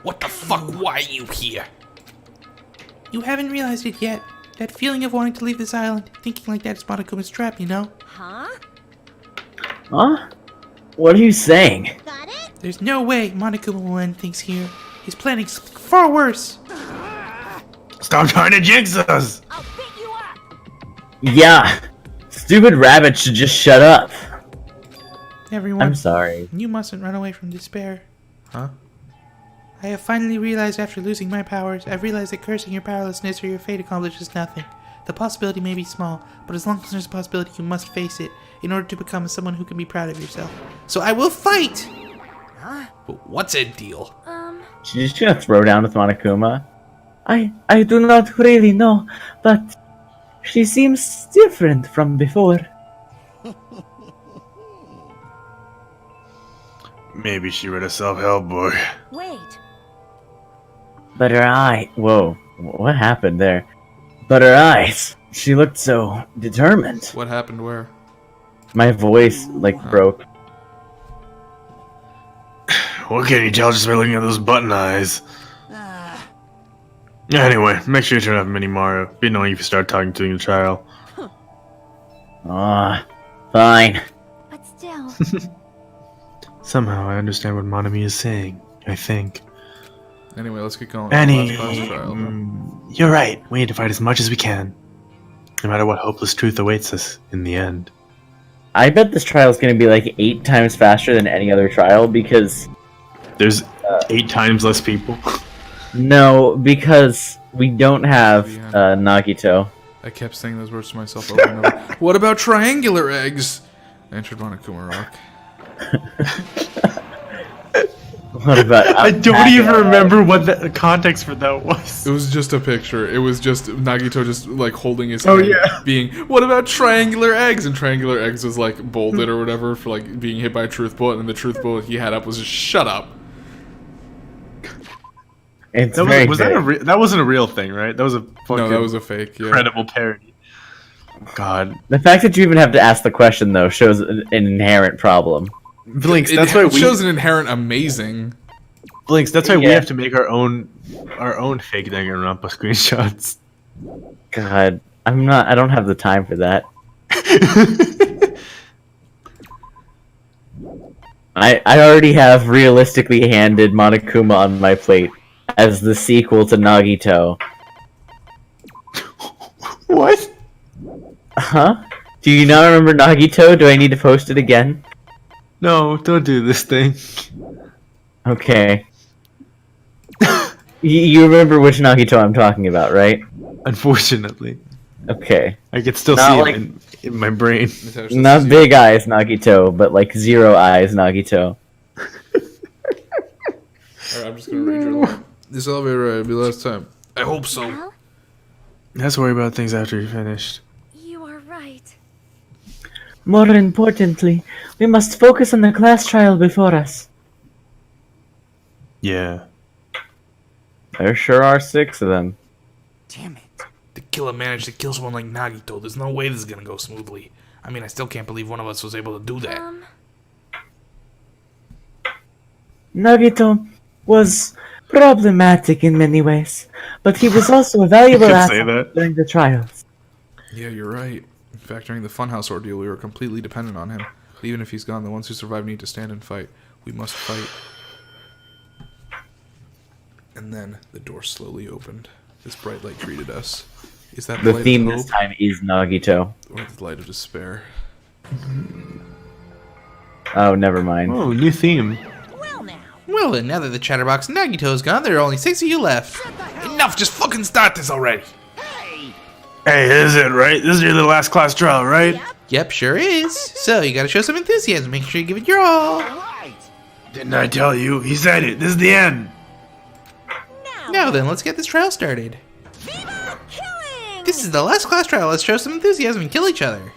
What the fuck? Why are you here? You haven't realized it yet. That feeling of wanting to leave this island, thinking like that is Monokuma's trap, you know? Huh? Huh? What are you saying? Got it? There's no way Monokuma will end things here. He's planning something far worse. Stop trying to jinx us! I'll pick you up. Yeah. Stupid rabbit should just shut up. Everyone, I'm sorry. you mustn't run away from despair. Huh? I have finally realized after losing my powers, I've realized that cursing your powerlessness or your fate accomplishes nothing. The possibility may be small, but as long as there's a possibility, you must face it in order to become someone who can be proud of yourself. So I will fight! But what's a deal? She's just gonna throw down with Monokuma. I do not really know, but she seems different from before. Maybe she read a self-help book. Wait. But her eye. Whoa. What happened there? But her eyes. She looked so determined. What happened where? My voice, broke. What can you tell just by looking at those button eyes? Anyway, make sure you turn off Mini Mario. Be annoying if you start talking to the trial. Fine. But still. Somehow I understand what Monami is saying, I think. Anyway, let's get going. Class trial. You're right. We need to fight as much as we can. No matter what hopeless truth awaits us in the end. I bet this trial is gonna be 8 times faster than any other trial because... There's 8 times less people. No, because we don't have Nagito. I kept saying those words to myself over and over. What about triangular eggs? I entered Monokuma Rock. What about... I don't even remember what the context for that was. It was just a picture. It was just Nagito just holding his hand, being, what about triangular eggs? And triangular eggs was bolded or whatever for being hit by a truth bullet, and the truth bullet he had up was just shut up. That wasn't a real thing, right? That was a fucking No, that was a fake. Yeah. incredible parody. God, The fact that you even have to ask the question, though, shows an inherent problem. Vlinx. That's why it shows an inherent amazing. Vlinx. That's why we Yeah. have to make our own fake Danganronpa screenshots. God, I don't have the time for that. I already have realistically handed Monokuma on my plate as the sequel to Nagito. What? Huh? Do you not remember Nagito? Do I need to post it again? No, don't do this thing. Okay. You remember which Nagito I'm talking about, right? Unfortunately, Okay. I can still Not see it in my brain. Not big eyes Nagito, but 0 eyes Nagito. Alright, I'm just gonna read your line. This elevator ride will be last time. I hope so. Well, Let's worry about things after you're finished. you are right. More importantly, we must focus on the class trial before us. Yeah. There sure are 6 of them. Damn it. The killer managed to kill someone like Nagito. There's no way this is gonna go smoothly. I mean, I still can't believe one of us was able to do that. Nagito was problematic in many ways, but he was also a valuable You could say asset that. during the trials. Yeah, you're right. In fact, during the Funhouse ordeal, we were completely dependent on him. But even if he's gone, the ones who survive need to stand and fight. We must fight. And then the door slowly opened. This bright light greeted us. Is that The light theme of this hope time is Nagito. or the light of despair? Oh, never mind. Oh, new theme. Well now, Well then, now that the Chatterbox and Nagito's gone, there are only 6 of you left. Enough! Just fucking start this already! Hey, this is it, right? This is your little last class trial, right? Yep, sure is. So you gotta show some enthusiasm. Make sure you give it your all. Didn't I tell you? He said it. This is the end. Now then, let's get this trial started. Viva killing! This is the last class trial. Let's show some enthusiasm and kill each other.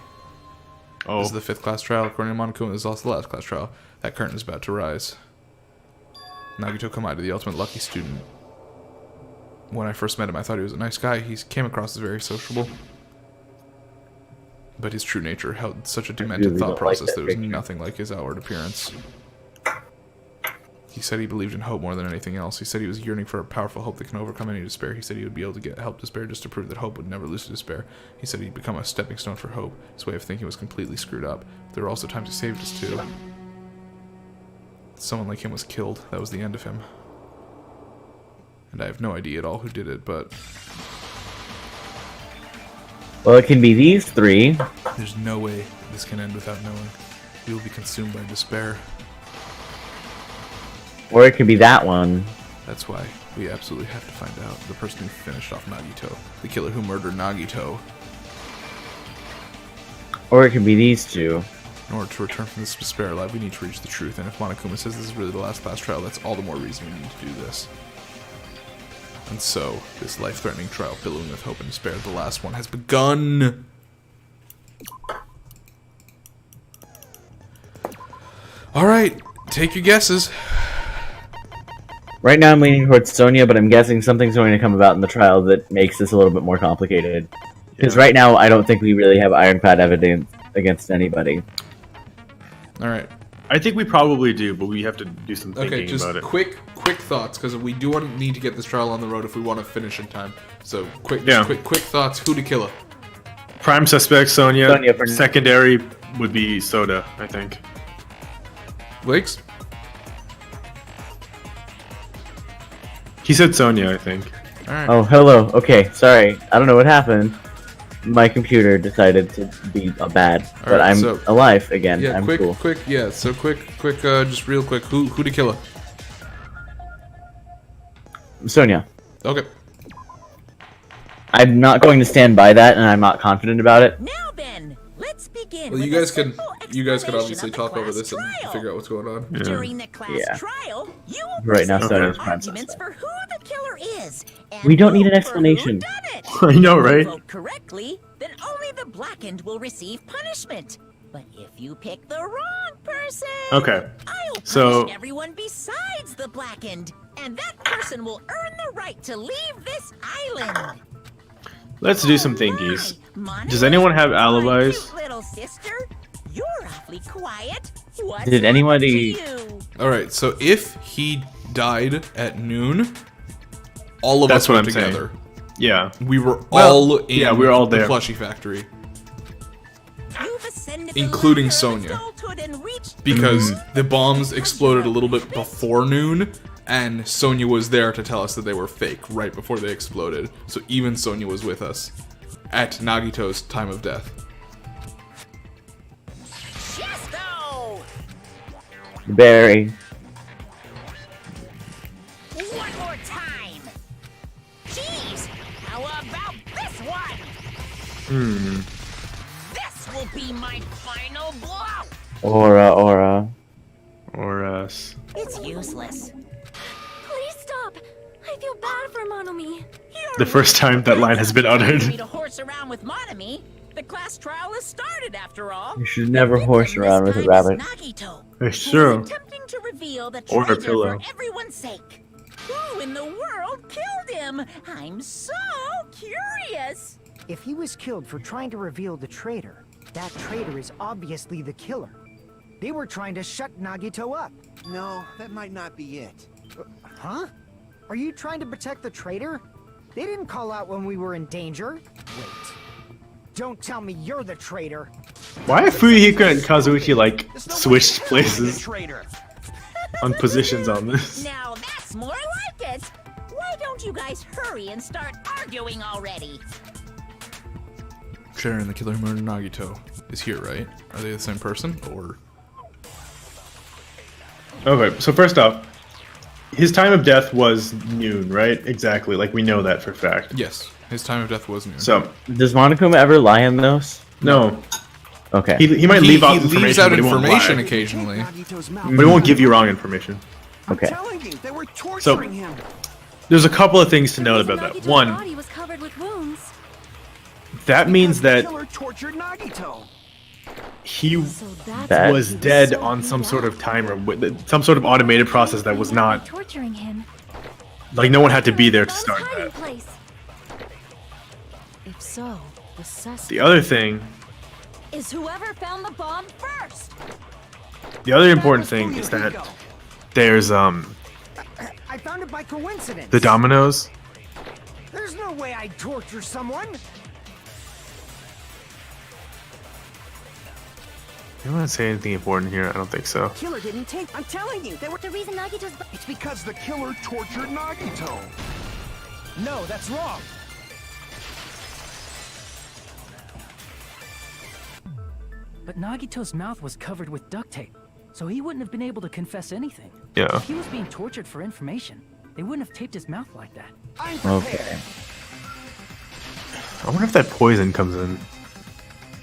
Oh, This is the 5th class trial. According to Monokuma, this is also the last class trial. That curtain is about to rise. Nagito Kamada, the ultimate lucky student. When I first met him, I thought he was a nice guy. He came across as very sociable. But his true nature held such a demented really thought don't like process that that was picture. nothing like his outward appearance. He said he believed in hope more than anything else. He said he was yearning for a powerful hope that can overcome any despair. He said he would be able to get help despair just to prove that hope would never lose to despair. He said he'd become a stepping stone for hope. His way of thinking was completely screwed up. There were also times he saved us too. Someone like him was killed. That was the end of him. And I have no idea at all who did it, but Well, it can be these 3. there's no way this can end without knowing. We will be consumed by despair. Or it could be that one. That's why we absolutely have to find out the person who finished off Nagito, the killer who murdered Nagito. Or it could be these 2. In order to return from this despair alive, we need to reach the truth, and if Monokuma says this is really the last class trial, that's all the more reason we need to do this. And so, this life-threatening trial, billowing with hope and despair, the last one has begun! Alright, take your guesses. Right now I'm leaning towards Sonya, but I'm guessing something's going to come about in the trial that makes this a little bit more complicated. Because right now I don't think we really have ironclad evidence against anybody. Alright. I think we probably do, but we have to do some thinking Okay, just about it. quick thoughts, because we do need to get this trial on the road if we want to finish in time. So, quick thoughts. Who to kill her? Prime suspect, Sonya. Sonya for- Secondary would be Soda, I think. Lakes? He said Sonya, I think. Alright. Oh, hello. Okay, sorry. I don't know what happened. My computer decided to be bad, but Alright, I'm so- alive again. Yeah, I'm quick, cool. just real quick. Who to kill her? Sonya. Okay. I'm not going to stand by that, and I'm not confident about it. Now then, let's begin. Well, with you a guys can simple obviously explanation of the talk over class this and trial. figure out what's going on. During the class Yeah. trial, you will Right now, present Sonya's your prime arguments for who the killer is. And We don't need an vote for who explanation. done it. I know, right? If you vote correctly, then only the blackened will receive punishment. But if you pick the wrong person, Okay. I'll So- punish everyone besides the blackened, and that person will earn the right to leave this island. Let's do some thinkies. My, Does anyone have my alibis? cute little sister, you're awfully quiet. What's Did anybody- happened to you? Alright, so if he died at noon, all of That's us what went I'm saying. together. Yeah. We were Well, all in yeah, we were all the there. plushie factory. You've ascended Including the ladder of Sonya. adulthood and reached Because the bombs exploded a little bit before noon, and Sonya was there to tell us that they were fake right before they exploded. So even Sonya was with us at Nagito's time of death. Chesto! Barry. One more time. Jeez, how about this one? This will be my final blow. Aura. Or us. It's useless. Please stop. I feel bad for Monomi. The first time that line has been uttered. Me to horse around with Monami. The class trial has started after all. You should never The horse victim around this with a time is rabbit. Nagito, It's who true. is attempting to reveal the Or a traitor pillow. for everyone's sake. Who in the world killed him? I'm so curious. If he was killed for trying to reveal the traitor, that traitor is obviously the killer. They were trying to shut Nagito up. No, that might not be it. Huh? Are you trying to protect the traitor? They didn't call out when we were in danger. Wait. Don't tell me you're the traitor. Why have Fuyuhiko and Kazuichi like There's no way switched you could be the places traitor. on positions on this? Now that's more like it. don't you guys hurry and start arguing already? Sharon, the killer who murdered Nagito, is here, right? Are they the same person, or? Okay, so first off, his time of death was noon, right? Exactly, like we know that for a fact. Yes, his time of death was noon. So, Does Monokuma ever lie in those? no. Okay. He might leave out information, leaves out but he won't information lie. occasionally. But he won't give you wrong information. Okay. Telling you, they were So, torturing him. there's a couple of things to note about that. Nagito's One, body was covered with wounds. that means The that killer tortured Nagito. he So that's That- why was he dead so on some beat sort up. of timer, some sort of automated process that was not, torturing him. like no one had to be there to Bomb's start hiding that. place. If so, the suspect The other thing, Is whoever found the bomb first? the other important thing is that there's I found it by coincidence. the dominoes. There's no way I'd torture someone. You want to say anything important here? I don't think so. Killer didn't take. I'm telling you, they were. the reason Nagito's It's because the killer tortured Nagito. No, that's wrong. But Nagito's mouth was covered with duct tape, so he wouldn't have been able to confess anything. Yeah. If he was being tortured for information, they wouldn't have taped his mouth like that. I'm prepared. Okay. I wonder if that poison comes in.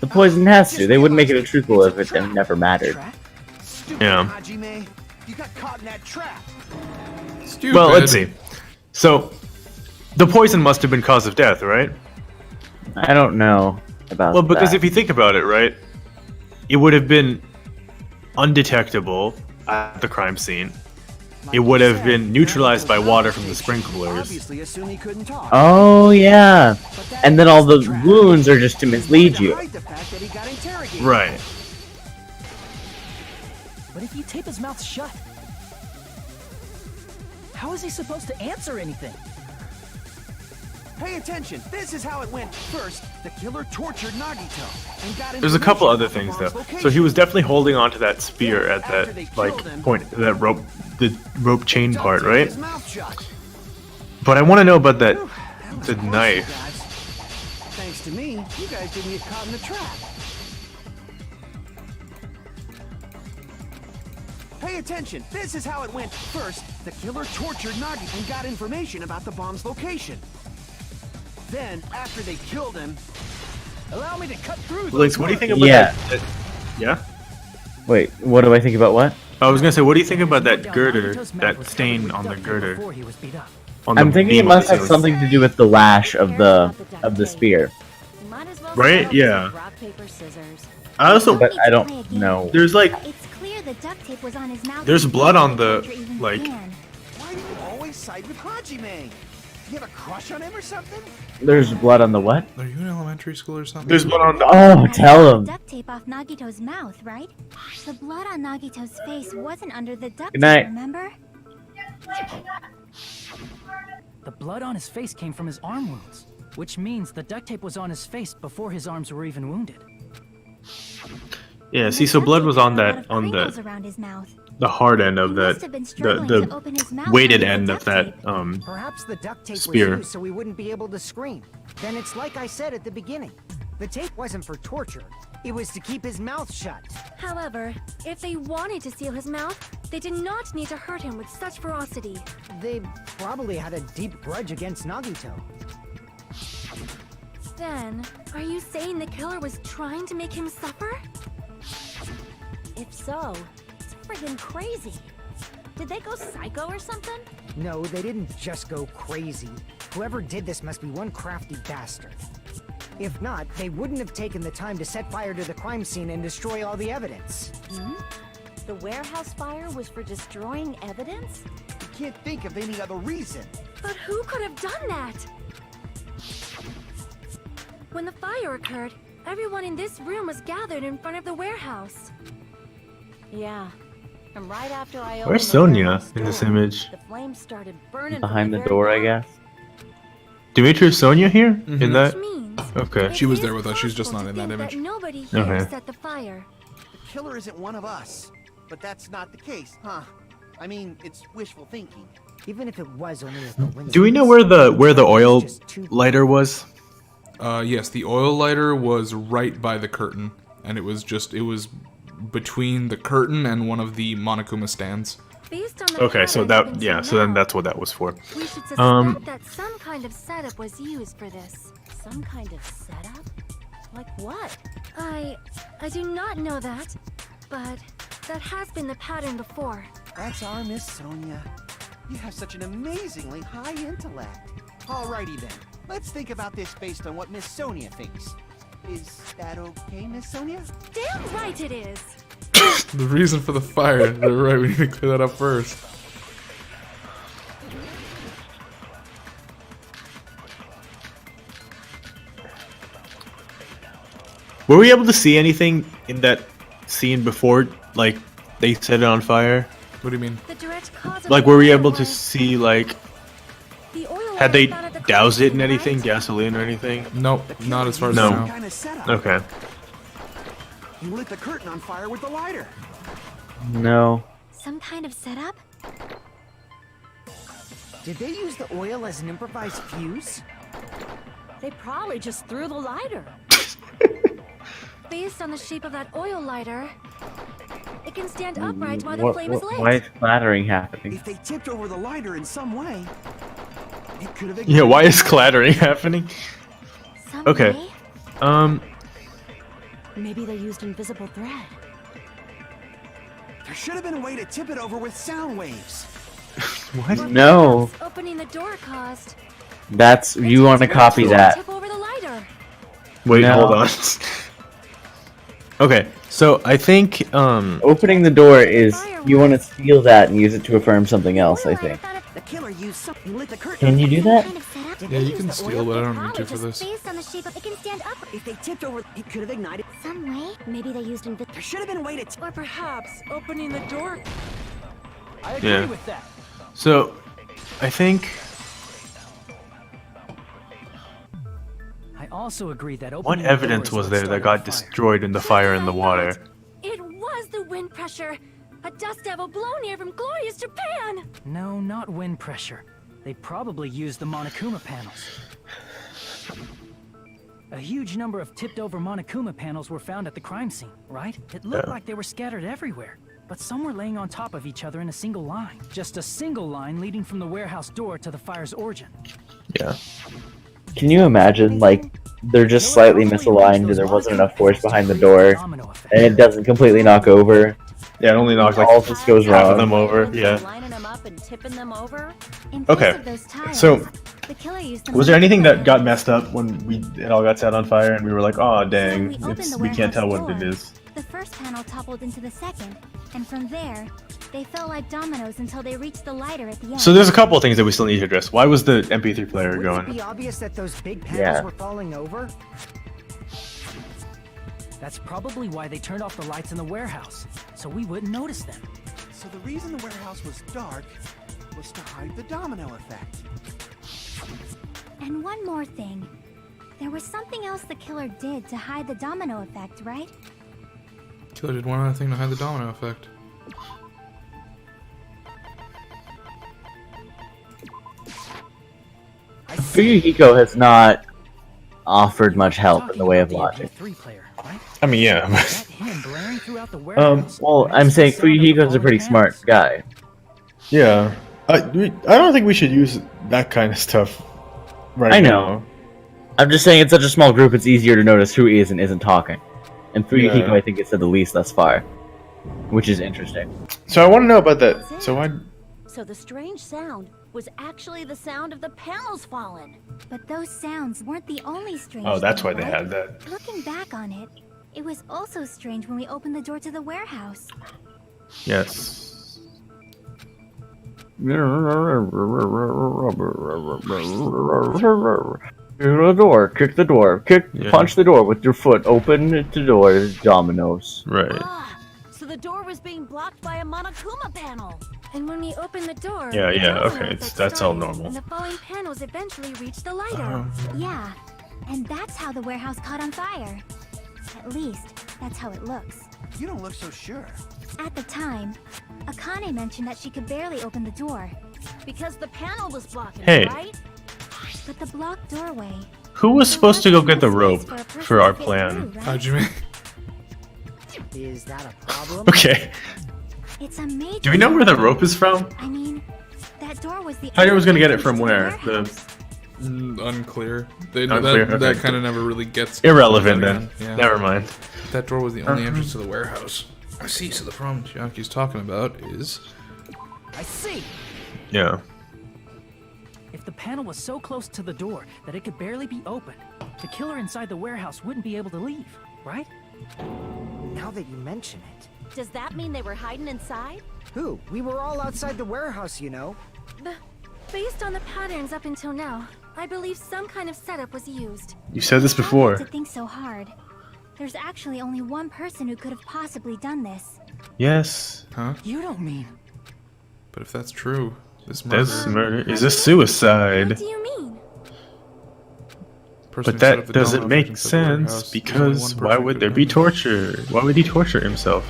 The poison has to. They wouldn't make it a truthful if it never mattered. Trap? Stupid Yeah. Hajime. You got caught in that trap. Stupid. Well, let's see. So, the poison must have been cause of death, right? I don't know about Well, because that. if you think about it, right, it would have been undetectable at the crime scene. It would have been neutralized by water from the sprinklers. Obviously, assume he couldn't talk. Oh, yeah. And then all the wounds are just to mislead you. Hide the fact that he got interrogated. Right. But if you tape his mouth shut, how is he supposed to answer anything? Pay attention. This is how it went. First, the killer tortured Nagito and got There's a couple information other about the things bomb's though. location. So he was definitely holding on to that spear at After they that killed him, point, that rope, the rope chain Duct part, taped right? his mouth shut. But I want to know about that, Whew, that was the close, you knife. guys. Thanks to me, you guys didn't get caught in the trap. Pay attention. This is how it went. First, the killer tortured Nagi and got information about the bomb's location. Then, after they killed him, Allow me to cut through. Vlinx, what do you think about Yeah. Yeah? Wait, what do I think about what? I was gonna say, what do you think about Put that down girder, Nagito's mouth that was stain covered on with the duct tape girder? before he was beat up. On the I'm thinking beam it of must the have ceiling? something to do with the lash of the spear. Might as well Right? start Yeah. with rock, paper, scissors. I also, But I don't know. there's like, It's clear the duct tape was on his mouth. There's before blood on the, torture even like- began. why do you always side with Hajime? You have a crush on him or something? There's blood on the what? Are you in elementary school or something? there's blood on the, Oh, tell him. Duct tape off Nagito's mouth, right? The blood on Nagito's face wasn't under the duct Good night. tape, remember? The blood on his face came from his arm wounds, which means the duct tape was on his face before his arms were even wounded. yeah, see, so blood was on There were a that, lot on of crinkles the, around his mouth. the hard end of He that, must have been struggling to open his the mouth weighted under the end of duct that, tape. Perhaps the duct tape Spear. was used so we wouldn't be able to scream. Then it's like I said at the beginning. The tape wasn't for torture. It was to keep his mouth shut. However, if they wanted to seal his mouth, they did not need to hurt him with such ferocity. They probably had a deep grudge against Nagito. Then, are you saying the killer was trying to make him suffer? If so, it's friggin' crazy. Did they go psycho or something? No, they didn't just go crazy. Whoever did this must be one crafty bastard. If not, they wouldn't have taken the time to set fire to the crime scene and destroy all the evidence. The warehouse fire was for destroying evidence? You can't think of any other reason. But who could have done that? When the fire occurred, everyone in this room was gathered in front of the warehouse. Yeah. And right after I Where's Sonia in this image? the flames started burning Behind the door, I guess. Demetrius Sonia here? In Mhm. that? Which means Okay. She was it there is with us, she's just possible not to in that think image. nobody here Okay. set the fire. The killer isn't one of us. But that's not the case, huh? I mean, it's wishful thinking. Even if it was only a coincidence. Do we know where the oil lighter was? Yes, the oil lighter was right by the curtain, and it was between the curtain and one of the Monokuma stands. Based on the Okay, so pattern that given so to then now, that's what that was for. we should suspect that some kind of setup was used for this. Some kind of setup? Like what? I do not know that, but that has been the pattern before. That's our Miss Sonia. You have such an amazingly high intellect. Alrighty then. Let's think about this based on what Miss Sonia thinks. Is that okay, Miss Sonia? Damn right it is! The reason for the fire. Right, we need to clear that up first. Were we able to see anything in that scene before, like, they set it on fire? What do you mean? The direct cause of Like, the were we fire able to was see, like, the oil had lighter they found at the doused it in crime scene, anything, right? gasoline or anything? Nope, not as far as No. I Some know. kind of setup. Okay. He lit the curtain on fire with the lighter. No. Some kind of setup? Did they use the oil as an improvised fuse? They probably just threw the lighter. Based on the shape of that oil lighter, it can stand upright while the flame is lit. Why is clattering happening? If they tipped over the lighter in some way, it could have. Yeah, why is clattering happening? Some Okay. way? Maybe they used invisible thread. There should have been a way to tip it over with sound waves. What? Or No. perhaps opening the door caused. That's you want to copy that. Tip over the lighter. Wait, No. hold on. Okay, so I think Opening the door is you want to steal that and use it to affirm something else. I think. The killer used something lit the curtain. Can you do that? Kind of setup? Yeah, you can steal, but I don't need to for this. Based on the shape of it can stand upright. If they tipped over, it could have ignited. Some way? Maybe they used invisible. There should have been a way to. Or perhaps opening the door. I agree Yeah. with that. so. I think I also agree that what opening the evidence door is was what there that started got the fire. destroyed in the fire and the water? It was the wind pressure. A dust devil blown here from glorious Japan. No, not wind pressure. They probably used the Monokuma panels. A huge number of tipped-over Monokuma panels were found at the crime scene, right? It looked Yeah. like they were scattered everywhere, but some were laying on top of each other in a single line. Just a single line leading from the warehouse door to the fire's origin. Yeah. Can you imagine, like, they're just slightly misaligned and there wasn't enough force behind the door, and it doesn't completely knock over? Yeah, it only knocked like All just goes half of wrong. them over. Ones Yeah. are lining them up and tipping them over. In place Okay, of those tiles, so the killer used the was there anything that Monokuma got panels. messed up when it all got set on fire and we were like, oh So dang, when we opened the we can't tell what warehouse it door, is. The first panel toppled into the second, and from there, they fell like dominoes until they reached the lighter at the end. So there's a couple of things that we still need to address. Why was the MP3 player Wouldn't it going? be obvious that those big panels Yeah. were falling over? That's probably why they turned off the lights in the warehouse, so we wouldn't notice them. So the reason the warehouse was dark was to hide the domino effect. And one more thing. There was something else the killer did to hide the domino effect, right? Killer did one other thing to hide the domino effect. Fuyuhiko has not offered much help in the way of logic. Player, right? I mean, yeah. That him blaring throughout the warehouse. Well, makes I'm the saying sound of the Fuyuhiko's a falling pretty panels. smart guy. Yeah. I don't think we should use that kind of stuff right I know. I'm just saying it's such a small group, it's easier to notice who is and isn't talking. And Fuyuhiko, Yeah. I think, has said the least thus far, which is interesting. So I want to know about that. So I So the strange sound was actually the sound of the panels falling. But those sounds weren't the only strange Oh, that's why thing, they right? had that. Looking back on it, it was also strange when we opened the door to the warehouse. Yes. The door, kick the door, Yeah. punch the door with your foot, open the door, dominoes. Right. Ah, so the door was being blocked by a Monokuma panel. And when we opened the door, Yeah, the yeah, domino okay, effect that's all started, normal. And the falling panels eventually reached the lighter. Yeah, and that's how the warehouse caught on fire. At least, that's how it looks. You don't look so sure. At the time, Akane mentioned that she could barely open the door. Because the panel was blocking Hey. it, right? But the blocked doorway... Who was supposed to go get the There rope wasn't space for a our person to fit plan? through, right? How'd you mean? Is that a problem? Okay. It's a major... Do we know where the rope is from? I mean, that door was the... Tiger was gonna get it entrance from to where? warehouse. Unclear. Unclear, That okay. kind of never really gets... Irrelevant then. Yeah. Never mind. That door was the only entrance to the warehouse. I see, so the problem Chiaki's talking about is... I see! Yeah. If the panel was so close to the door that it could barely be opened, the killer inside the warehouse wouldn't be able to leave, right? Now that you mention it. Does that mean they were hiding inside? Who? We were all outside the warehouse, you know. Based on the patterns up until now, I believe some kind of setup was used. You said this It's not before. to think so hard. There's actually only one person who could have possibly done this. Yes. Huh? You don't mean... But if that's true, this murder... This murder is a suicide. What do you mean? person But who set up that the doesn't domino make victims at the warehouse, sense there's only because one why person would who there could've be done torture? Why would he torture himself?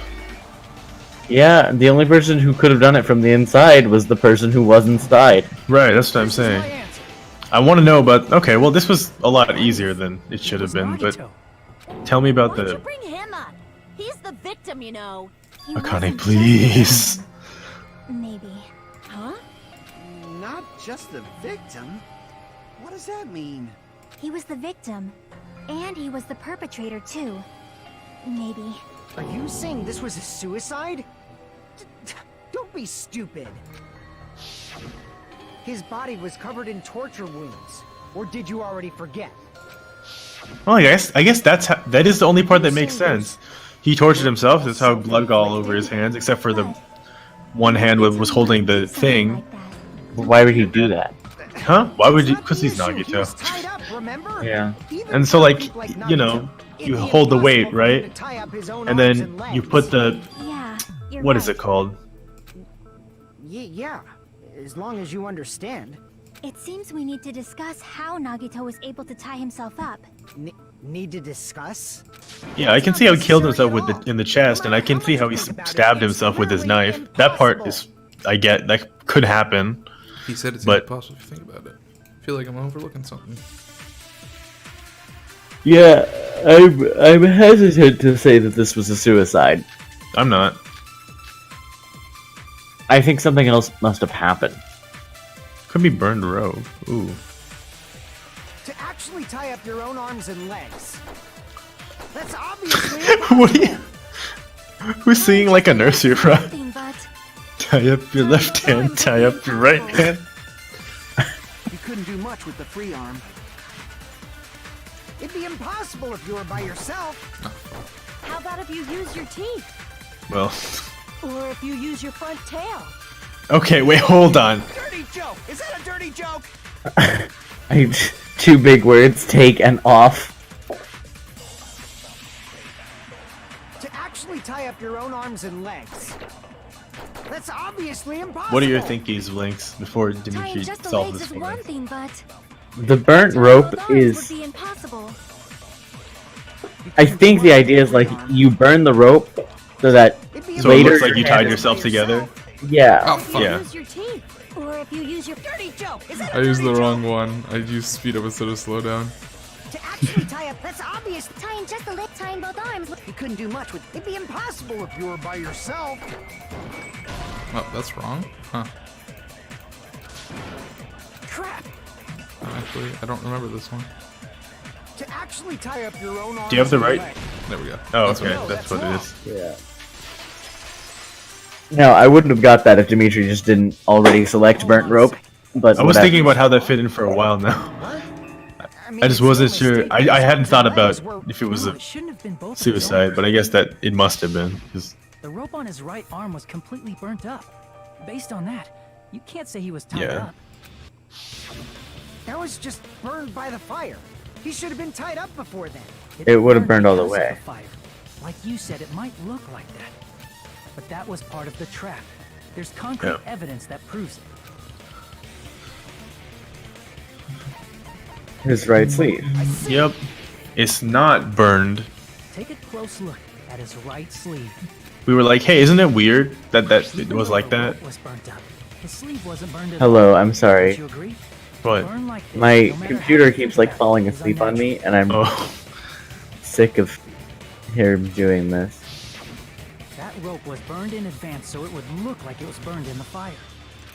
Yeah, the only person who could have done it from the inside was the person who was inside. Right, that's what I'm saying. I want to know, but okay, well, this was a lot easier than it should have been, but tell me about Why'd you the... bring him up? He's the victim, you know. He Akane, wasn't please. Maybe. Huh? Not just the victim. What does that mean? He was the victim. And he was the perpetrator, too. Maybe. Are you saying this was a suicide? Don't be stupid. His body was covered in torture wounds. Or did you already forget? Well, I guess that is the only part that makes sense. He tortured himself. That's how blood got all over his hands, except for the one hand was holding the thing. Why would he do that? Huh? Why would you? Because he's Nagito. Tied up, remember? Yeah. And so, like, you know, you hold the weight, right? And then you put the... Yeah, you're What right. is it called? Yeah, as long as you understand. It seems we need to discuss how Nagito was able to tie himself up. Need to discuss? Yeah, I can see how he killed himself in the chest, and I can see how he stabbed himself with his knife. That part is... I get. That could happen. He said it's But- impossible if you think about it. I feel like I'm overlooking something. Yeah, I'm hesitant to say that this was a suicide. I'm not. I think something else must have happened. Could be burned robe. Ooh. To actually tie up your own arms and legs. That's obviously What are you... Who's singing like a nursery rhyme? Nothing but Tie up your left hand, tie up your right hand. You couldn't do much with the free arm. It'd be impossible if you were by yourself. How about if you use your teeth? Well, Or if you use your front tail? okay, wait, hold on. Dirty joke! Is that a dirty joke? Two big words, take and off. To actually tie up your own arms and legs. That's obviously impossible. What are your thinkies, Vlinx, before tying Dimitri just the solves legs this is for one me? thing, but The burnt tying rope both arms is... would be impossible. I think the idea is like you burn the rope so that So later it looks like you your tied hand- yourself together? Yeah. Oh, fuck. Yeah. Use your teeth. Or if you use your Dirty joke! Is that I used the wrong one. I used speed up instead of slow down. To actually tie up, that's obvious. tying just the leg, tying both arms. You couldn't do much with... It'd be impossible if you were by yourself. Oh, that's wrong? Huh. Crap. Actually, I don't remember this one. To actually tie up your own arms. Do you have the and right? legs. There we go. Oh, That's okay, what that's what it is. Yeah. No, I wouldn't have got that if Dimitri just didn't already select burnt rope. But I was whatever. thinking about how that fit in for a while now. mean, I just it's no wasn't sure. mistake. I hadn't thought about Legs were- if it was No, a it shouldn't have been both of his suicide, arms. but I guess that it must have been. 'Cause- The rope on his right arm was completely burnt up. Based on that, you can't say he was tied Yeah. up. That was just burned by the fire. He should have been tied up before then. It would have burned all the because of way. fire. Like you said, it might look like that. But that was part of the trap. There's concrete Yeah. evidence that proves it. His right sleeve. Yep. It's not burned. Take a close look at his right sleeve. we were like, hey, isn't it weird that it was like that? Was burnt up. His sleeve wasn't burned at Hello, all. I'm sorry. Don't you agree? But Burn like this, My no matter computer how keeps you like try. falling It's asleep on me, unnatural. and I'm oh, sick of him doing this. That rope was burned in advance so it would look like it was burned in the fire.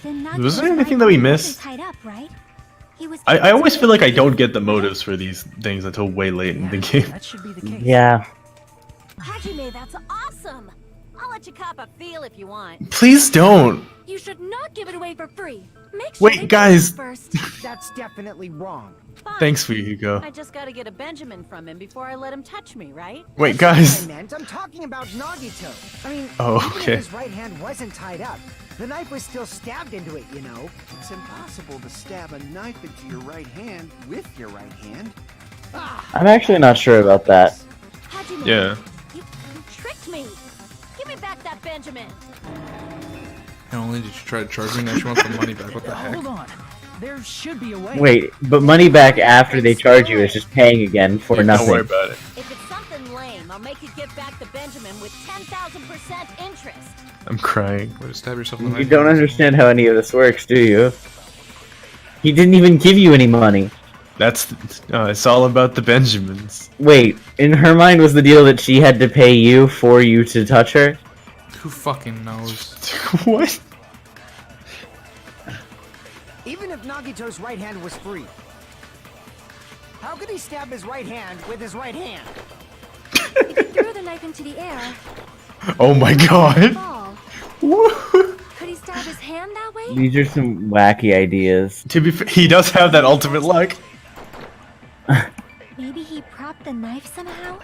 Then Was there Nagito's anything right that we hand wasn't missed? tied up, right? He was I always feel like I don't tied get the motives for these things until way late in the game. That should be the case. Yeah. Hajime, that's awesome! I'll let you cop a feel if you want. Please don't. You should not give it away for free. Make sure Wait, they guys. pay first. That's definitely wrong. Fine. Thanks for you, Hugo. I just gotta get a Benjamin from him before I let him touch me, right? Wait, That's guys. what I meant. I'm talking about Nagito. I mean, Oh, even okay. if his right hand wasn't tied up, the knife was still stabbed into it, you know? It's impossible to stab a knife into your right hand with your right hand. I'm actually not sure about that. Hajime, Yeah. you tricked me. Give me back that Benjamin. Not only did you try to charge me, now she wants the money back. What the heck? Hold on. There should be a way. Wait, but money back after they charge you is just paying again for Don't nothing. worry about it. If it's something lame, I'll make you give back the Benjamin with 10,000% interest. I'm crying. Way to stab yourself in the You neck. don't understand how any of this works, do you? He didn't even give you any money. That's it's all about the Benjamins. Wait, in her mind was the deal that she had to pay you for you to touch her? Who fucking knows? What? Even if Nagito's right hand was free, how could he stab his right hand with his right hand? If he threw the knife into the air, Oh my it would god. fall. Could he stab his hand that way? These are some wacky ideas. To be fair, he does have that ultimate luck. Maybe he propped the knife somehow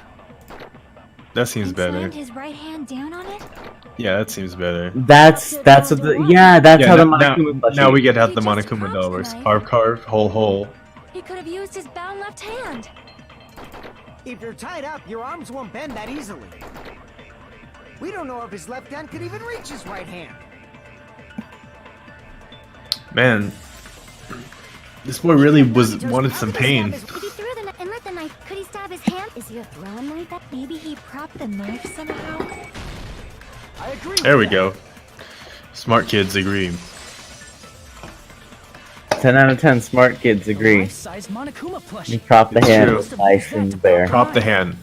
That seems and better. slammed his right hand down on it? Yeah, that seems better. That's what the that's how the now, Monokuma plushie. now we get how He the just Monokuma propped doll the works. knife. Carve, carve, hole, hole. He could have used his bound left hand. If you're tied up, your arms won't bend that easily. We don't know if his left hand could even reach his right hand. Man, this boy really wanted some pain. If he threw the knife and let the knife, could he stab his hand? Is he a throwing knife? Maybe he propped the knife somehow? I agree. There we go. Smart kids agree. 10 out of 10 smart kids agree. Life-size Monokuma plushie. You prop the It's hand, true. nice and bare. Prop the hand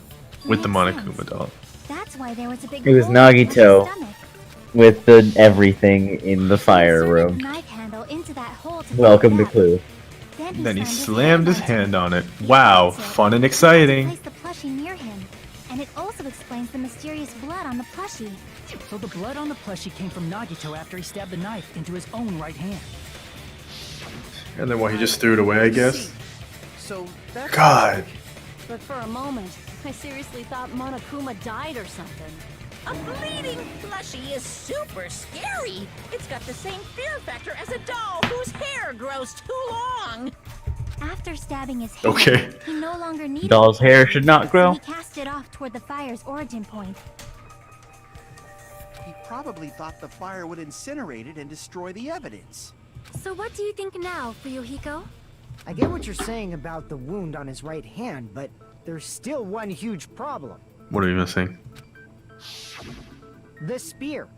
with the Makes Monokuma sense. doll. That's why there was a big It was hole in his Nagito. stomach. With the everything in the fire Inserted room. the knife handle into that hole to Welcome to fill it up. Clue. Then he slammed slammed his onto hand it. on it. Wow, That's it. fun and He exciting. placed the plushie near him, and it also explains the mysterious blood on the plushie. So the blood on the plushie came from Nagito after he stabbed the knife into his own right hand. And then what, he just threw it away, I guess? So that's God. But for a moment, I seriously thought Monokuma died or something. A bleeding plushie is super scary. It's got the same fear factor as a doll whose hair grows too long. After stabbing his hand, Okay. he no longer needed Doll's the hair plushie, should not so grow. he cast it off toward the fire's origin point. He probably thought the fire would incinerate it and destroy the evidence. So what do you think now, Fuyuhiko? I get what you're saying about the wound on his right hand, but there's still one huge problem. What are you missing? The spear.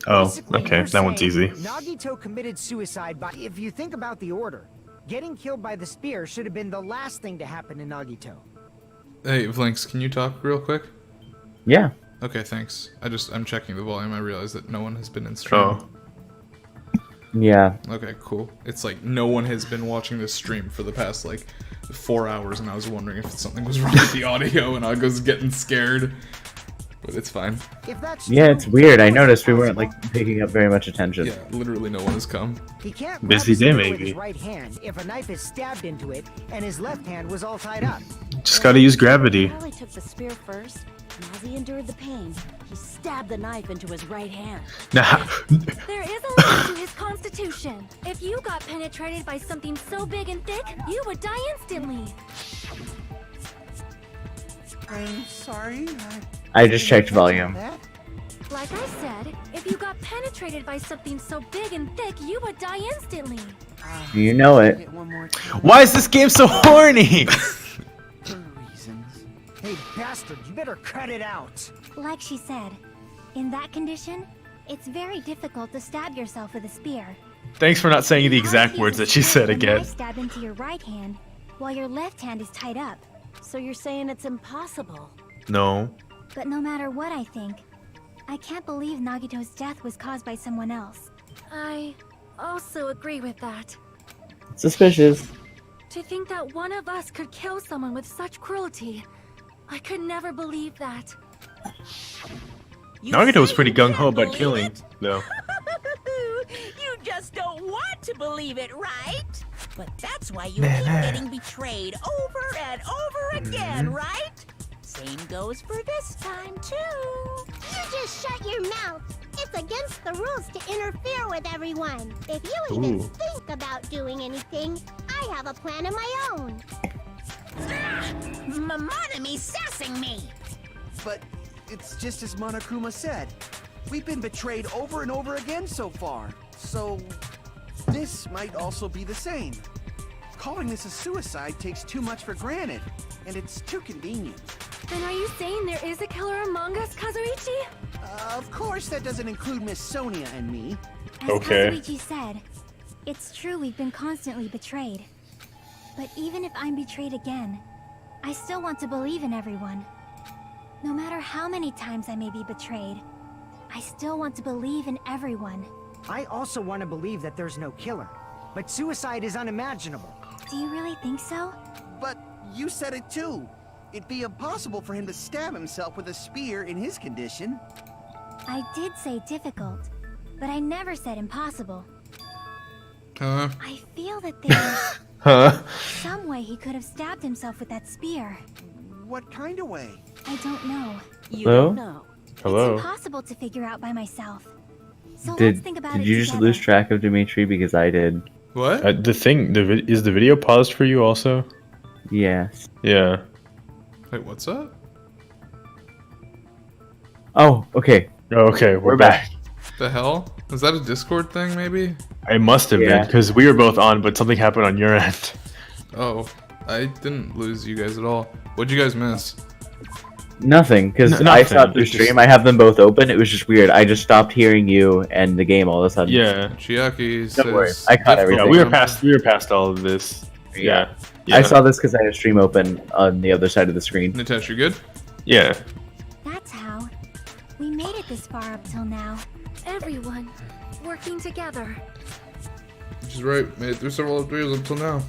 Oh, Basically, okay, you're that one's saying easy. Nagito committed suicide by... If you think about the order, getting killed by the spear should have been the last thing to happen to Nagito. Hey, Vlinx, can you talk real quick? Yeah. Okay, thanks. I'm checking the volume. I realize that no one has been in stream. Oh. Yeah. Okay, cool. It's like no one has been watching this stream for the past like 4 hours, and I was wondering if something was wrong with the audio, and I was getting scared. But it's fine. If that's Yeah, true, it's weird. I how is it noticed we weren't possible? like picking up very much attention. Yeah, literally no one has come. He can't grab Busy the day, spear with maybe. his right hand if a knife is stabbed into it and his left hand was all tied up. Just gotta use gravity. Probably took the spear first, and as he endured the pain, he stabbed the knife into his right hand. Nah. There is a limit to his constitution. If you got penetrated by something so big and thick, you would die instantly. I'm sorry. I just checked volume. That? Like I said, if you got penetrated by something so big and thick, you would die instantly. You know it. It one more time. Why is this game so horny? For reasons. Hey, bastard, you better cut it out. Like she said, In that condition, it's very difficult to stab yourself with a spear. Thanks for not saying the exact words that she said again. I stab into your right hand, while your left hand is tied up. So you're saying it's impossible? No. But no matter what I think, I can't believe Nagito's death was caused by someone else. I also agree with that. Suspicious. To think that one of us could kill someone with such cruelty, I could never believe that. Nagito was pretty gung-ho about killing, though. You just don't want to believe it, right? But that's why you keep getting betrayed over and over again, right? Same goes for this time, too. You just shut your mouth. It's against the rules to interfere with everyone. If you even think about doing anything, I have a plan of my own. Monami sassing me. But it's just as Monokuma said. We've been betrayed over and over again so far. So this might also be the same. Calling this a suicide takes too much for granted, and it's too convenient. Then are you saying there is a killer among us, Kazuichi? Of course that doesn't include Miss Sonia and me. As Kazuichi said, it's true we've been constantly betrayed. But even if I'm betrayed again, I still want to believe in everyone. No matter how many times I may be betrayed, I still want to believe in everyone. I also want to believe that there's no killer, but suicide is unimaginable. Do you really think so? But you said it too. It'd be impossible for him to stab himself with a spear in his condition. I did say difficult, but I never said impossible. I feel that there's some way he could have stabbed himself with that spear. What kind of way? I don't know. You don't know. It's impossible to figure out by myself. So let's think about it Did you just together. lose track of Dimitri because I did? What? Is the video paused for you also? Yes. Yeah. Wait, what's up? Oh, okay. Okay, we're back. The hell? Was that a Discord thing, maybe? It must have been, because we were both on, but something happened on your end. Oh, I didn't lose you guys at all. What'd you guys miss? Nothing, because I stopped the stream. I have them both open. It was just weird. I just stopped hearing you and the game all of a sudden. Yeah. Chiaki Don't worry. says I caught everything. Yeah, we were past all of this. Yeah. I saw this because I had a stream open on the other side of the screen. Nitesh, you good? Yeah. That's how. We made it this far up till now. Everyone working together. Which is right. Made it through several updates up till now.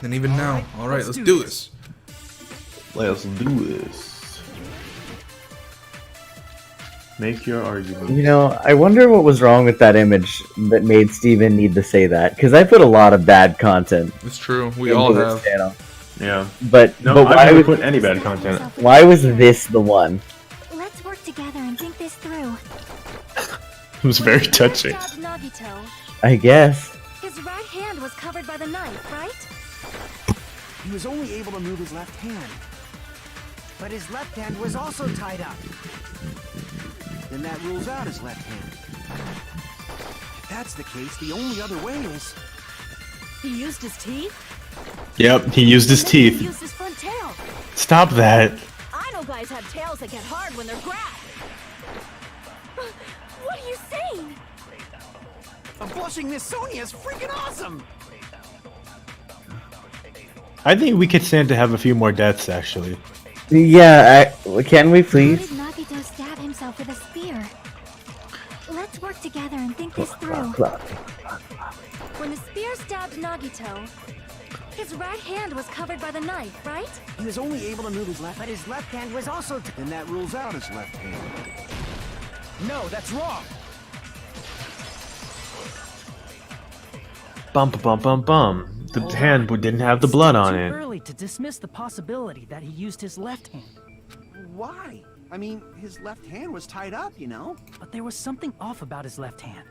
And even now. Alright, let's do this. Let's do this. Make your argument. You know, I wonder what was wrong with that image that made Steven need to say that. Because I put a lot of bad content. It's true. We all have. Channel. Yeah. But I haven't put any bad content. Why was this the one? Let's work together and think this through. It was very touching. Nagito, I guess. his right hand was covered by the knife, right? He was only able to move his left hand. But his left hand was also tied up. Then that rules out his left hand. If that's the case, the only other way is... He used his teeth? Yep, he used his He teeth. used his front tail. Stop that. I know guys have tails that get hard when they're grabbed. What are you saying? A blushing Miss Sonia is freaking awesome! I think we could stand to have a few more deaths, actually. Yeah, can we How please? did Nagito stab himself with a spear? Let's work together and think this through. When the spear stabbed Nagito, his right hand was covered by the knife, right? He was only able to move his left... But his left hand was also... Then that rules out his left hand. No, that's wrong. Bum. The hand didn't have the blood on Too it. early to dismiss the possibility that he used his left hand. Why? I mean, his left hand was tied up, you know? But there was something off about his left hand.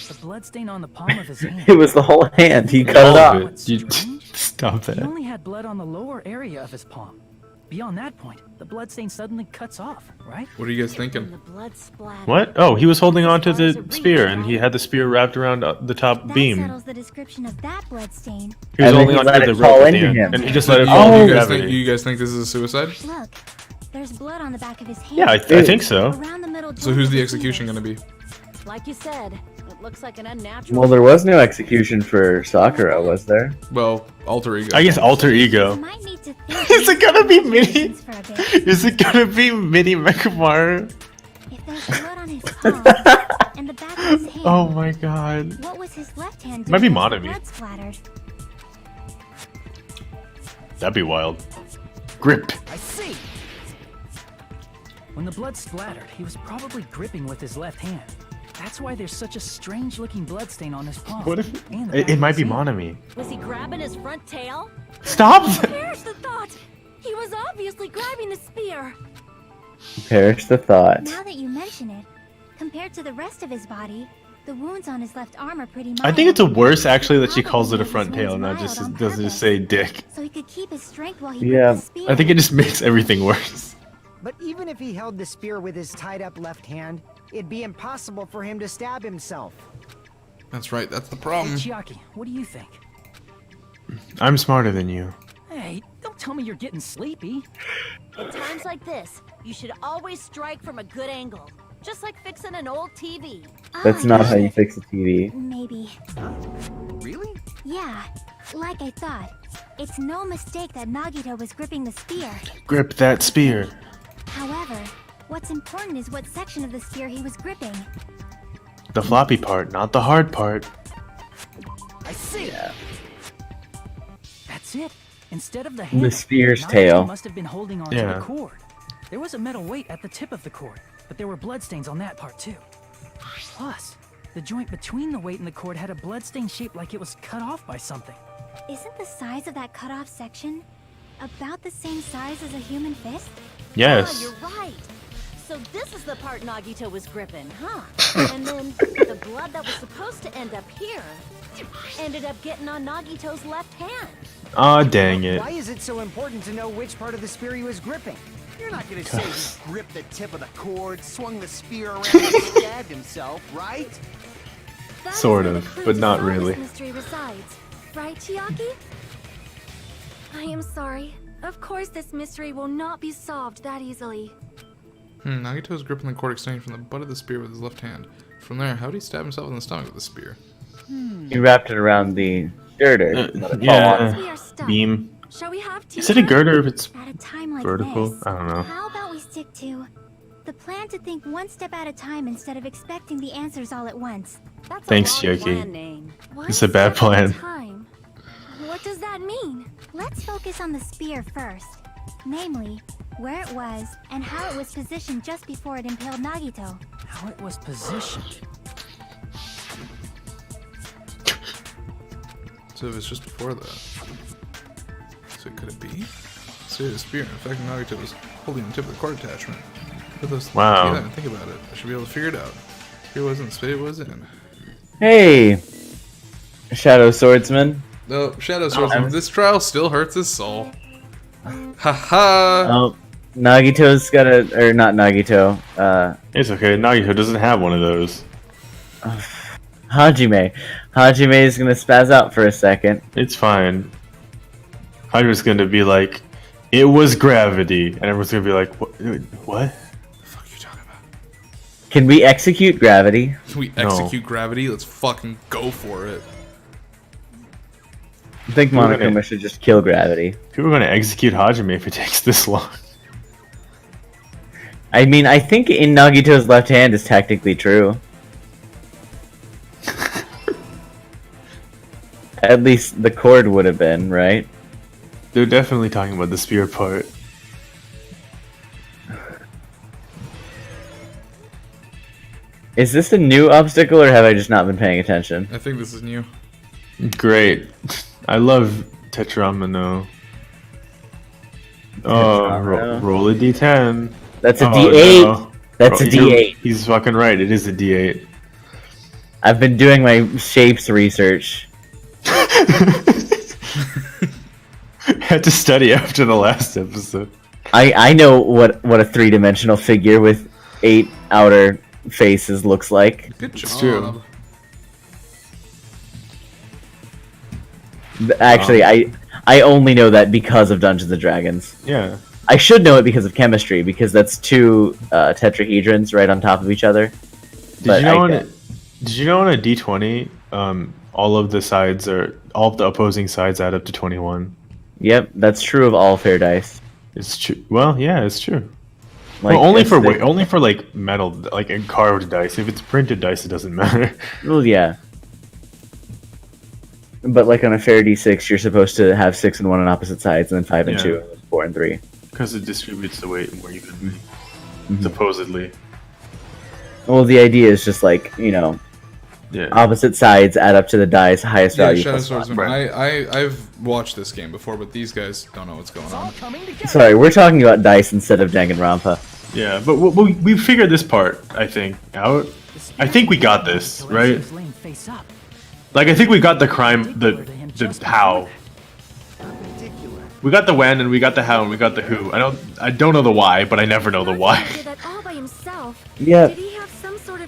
The bloodstain on the palm of his hand. It was the whole hand. He cut it off. What's You strange? stop He that. only had blood on the lower area of his palm. Beyond that point, the bloodstain suddenly cuts off, right? What are you guys thinking? The blood splatter. What? Oh, he was holding on to the spear, and he had the spear wrapped around the top That beam. settles the description of that bloodstain. He was And then holding he on let to it the fall rope at the into end, him. and he just let it You, fall you into guys gravity. think this is a suicide? Look, There's blood on the back of his hand. Yeah, I think so. Around the middle So joint who's of the his execution fingers. gonna be? Like you said, it looks like an unnatural. Well, there was no execution for Sakura, was there? Well, alter ego. I guess alter ego. You might need to think Is it gonna be Mini? for a bit. Is it gonna be Mini Mechamaru? If there's blood on his palm and the back of his hand, Oh my god. what was his left hand Might be doing as the Monami. blood splattered? That'd be wild. Grip. I see. When the blood splattered, he was probably gripping with his left hand. That's why there's such a strange-looking bloodstain on his palm. What if and the back it of might his be hand. Monami? Was he grabbing his front tail? Stop! Perish the thought! He was obviously grabbing the spear. Perish the thought. Now that you mention it, compared to the rest of his body, the wounds on his left arm are pretty mild. I think it's a worse actually that she calls it a front tail, not just doesn't just say dick. So he could keep his strength while he Yeah, gripped the spear. I think it just makes everything worse. But even if he held the spear with his tied-up left hand, it'd be impossible for him to stab himself. That's right. That's the Hey, problem. Chiaki, what do you think? I'm smarter than you. Hey, don't tell me you're getting sleepy. In times like this, you should always strike from a good angle. Just like fixing an old TV. That's not how you fix a TV. Maybe. Really? Yeah, like I thought. It's no mistake that Nagito was gripping the spear. Grip that spear. However, what's important is what section of the spear he was gripping. The floppy part, not the hard part. I see. That's it. Instead of the handle, spear's Nagito tail. must have been holding onto Yeah. the cord. There was a metal weight at the tip of the cord, but there were bloodstains on that part too. Plus, the joint between the weight and the cord had a bloodstain shaped like it was cut off by something. Isn't the size of that cut-off section about the same size as a human fist? Yes. Ah, you're right. So this is the part Nagito was gripping, huh? And then the blood that was supposed to end up here ended up getting on Nagito's left hand. Aw, dang it. Why is it so important to know which part of the spear he was gripping? You're not gonna say he gripped the tip of the cord, swung the spear around, and stabbed himself, right? That is Sort where of, the clue but to not solve this really. mystery resides. Right, Chiaki? I am sorry. Of course this mystery will not be solved that easily. Nagito was gripping the cord extending from the butt of the spear with his left hand. From there, how did he stab himself in the stomach with the spear? He wrapped it around the girder. Let it fall Yeah. We are stuck. Beam. Shall we have Is it a girder if it's At a time like vertical? this, I don't know. how about we stick to the plan to think one step at a time instead of expecting the answers all at once? That's Thanks, a long Yoki. plan name. One It's a bad step at plan. time. What does that mean? Let's focus on the spear first. Namely, where it was and how it was positioned just before it impaled Nagito. How it was positioned. So it was just before that. So could it be? So the spear. In fact, Nagito was holding the tip of the cord attachment. Put those Wow. together and think about it. I should be able to figure it out. Here wasn't, spit was in. Hey, Shadow Swordsman. No, Shadow Swordsman. This trial still hurts his soul. Haha. Oh, Nagito's got a, or not Nagito. It's okay. Nagito doesn't have one of those. Hajime. Hajime is gonna spaz out for a second. It's fine. Hydra's gonna be like, it was gravity. And everyone's gonna be like, what? Can we execute gravity? Can we execute gravity? Let's fucking go for it. I think People are Monokuma gonna- should just kill gravity. People are gonna execute Hajime if it takes this long. I mean, I think in Nagito's left hand is technically true. At least the cord would have been, right? They're definitely talking about the spear part. Is this a new obstacle, or have I just not been paying attention? I think this is new. Great. I love Tetramino. Oh, roll a d10. That's a Oh, D8. no. That's a D8. He's fucking right. It is a d8. I've been doing my shapes research. Had to study after the last episode. I know what a 3-dimensional figure with 8 outer faces looks like. Good job. It's true. Actually, I only know that because of Dungeons and Dragons. Yeah. I should know it because of chemistry, because that's two tetrahedrons right on top of each other. Did you know on a D20, all of the opposing sides add up to 21? Yep, that's true of all fair dice. It's true. Well, yeah, it's true. Like, well, only for like metal, like carved dice. If it's printed dice, it doesn't matter. Well, yeah. But like on a fair D6, you're supposed to have 6 and 1 on opposite sides, and then 5 and 2, and 4 and 3. Because it distributes the weight more evenly, supposedly. Well, the idea is just like, you know, opposite sides add up to the die's highest value. Shadow Swordsman. I've watched this game before, but these guys don't know what's going on. Sorry, we're talking about dice instead of Danganronpa. Yeah, but we figured this part, I think, out. I think we got this, right? Like, I think we got the the how. We got the when, and we got the how, and we got the who. I don't know the why, but I never know the why. Yeah.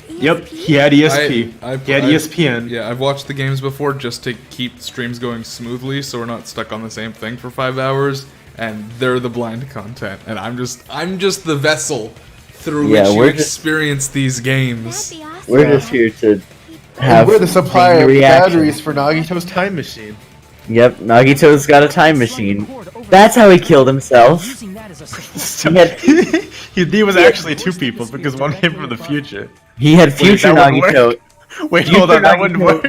Yep, he had ESP. He had ESPN. Yeah, I've watched the games before just to keep streams going smoothly, so we're not stuck on the same thing for 5 hours. And they're the blind content, and I'm just the vessel through which you experience these games. We're just here to have. We're the supplier of batteries for Nagito's time machine. Yep, Nagito's got a time machine. That's how he killed himself. He was actually two people because one came from the future. He had future Nagito. Wait, hold on, that wouldn't work.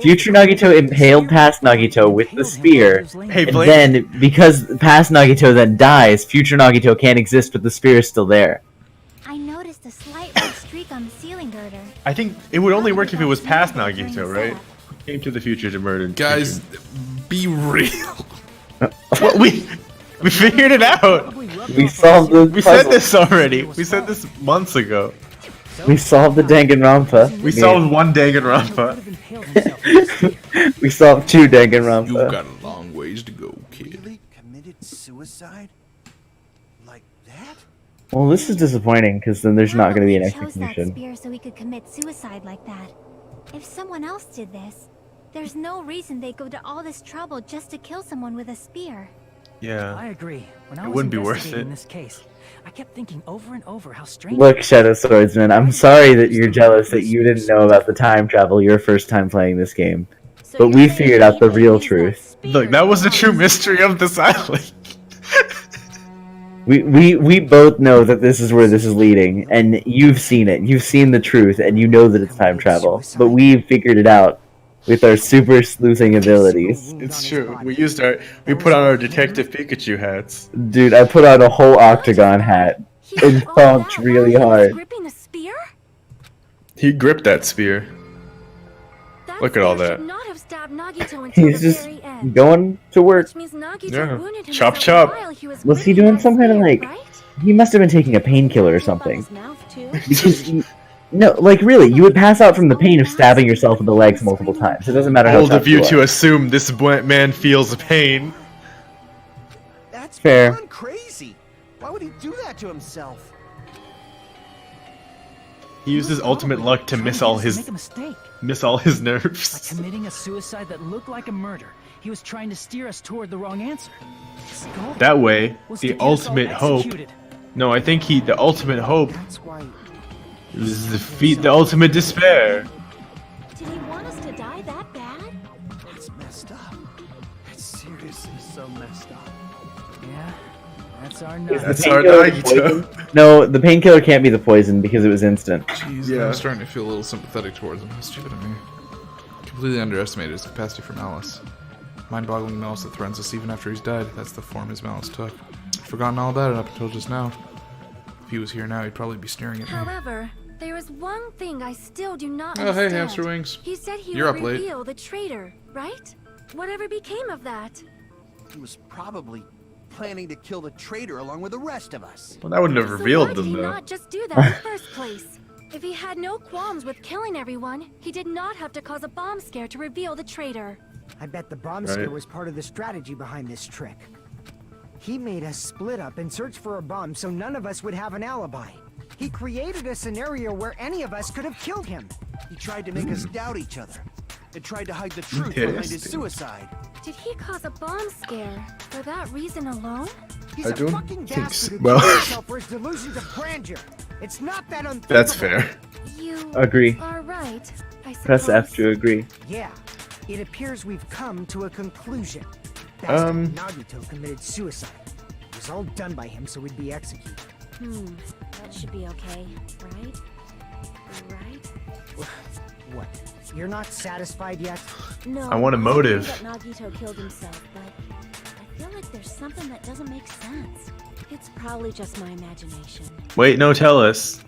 Future Nagito impaled past Nagito with the spear, and then, because past Nagito then dies, future Nagito can't exist, but the spear is still there. I noticed a slight red streak on the ceiling girder. I think it would only work if it was past Nagito, right? Came to the future to murder. Guys, be real. Well, we figured it out. We solved the We said this already. We said this months ago. We solved the Danganronpa. We solved one Danganronpa. We solved 2 Danganronpa. You've got a long ways to go, kid. Really committed suicide? Like that? Well, this is disappointing, because then there's not going to be an He chose that execution. spear so he could commit suicide like that. If someone else did this, there's no reason they'd go to all this trouble just to kill someone with a spear. Yeah. I agree. When I It was wouldn't be worth investigating it. this case, I kept thinking over and over how strange. Look, Shadow Swordsman, I'm sorry that you're jealous that you didn't know about the time travel your first time playing this game. But we figured out the real truth. Look, that was the true mystery of this island. We both know that this is where this is leading, and you've seen it. You've seen the truth, and you know that it's time travel. But we figured it out with our super sleuthing abilities. It's true. We put on our Detective Pikachu hats. Dude, I put on a whole octagon hat and thumped really hard. Gripping a spear? He gripped that spear. Look at all that. Not have stabbed Nagito until He's the just very end. going to work. Which means Nagito Yeah. wounded Chop himself chop. while he was Was he gripping doing that some kind of spear, like... right? He must have been taking a painkiller or something. His mouth too? Because... No, like really, you would pass out from the pain of stabbing yourself in the legs multiple times. It doesn't matter how Bold tough of you you to are. assume this man feels pain. That's Fair. beyond crazy. Why would he do that to himself? He used his ultimate luck to miss all his Make a mistake. nerves. By committing a suicide that looked like a murder, he was trying to steer us toward the wrong answer. His goal That way, was to the get us all ultimate hope. executed. No, I think the ultimate hope That's why. is to defeat the ultimate despair. Did he want us to die that bad? That's messed up. That's seriously so messed up. Yeah, that's our That's night. our Painkiller Nagito. poison? No, the painkiller can't be the poison because it was instant. Jeez, Yeah. I'm starting to feel a little sympathetic towards him. How stupid of me. Completely underestimated his capacity for malice. Mind-boggling malice that threatens us even after he's died. That's the form his malice took. I'd forgotten all about it up until just now. If he was here now, he'd probably be staring at me. However, there is one thing I still do not Oh, hey, understand. hamster wings. He said he You're would up late. reveal the traitor, right? Whatever became of that? He was probably planning to kill the traitor along with the rest of us. Well, that wouldn't have So revealed why did them, he though. not just do that in the first place? If he had no qualms with killing everyone, he did not have to cause a bomb scare to reveal the traitor. I bet the bomb Right. scare was part of the strategy behind this trick. He made us split up and search for a bomb so none of us would have an alibi. He created a scenario where any of us could have killed him. He tried to make us doubt each other and tried to hide the truth Yes. behind his suicide. Did he cause a bomb scare for that reason alone? He's I a don't fucking think bastard so. who Well, kills himself for his delusions of grandeur. It's not that unthinkable. that's fair. You Agree. are right, I Press suppose. F to agree. Yeah, it appears we've come to a conclusion. Bastard Nagito committed suicide. It was all done by him so we'd be executed. That should be okay, right? Right? What? You're not satisfied yet? No. I want a I motive. agree that Nagito killed himself, but I feel like there's something that doesn't make sense. It's probably just my imagination. Wait, no, tell us.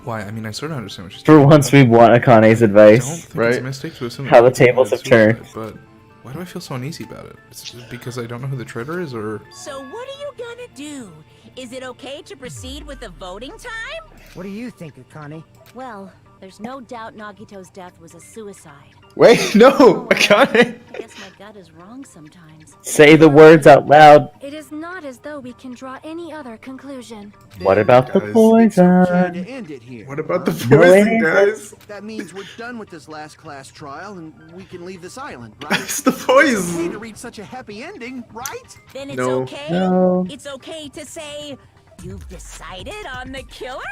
Why? I mean, I sort of understand what she's For talking once, about. we want Akane's I don't advice. think it's Right. a mistake to assume How that the he tables committed have turned. suicide, But why do I feel so uneasy about it? Is it because I don't know who the traitor is, or So what are you gonna do? Is it okay to proceed with the voting time? What do you think, Akane? Well, there's no doubt Nagito's death was a suicide. Wait, no, Akane. I guess my gut is wrong sometimes. Say the words out loud. It is not as though we can draw any other conclusion. What about the Guys, Okay poison? to end it here. What about the No, poison, it guys? That means we're done with this last class trial and we can leave this island, right? It's the It's okay poison. to reach such a happy ending, right? Then it's No. okay? No. It's okay to say, you've decided on the killer?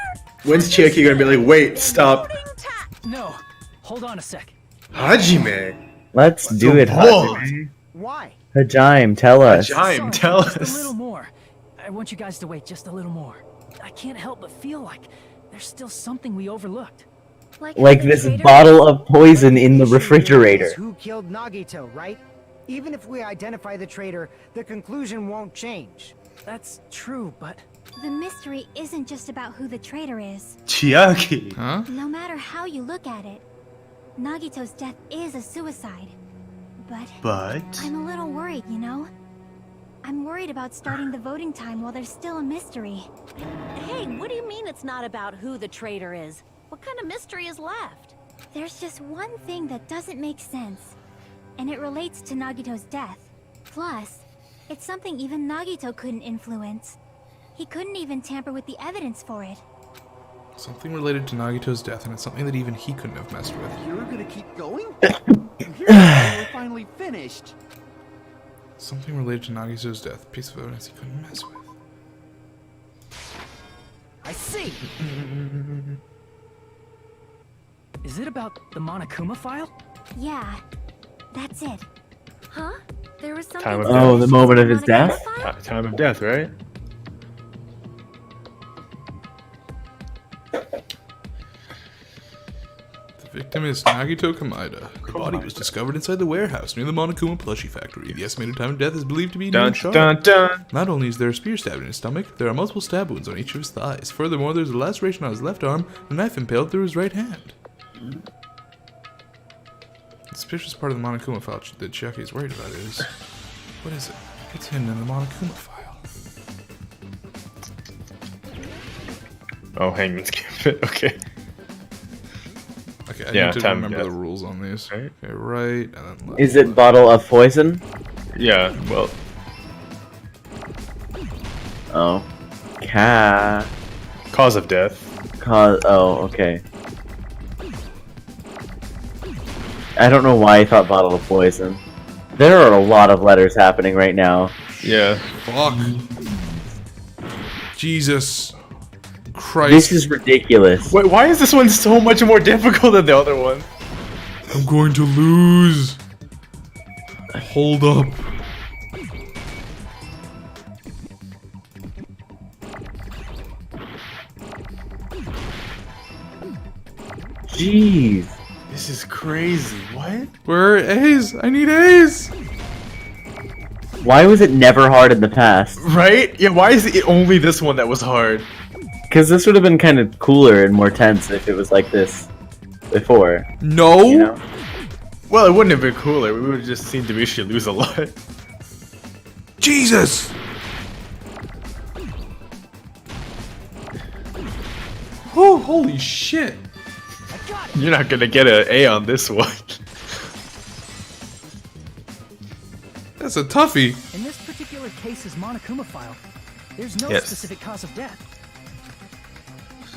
When's Chiaki gonna be like, wait, stop, Voting time. No, hold on a sec. Hajime? Let's do it, bold. Hajime. Why? Hajime, tell us. Sorry, Hajime, tell just us. a little more. I want you guys to wait just a little more. I can't help but feel like there's still something we overlooked. Like the this traitor? bottle of poison in the issue here refrigerator. is who killed Nagito, right? Even if we identify the traitor, the conclusion won't change. That's true, but The mystery isn't just about who the traitor is. Chiaki. huh? No matter how you look at it, Nagito's death is a suicide. But I'm a little worried, you know? I'm worried about starting the voting time while there's still a mystery. Hey, what do you mean it's not about who the traitor is? What kind of mystery is left? There's just one thing that doesn't make sense, and it relates to Nagito's death. Plus, it's something even Nagito couldn't influence. He couldn't even tamper with the evidence for it. Something related to Nagito's death, and it's something that even he couldn't have messed with. You're gonna keep going? Here's we're finally finished. Something related to Nagito's death, a piece of evidence he couldn't mess with. I see. is it about the Monokuma file? Yeah, that's it. Huh? There was something. Time of Oh, the moment of his death? Time of death, right? The victim is Nagito Kamida. The body was discovered inside the warehouse near the Monokuma plushie factory. The estimated time of death is believed to be Dun noon sharp. dun dun. Not only is there a spear stabbed in his stomach, there are multiple stab wounds on each of his thighs. Furthermore, there's a laceration on his left arm, and a knife impaled through his right hand. The suspicious part of the Monokuma file that Chiaki is worried about is... What is it? It's hidden in the Monokuma file. Oh, Hangman's Gambit. Okay. Okay, I Yeah, need to time of remember death. the rules on these. Right. Okay, right, and then left. Is it bottle of poison? Yeah. Well. Oh. Cause of death. Oh, okay. I don't know why I thought bottle of poison. There are a lot of letters happening right now. Yeah. Fuck. Jesus Christ. This is ridiculous. Wait, why is this one so much more difficult than the other one? I'm going to lose. Hold up. Jeez. This is crazy. What? Where are A's? I need A's. Why was it never hard in the past? Right? Yeah, why is it only this one that was hard? Because this would have been kind of cooler and more tense if it was like this before. No. You know? Well, it wouldn't have been cooler. We would have just seen Demetria lose a lot. Jesus. Oh, holy shit. You're not gonna get an A on this one. That's a toughie. In this particular case's Monokuma file, there's no Yes. specific cause of death.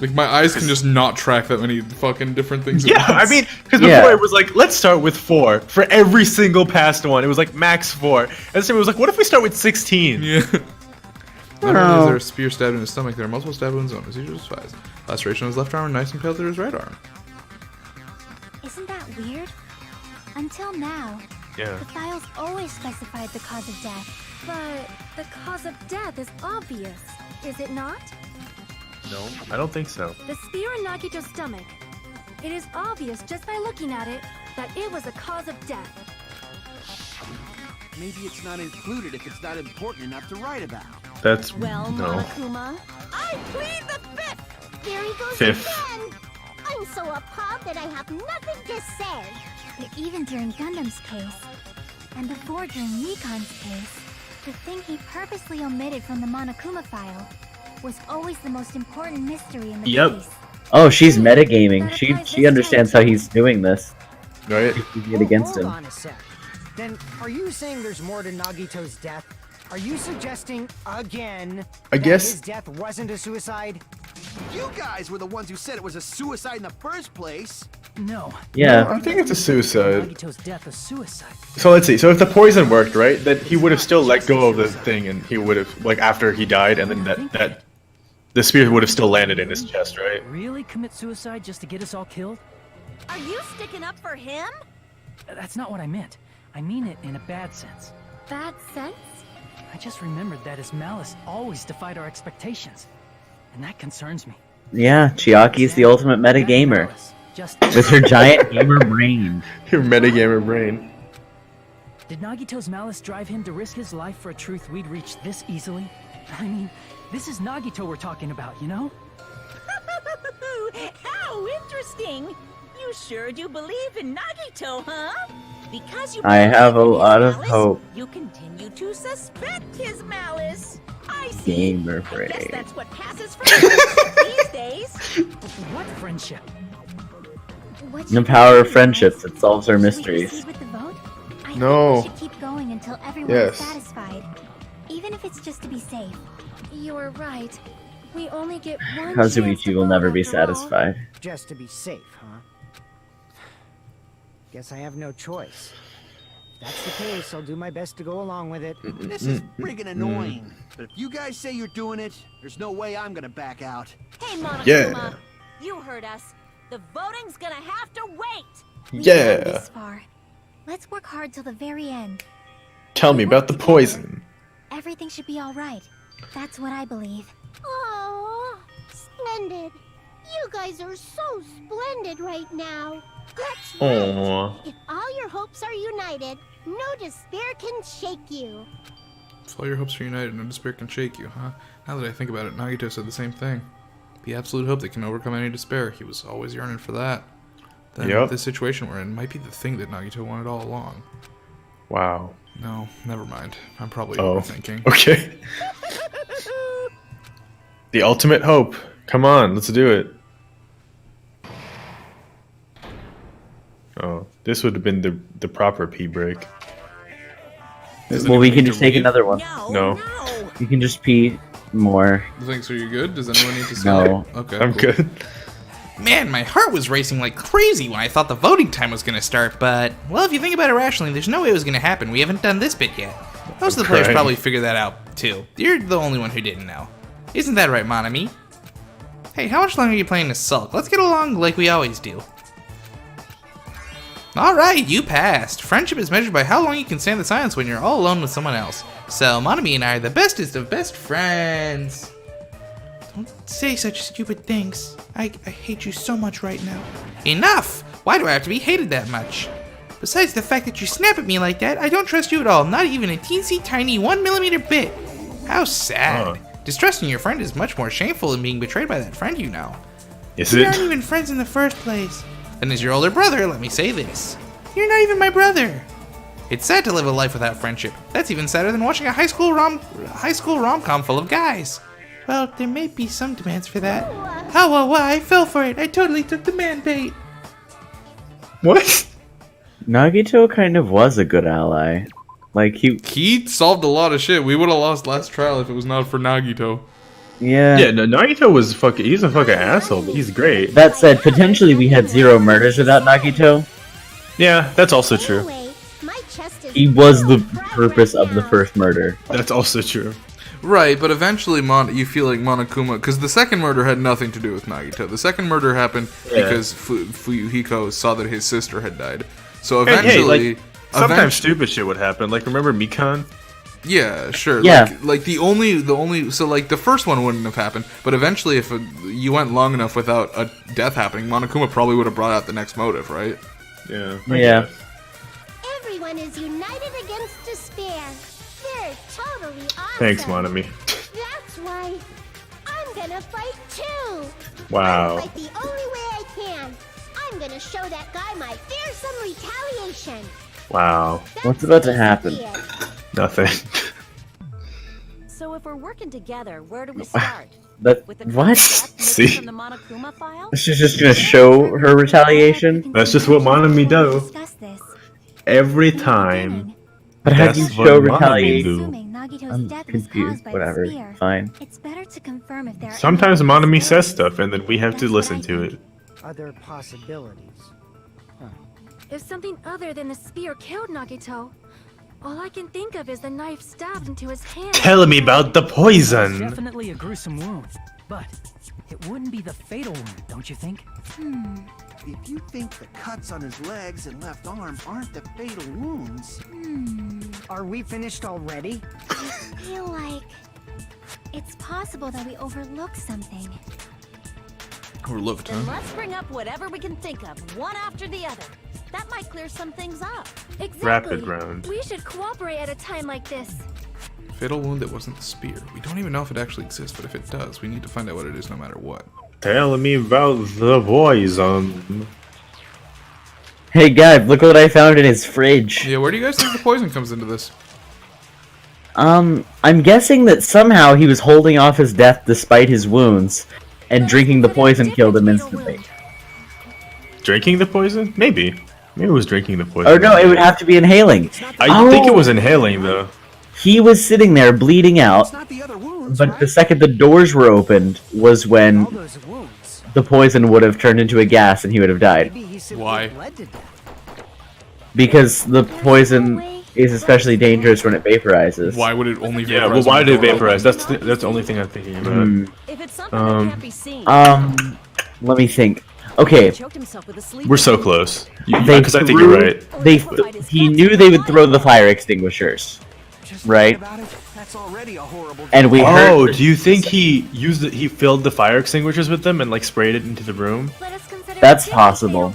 Like, my eyes can just not track that many fucking different things. Yeah, I mean, because before it was like, let's start with 4 for every single past one. It was like max 4, and this time it was like, what if we start with 16? Yeah. Not only is there a spear stabbed in his stomach, there are multiple stab wounds on his usual size. Laceration on his left arm and nice impaled through his right arm. Isn't that weird? Until now, Yeah. the files always specified the cause of death. But the cause of death is obvious, is it not? No, I don't think so. The spear in Nagito's stomach. It is obvious just by looking at it that it was a cause of death. Maybe it's not included if it's not important enough to write about. That's Well, no. Monokuma, I plead the fifth! Here he goes Fifth. again! I'm so appalled that I have nothing to say. But even during Gundam's case, and before during Nikon's case, the thing he purposely omitted from the Monokuma file was always the most important mystery in the case. Oh, she's metagaming. She understands how he's doing this. Right? She's it against Hold him. on a sec. Then, are you saying there's more to Nagito's death? Are you suggesting, again, I that guess- his death wasn't a suicide? You guys were the ones who said it was a suicide in the first place. No. No, I think it's a suicide. Nagito's death a suicide. So let's see. So if the poison worked, right, then he would have still let go of the thing, and he would have, like, after he died, and then that the spear would have still landed in his chest, right? Really commit suicide just to get us all killed? are you sticking up for him? That's not what I meant. I mean it in a bad sense. Bad sense? I just remembered that his malice always defied our expectations. And that concerns me. Yeah, Chiaki's the ultimate metagamer. Just With her giant gamer brain. Your metagamer brain. Did Nagito's malice drive him to risk his life for a truth we'd reach this easily? I mean, this is Nagito we're talking about, you know? How interesting! You sure do believe in Nagito, huh? Because you I have a believe in his lot of malice, hope. You continue to suspect his malice. I see. Gamer Guess brain. that's what passes for friendship these days. What friendship? The power of friendships, it solves our mysteries. With the vote, I No. think we should keep going until everyone Yes. is satisfied, even if it's just to be safe. You're right. We only get one Kazuichi will never be satisfied. Just to be safe, huh? Guess I have no choice. If that's the case, I'll do my best to go along with it. This is friggin' annoying. But if you guys say you're doing it, there's no way I'm gonna back out. Hey, Monokuma. Yeah. You heard us. The voting's gonna have to wait. We've Yeah. come this far. Let's work hard till the very end. Tell me about the poison. Everything should be all right. That's what I believe. Oh, splendid. You guys are so splendid right now. That's right. Aww. If all your hopes are united, no despair can shake you. If all your hopes are united, no despair can shake you, huh? Now that I think about it, Nagito said the same thing. The absolute hope that can overcome any despair. He was always yearning for that. Then Yep. this situation we're in might be the thing that Nagito wanted all along. Wow. No, never mind. I'm probably Oh. overthinking. Okay. The ultimate hope. Come on, let's do it. Oh, this would have been the proper pee break. Well, we can just take another one. No. You can just pee more. Thanks, are you good? Does anyone need to say? No. Okay. I'm cool. good. Man, my heart was racing like crazy when I thought the voting time was gonna start, but, well, if you think about it rationally, there's no way it was gonna happen. We haven't done this bit yet. Most of the players Right. probably figured that out, too. You're the only one who didn't know. Isn't that right, Monami? Hey, how much longer are you playing this sulk? Let's get along like we always do. Alright, you passed. Friendship is measured by how long you can stand the silence when you're all alone with someone else. So, Monami and I are the bestest of best friends. Don't say such stupid things. I hate you so much right now. Enough! Why do I have to be hated that much? Besides the fact that you snap at me like that, I don't trust you at all, not even a teensy tiny 1mm bit. How sad. Distrusting your friend is much more shameful than being betrayed by that friend you know. Is We it? aren't even friends in the first place. And as your older brother, let me say this. You're not even my brother. It's sad to live a life without friendship. That's even sadder than watching a high school rom-com full of guys. Well, there may be some demands for that. Oh, well, I fell for it. I totally took the man bait. What? Nagito kind of was a good ally. Like, He solved a lot of shit. We would have lost last trial if it was not for Nagito. Yeah. Yeah, no, Nagito was fucking. He's a fucking asshole, but he's great. That said, potentially we had 0 murders without Nagito. Yeah, that's also true. He was the purpose of the first murder. That's also true. Right, but eventually you feel like Monokuma, because the second murder had nothing to do with Nagito. The second murder happened because Fuyuhiko saw that his sister had died. So eventually... sometimes stupid shit would happen. Like, remember Mikan? Yeah, sure. Yeah. Like the only so like the first one wouldn't have happened, but eventually if you went long enough without a death happening, Monokuma probably would have brought out the next motive, right? Yeah. Yeah. Everyone is united against despair. They're totally awesome. Thanks, Monami. That's why I'm gonna fight too. Wow. I'll fight the only way I can. I'm gonna show that guy my fearsome retaliation. Wow. What's about to happen? Nothing. So if we're working together, where do we start? What? See? From the Monokuma file? She's just gonna show her retaliation? That's just what Monami do. Every time. But how do you That's what show Monami retaliation? do. I'm confused. Whatever. Fine. It's better to confirm if there are Sometimes Monami says stuff, and then we have to listen to it. Other possibilities. If something other than the spear killed Nagito, all I can think of is the knife stabbed into his hand. Tell me about the poison. Definitely a gruesome wound, but it wouldn't be the fatal wound, don't you think? If you think the cuts on his legs and left arm aren't the fatal wounds... Are we finished already? I feel like it's possible that we overlooked something. Overlooked, Then let's bring up whatever we can think of, one after the other. That might clear some things up. Exactly. Rapid round. We should cooperate at a time like this. Fatal wound that wasn't the spear. We don't even know if it actually exists, but if it does, we need to find out what it is no matter what. Tell me about the poison. Hey guys, look what I found in his fridge. Yeah, where do you guys think the poison comes into this? I'm guessing that somehow he was holding off his death despite his wounds, and drinking the poison killed him instantly. Drinking the poison? Maybe. Maybe it was drinking the poison. Or no, it would have to be inhaling. I think it was inhaling, though. He was sitting there bleeding out, but the second the doors were opened was when the poison would have turned into a gas and he would have died. Why? Because the poison is especially dangerous when it vaporizes. Why would it only vaporize? Yeah, well, why did it vaporize? That's the only thing I'm thinking about. If it's something that can't be seen. Let me think. Okay. We're so close. They Because I think you're right. He knew they would throw the fire extinguishers, right? And we heard. Oh, do you think he he filled the fire extinguishers with them and like sprayed it into the room? That's possible.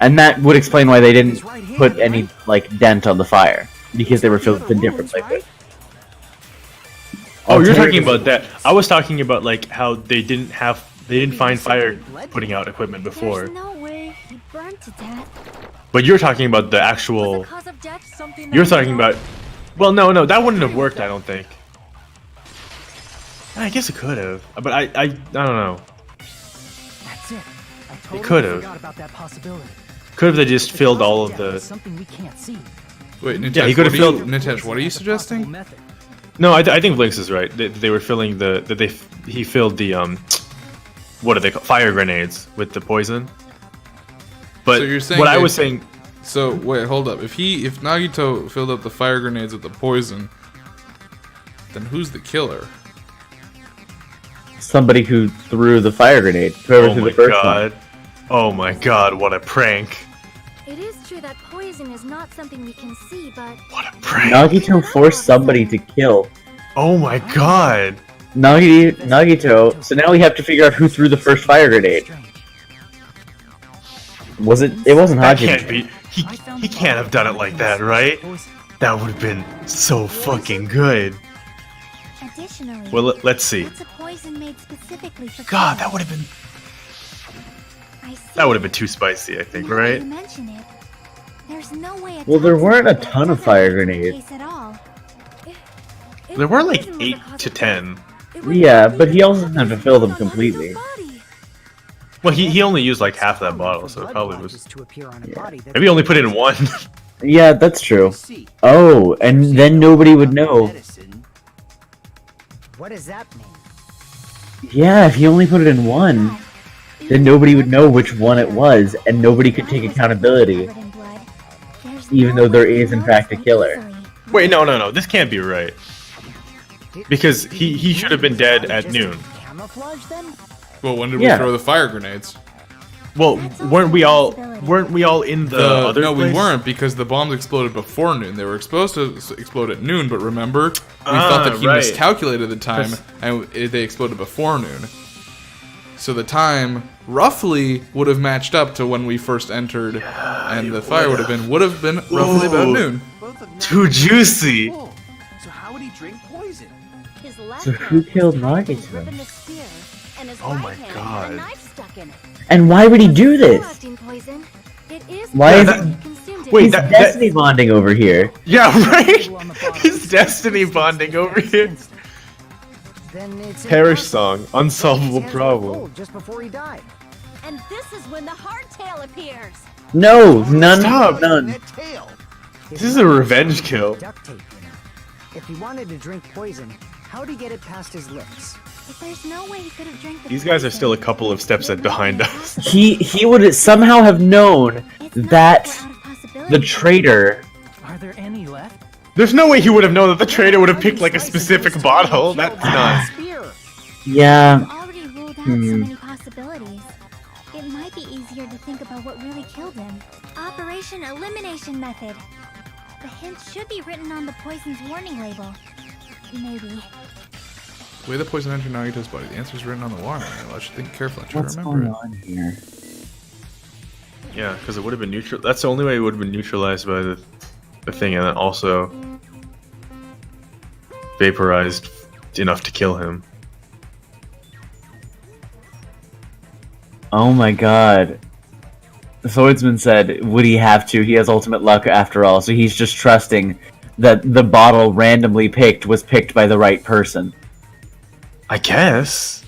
And that would explain why they didn't put any like dent on the fire, because they were filled with a different liquid. Oh, you're talking about that. I was talking about like how they didn't find fire putting out equipment before. There's no way he burned to death. But you're talking about the actual. You're talking about. Well, no, that wouldn't have worked. I don't think. I guess it could have, but I don't know. That's it. I totally could have. forgot about that possibility. Could have they just filled all of the. Something we can't see. Wait, Nitesh, Yeah, he could have filled. Nitesh, what are you suggesting? No, I think Vlinx is right. They were filling he filled the what are they called? Fire grenades with the poison. But So you're saying what I was saying. So wait, hold up. If Nagito filled up the fire grenades with the poison, then who's the killer? Somebody who threw the fire grenade. Whoever Oh threw my the first god! one. Oh my god! What a prank! It is true that poison is not something we can see, but Nagito forced somebody to kill. Oh my god! Nagito. So now we have to figure out who threw the first fire grenade. Was it? It wasn't That Hajime. can't be. He can't have done it like that, right? That would have been so fucking good. additionally, Well, let's see. it's a poison made specifically for God, that would have been. That would have been too spicy, I think, right? You mention it. There's no way. Well, there weren't a ton of fire grenades. There were like 8 to 10. Yeah, but he also didn't have to fill them completely. Well, he only used like half that bottle, so it probably was. Maybe he only put in one. Yeah, that's true. Oh, and then nobody would know. What does that mean? Yeah, if you only put it in one, then nobody would know which one it was, and nobody could take accountability, even though there is in fact a killer. Wait, no. This can't be right. Because he should have been dead at noon. Camouflage then? Well, when did we throw the fire grenades? Well, weren't we all in the other No, place? we weren't, because the bombs exploded before noon. They were supposed to explode at noon, but remember, we thought that he miscalculated the time, and they exploded before noon. So the time roughly would have matched up to when we first entered, and the fire would have been roughly about noon. Too juicy. So how would he drink poison? So who killed Nagito? Oh my god. And why would he do this? Why is Wait, he's destiny bonding over here? Yeah, right? He's destiny bonding over here. Parish song, unsolvable problem. Just before he died. And this is when the hardtail appears. No, none. Stop. None. This is a revenge kill. Duct tape, you know. If he wanted to drink poison, how'd he get it past his lips? If there's no way he could have drank the These guys are still a couple of steps behind us. He would somehow have known that the traitor. Are there any left? There's no way he would have known that the traitor would have picked like a specific bottle. That's nuts. Yeah. already ruled out so many possibilities. It might be easier to think about what really killed him. Operation Elimination Method. The hint should be written on the poison's warning label. Maybe. The way the poison entered Nagito's body, the answer is written on the warning label. I should think carefully and try What's to remember going on here? Yeah, because it would have been neutral. That's the only way it would have been neutralized by the thing, and then also vaporized enough to kill him. Oh my god. The swordsman said, would he have to? He has ultimate luck after all, so he's just trusting that the bottle randomly picked was picked by the right person. I guess.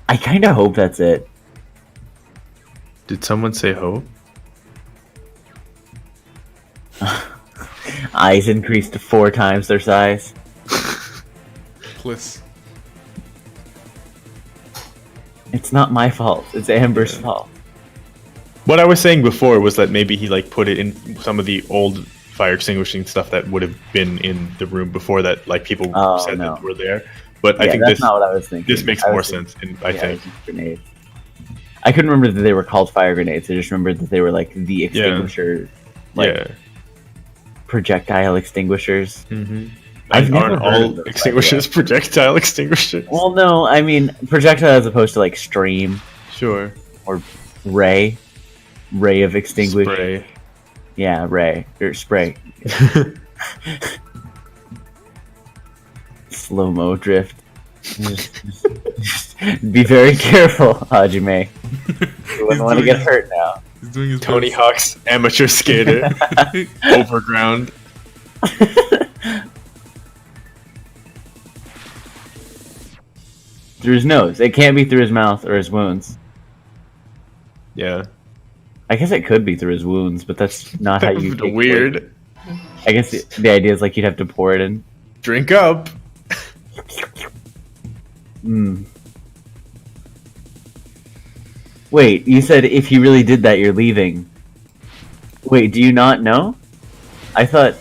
I kinda hope that's it. Did someone say hope? Eyes increased to 4 times their size. Bliss. It's not my fault. It's Amber's fault. What I was saying before was that maybe he like put it in some of the old fire extinguishing stuff that would have been in the room before that, like people said that were there. But Yeah, I think that's this not what I was thinking. this makes I more was sense. thinking- I think. Grenades. I couldn't remember that they were called fire grenades. I just remembered that they were like the extinguisher, projectile extinguishers. Mm-hmm. I've never Aren't heard all of those, extinguishers projectile extinguishers? Well, no, I mean projectile as opposed to like stream. Sure. Or ray of extinguish. Spray. Yeah, ray or spray. Slow-mo drift. Just be very careful, Hajime. You wouldn't want to get hurt now. He's doing his Tony best. Hawk's amateur skater. Overground. Through his nose. It can't be through his mouth or his wounds. Yeah. I guess it could be through his wounds, but that's not how you take Weird. poison. I guess the idea is like you'd have to pour it in. Drink up. Wait, you said if he really did that, you're leaving. Wait, do you not know? I thought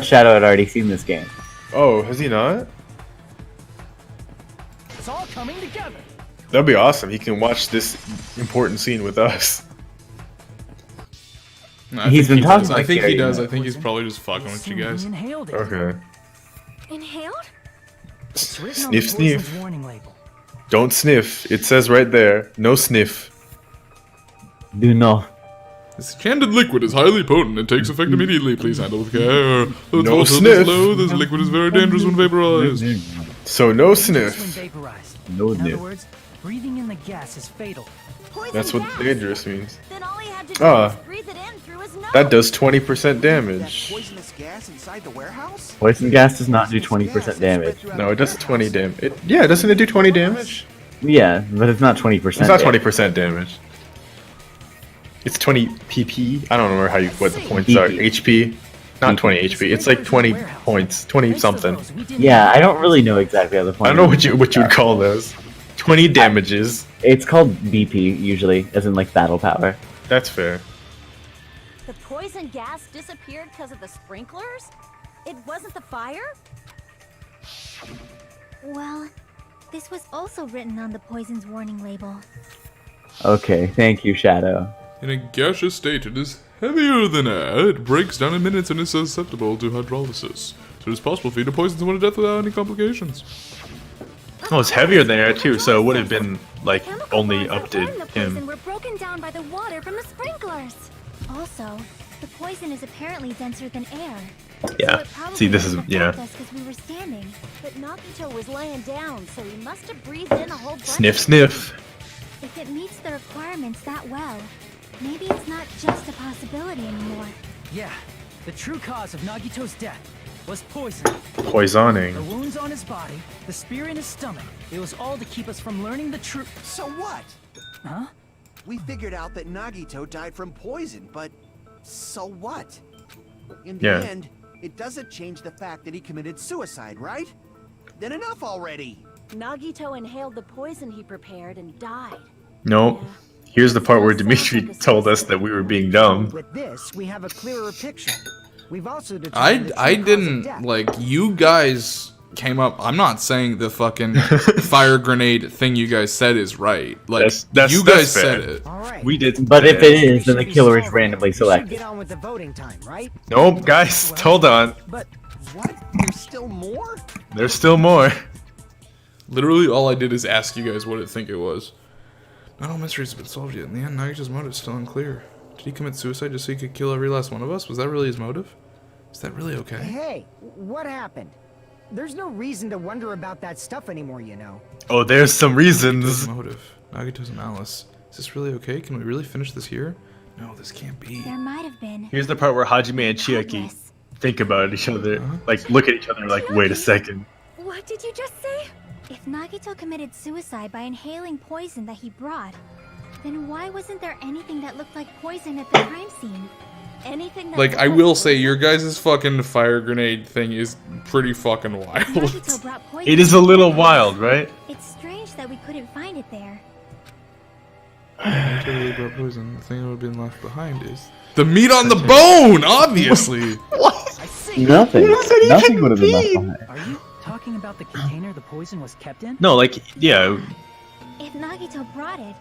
Shadow had already seen this game. Oh, has he not? It's all coming together. That'd be awesome. He can watch this important scene with us. No, I He's think been he talking does. I about think he carrying does. that I think he's probably just fucking with you guys. Inhaled it. Okay. Inhaled? It's written on the Sniff, poison's sniff. warning label. Don't sniff. It says right there. No sniff. Do not. This enchanted liquid is highly potent and takes effect immediately. Please handle with care. The No voltage sniff. is low. This liquid is very dangerous when vaporized. So no It's when sniff. vaporized. No In other sniff. words, breathing in the gas is fatal. That's what dangerous means. Then all he had to do Ah. was breathe it in through his nose. That does 20% That damage. poisonous gas inside the warehouse? Poison gas does not do 20% damage. No, it does 20 damage. Yeah, doesn't it do 20 damage? Yeah, but it's not 20%. It's not 20% damage. It's 20 PP. I don't know how you what the points are. PP. HP. Not 20 HP. It's like 20 points, 20 something. Yeah, I don't really know exactly how the point. I don't know what you would call those. 20 damages. It's called BP usually, as in like battle power. That's fair. The poison gas disappeared because of the sprinklers? It wasn't the fire? Well, this was also written on the poison's warning label. Okay, thank you, Shadow. In a gaseous state, it is heavier than air. It breaks down in minutes and is susceptible to hydrolysis. So it is possible for you to poison someone to death without any complications. Oh, it's heavier than air too, so it would have been like only up to him. Were broken down by the water from the sprinklers. Also, the poison is apparently denser than air. Yeah. See, this is Because we were standing. But Nagito was laying down, so he must have breathed in a whole bunch. Sniff, sniff. If it meets the requirements that well, maybe it's not just a possibility anymore. Yeah, the true cause of Nagito's death was poison. Poisoning. The wounds on his body, the spear in his stomach. It was all to keep us from learning the truth. So what? Huh? We figured out that Nagito died from poison, but so what? In Yeah. the end, it doesn't change the fact that he committed suicide, right? Then enough already. Nagito inhaled the poison he prepared and died. Nope. Here's the part where Dimitri told us that we were being dumb. With this, we have a clearer picture. We've also determined I didn't, like, you guys came up. I'm not saying the fucking fire grenade thing you guys said is right. Like, you guys said it. We did. But if it is, then the killer is randomly selected. Get on with the voting time, right? Nope, guys, hold on. But what? There's still more? There's still more. Literally, all I did is ask you guys what it think it was. Not all mysteries have been solved yet. In the end, Nagito's motive is still unclear. Did he commit suicide just so he could kill every last one of us? Was that really his motive? Is that really okay? Hey, what happened? There's no reason to wonder about that stuff anymore, you know. Oh, there's some reasons. Motive. Nagito's malice. Is this really okay? Can we really finish this here? No, this can't be. There might have been. Here's the part where Hajime and Chiaki think about each other. Like, look at each other like, wait a second. What did you just say? If Nagito committed suicide by inhaling poison that he brought, then why wasn't there anything that looked like poison at the crime scene? Anything that Like, I will say, your guys' fucking fire grenade thing is pretty fucking wild. Nagito brought poison. It is a little wild, right? It's strange that we couldn't find it there. Nagito really brought poison. The thing that would have been left behind is the meat on the bone, obviously. Nothing. Nothing would have been left behind. Are you talking about the container the poison was kept in? No, like, yeah. If Nagito brought it,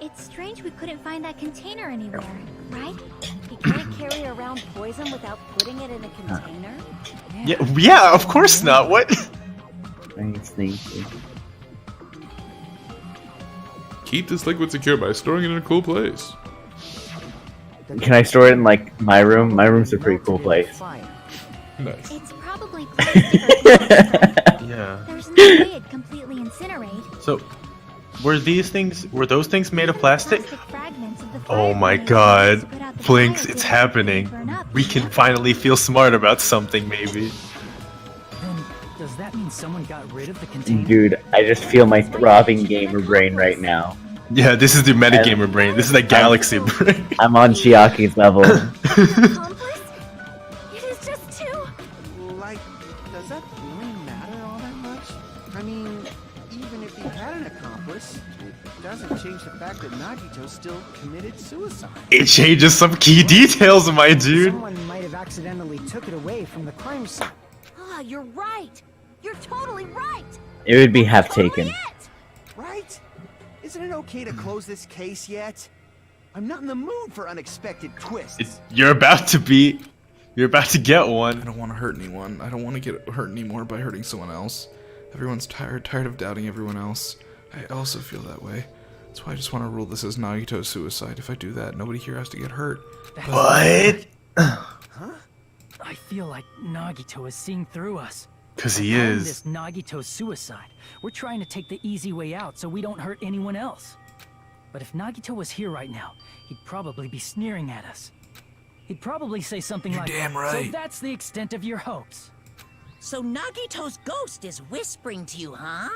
it's strange we couldn't find that container anywhere, right? He can't carry around poison without putting it in a container? Yeah, of course not. What? Thanks. Keep this liquid secure by storing it in a cool place. Can I store it in like my room? My room's a pretty cool place. Nice. It's probably plastic. Yeah. There's no way it'd completely incinerate. So, were those things made of plastic? Fragments of the Oh my god. Vlinx, it's happening. We can finally feel smart about something, maybe. Then, does that mean someone got rid of the container? Dude, I just feel my throbbing gamer brain right now. Yeah, this is the metagamer brain. This is the galaxy brain. I'm on Chiaki's level. It is just too. Like, does that really matter all that much? I mean, even if he had an accomplice, it doesn't change the fact that Nagito still committed suicide. It changes some key details, my dude. Someone might have accidentally took it away from the crime scene. Ah, you're right. You're totally right. It would be half taken. Right? Isn't it okay to close this case yet? I'm not in the mood for unexpected twists. You're about to get one. I don't want to hurt anyone. I don't want to get hurt anymore by hurting someone else. Everyone's tired of doubting everyone else. I also feel that way. That's why I just want to rule this as Nagito's suicide. If I do that, nobody here has to get hurt. What? I feel like Nagito is seeing through us. 'Cause he Behind is. This Nagito's suicide. We're trying to take the easy way out so we don't hurt anyone else. But if Nagito was here right now, he'd probably be sneering at us. He'd probably say something like, damn right. "So that's the extent of your hopes." So Nagito's ghost is whispering to you, huh?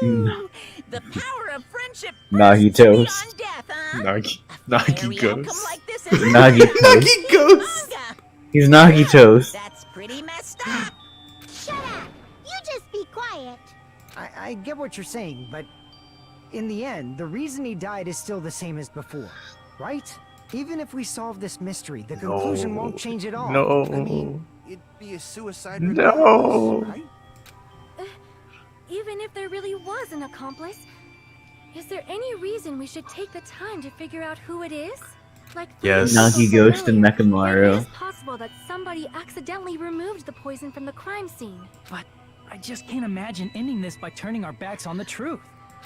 Mm. The power of friendship Nagito's. beyond death, huh? Nagi Fairy outcome Ghost. like this is Nagi Ghost. Nagi Ghost. manga. He's Nagito's. That's pretty messed up. Shut up! You just be quiet. I get what you're saying, but in the end, the reason he died is still the same as before, right? Even if we solve this mystery, the conclusion won't change at all. No. I mean, it'd be a suicide No. regardless, right? Even if there really was an accomplice, is there any reason we should take the time to figure out who it is? Like Yes. Nagi Ghost and It Mechamaru. is possible that somebody accidentally removed the poison from the crime scene. But I just can't imagine ending this by turning our backs on the truth.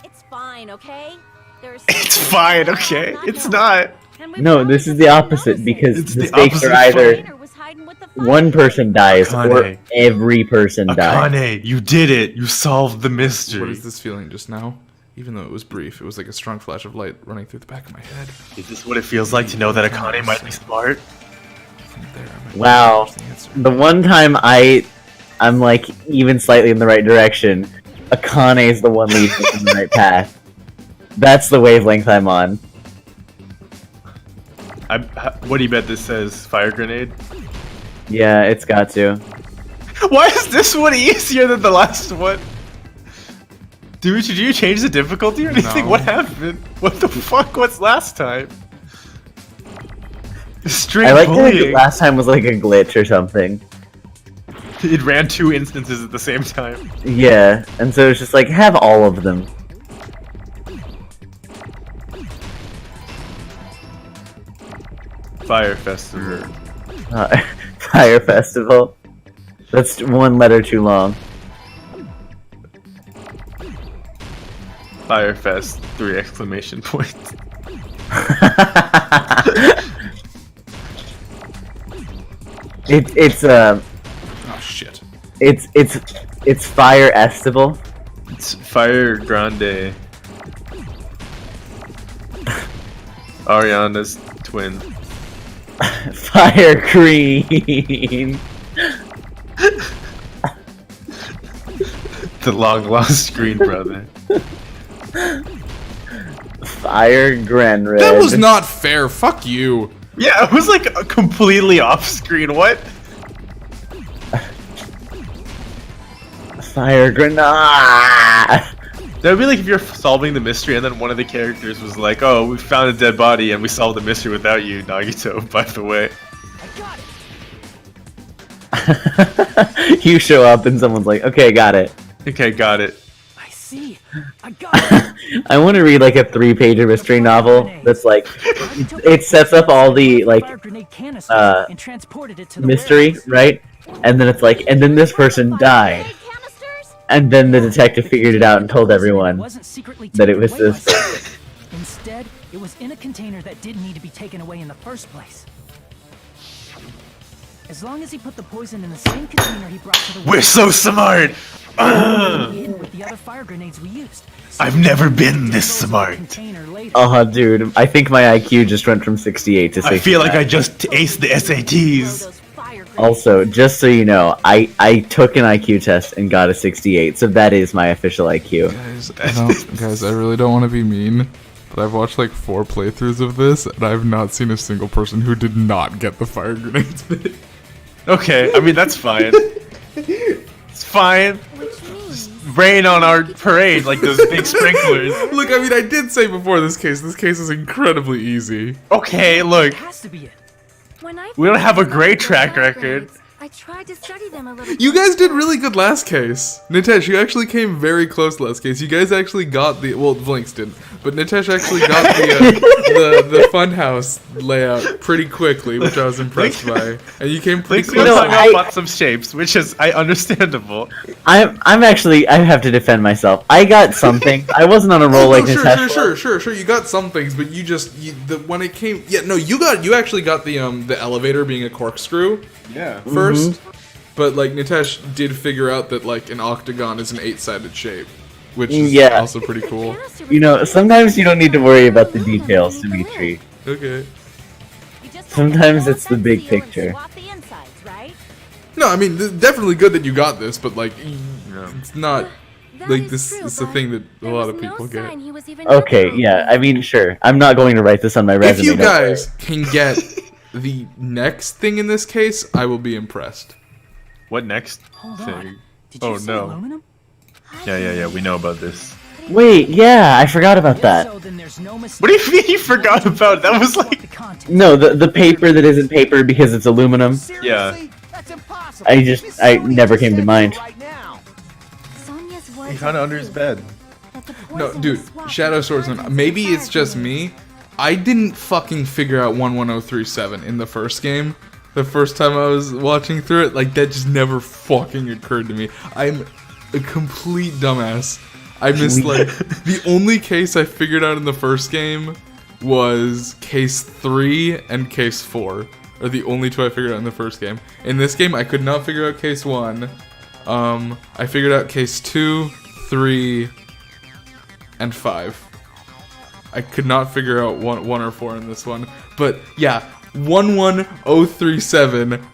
It's fine, okay? There's It's fine, okay? It's not. No, this is the opposite because It's the the stakes opposite are either Trainer was hiding with the one person dies or Akane. every person dies. Akane, you did it. You solved the What mystery. is this feeling just now? Even though it was brief, it was like a strong flash of light running through the back of my head. Is this what it feels like to know that Akane might be smart? From there, I might Wow. the answer. The one time I'm like even slightly in the right direction, Akane is the one leading us in the right path. That's the wavelength I'm on. What do you bet this says? Fire grenade? Yeah, it's got to. Why is this one easier than the last one? Dude, did you change the difficulty or anything? No. What happened? What the fuck was last time? Straight I like that bullying. last time was like a glitch or something. It ran 2 instances at the same time. Yeah, and so it's just like, have all of them. Fire Festival. Fire Festival. That's one letter too long. Fire Fest, 3 exclamation points. It's Oh shit. it's Fire Estival. It's Fire Grande. Ariana's twin. Fire Green. The long lost Green brother. Fire Grenred. That was not fair. Fuck you. Yeah, it was like completely off screen. What? Fire Grenade. That would be like if you're solving the mystery and then one of the characters was like, "Oh, we found a dead body and we solved the mystery without you, Nagito." By the way. You show up and someone's like, okay, got it. Okay, got it. I see. I got it. I want to read like a 3-page mystery novel that's like, it sets up all the like Fire grenade canister and transported it to the mystery, warehouse. right? And then it's like, and then this person died. And then the detective figured it out and told everyone Wasn't secretly that it taken was away by this. someone. Instead, it was in a container that didn't need to be taken away in the first place. As long as he put the poison in the same container he brought to the We're so smart. hidden with the other fire grenades we used. So I've never been this dispose of the smart. container later. Oh, dude, I think my IQ just went from 68 to 65. I feel like I just aced the SATs. Also, just so you know, I took an IQ test and got a 68, so that is my official IQ. Guys, I really don't want to be mean, but I've watched like 4 playthroughs of this, and I've not seen a single person who did not get the fire grenades bit. Okay, I mean that's fine. It's fine. Just rain on our parade like those big sprinklers. Look, I mean, I did say before this case is incredibly easy. Okay, look. Has to be it. When I We don't have a first great discovered track fire record. grenades, I tried to study them a little. You guys did really good last case. Nitesh, you actually came very close last case. You guys actually got the, well, Vlinx didn't, but Nitesh actually got the funhouse layout pretty quickly, which I was impressed by. And you came pretty Like, we close. hung up on some shapes, which is understandable. I'm actually, I have to defend myself. I got something. I wasn't on a roll like sure, Natasha. sure. You got some things, but you just when it came, you actually got the elevator being a corkscrew. Yeah. First, but like Nitesh did figure out that like an octagon is an 8-sided shape, which is Yeah. also pretty cool. You know, sometimes you don't need to worry about the details, Dimitri. Okay. Sometimes it's the big picture. No, I mean definitely good that you got this, but like it's not like this is the thing that a lot of people get. Okay, yeah, I mean, sure. I'm not going to write this on my resume. If you don't worry. guys can get the next thing in this case, I will be impressed. What next Hold thing? on. Did you say no. aluminum? Yeah, we know about this. Wait, yeah, I forgot about that. So then there's no mistake. What do you mean you forgot about? That was like... No, the paper that isn't paper because it's aluminum. Yeah. That's impossible. I never came to mind. Sonia's words He found it under his bed. that the No, poison dude, was swapped Shadow with Swordsman. cartons Maybe of it's just firebrand. me. I didn't fucking figure out 11037 in the first game. The first time I was watching through it, like that just never fucking occurred to me. I'm a complete dumbass. I missed like the only case I figured out in the first game was case 3 and case 4 are the only two I figured out in the first game. In this game, I could not figure out case 1. I figured out case 2, 3, and 5. I could not figure out one or 4 in this one. But yeah, 11037.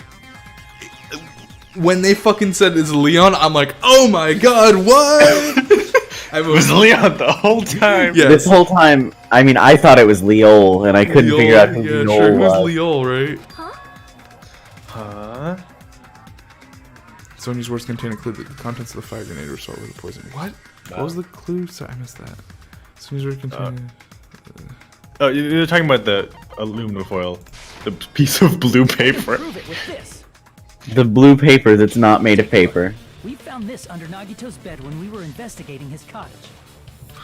When they fucking said it's Leon, I'm like, oh my god, what? It was Leon the whole time. Yes. This whole time, I mean, I thought it was Leol, and I couldn't Leol, figure out who yeah, Leol sure, was. who's Leol, right? Huh? Sonia's words contain a clue that the contents of the fire grenade were salt with the poison. What? What was the clue? Sorry, I missed that. Sonia's words contain... Oh, you're talking about the aluminum foil. The piece of blue paper. Prove it with this. The blue paper that's not made of paper. We found this under Nagito's bed when we were investigating his cottage.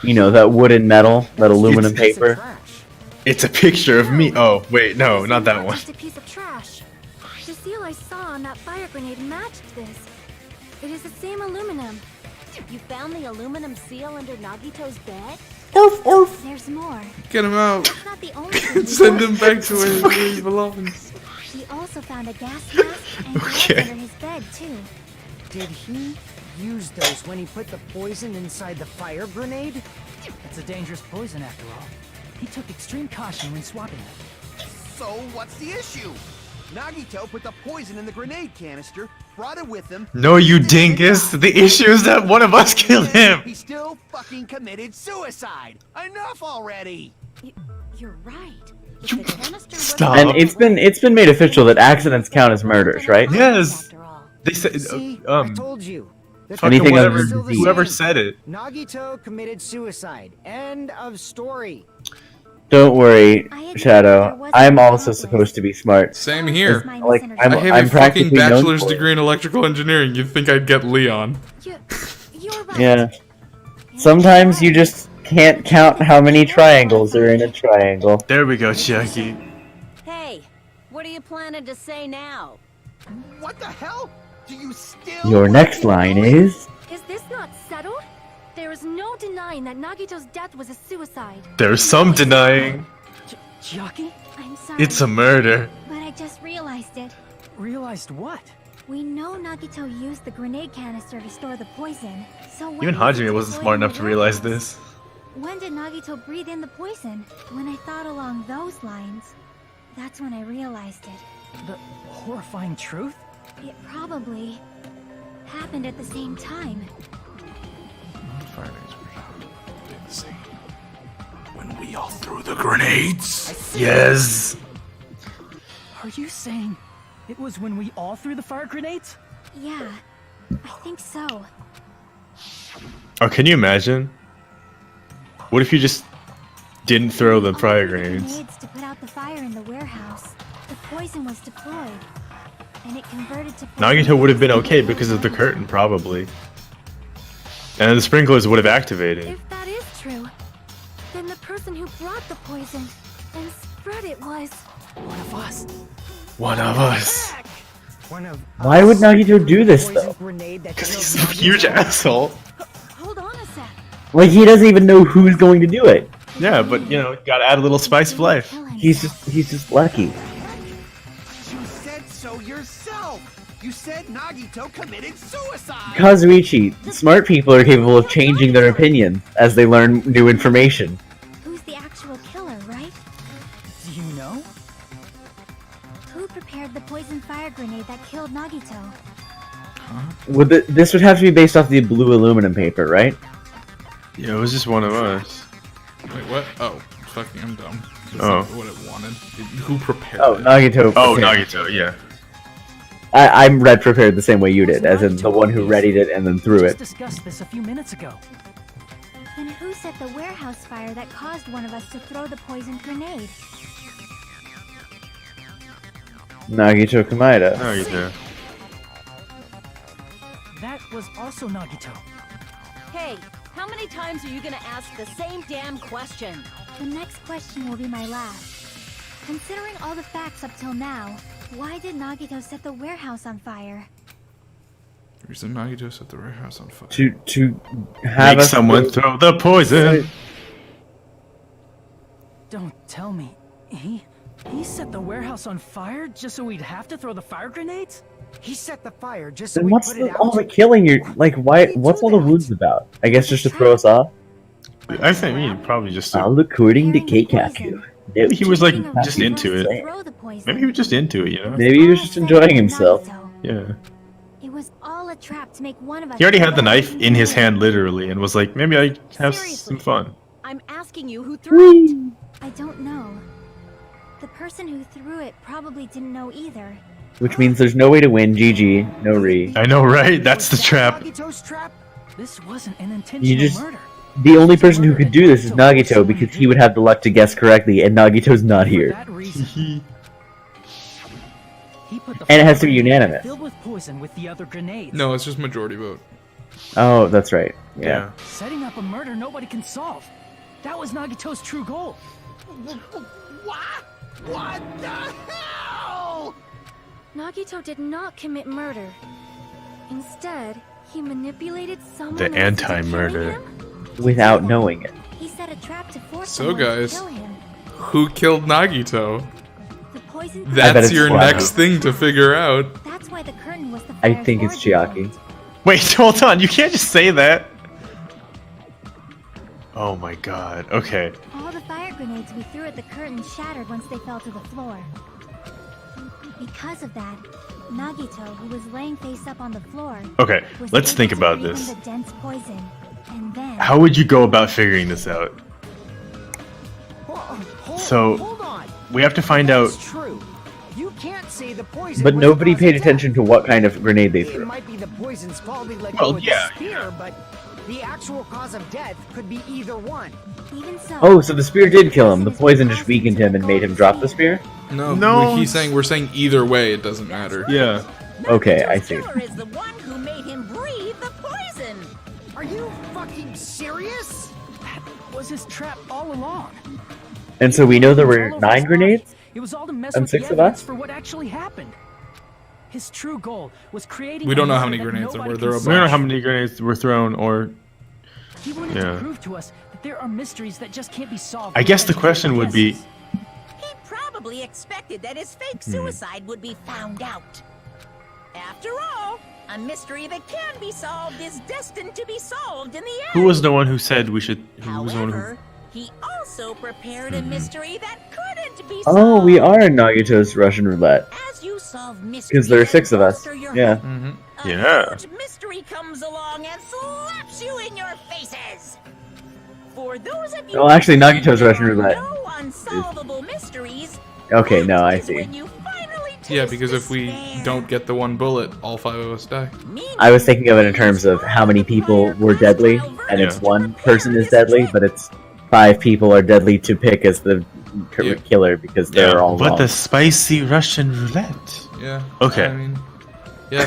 You know, that wood and metal, that aluminum paper. It's a picture of me. Oh, wait, no, not that one. Just a piece of trash. The seal I saw on that fire grenade matched this. It is the same aluminum. You found the aluminum seal under Nagito's bed? There's more. Get him out. That's not the only thing. Send him back to where he belongs. He also found a gas mask and gloves Okay. under his bed too. Did he use those when he put the poison inside the fire grenade? It's a dangerous poison after all. He took extreme caution when swapping it. So what's the issue? Nagito put the poison in the grenade canister, brought it with him. No, you dingus. The issue is that one of us killed him. He still fucking committed suicide. Enough already. You're right. If the canister was Stop. And it's been made official that accidents count as murders, right? Yes. after all. They said, See, I told you. The fucking Anything whatever, under disease. whoever said it. Nagito committed suicide. End of story. Don't worry, I admit Shadow. there was I'm no also progress. supposed to be smart. Same here. My Like, misunderstanding. I have I'm a fucking practically known bachelor's for it. degree in electrical engineering. You'd think I'd get Leon. You're right. Yeah. Sometimes you just can't count how many triangles are in a triangle. There we go, Chucky. Hey, what are you planning to say now? What the hell? Do you still? Your next line is... Is this not settled? There is no denying that Nagito's death was a suicide. There's some denying. Jockey? I'm sorry. It's a murder. But I just realized it. Realized what? We know Nagito used the grenade canister to store the poison. So when Even he Hajime was wasn't deployed smart in enough the to realize warehouse, this. When did Nagito breathe in the poison? When I thought along those lines, that's when I realized it. The horrifying truth? It probably happened at the same time. When we all threw the grenades. Yes. Are you saying it was when we all threw the fire grenades? Yeah, I think so. Oh, can you imagine? What if you just didn't throw the fire grenades? Grenades to put out the fire in the warehouse. The poison was deployed, and it converted to. Nagito would have been okay because of the curtain, probably. And then the sprinklers would have activated. If that is true, then the person who brought the poison and spread it was One of us. One of us. One of Why would Nagito do this, poison though? grenade that Because killed he's a huge Nagito. asshole. Hold on a sec. Like, he doesn't even know who's going to do it. Yeah, but you know, gotta add a little spice of life. He's just lucky. You said so yourself. You said Nagito committed suicide. Kazuichi, smart people are capable of changing their opinion as they learn new information. Who's the actual killer, right? Do you know? Who prepared the poison fire grenade that killed Nagito? This would have to be based off the blue aluminum paper, right? Yeah, it was just one of us. Wait, what? Oh, fucking, I'm dumb. That's not what it wanted. Who prepared Oh, it? Nagito. Oh, prepared. Nagito, yeah. I'm read prepared the same way you did, as in the one who readied it and then threw Just it. discussed this a few minutes ago. Then who set the warehouse fire that caused one of us to throw the poisoned grenade? Nagito Kamaeda. Nagito. That was also Nagito. Hey, how many times are you gonna ask the same damn question? The next question will be my last. Considering all the facts up till now, why did Nagito set the warehouse on fire? Reason Nagito set the warehouse on fire. To have Make someone throw the poison. Don't tell me. He set the warehouse on fire just so we'd have to throw the fire grenades? He set the fire just so Then we what's put it all the out. killing? You're like, why? What's all the wounds about? I guess just to throw us off. I think probably just. All according to Keikaku. Maybe he was like just Nagito into it. throw the poison. Maybe he was just into it, you know? Maybe he was just enjoying himself. Yeah. It was all a trap to make one of us. He already had the knife in his hand, literally, and was like, maybe I have some fun. I'm asking you who threw it. I don't know. The person who threw it probably didn't know either. Which means there's no way to win. GG. No re. I know, right? That's the trap. Nagito's trap? This wasn't an You intentional just. murder. The only person who could do this is Nagito because he would have the luck to guess correctly, and Nagito's not For here. that reason, he put the And it has to be fire grenade unanimous. filled with poison with the other grenades. No, it's just majority vote. Oh, that's right. Yeah. Setting up a murder nobody can solve. That was Nagito's true goal. What? What the hell? Nagito did not commit murder. Instead, he manipulated someone The else into anti-murder. killing him? Without knowing it. He set a trap to force So someone to guys, kill him. who killed Nagito? The poison. I bet That's it's your Chiaki. next thing to figure out. That's why the curtain was the I fire's think it's origin. Chiaki. Wait, hold on. You can't just say that. Oh my god. Okay. All the fire grenades we threw at the curtain shattered once they fell to the floor. Because of that, Nagito, who was laying face up on the floor, Okay, was let's able think to about breathe this. in the dense poison, and then How would you go about figuring this out? So, Hold on. we have to find out. It's true. You can't say the poison. But was the nobody cause paid of attention to what kind of grenade they death. It threw. might be the poison's fault. Like Well, with yeah, the spear, but the actual cause of death could be either one. even so. Oh, so the spear did kill him. The poison just weakened him and made him drop the spear? No, He's saying we're saying either way, it doesn't matter. Yeah. Okay, I see. Killer is the one who made him breathe the poison. Are you fucking serious? That was his trap all along. And so we know there It was were all over 9 his grenades? body. It was all to mess And with the 6 of evidence us? for what actually happened. His true goal was creating. We a don't know how murder many that grenades there nobody were. There can are We don't know solve. how many grenades were thrown, or. He wanted Yeah. to prove to us that there are mysteries that just can't be solved. I with guess the educated question would be. guesses. He probably expected that his fake Hmm. suicide would be found out. After all, a mystery that can be solved is destined to be solved in the end. Who was the one who said we should. Who was the one who. However, he also prepared a mystery that couldn't be solved. Oh, we are in Nagito's Russian roulette. As you solve mysteries, Because there are 6 of us. bolster your Yeah. hope, a Yeah. huge mystery comes along and slaps you in your faces. For those of you Well, actually, who think Nagito's there Russian are roulette no unsolvable mysteries, Okay, no, I is see. when you finally Yeah, taste because if we despair. don't get the one bullet, all 5 of us die. I was thinking of it in terms of how many people were deadly, and it's Yeah. 1 person is deadly, but it's 5 people are deadly to pick as the Yeah. killer because they're all But wrong. the spicy Russian roulette. Yeah. Okay. I mean, yeah.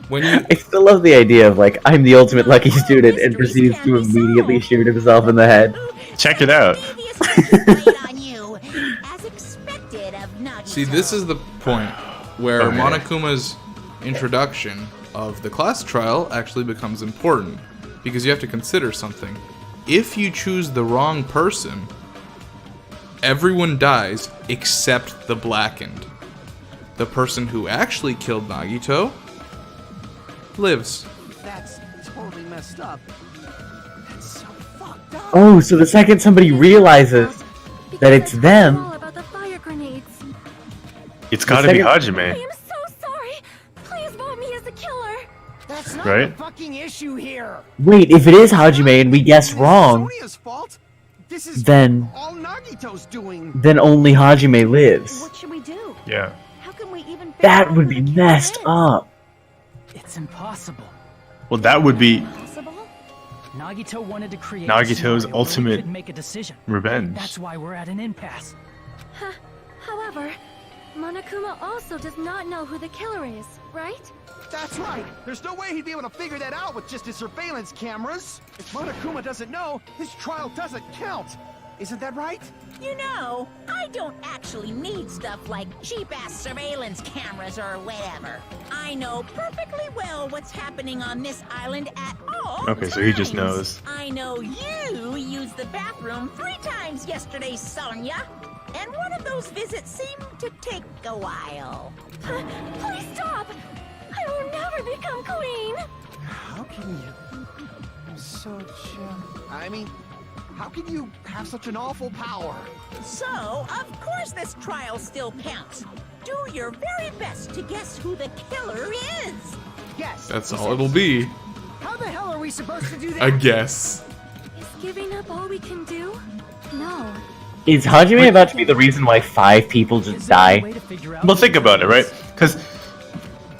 When you I still love the idea of, like, I'm the ultimate lucky student and proceeds to immediately shoot himself in the head. Check it out. Previous questions laid on you, as expected of Nagito. see, this is the point where Okay. Monokuma's introduction of the class trial actually becomes important, because you have to consider something. If you choose the wrong person, everyone dies except the blackened. The person who actually killed Nagito lives. That's totally messed up. That's so fucked up. Oh, so the second somebody realizes that it's them, All about the fire grenades. It's gotta be I Hajime, am so sorry. Please vote me as the killer. That's not right? the fucking issue here. wait, if it is Hajime and we guess wrong, Sonia's fault. This is then all Nagito's doing. only Hajime lives. What should we do? Yeah. How can we even figure That out would who be the killer messed is? up. It's impossible. Well, that would be Possible? Nagito wanted to create Nagito's a scenario where we ultimate could make a decision. revenge. That's why we're at an impasse. However, Monokuma also does not know who the killer is, right? That's right. There's no way he'd be able to figure that out with just his surveillance cameras. If Monokuma doesn't know, his trial doesn't count. Isn't that right? You know, I don't actually need stuff like cheap-ass surveillance cameras or whatever. I know perfectly well what's happening on this island at all Okay, so he just times. knows. I know you used the bathroom 3 times yesterday, Sonia. And one of those visits seemed to take a while. Please stop! I will never become queen! How can you? I mean, how can you have such an awful power? So, of course this trial still counts. Do your very best to guess who the killer is. Yes. That's all it'll be. How the hell are we supposed to do that? A guess. Is giving up all we can do? No. Is Hajime about to be the reason why 5 people just die? Well, think about it, right? Because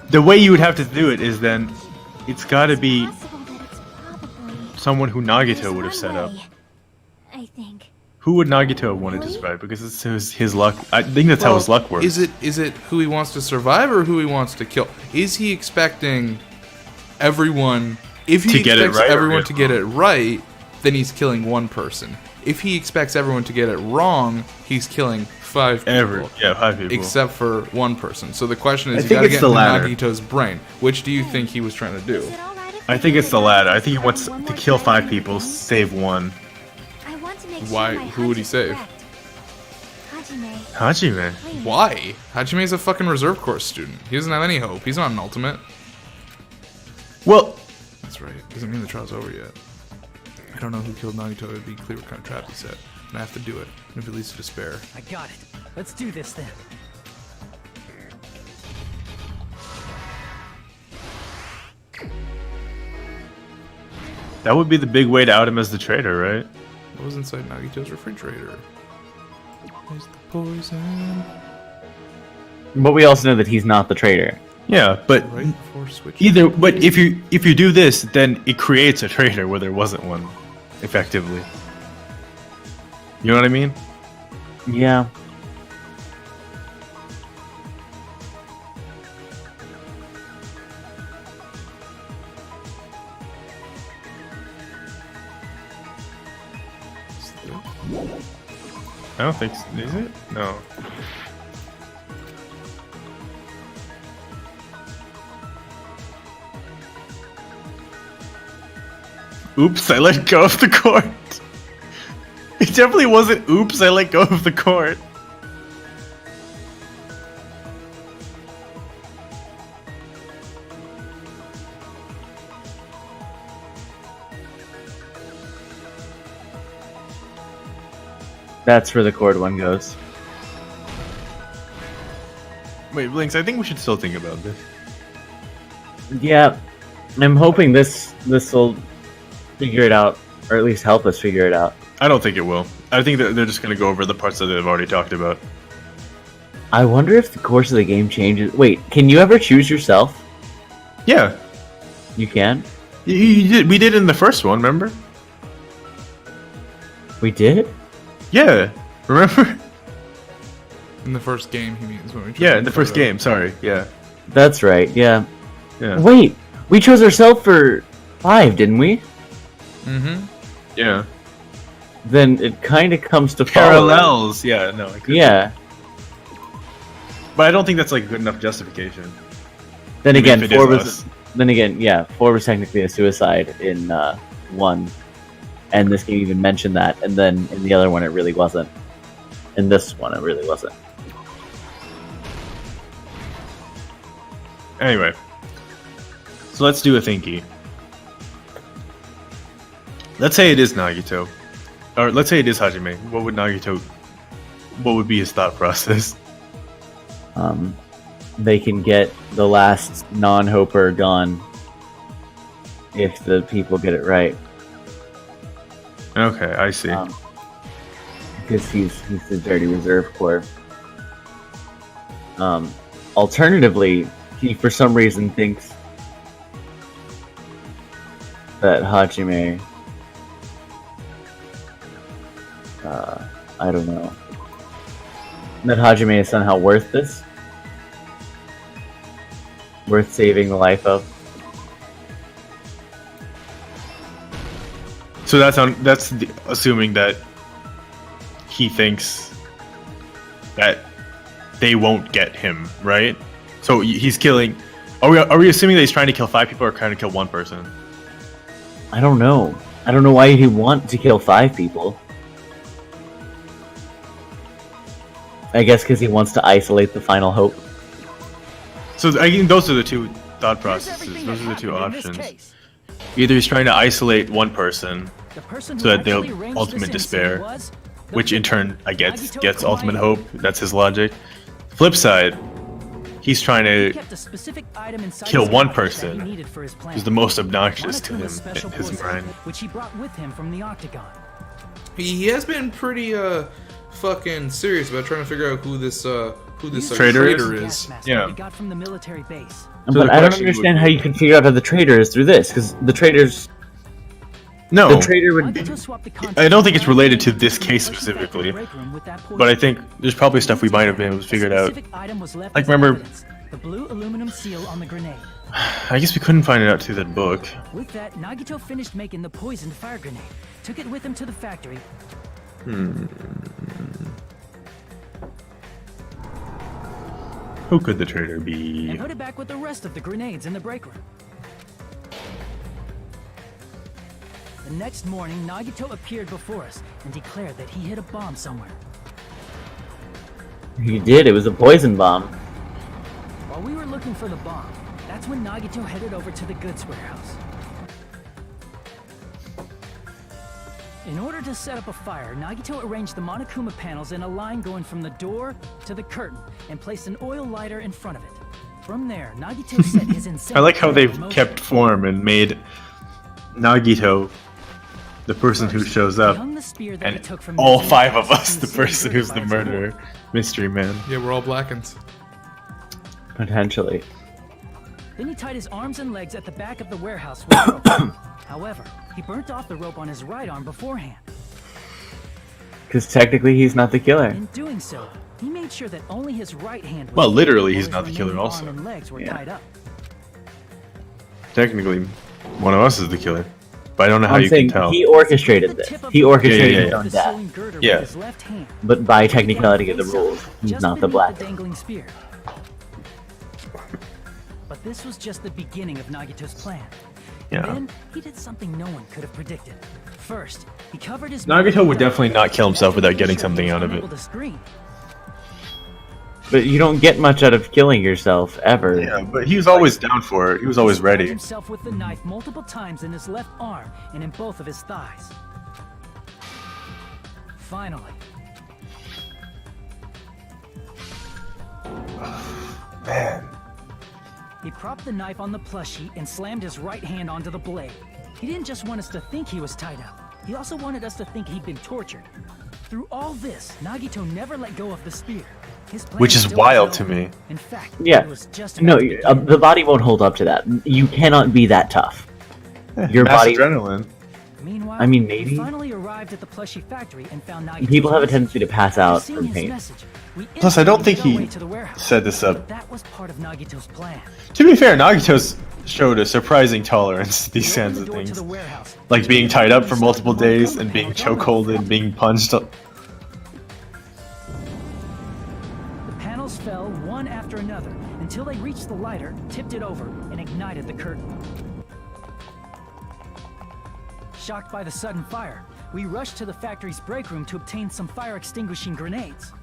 the way you would have to do it is then it's got to be someone who Nagito would have set up. I think. Who would Nagito have wanted to survive? Because it's his luck. I think that's how his luck works. Is it who he wants to survive or who he wants to kill? Is he expecting everyone? If he To get it expects right or everyone get to get it right, then he's killing one person. If he expects everyone to get it wrong, he's killing 5 people. 5 people. Except for one person. So the question I is, you think gotta it's get the into latter. Nagito's brain. Which do you think he was trying to do? I think it's the latter. I think he wants to kill 5 people, save one. I want to make Why? sure my Who would he hunch is save? correct. Hajime. Hajime. Why? Hajime's a fucking reserve course student. He doesn't have any hope. He's not an ultimate. Well, that's right. Doesn't mean the trial's over yet. I don't know who killed Nagito. It'd be clear what kind of trap he set. And I have to do it. And if it leads to despair. I got it. Let's do this then. That would be the big way to out him as the traitor, right? What was inside Nagito's refrigerator? Is the poison? But we also know that he's not the traitor. Yeah, but Right before switch. either. But if you do this, then it creates a traitor where there wasn't one, effectively. You know what I mean? Yeah. I don't think so. Is it? No. Oops, I let go of the cord. It definitely wasn't oops, I let go of the cord. That's where the cord one goes. Wait, Vlinx, I think we should still think about this. Yeah. I'm hoping this will figure it out, or at least help us figure it out. I don't think it will. I think that they're just going to go over the parts that they've already talked about. I wonder if the course of the game changes. Wait, can you ever choose yourself? Yeah. You can? You did. We did in the first one, remember? We did? Yeah. Remember? In the first game, he means when we. Yeah, in the first game. Sorry. Yeah. That's right, yeah. Yeah. Wait, we chose ourselves for 5, didn't we? Mm-hmm. Yeah. Then it kind of comes to Parallels. Yeah. No. I couldn't. Yeah. But I don't think that's like a good enough justification. Then Even again, if it 4 is was. us. Then again, yeah, 4 was technically a suicide in 1, and this game even mentioned that. And then in the other one, it really wasn't. In this one, it really wasn't. Anyway, so let's do a thinky. Let's say it is Nagito, or let's say it is Hajime. What would Nagito? What would be his thought process? They can get the last non-hoper gone if the people get it right. Okay, I see. because he's the dirty reserve corps. Alternatively, he for some reason thinks that Hajime, I don't know, that Hajime is somehow worth this, worth saving the life of. So assuming that he thinks that they won't get him, right? So he's killing. Are we assuming that he's trying to kill 5 people or trying to kill 1 person? I don't know. I don't know why he'd want to kill 5 people. I guess because he wants to isolate the final hope. So I think those are the two thought processes. Those are the two options. Either he's trying to isolate 1 person so that they'll ultimate despair, which in turn, I guess, gets ultimate hope. That's his logic. Flip side, he's trying to kill 1 person who's the most obnoxious to him in his mind. Which he brought with him from the Octagon. He has been pretty fucking serious about trying to figure out who this Traitor is. Yeah. He got from the military base. But I don't understand how you can figure out how the traitor is through this, because the traitor's... No, the traitor would... I don't think it's related to this case specifically, but I think there's probably stuff we might have been able to figure it out. Like, remember... The blue aluminum seal on the grenade. I guess we couldn't find it out through that book. With that, Nagito finished making the poisoned fire grenade, took it with him to the factory. Who could the traitor be? And put it back with the rest of the grenades in the break room. The next morning, Nagito appeared before us and declared that he hid a bomb somewhere. He did, it was a poison bomb. While we were looking for the bomb, that's when Nagito headed over to the goods warehouse. In order to set up a fire, Nagito arranged the Monokuma panels in a line going from the door to the curtain and placed an oil lighter in front of it. From there, Nagito set his insane... I like how they've kept form and made Nagito the person who shows up, and all 5 of us the person who's the murderer. Mystery man. Yeah, we're all Blackens. Potentially. Then he tied his arms and legs at the back of the warehouse with rope. However, he burnt off the rope on his right arm beforehand. Because technically he's not the killer. In doing so, he made sure that only his right hand was... Well, literally he's not the killer also. Arm and legs were tied up. Technically, one of us is the killer. But I don't know how you can tell. He orchestrated this. He orchestrated his own death. Yeah. But by technicality of the rules, he's not the black. But this was just the beginning of Nagito's plan. Yeah. Then he did something no one could have predicted. First, he covered his... Nagito would definitely not kill himself without getting something out of it. But you don't get much out of killing yourself, ever. Yeah, but he was always down for it. He was always ready. He himself with the knife multiple times in his left arm and in both of his thighs. Finally. Man. He propped the knife on the plushie and slammed his right hand onto the blade. He didn't just want us to think he was tied up. He also wanted us to think he'd been tortured. Through all this, Nagito never let go of the spear. Which is wild to me. In fact, yeah. No, the body won't hold up to that. You cannot be that tough. Your body... adrenaline. Meanwhile, I mean, maybe. We finally arrived at the plushie factory and found Nagito's people have a message. tendency to pass out from pain. Plus, I don't think he set this up. That was part of Nagito's plan. To be fair, Nagito's showed a surprising tolerance to these kinds of things. Like being tied up for multiple days and being chokeholded, being punched. The panels fell one after another until they reached the lighter, tipped it over, and ignited the curtain. Shocked by the sudden fire, we rushed to the factory's break room to obtain some fire-extinguishing grenades.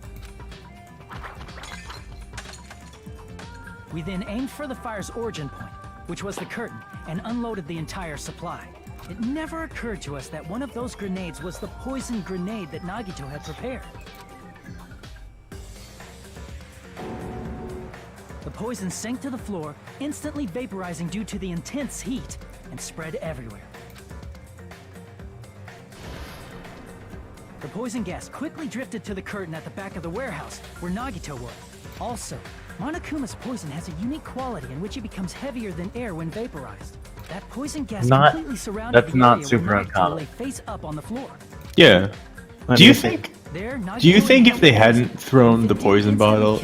We then aimed for the fire's origin point, which was the curtain, and unloaded the entire supply. It never occurred to us that one of those grenades was the poison grenade that Nagito had prepared. The poison sank to the floor, instantly vaporizing due to the intense heat, and spread everywhere. The poison gas quickly drifted to the curtain at the back of the warehouse, where Nagito was. Also, Monokuma's poison has a unique quality in which it becomes heavier than air when vaporized. That poison gas completely surrounded That's the not area super where Nagito uncommon. lay face up on the floor. Yeah. Do you think There, if they hadn't thrown the poison bottle,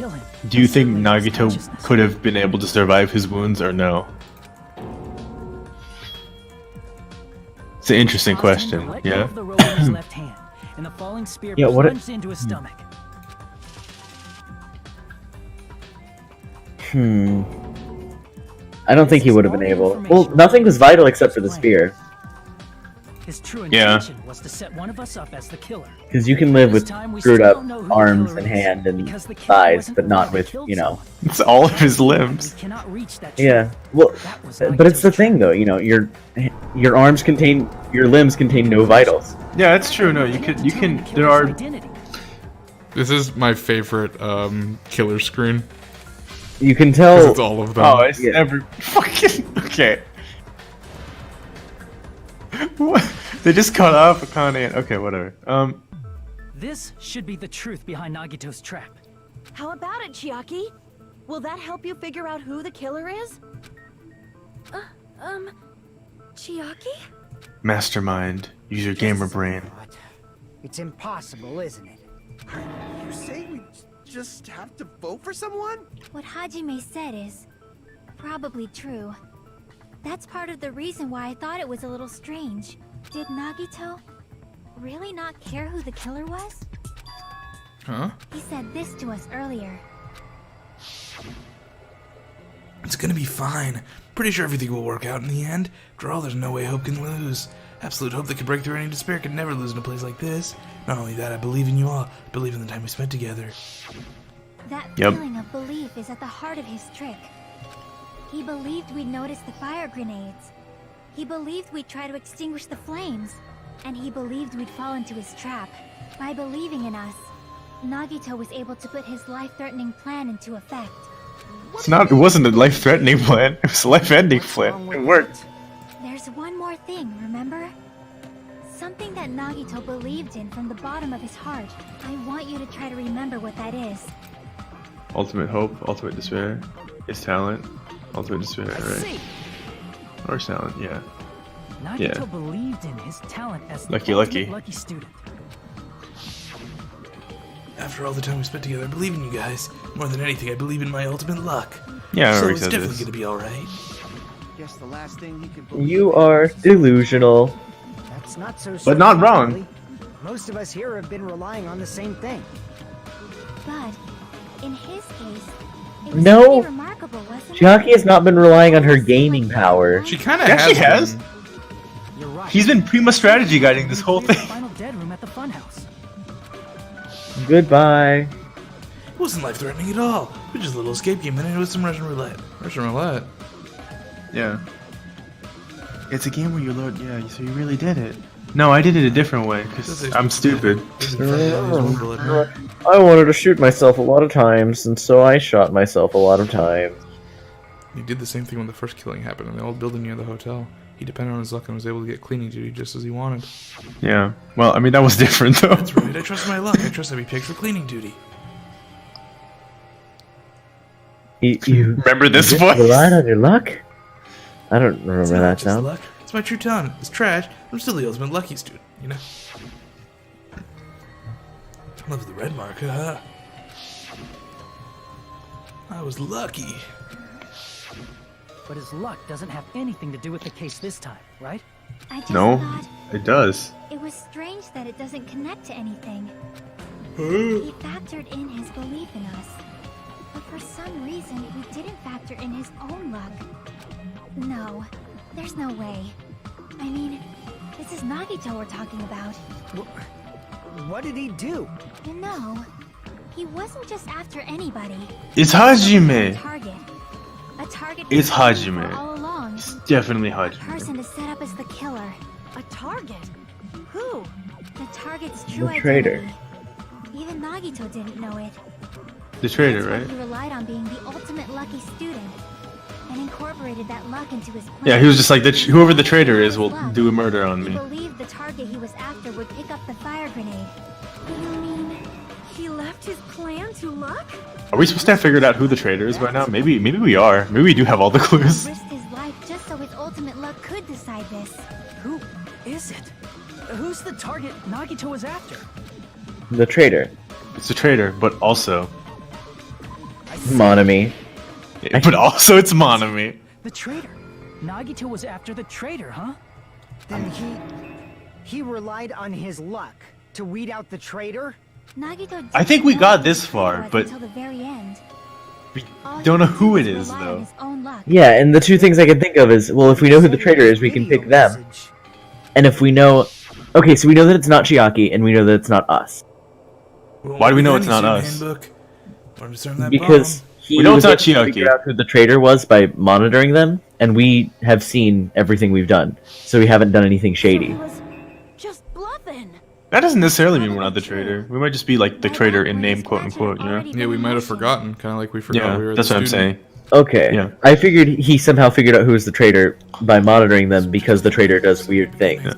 do you think Nagito could have been able to survive his wounds or no? It's an interesting question. Yeah. The rope in his left hand, and the falling spear Yeah, what plunged into his stomach. I don't think he would have been able. Well, nothing was vital except for the spear. His true Yeah. intention was to set one of us up as the killer. Because you can live with This time we screwed still up don't know who the arms killer and is, hand and because the killer thighs, wasn't but the not one who with, killed you know. It's all of his limbs. We cannot reach that Yeah. truth. Well, That was but it's the Nagito's thing though. You know, your arms contain, your limbs contain no vitals. Yeah, that's true. No, you can. There are. identity. This is my favorite killer screen. You can 'Cause tell. it's all of them. Oh, it's Yeah. every fucking okay. What? They just cut off Akane. Okay, whatever. This should be the truth behind Nagito's trap. How about it, Chiaki? Will that help you figure out who the killer is? Chiaki? Mastermind. Use your gamer brain. It's impossible, isn't it? You say we just have to vote for someone? What Hajime said is probably true. That's part of the reason why I thought it was a little strange. Did Nagito really not care who the killer was? Huh? He said this to us earlier. It's gonna be fine. Pretty sure everything will work out in the end. After all, there's no way hope can lose. Absolute hope that can break through any despair can never lose in a place like this. Not only that, I believe in you all. I believe in the time we spent together. That Yep. feeling of belief is at the heart of his trick. He believed we'd notice the fire grenades. He believed we'd try to extinguish the flames. And he believed we'd fall into his trap. By believing in us, Nagito was able to put his life-threatening plan into effect. It's not. It wasn't a life-threatening plan. It was a life-ending plan. It worked. There's one more thing, remember? Something that Nagito believed in from the bottom of his heart. I want you to try to remember what that is. Ultimate hope, ultimate despair, is talent, ultimate despair, I right? see. Or talent, yeah. Nagito Yeah. believed in his talent as the Lucky, ultimate lucky. lucky student. After all the time we spent together, I believe in you guys. More than anything, I believe in my ultimate luck. Yeah, I So already it's said definitely this. gonna be alright. Guess the last thing he could believe. You are delusional. That's not so But not certain, wrong. really. Most of us here have been relying on the same thing. But in his case, it was No. pretty remarkable, wasn't it? Chiaki has not been relying on her gaming power. She kind of Yeah, she has. been. You're right. He's been Prima strategy guiding this whole Here's the thing. final dead room at the funhouse. Goodbye. It wasn't life-threatening at all. We just a little escape game and it was some Russian roulette. Russian roulette. Yeah. It's a game where you load. Yeah, so you really did it. No, I did it a different way because I'm stupid. I wanted to shoot myself a lot of times, and so I shot myself a lot of times. He did the same thing when the first killing happened in the old building near the hotel. He depended on his luck and was able to get cleaning duty just as he wanted. Yeah. Well, I mean that was different though. That's right, I trust my luck. I trust I'd be picked for cleaning duty. You Remember this you voice? relied on your luck? I don't It's remember not that just sound. luck. It's my true talent. It's trash. I'm still the ultimate lucky student, you know? I love the red mark, huh? I was lucky. But his luck doesn't have anything to do with the case this time, right? I just No, thought it does. it was strange that it doesn't connect to anything. He factored in his belief in us. But for some reason, we didn't factor in his own luck. No, there's no way. I mean, this is Nagito we're talking about. What did he do? You know, he wasn't just after anybody. It's A Hajime. target. A target It's he was looking Hajime. for all along. It's definitely A Hajime. person to set up as the killer. A target? Who? The target's true The traitor. identity. Even Nagito didn't know it. The traitor, That's why right? he relied on being the ultimate lucky student. And and incorporated that luck into his plan. Yeah, he was just like, whoever the traitor is will do a murder on He me. believed the target he was after would pick up the fire grenade. You mean he left his plan to luck? Are we supposed to have figured out who the traitor is by now? Maybe we are. Maybe we do have all the clues. Risked his life just so his ultimate luck could decide this. Who is it? Who's the target Nagito was after? The traitor. It's a traitor, but also... Monami. But also it's Monami. The traitor. Nagito was after the traitor, huh? Then he relied on his luck to weed out the traitor? Nagito I think we got this far, but until the very end. we don't know who it is, though. Yeah, and the two things I can think of is, well, if we know who the traitor is, we can pick them. And if we know... Okay, so we know that it's not Chiaki, and we know that it's not us. Why do we know it's not us? Because he we know was it's not able to Chiaki. figure out who the traitor was by monitoring them, and we have seen everything we've done, so we haven't done anything shady. Just bluffing. That doesn't necessarily mean we're not the traitor. We might just be like the traitor in name, quote unquote, you know? Yeah, we might have forgotten, kind of like we forgot Yeah, we were that's the what I'm student. saying. Okay, Yeah. I figured he somehow figured out who was the traitor by monitoring them because the traitor does weird things. Yeah.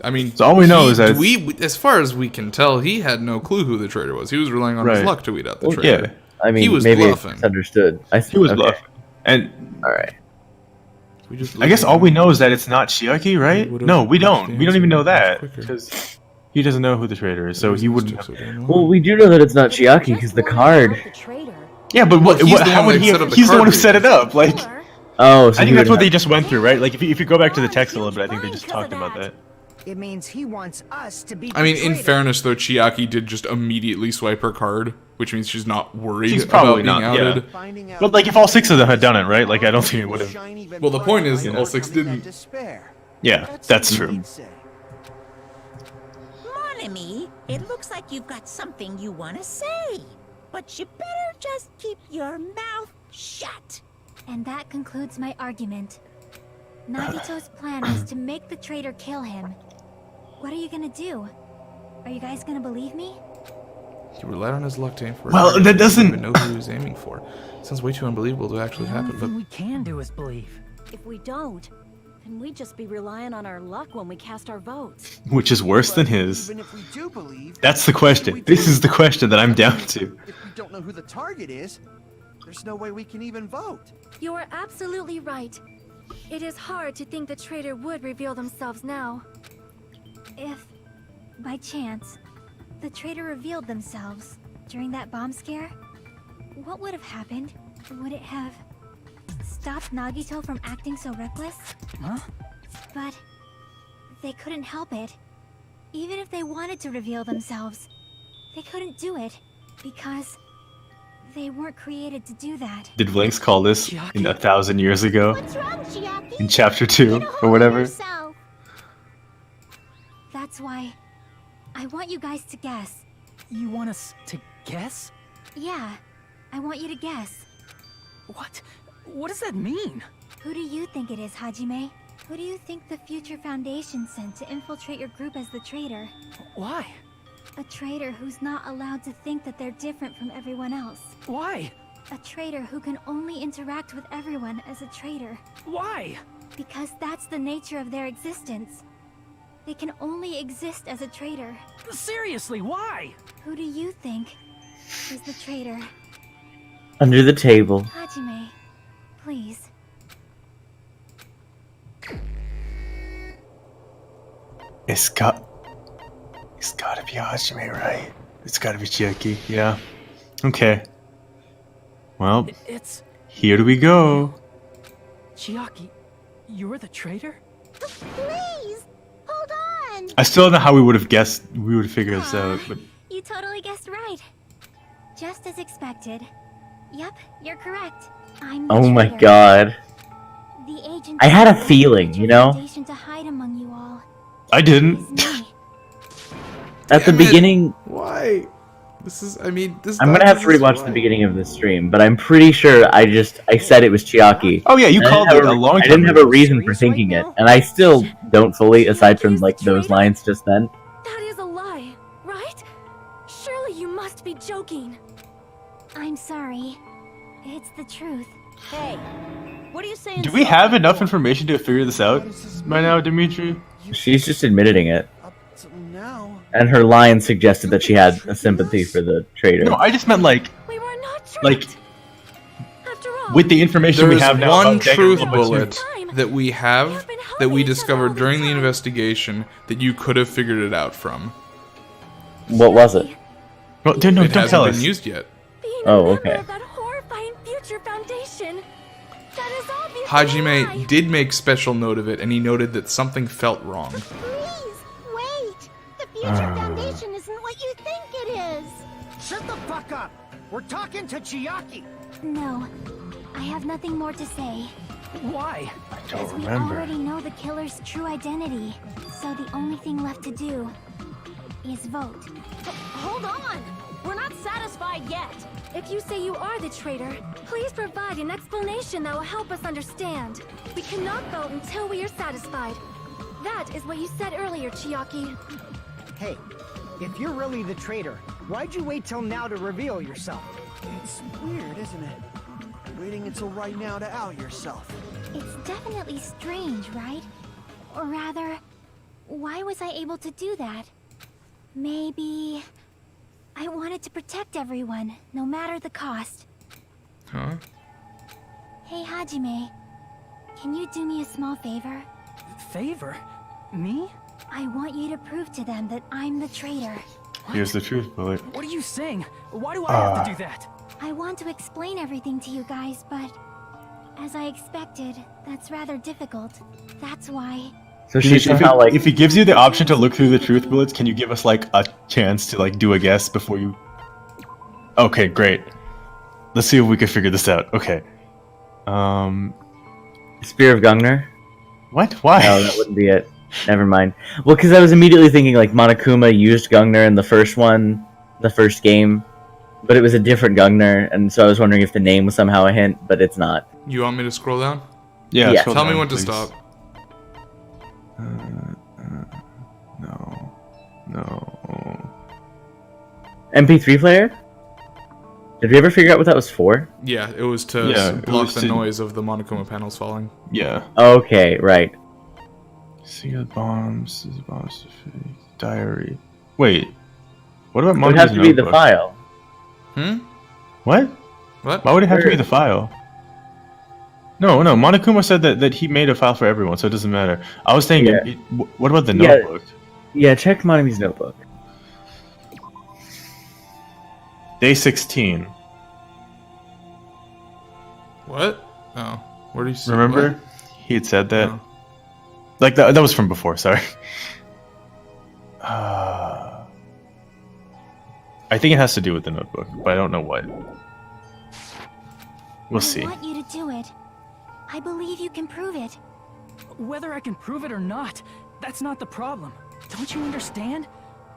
I mean, So all we know is that as far as we can tell, he had no clue who the traitor was. He was relying on his Right. luck to weed out the Well, traitor. yeah. I mean, he was maybe bluffing. it's understood. He was okay. bluffing. And All right. I guess all we know is that it's not Chiaki, right? No, we don't. We don't even know that because he doesn't know who the traitor is, so he wouldn't. Well, we do know that it's not Chiaki because the card. Yeah, but Well, he's the how one would that he? set up the He's the card one who set it up. Like, Oh, so I he think that's would what they have- just went through, right? Like, if you go back to the text a little bit, I think they just talked about that. It means he wants us to be I mean, in traitor. fairness, though, Chiaki did just immediately swipe her card, which means she's not worried She's about probably being not. outed. Yeah. But like, if all six of them had done it, right? Like, I don't think it would have. Well, the point is, all six didn't. Yeah, that's true. Monami, it looks like you've got something you want to say. But you better just keep your mouth shut. And that concludes my argument. Nagito's plan was to make the traitor kill him. What are you gonna do? Are you guys gonna believe me? He relied on his luck to aim for. Well, a that target. He doesn't- didn't even know who he was aiming for. Sounds way too unbelievable to actually The happen. only But thing we can do is believe. If we don't, then we'd just be relying on our luck when we cast our votes. Which is worse than his. Even if we do believe, That's the question. This is the question that I'm down to. if we don't know who the target is, there's no way we can even vote. You are absolutely right. It is hard to think the traitor would reveal themselves now. If, by chance, the traitor revealed themselves during that bomb scare, what would have happened? Would it have stopped Nagito from acting so reckless? Huh? But they couldn't help it. Even if they wanted to reveal themselves, they couldn't do it because they weren't created to do that. Did Vlinx call this in 1,000 years ago? What's wrong, Chiaki? In chapter 2 or whatever? Yourself. That's why I want you guys to guess. You want us to guess? Yeah, I want you to guess. What? What does that mean? Who do you think it is, Hajime? Who do you think the Future Foundation sent to infiltrate your group as the traitor? Why? A traitor who's not allowed to think that they're different from everyone else. Why? A traitor who can only interact with everyone as a traitor. Why? Because that's the nature of their existence. They can only exist as a traitor. Seriously, why? Who do you think is the traitor? Under the table. Hajime, please. It's gotta be Hajime, right? It's gotta be Chiaki, yeah. Okay. Well, It's here we go. Chiaki. You're the traitor? Please, hold on. I still don't know how we would have guessed, we would have figured this out, but You totally guessed right. Just as expected. Yep, you're correct. I'm the Oh my traitor. god. The agent I had a sent the feeling, you know? Foundation to hide among you all. I didn't. Me. At the Damn it. beginning, why? This is. I mean, this. I'm gonna have to rewatch the beginning of the stream, but I'm pretty sure I said it was Chiaki. Oh yeah, you I didn't called have it a long time I didn't have ago. a reason for thinking it, and I still don't fully, aside from like those lines just then. That is a lie, right? Surely you must be joking. I'm sorry. It's the truth. Hey, what are you saying? Do we have enough information to figure this out by now, Dimitri? She's just admitting it. Now. And her line suggested that she had a sympathy for the traitor. No, I just meant like After all, with the information There's we have now. one about truth Danganronpa 2. bullet that we have that we discovered during the investigation that you could have figured it out from. What was it? Well, no, It don't hasn't tell been us. used yet. Oh, okay. that horrifying future foundation. That is obviously a Hajime lie. did make special note of it, and he noted that something felt wrong. Please, wait! The future foundation isn't what you think it is! Shut the fuck up! We're talking to Chiaki! No, I have nothing more to say. Why? As we already know the killer's true identity, so the only thing left to do is vote. Hold on! We're not satisfied yet! If you say you are the traitor, please provide an explanation that will help us understand. We cannot vote until we are satisfied. That is what you said earlier, Chiaki. Hey, if you're really the traitor, why'd you wait till now to reveal yourself? It's weird, isn't it? Waiting until right now to out yourself. It's definitely strange, right? Or rather, why was I able to do that? Maybe I wanted to protect everyone, no matter the cost. Huh? Hey, Hajime, can you do me a small favor? Favor? Me? I want you to prove to them that I'm the traitor. Here's the truth bullet. What are you saying? Why do I have to do that? I want to explain everything to you guys, but as I expected, that's rather difficult. That's why. So she's somehow like. If he gives you the option to look through the truth bullets, can you give us like a chance to like do a guess before you? Okay, great. Let's see if we can figure this out. Okay. Spear of Gungnir? What? Why? No, that wouldn't be it. Never mind. Well, because I was immediately thinking like Monokuma used Gungnir in the first one, the first game, but it was a different Gungnir, and so I was wondering if the name was somehow a hint, but it's not. You want me to scroll down? Yeah. Yeah. scroll Tell me down, when please. to stop. No. MP3 player? Did we ever figure out what that was for? Yeah, it was to Yeah, it block was the to- noise of the Monokuma panels falling. Yeah. Okay, right. See the bombs. Diary. Wait. What about It would have Monokuma's to be the notebook? file. What? What? Why would it have to Where- be the file? No. Monokuma said that he made a file for everyone, so it doesn't matter. I was thinking, Yeah. what about the Yeah. notebook? Yeah, check Monami's notebook. Day 16. What? Oh, where do you see? Remember? what? He had said that. No. Like, that was from before, sorry. I think it has to do with the notebook, but I don't know what. We'll see. I want you to do it. I believe you can prove it. Whether I can prove it or not, that's not the problem. Don't you understand?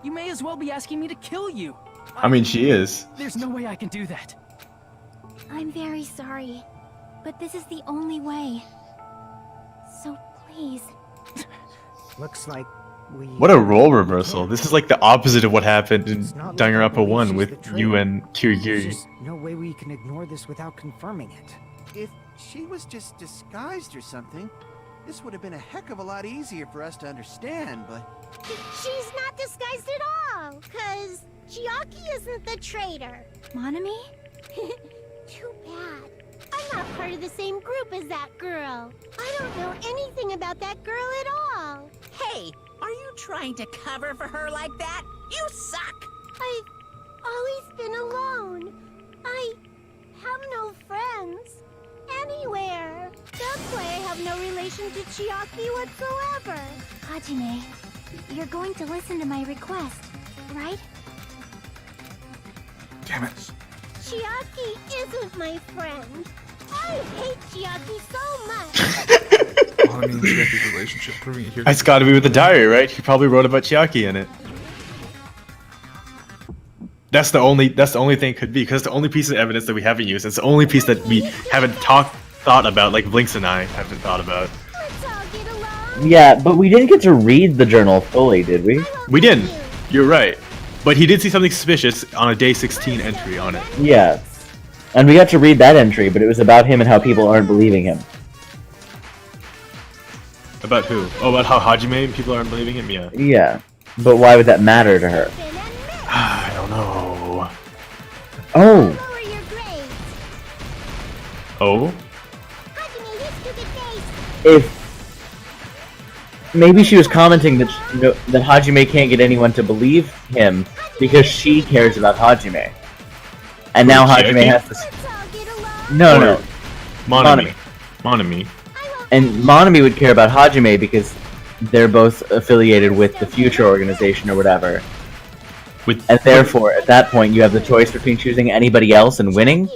You may as well be asking me to kill you. I mean, she is. There's no way I can do that. I'm very sorry, but this is the only way. So please. Looks like we... What a role reversal. This is like the opposite of what happened in It's not Danganronpa like 1 she's with the traitor. you and There's Kirigiri. just no way we can ignore this without confirming it. If she was just disguised or something, this would have been a heck of a lot easier for us to understand, but... She's not disguised at all, cause Chiaki isn't the traitor. Monami? Too bad. I'm not part of the same group as that girl. I don't know anything about that girl at all. Hey, are you trying to cover for her like that? You suck! I've always been alone. I have no friends anywhere. That's why I have no relation to Chiaki whatsoever. Hajime, you're going to listen to my request, right? Damn it. Chiaki isn't my friend. I hate Chiaki so much. Well, I mean, Chiaki's relationship proving it here. It's gotta be with the diary, right? He probably wrote about Chiaki in it. That's the only thing it could be, because it's the only piece of evidence that we haven't used. It's the only piece that we haven't thought about, like Vlinx and I haven't thought about. Let's all get along. Yeah, but we didn't get to read the journal fully, did we? We didn't. You're right. But he did see something suspicious on a day 16 entry on it. Yeah. And we got to read that entry, but it was about him and how people aren't believing him. About who? Oh, about how Hajime people aren't believing him? Yeah. Yeah. But why would that matter to her? I don't know. Oh! Oh? If... Maybe she was commenting that that Hajime can't get anyone to believe him because she cares about Hajime. And now Hajime has to... No. Monami. And Monami would care about Hajime because they're both affiliated with the Future Organization or whatever. And therefore, at that point, you have the choice between choosing anybody else and winning.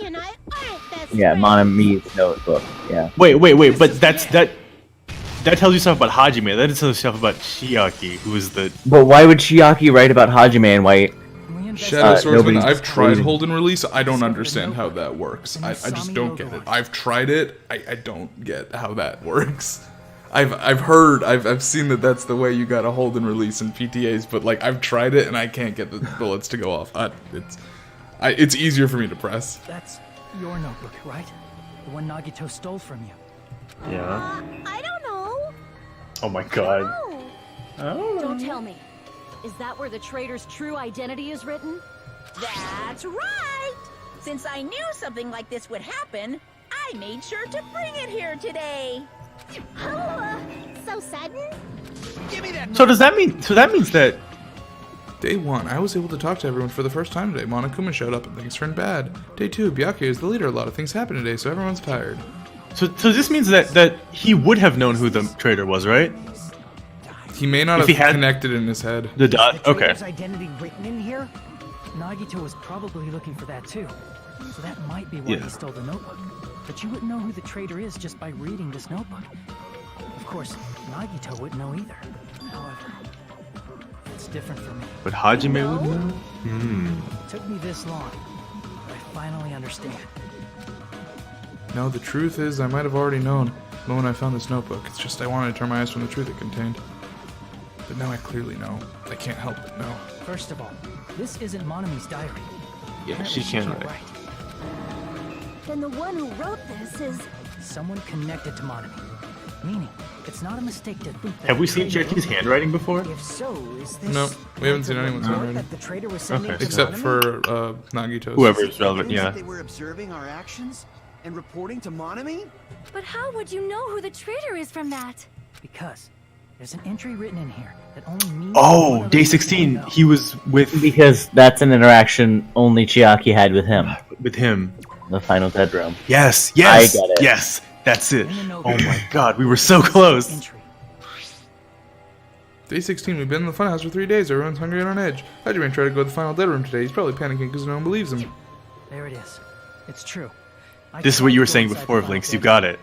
Yeah, Monami's notebook. Yeah. Wait, but that tells you stuff about Hajime. That tells you stuff about Chiaki, who is the... But why would Chiaki write about Hajime and why... Shadow Swordsman, I've tried hold and release. I don't understand how that works. I just don't get it. I've tried it. I don't get how that works. I've heard, I've seen that that's the way you gotta hold and release in PTAs, but like I've tried it and I can't get the bullets to go off. It's easier for me to press. That's your notebook, right? The one Nagito stole from you. Yeah. I don't know. Oh my god. Don't tell me. Is that where the traitor's true identity is written? That's right! Since I knew something like this would happen, I made sure to bring it here today. So sudden? Give me that. So does that mean? So that means that Day 1, I was able to talk to everyone for the first time today. Monokuma showed up and things turned bad. Day 2, Byakuya is the leader. A lot of things happened today, so everyone's tired. So this means that he would have known who the traitor was, right? He may not have connected in his head. The dot. Okay. Identity written in here? Nagito was probably looking for that too. So that might be why he stole the notebook. But you wouldn't know who the traitor is just by reading this notebook. Of course, Nagito wouldn't know either. However, it's different for me. But Hajime would know? It took me this long, but I finally understand. No, the truth is, I might have already known the moment I found this notebook. It's just I wanted to turn my eyes from the truth it contained. But now I clearly know. I can't help but know. First of all, this isn't Monami's diary. Yeah, she can write. Then the one who wrote this is... someone connected to Monami. Meaning, it's not a mistake to think that... Have we seen Chiaki's handwriting before? If so, is this... No, we haven't seen anyone's handwriting. That the traitor was sending to Except Monami? for Nagito's. Whoever's relevant, yeah. They were observing our actions and reporting to Monami? But how would you know who the traitor is from that? Because there's an entry written in here that only me... Oh, day 16, he was with... Because that's an interaction only Chiaki had with him. With him. The final bedroom. Yes, I get it. yes, that's it. Oh my god, we were so close. Day 16, we've been in the funhouse for 3 days. Everyone's hungry and on edge. Hajime tried to go to the final dead room today. He's probably panicking because no one believes him. There it is. It's true. This is what you were saying before, Vlinx. You got it.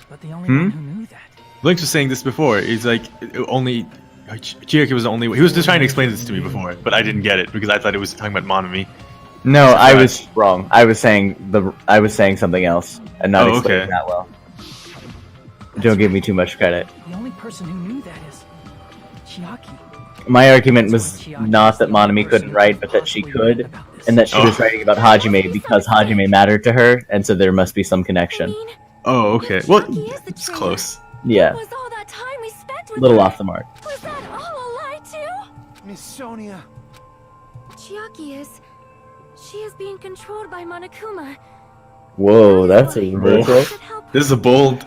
But the only one who knew that. Vlinx was saying this before. He's like, only... Chiaki was the only... He was just trying to explain this to me before, but I didn't get it because I thought it was talking about Monami. No, I was wrong. I was saying something else and not explaining okay. that well. Don't give me too much credit. The only person who knew that is Chiaki. My argument was not that Monami couldn't write, but that she could, and that she was writing about Hajime because Hajime mattered to her, and so there must be some connection. Oh, okay. Well, it's close. Yeah. Was all that time we spent with A little her? off the mark. Was that all a lie too? Miss Sonia. Chiaki is... she is being controlled by Monokuma. Whoa, that's a reversal. This is a bold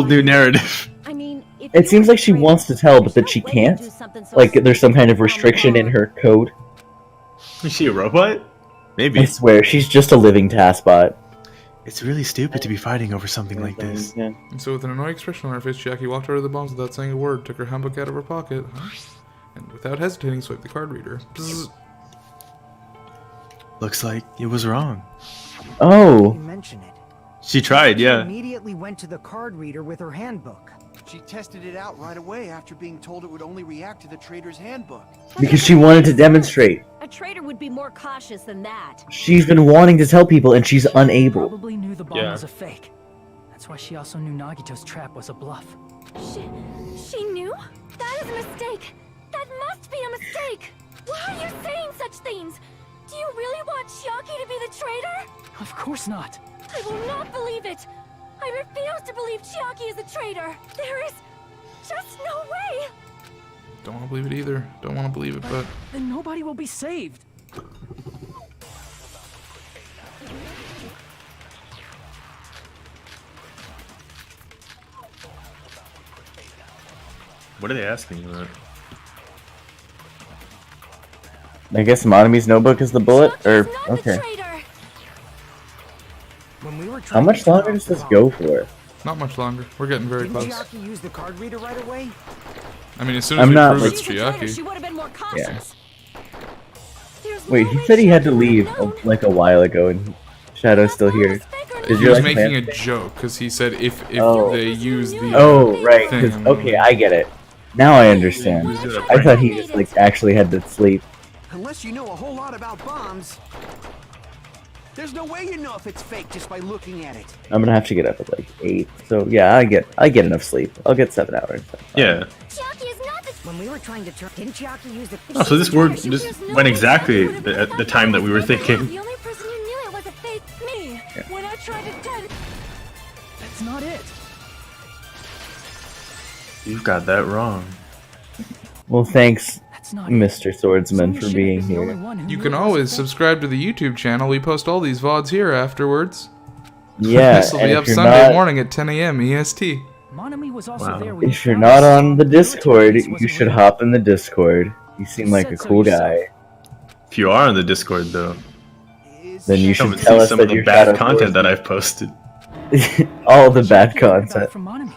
new narrative. I mean, It seems like she wants to tell, but that she can't. Like there's some kind of restriction in her code. Is she a robot? Maybe. I swear, she's just a living taskbot. It's really stupid to be fighting over something like this. Yeah. And so with an annoyed expression on her face, Chiaki walked out of the bombs without saying a word, took her handbook out of her pocket, and without hesitating, swiped the card reader. Bzz. Looks like it was wrong. Oh. You mention it. She tried, yeah. She immediately went to the card reader with her handbook. She tested it out right away after being told it would only react to the traitor's handbook. Because she wanted to demonstrate. A traitor would be more cautious than that. She's been wanting to tell people, and she's unable. Probably knew the bomb was a fake. That's why she also knew Nagito's trap was a bluff. She knew? That is a mistake. That must be a mistake. Why are you saying such things? Do you really want Chiaki to be the traitor? Of course not. I will not believe it! I refuse to believe Chiaki is a traitor! There is just no way! Don't want to believe it either. Don't want to believe it, but Then nobody will be saved. What are they asking you about? I guess Monomi's notebook is the bullet? Or, okay. When we were How much longer does this go for? not much longer. We're getting very Didn't close. Chiaki use the card reader right away? I mean, as soon as I'm we not, prove like- it's She Chiaki. would have been more Yeah. cautious. There's Wait, no he way said he had to Chiaki would leave have known. like a while ago, and Shadow's still here. Did He you was like making a plan- joke because he said if Oh. they use the Oh, right. thing, 'Cause- okay, I get it. Now I understand. I thought he just like actually had to sleep. Unless you know a whole lot about bombs. There's no way you know if it's fake just by looking at it. I'm gonna have to get up at like 8. So yeah, I get enough sleep. I'll get 7 hours. Yeah. Chiaki is not the... When we were trying to turn, didn't Chiaki use the? Oh, so this went exactly at the time that we were thinking. The only person who knew it was a fake me. When I tried to tell... That's not it. You've got that wrong. Well, thanks, not Mr. Swordsman, for being here. You can always subscribe to the YouTube channel. We post all these VODs here afterwards. Yeah, This will and be if up you're Sunday not- morning at 10 a.m. EST. Monami was also Wow. there when If you're not on the Discord, you should hop in the Discord. You seem like a cool guy. If you are on the Discord, though, Then you come should and tell see us some that of the you're bad Shadow content that Swordsman. I've posted. All the bad content. from Monami.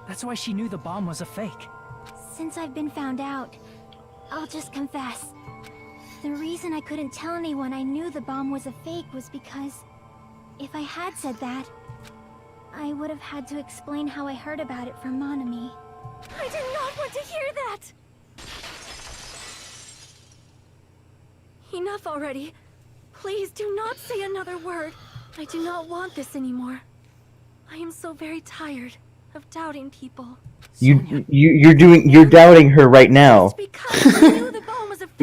That's why she knew the bomb was a fake. Since I've been found out, I'll just confess. The reason I couldn't tell anyone I knew the bomb was a fake was because if I had said that, I would have had to explain how I heard about it from Monami. I did not want to hear that! Enough already. Please do not say another word. I do not want this anymore. I am so very tired of doubting people. You're doubting her right now.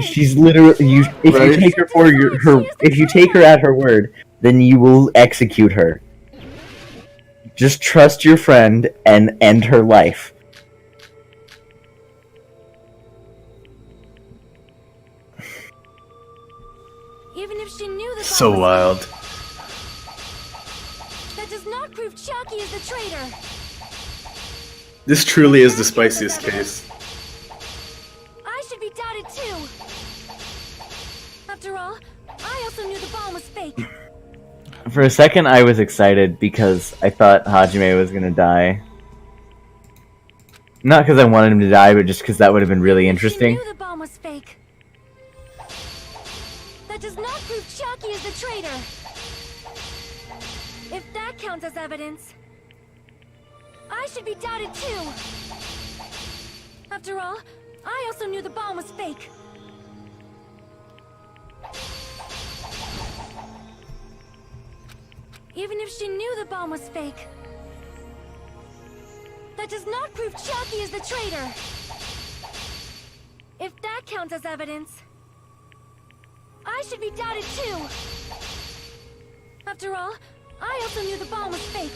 She's literally if you take her for if you take her at her word, then you will execute her. Just trust your friend and end her life. Even if she knew the So bomb was wild. fake, that does not prove Chiaki is the traitor. This truly is the spiciest case. I should be doubted too. After all, I also knew the bomb was fake. For a second, I was excited because I thought Hajime was gonna die. Not because I wanted him to die, but just because that would have been really interesting. She knew the bomb was fake. That does not prove Chiaki is the traitor. If that counts as evidence, I should be doubted too. After all, I also knew the bomb was fake. Even if she knew the bomb was fake, that does not prove Chiaki is the traitor. If that counts as evidence, I should be doubted too. After all, I also knew the bomb was fake.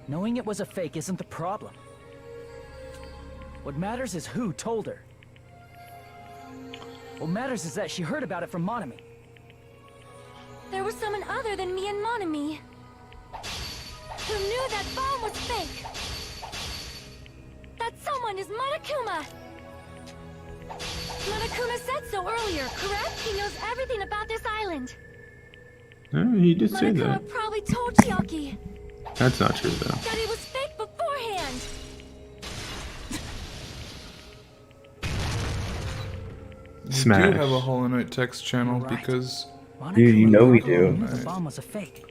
Knowing it was a fake isn't the problem. What matters is who told her. What matters is that she heard about it from Monami. There was someone other than me and Monami who knew that bomb was fake. That someone is Monokuma. Monokuma said so earlier, correct? He knows everything about this island. He did say Monokuma that. probably told Chiaki That's not true, though. that it was fake beforehand. We Smash. do have a Hollow Knight text channel because Dude, you know we Monokuma do. knew the bomb was a fake.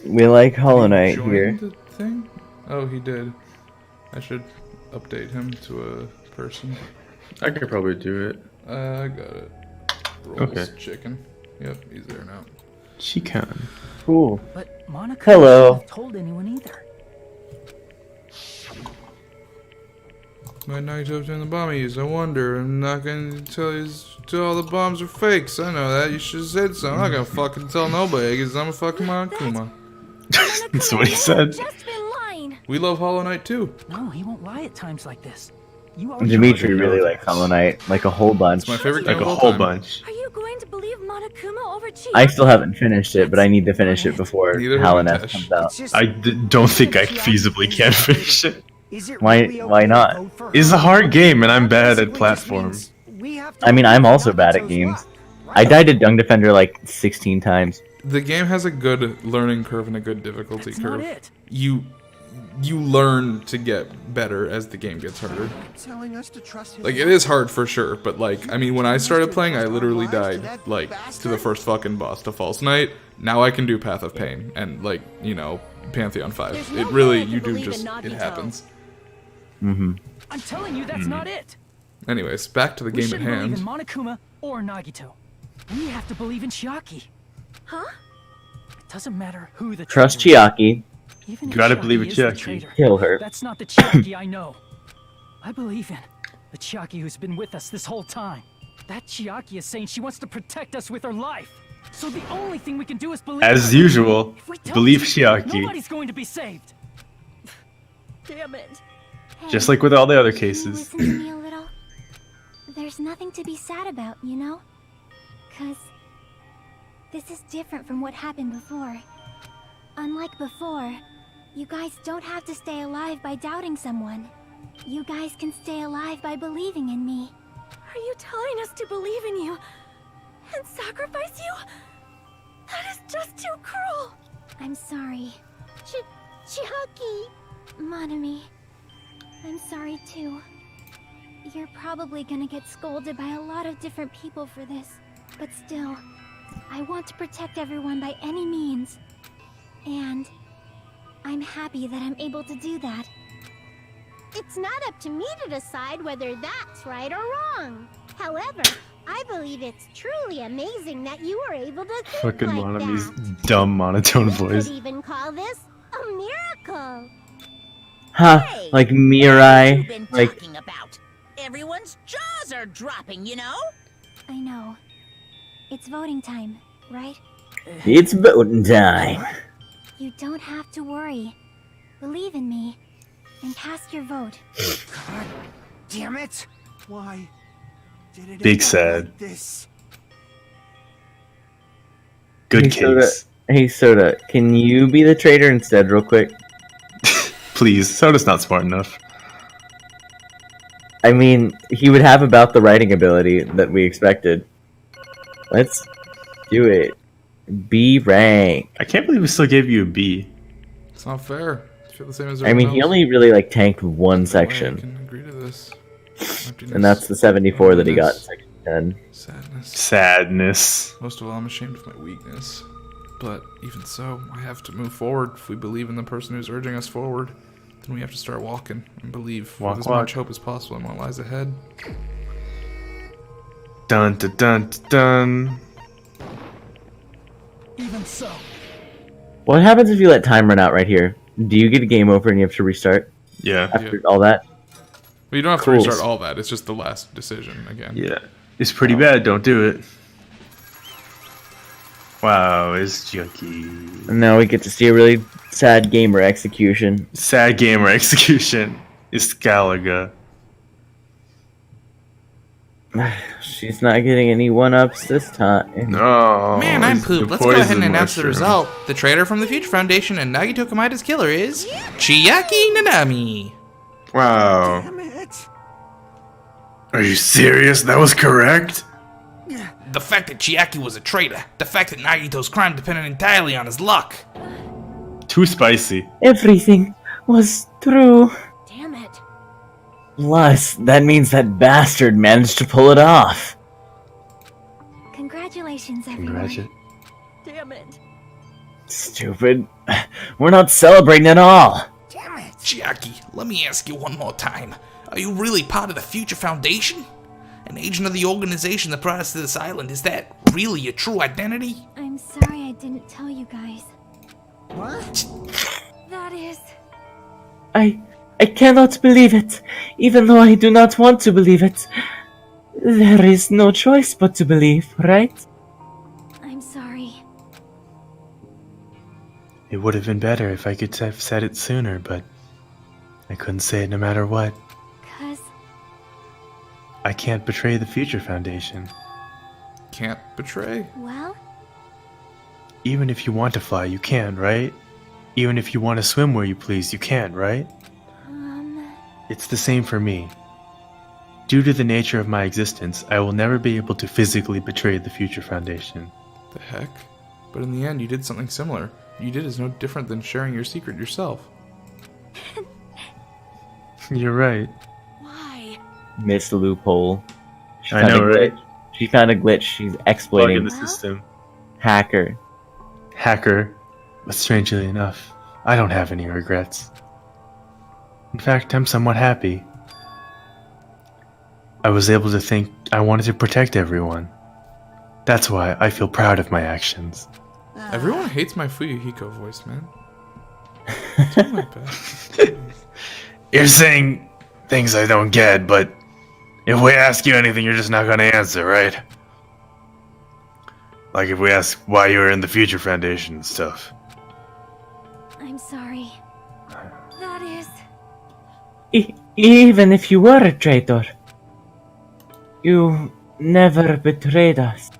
We like Hollow Knight joined here. the thing. Oh, he did. I should update him to a person. I could probably do it. I got it. Rolls Okay. chicken. Yep, he's there now. She can. Cool. But Monokuma Hello. shouldn't have told anyone either. might Nagito turn the bomb he used? I wonder. I'm not gonna tell you all the bombs are fakes. I know that. You should have said so. I'm not gonna fucking tell nobody because I'm a fucking Monokuma. That's what he said. We love Hollow Knight too. No, he won't lie at times like this. Dimitri really likes Hollow Knight, like a whole bunch. It's my favorite Like game a of all whole time. bunch. Are you going to believe Monokuma over Chiaki? I still haven't finished it, but I need to finish it before Neither have Howlin' we, S Tesh. comes out. Don't think I feasibly can finish it. Why not? It's a hard game, and I'm bad at platforms. I mean, I'm also bad at games. I died to Dung Defender like 16 times. The game has a good learning curve and a good difficulty That's not curve. it. You learn to get better as the game gets harder. Telling us to trust his Like, it is hard for sure, but like, I mean, when I started playing, I literally died, like, to the first fucking boss, to False Knight. Now I can do Path of Pain, and like, you know, Pantheon 5. It really, you do just, it happens. Mm-hmm. I'm telling you, that's not it. Anyways, back to the We game at shouldn't believe hand. in Monokuma or Nagito. We have to believe in Chiaki. Huh? It doesn't matter who the Trust traitor is. Chiaki. Even if Gotta believe in is the Chiaki. traitor, Kill her. That's not the Chiaki I know. I believe in the Chiaki who's been with us this whole time. That Chiaki is saying she wants to protect us with her life. So the only thing we can do is believe. As her. usual, If we don't, believe Chiaki. Nobody's going to be saved. Damn it. Just like with all the other Can you cases. listen to me a little? There's nothing to be sad about, you know? 'Cause this is different from what happened before. Unlike before, you guys don't have to stay alive by doubting someone. You guys can stay alive by believing in me. Are you telling us to believe in you and sacrifice you? That is just too cruel. I'm sorry. Chiaki. Monami. I'm sorry too. You're probably gonna get scolded by a lot of different people for this, but still, I want to protect everyone by any means. And I'm happy that I'm able to do that. It's not up to me to decide whether that's right or wrong. However, I believe it's truly amazing that you were able to think Fucking like Monami's that. dumb monotone We voice. could even call this a miracle. Huh, Hey, like What have Mirai, you been like talking about? Everyone's jaws are dropping, you know? I know. It's voting time, right? it's voting time. You don't have to worry. Believe in me and cast your vote. God damn it! Why did it Big end up sad. like this? Good Hey, Soda, case. hey Soda, can you be the traitor instead real quick? Please, Soda's not smart enough. I mean, he would have about the writing ability that we expected. Let's do it. B rank. I can't believe we still gave you a B. It's not fair. I feel the same as I mean, he everyone only really like tanked one else. No way I section, can agree to this. and that's the 74 that he got in Emptiness. section 10. Sadness. Sadness. Most of all, I'm ashamed of my weakness. But even so, I have to move forward. If we believe in the person who's urging us forward, then we have to start walking and believe Walk, with as walk. much hope as possible in what lies ahead. Dun dun dun dun. dun. Even so. What happens if you let time run out right here? Do you get a game over and you have to restart Yeah. after all that? Well, you don't have Cool. to restart all that. It's just the last decision again. Yeah. It's pretty bad. Don't do it. Wow, it's junky. And now we get to see a really sad gamer execution. Sad gamer execution. It's Galaga. She's not getting any one-ups this time. No. Man, I'm it's pooped. the Let's go ahead and poison announce the mushroom. result. The traitor from the Future Foundation and Nagito Kamaida's killer is Chiaki Nanami. Wow. Damn it! Are you serious? That was correct? The fact that Chiaki was a traitor. The fact that Nagito's crime depended entirely on his luck. Too spicy. Everything was true. Damn it. Plus, that means that bastard managed to pull it off. Congratulations, everyone. Damn it. Stupid. We're not celebrating at all. Damn it. Chiaki, let me ask you one more time. Are you really part of the Future Foundation? An agent of the organization that brought us to this island? Is that really your true identity? I'm sorry I didn't tell you guys. What? That is... I cannot believe it, even though I do not want to believe it. There is no choice but to believe, right? I'm sorry. It would have been better if I could have said it sooner, but I couldn't say it no matter what. 'Cause I can't betray the Future Foundation. Can't betray. well, Even if you want to fly, you can, right? Even if you want to swim where you please, you can, right? It's the same for me. Due to the nature of my existence, I will never be able to physically betray the Future Foundation. The heck? But in the end, you did something similar. You did is no different than sharing your secret yourself. You're right. Missed loophole. She I found know, a right? glitch. She found a glitch. She's exploiting Bug in the system. Hacker. Hacker. But strangely enough, I don't have any regrets. In fact, I'm somewhat happy. I was able to think I wanted to protect everyone. That's why I feel proud of my actions. Everyone hates my Fuyuhiko voice, man. It's my best. You're saying things I don't get, but if we ask you anything, you're just not gonna answer, right? Like if we ask why you were in the Future Foundation and stuff. I'm sorry. That is... Even if you were a traitor, you never betrayed us.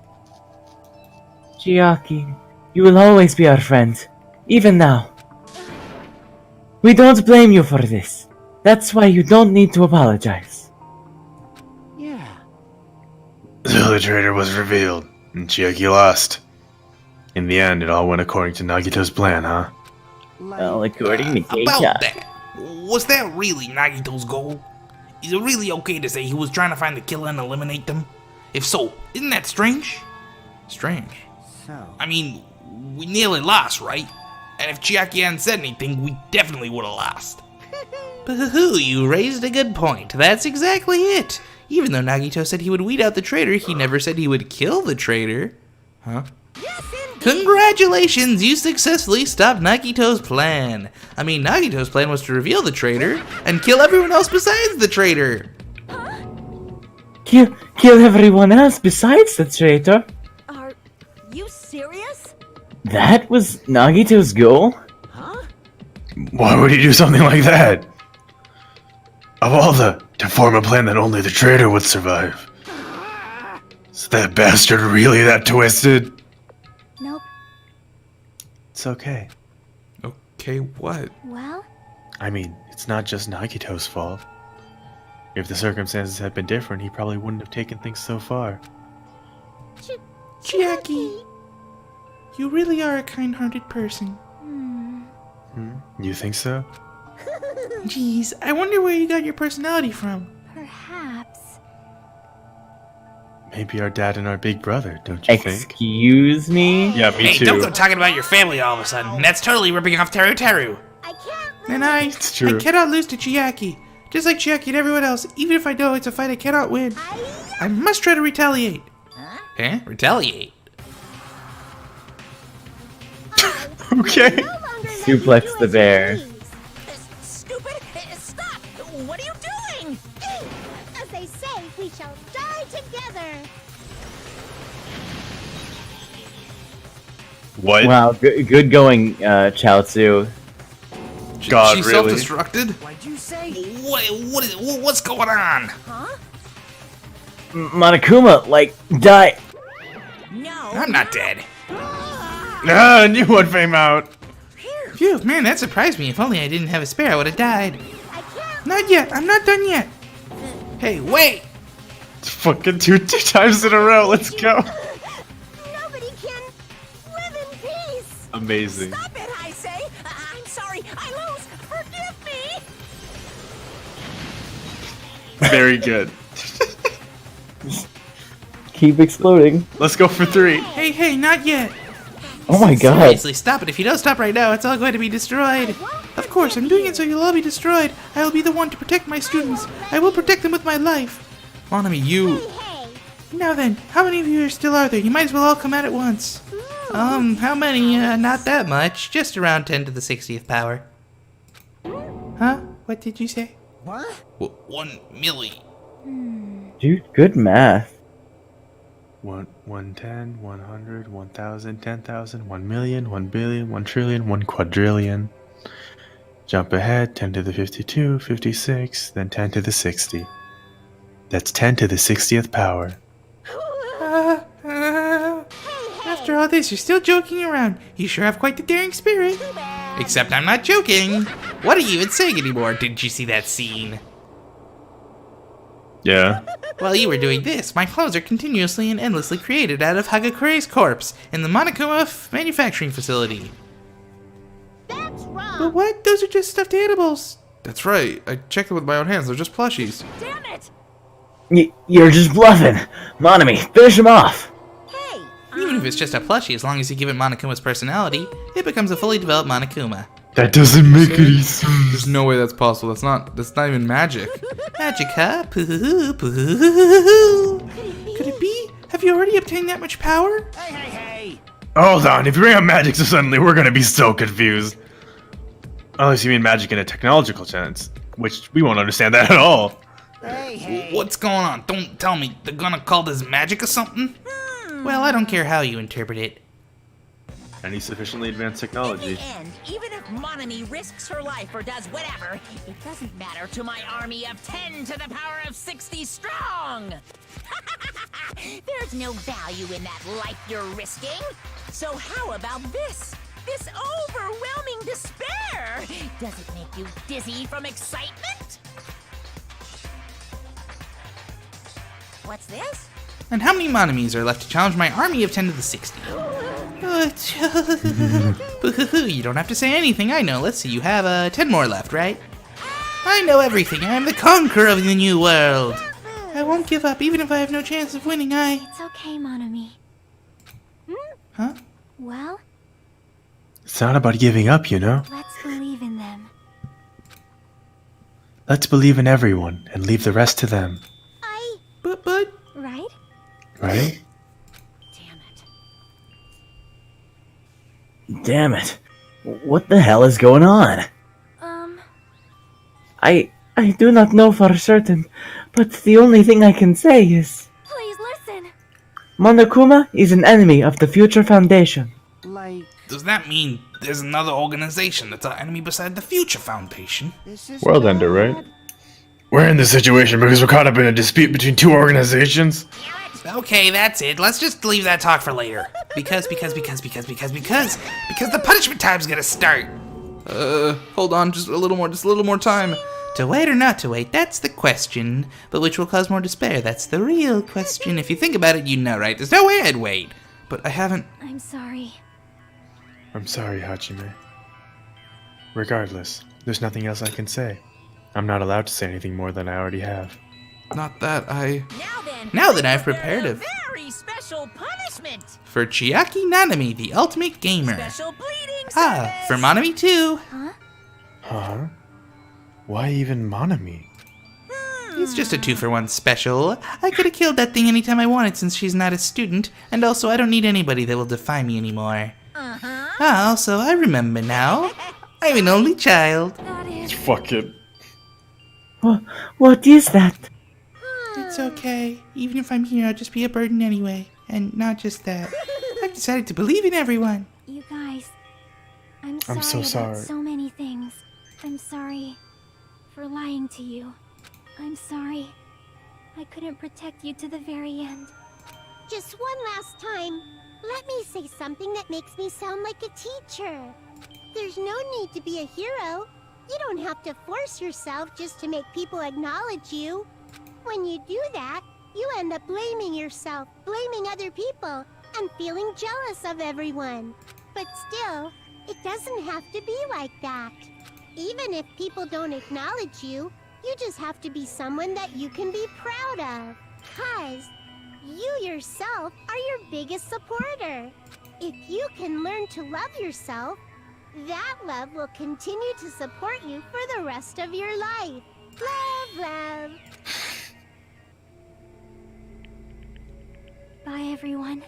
Chiaki, you will always be our friend, even now. We don't blame you for this. That's why you don't need to apologize. So the traitor was revealed, and Chiaki lost. In the end, it all went according to Nagito's plan, huh? Well, according to About that, was that really Nagito's goal? Is it really okay to say he was trying to find the killer and eliminate them? If so, isn't that strange? Strange. I mean, we nearly lost, right? And if Chiaki hadn't said anything, we definitely would have lost. Boo-hoo, you raised a good point. That's exactly it. Even though Nagito said he would weed out the traitor, he never said he would kill the traitor. Huh? Congratulations, you successfully stopped Nagito's plan. I mean, Nagito's plan was to reveal the traitor and kill everyone else besides the traitor. Kill everyone else besides the traitor? Are you serious? That was Nagito's goal? Why would he do something like that? Of all to form a plan that only the traitor would survive. Is that bastard really that twisted? Nope. It's okay. Okay, what? Well? I mean, it's not just Nagito's fault. If the circumstances had been different, he probably wouldn't have taken things so far. Chiaki, you really are a kind-hearted person. You think so? Jeez, I wonder where you got your personality from. Perhaps. Maybe our dad and our big brother, don't you think? Excuse me? Yeah, me Hey, too. don't go talking about your family all of a sudden. That's totally ripping off Teru Teru. And I true. cannot lose to Chiaki. Just like Chiaki and everyone else, even if I know it's a fight I cannot win. I must try to retaliate. Huh? Retaliate? Okay. Suplex the bear. Stupid! Stop! What are you doing? As they say, we shall die together. What? Wow, good going, Chaozu. God, she really? self-destructed? What'd you say? What's going on? Monokuma, like, die. No. I'm not dead. Ah, a new one came out. Phew, man, that surprised me. If only I didn't have a spare, I would have died. Not yet. I'm not done yet. Hey, wait! Fucking two times in a row. Let's go. Nobody can live in peace. Amazing. Stop it, I say! I'm sorry, I lose! Forgive me! Very good. Keep exploding. Let's go for 3. Hey, not yet. Oh my god. Seriously, stop it. If you don't stop right now, it's all going to be destroyed. Of course, I'm doing it so you'll all be destroyed. I will be the one to protect my students. I will protect them with my life. Monami, you... Now then, how many of you still are there? You might as well all come out at once. How many? Not that much. Just around 10 to the 60th power. Huh? What did you say? What? 1 million. Dude, good math. 110, 100, 1,000, 10,000, 1 million, 1 billion, 1 trillion, 1 quadrillion. Jump ahead, 10 to the 52, 56, then 10 to the 60. That's 10 to the 60th power. After all this, you're still joking around. You sure have quite the daring spirit. Except I'm not joking. What are you even saying anymore? Didn't you see that scene? Yeah. While you were doing this, my clothes are continuously and endlessly created out of Hagakure's corpse in the Monokuma manufacturing facility. That's wrong. But what? Those are just stuffed animals. That's right. I checked them with my own hands. They're just plushies. Damn it! You're just bluffing. Monami, finish him off. Hey! Even if it's just a plushie, as long as you give it Monokuma's personality, it becomes a fully developed Monokuma. That doesn't make any sense. There's no way that's possible. That's not even magic. Magic, huh? Pooh, pooh. Could it be? Have you already obtained that much power? Hey, hey, hey! Hold on, if you bring up magic so suddenly, we're gonna be so confused. Unless you mean magic in a technological sense, which we won't understand that at all. Hey, hey! What's going on? Don't tell me they're gonna call this magic or something? Well, I don't care how you interpret it. Any sufficiently advanced In technology. the end, even if Monami risks her life or does whatever, it doesn't matter to my army of 10 to the power of 60 strong! There's no value in that life you're risking. So how about this? This overwhelming despair! Does it make you dizzy from excitement? What's this? And how many Monomies are left to challenge my army of 10 to the 60? Boo-hoo-hoo, you don't have to say anything, I know. Let's see, you have 10 more left, right? I know everything. I am the conqueror of the new world. I won't give up, even if I have no chance of winning. It's okay, Monami. Huh? Well, It's not about giving up, you know? let's believe in them. Let's believe in everyone and leave the rest to them. But... Right? Right? Damn it. What the hell is going on? I do not know for certain, but the only thing I can say is... Please listen. Monokuma is an enemy of the Future Foundation. Like, Does that mean there's another organization that's our enemy beside the Future Foundation? this is World Ender, right? We're in this situation because we're caught up in a dispute between two organizations. Okay, that's it. Let's just leave that talk for later. Because the punishment time's gonna start. Hold on, just a little more time. To wait or not to wait, that's the question. But which will cause more despair? That's the real question. If you think about it, you know, right? There's no way I'd wait. But I haven't... I'm sorry. I'm sorry, Hachime. Regardless, there's nothing else I can say. I'm not allowed to say anything more than I already have. Not that I... Now that I've prepared a a... very special punishment. For Chiaki Nanami, the ultimate gamer. Special bleeding Ah, for Monami too. Huh? Why even Monami? It's just a 2-for-1 special. I could have killed that thing anytime I wanted since she's not a student, and also I don't need anybody that will defy me anymore. Ah, also, I remember now. I'm an only child. Fuck it. What is that? It's okay. Even if I'm here, I'll just be a burden anyway. And not just that. I've decided to believe in everyone. You guys, I'm I'm so about sorry. so many things. I'm sorry for lying to you. I'm sorry I couldn't protect you to the very end. Just one last time, let me say something that makes me sound like a teacher. There's no need to be a hero. You don't have to force yourself just to make people acknowledge you. When you do that, you end up blaming yourself, blaming other people, and feeling jealous of everyone. But still, it doesn't have to be like that. Even if people don't acknowledge you, you just have to be someone that you can be proud of. 'Cause you yourself are your biggest supporter. If you can learn to love yourself, that love will continue to support you for the rest of your life. Love, love. Bye, everyone.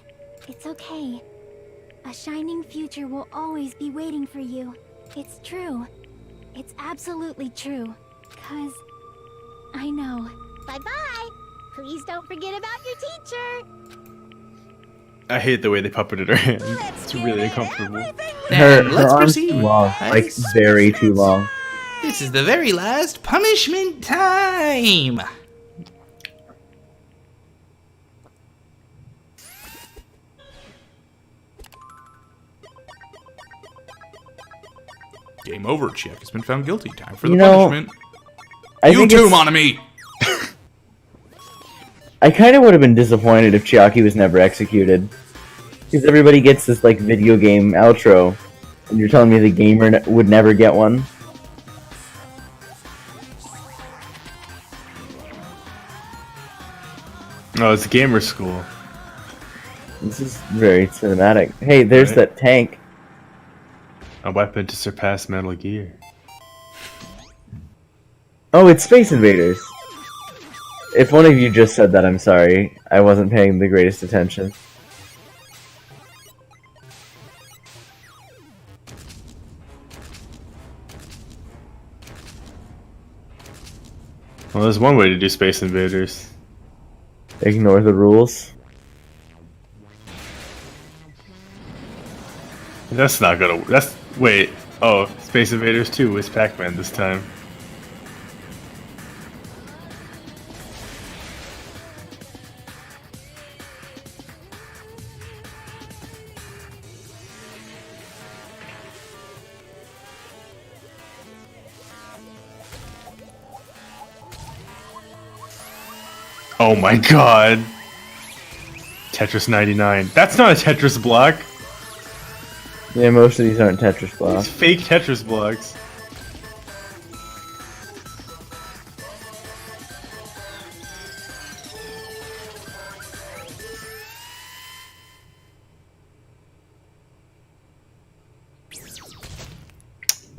It's okay. A shining future will always be waiting for you. It's true. It's absolutely true. 'Cause I know. Bye-bye. Please don't forget about your teacher. I hate the way they puppeted her hands. It's really uncomfortable. Her Let's arm's proceed. too long, like very too long. This is the very last punishment time. Game over. Chiak has been found guilty. Time for the You know, punishment. I You think too, it's- Monami! I kind of would have been disappointed if Chiaki was never executed. Because everybody gets this, like, video game outro. And you're telling me the gamer would never get one? Oh, it's gamer school. This is very cinematic. Hey, there's Right. that tank. A weapon to surpass Metal Gear. Oh, it's Space Invaders. If one of you just said that, I'm sorry. I wasn't paying the greatest attention. Well, there's one way to do Space Invaders. Ignore the rules. That's not gonna. That's wait. Oh, Space Invaders 2 is Pac-Man this time. Oh my god. Tetris 99. That's not a Tetris block. Yeah, most of these aren't Tetris blocks. It's fake Tetris blocks.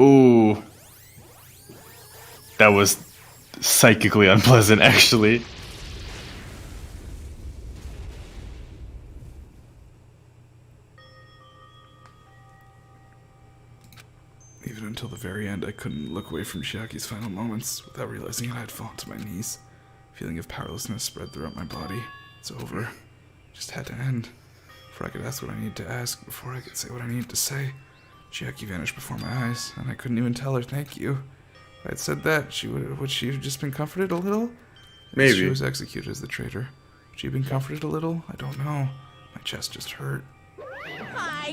Ooh. That was psychically unpleasant, actually. Even until the very end, I couldn't look away from Chiaki's final moments without realizing I had fallen to my knees. A feeling of powerlessness spread throughout my body. It's over. It just had to end. Before I could ask what I needed to ask, before I could say what I needed to say, Chiaki vanished before my eyes, and I couldn't even tell her thank you. If I had said that, would she have just been comforted a little? Maybe. She was executed as the traitor. Would she have been comforted a little? I don't know. My chest just hurt.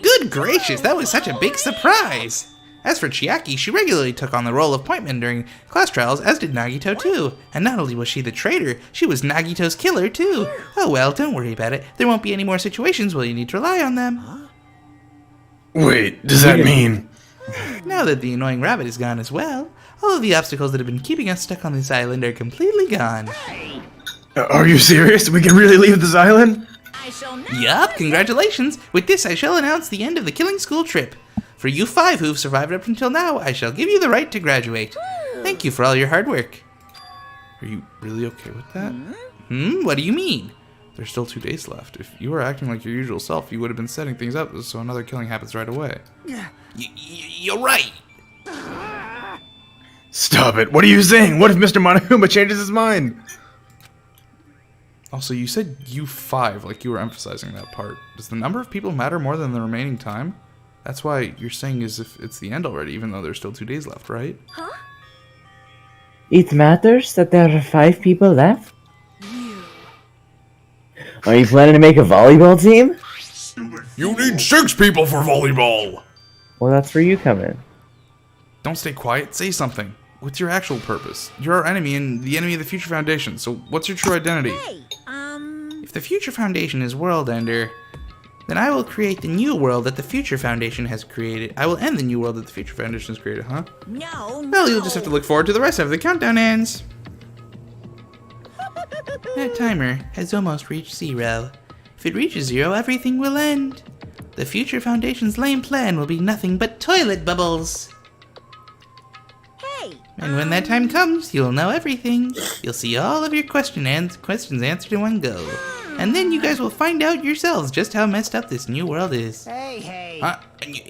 Good gracious, that was such a big surprise! As for Chiaki, she regularly took on the role of pointman during class trials, as did Nagito too. And not only was she the traitor, she was Nagito's killer too. Oh well, don't worry about it. There won't be any more situations where you need to rely on them. Wait, does that mean... Now that the annoying rabbit is gone as well, all of the obstacles that have been keeping us stuck on this island are completely gone. Are you serious? We can really leave this island? Yup, congratulations! With this I shall announce the end of the killing school trip. For you 5 who've survived up until now, I shall give you the right to graduate. Thank you for all your hard work. Are you really okay with that? What do you mean? There's still 2 days left. If you were acting like your usual self, you would have been setting things up so another killing happens right away. You're right. Stop it. What are you saying? What if Mr. Monokuma changes his mind? Also, you said you 5, like you were emphasizing that part. Does the number of people matter more than the remaining time? That's why you're saying as if it's the end already, even though there's still 2 days left, right? Huh? It matters that there are 5 people left? Are you planning to make a volleyball team? You need 6 people for volleyball! Well, that's where you come in. Don't stay quiet, say something. What's your actual purpose? You're our enemy and the enemy of the Future Foundation, so what's your true identity? If the Future Foundation is World Ender, then I will create the new world that the Future Foundation has created. I will end the new world that the Future Foundation has created, huh? No, Well, you'll just have to look forward to the rest of the countdown ends. That timer has almost reached 0. If it reaches 0, everything will end. The Future Foundation's lame plan will be nothing but toilet bubbles. Hey, And when that time comes, you'll know everything. You'll see all of your questions answered in one go. And then you guys will find out yourselves just how messed up this new world is. hey.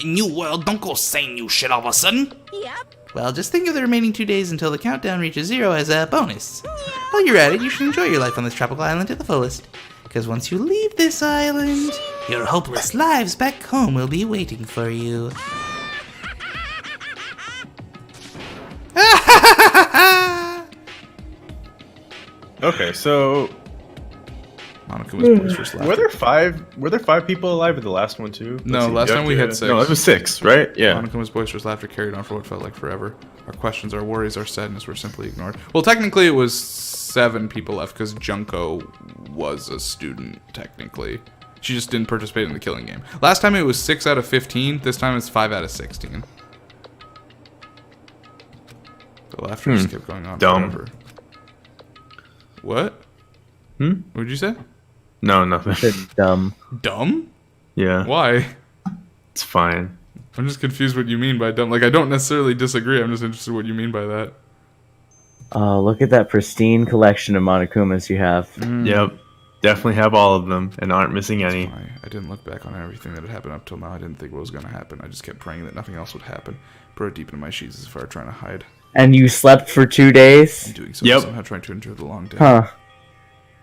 New world? Don't go saying new shit all of a sudden. Yep. Well, just think of the remaining 2 days until the countdown reaches 0 as a bonus. While you're at it, you should enjoy your life on this tropical island to the fullest. Because once you leave this island, your hopeless lives back home will be waiting for you. Okay, so Monokuma's boisterous laughter. were there five people alive in the last one too? No, Let's see, last time we had Yucca- 6. No, it was 6, right? Yeah. Monokuma's boisterous laughter carried on for what felt like forever. Our questions, our worries, our sadness were simply ignored. Well, technically it was 7 people left because Junko was a student, technically. She just didn't participate in the killing game. Last time it was 6 out of 15. This time it's 5 out of 16. The laughter just kept going on Dumb. forever. What? Hmm? What did you say? No, nothing. Dumb. Dumb? Yeah. Why? It's fine. I'm just confused what you mean by dumb. Like, I don't necessarily disagree. I'm just interested in what you mean by that. Oh, look at that pristine collection of Monokumas you have. Yep. Definitely have all of them and aren't missing any. I didn't look back on everything that had happened up till now. I didn't think what was going to happen. I just kept praying that nothing else would happen. Burrowed deep into my sheets as if I were trying to hide. And you slept for 2 days? And doing so, somehow trying to endure the long day. Huh.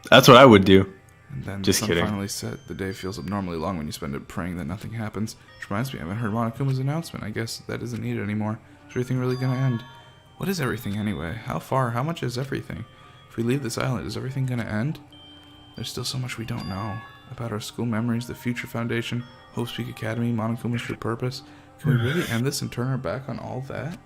That's what I would do. And then Just the sun kidding. finally set. The day feels abnormally long when you spend it praying that nothing happens. Which reminds me, I haven't heard Monokuma's announcement. I guess that isn't needed anymore. Is everything really going to end? What is everything anyway? How far? How much is everything? If we leave this island, is everything going to end? There's still so much we don't know. About our school memories, the Future Foundation, Hope Speak Academy, Monokuma's true purpose. Can we really end this and turn our back on all that?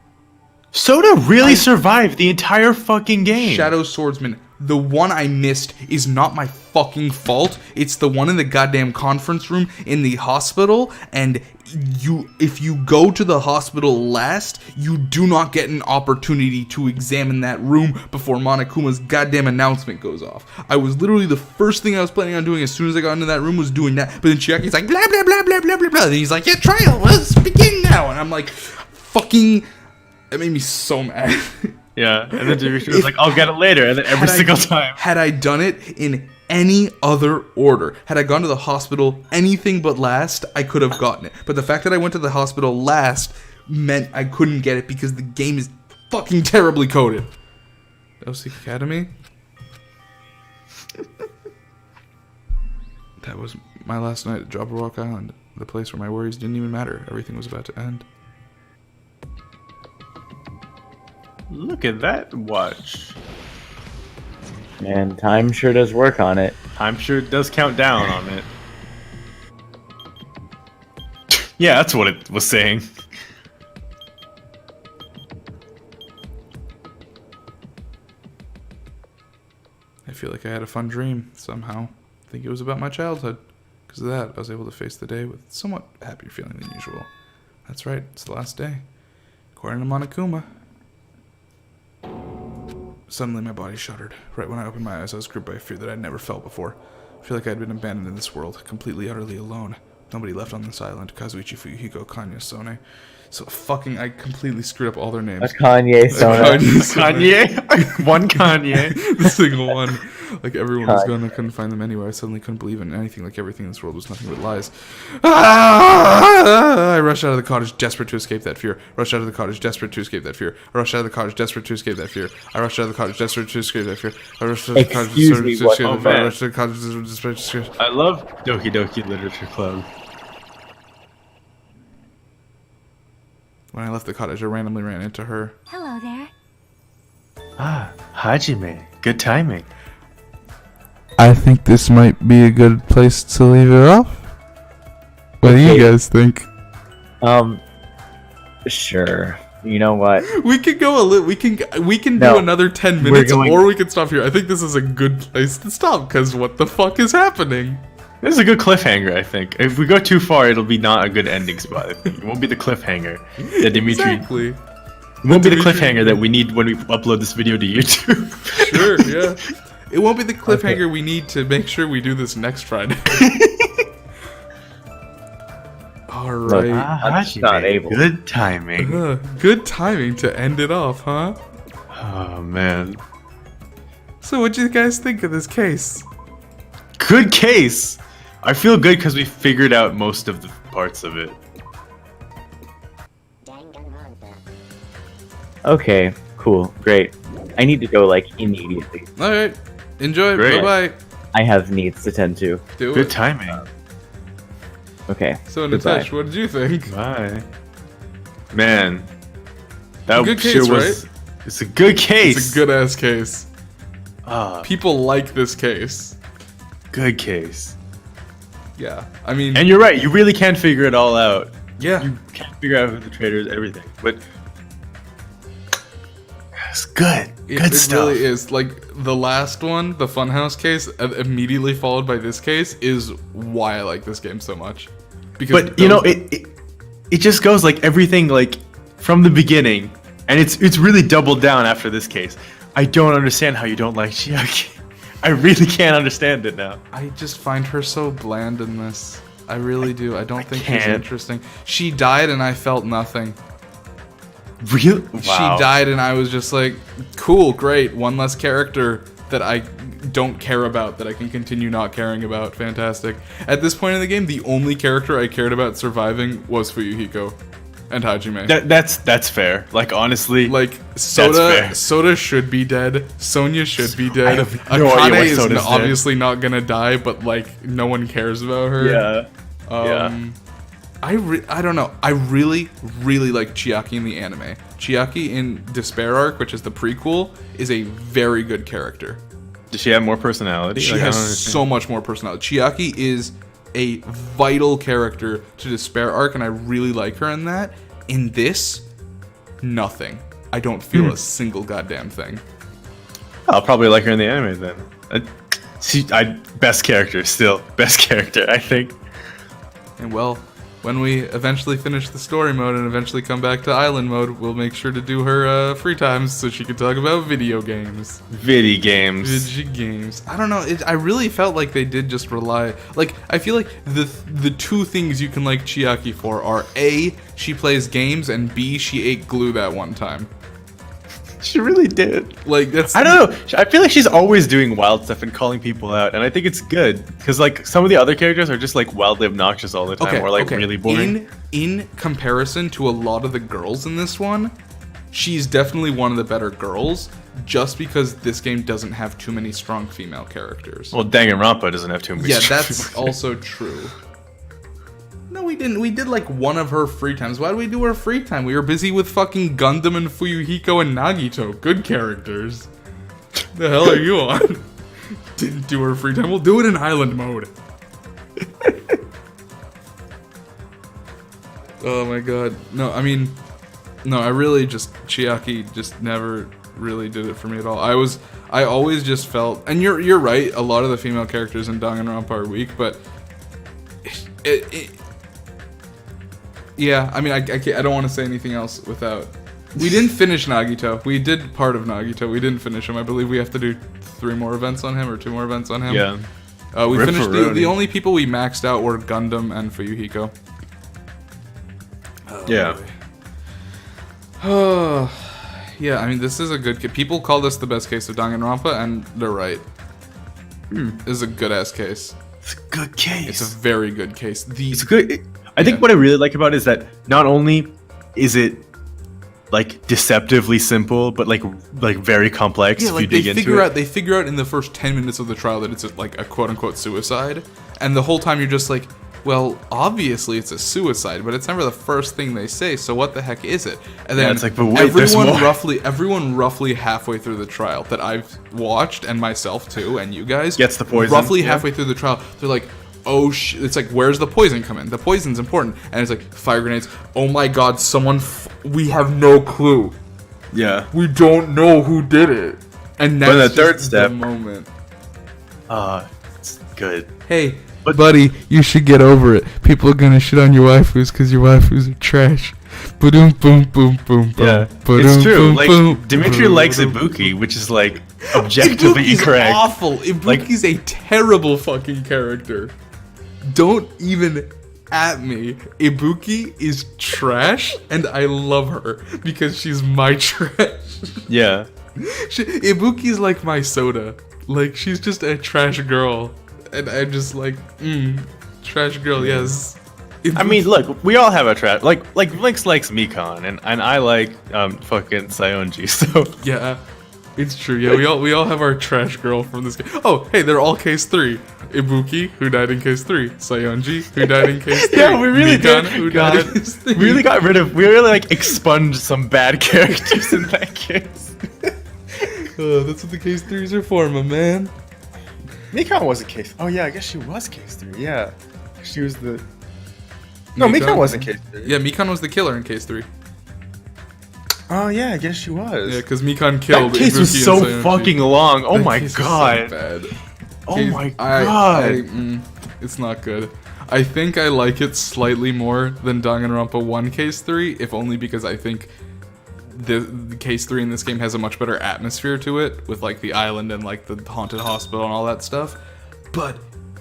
Soda really survived the entire fucking game. Shadow Swordsman. The one I missed is not my fucking fault. It's the one in the goddamn conference room in the hospital, and if you go to the hospital last, you do not get an opportunity to examine that room before Monokuma's goddamn announcement goes off. I was literally the first thing I was planning on doing as soon as I got into that room was doing that, but then Chiaki's like, blah, blah, blah, blah, blah, blah, blah, and he's like, yeah, trial, let's begin now, and I'm like, fucking, that made me so mad. Yeah, and then Dimitri was like, I'll get it later, and then every single time. Had I done it in any other order, had I gone to the hospital anything but last, I could have gotten it. But the fact that I went to the hospital last meant I couldn't get it because the game is fucking terribly coded. OC Academy? That was my last night at Jabba Rock Island, the place where my worries didn't even matter. Everything was about to end. Look at that watch. Man, time sure does work on it. Time sure does count down on it. Yeah, that's what it was saying. I feel like I had a fun dream, somehow. I think it was about my childhood. Because of that, I was able to face the day with somewhat happier feeling than usual. That's right, it's the last day. According to Monokuma. Suddenly my body shuddered. Right when I opened my eyes, I was gripped by a fear that I'd never felt before. I feel like I'd been abandoned in this world, completely, utterly alone. Nobody left on this island. Kazuichi, Fuyuhiko, Kanye, Sone. So fucking, I completely screwed up all their names. A Kanye, Sone. Kanye? One Kanye. The single one. Like everyone was gone, I couldn't find them anywhere. I suddenly couldn't believe in anything. Like everything in this world was nothing but lies. I rushed out of the cottage, desperate to escape that fear. Rushed out of the cottage, desperate to escape that fear. I rushed out of the cottage, desperate to escape that fear. I rushed out of the cottage, desperate to escape that fear. I rushed out of the cottage, desperate to escape that fear. I rushed out of the cottage, desperate to escape. I love Doki Doki Literature Club. When I left the cottage, I randomly ran into her. Hello there. Ah, Hajime. Good timing. I think this might be a good place to leave it off. What do you guys think? Sure. You know what? We could go a little. We can do another 10 minutes, or we can stop here. I think this is a good place to stop because what the fuck is happening? This is a good cliffhanger, I think. If we go too far, it'll be not a good ending spot. I think. It won't be the cliffhanger that Dimitri. Exactly. It won't be the cliffhanger that we need when we upload this video to YouTube. Sure, yeah. It won't be the cliffhanger we need to make sure we do this next Friday. Alright. Look, I'm just not able. Good timing. Good timing to end it off, huh? Oh, man. So what'd you guys think of this case? Good case! I feel good because we figured out most of the parts of it. Okay, cool, great. I need to go like immediately. All right, enjoy. Great. Bye bye. I have needs to tend to. Do Good it. timing. Okay. So goodbye. Nitesh, what did you think? Bye. Man, that Good sure case, was. It's a good case. It's a good ass case. Ah, People like this case. good case. Yeah, I mean, And you're right. You really can't figure it all out. yeah, You can't figure out who the traitor is, everything. But it's good. Good it stuff. really is. Like the last one, the Funhouse case, immediately followed by this case, is why I like this game so much. Because But you know, it just goes like everything like from the beginning, and it's really doubled down after this case. I don't understand how you don't like Chiaki. I really can't understand it now. I just find her so bland in this. I really do. I don't think she's can't. interesting. She died and I felt nothing. Really? She died and I was just like, cool, great, one less character that I don't care about, that I can continue not caring about. Fantastic. At this point in the game, the only character I cared about surviving was Fuyuhiko and Hajime. That's fair. Like honestly, Like Soda should be dead. Sonya should be dead. I have no idea Akane why is Soda's dead. obviously not gonna die, but like no one cares about her. yeah. I don't know. I really like Chiaki in the anime. Chiaki in Despair Arc, which is the prequel, is a very good character. Does she have more personality? She Like, I has don't understand. so much more personality. Chiaki is a vital character to Despair Arc, and I really like her in that. In this, nothing. I don't feel a single goddamn thing. I'll probably like her in the anime then. Best character still. Best character, I think. And well, when we eventually finish the story mode and eventually come back to island mode, we'll make sure to do her free times so she can talk about video games. Video games. Video games. I don't know. I really felt like they did just rely. Like I feel like the two things you can like Chiaki for are A, she plays games, and B, she ate glue that one time. She really did. Like that's. I don't know. I feel like she's always doing wild stuff and calling people out, and I think it's good because like some of the other characters are just like wildly obnoxious all the time, or like really boring. In comparison to a lot of the girls in this one, she's definitely one of the better girls. Just because this game doesn't have too many strong female characters. Well, Danganronpa doesn't have too many. Yeah, that's also true. No, we didn't. We did like one of her free times. Why did we do her free time? We were busy with fucking Gundam and Fuyuhiko and Nagito. Good characters. The hell are you on? Didn't do her free time. We'll do it in island mode. Oh my god. No, I mean, no, I really just, Chiaki just never really did it for me at all. I always just felt, and you're right, a lot of the female characters in Danganronpa are weak, but yeah, I mean, I don't want to say anything else without... We didn't finish Nagito. We did part of Nagito. We didn't finish him. I believe we have to do 3 more events on him, or 2 more events on him. Yeah. We finished... The only people we maxed out were Gundam and Fuyuhiko. Yeah. Oh, yeah, I mean, this is a good... People call this the best case of Danganronpa, and they're right. This is a good-ass case. It's a good case. It's a very good case. It's good... I think what I really like about it is that not only is it like deceptively simple, but like very complex. Yeah, if like you dig into it. They figure out in the first 10 minutes of the trial that it's like a quote unquote suicide, and the whole time you're just like, well, obviously it's a suicide, but it's never the first thing they say. So what the heck is it? And then it's like, but wait, there's more. everyone roughly halfway through the trial that I've watched, and myself too, and you guys gets the poison. Roughly halfway through the trial, they're like, oh it's like, where's the poison come in? The poison's important. And it's like, fire grenades. Oh my god, we have no clue. Yeah. We don't know who did it. And that's but the just third step. the moment. It's good. Hey, buddy, you should get over it. People are gonna shit on your waifus because your waifus are trash. Boom, boom, boom, boom, yeah. It's true. Like, Dimitri likes Ibuki, which is like objectively Ibuki's incorrect. Awful. Ibuki's a terrible fucking character. Don't even at me. Ibuki is trash, and I love her because she's my trash. Yeah. Ibuki's like my soda. Like, she's just a trash girl. And I'm just like, trash girl, yes. I mean, look, we all have our trash. Like Vlinx likes Mikan, and I like fucking Sayonji. So Yeah, it's true. Yeah, we all have our trash girl from this game. Oh, hey, they're all case 3. Ibuki, who died in case 3. Sayonji, who died in case 3. yeah, we really Mikan, did. who died in case 3. We really got rid of. We really like expunged some bad characters in that case. That's what the case 3s are for, my man. Mikan was a case. Oh yeah, I guess she was case 3. Yeah, she was the. No, Mikan wasn't case 3. Yeah, Mikan was the killer in case 3. Oh yeah, I guess she was. Yeah, because Mikan killed. That case was Ibuki so and Sayonji. fucking long. Oh That my case is so god. bad. Oh my god. It's not good. I think I like it slightly more than Danganronpa 1 case 3, if only because I think the case 3 in this game has a much better atmosphere to it, with like the island and like the haunted hospital and all that stuff. But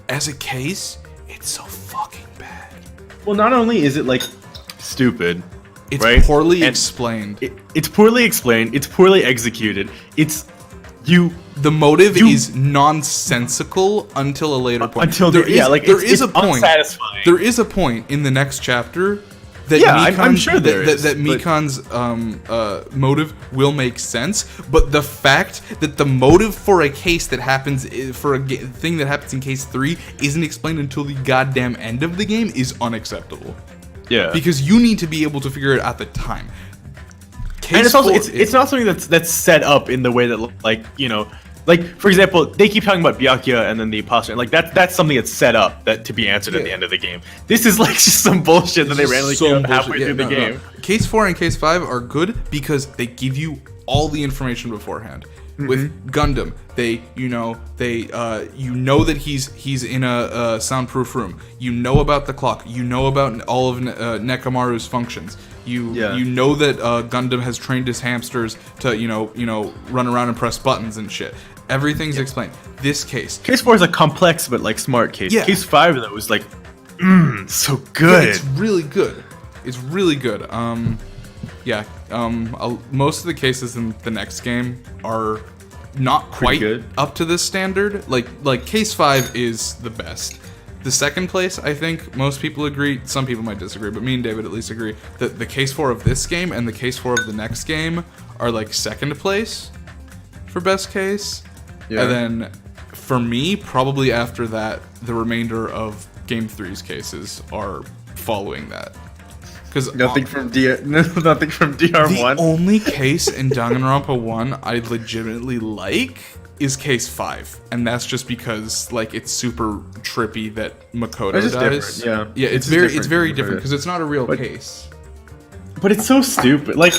as a case, it's so fucking bad. Well, not only is it like stupid, It's right? poorly And explained. It's poorly explained. It's poorly executed. The motive is nonsensical until a later point. There is a point. Unsatisfying. There is a point in the next chapter that I'm sure there is, that Mikan's motive will make sense, but the fact that the motive for a case that happens for a thing that happens in case 3 isn't explained until the goddamn end of the game is unacceptable. Yeah, because you need to be able to figure it out at the time. And it's also it's not something that's set up in the way that, like, you know, like, for example, they keep talking about Byakuya and then the imposter, and like that's something that's set up that to be answered at the end of the game. This is like just some bullshit that they randomly came up halfway through the game. No. Case 4 and Case 5 are good because they give you all the information beforehand. With Gundam, you know that he's in a soundproof room. You know about the clock. You know about all of Nekamaru's functions. You know that Gundam has trained his hamsters to you know run around and press buttons and shit. Everything's explained. This case 4 is a complex but like smart case. Yeah. Case 5 though was like, so good. Yeah, it's really good. It's really good. Most of the cases in the next game are not quite up to this standard. Like Case 5 is the best. The second place, I think most people agree, some people might disagree, but me and David at least agree, that the Case 4 of this game and the Case 4 of the next game are like second place for best case. Yeah. And then for me, probably after that, the remainder of Game 3's cases are following that. Because nothing from DR1. The only case in Danganronpa 1 I legitimately like is Case 5, and that's just because like it's super trippy that Makoto It's just dies. different, Yeah, it's very different because it's not a real case. But it's so stupid. Like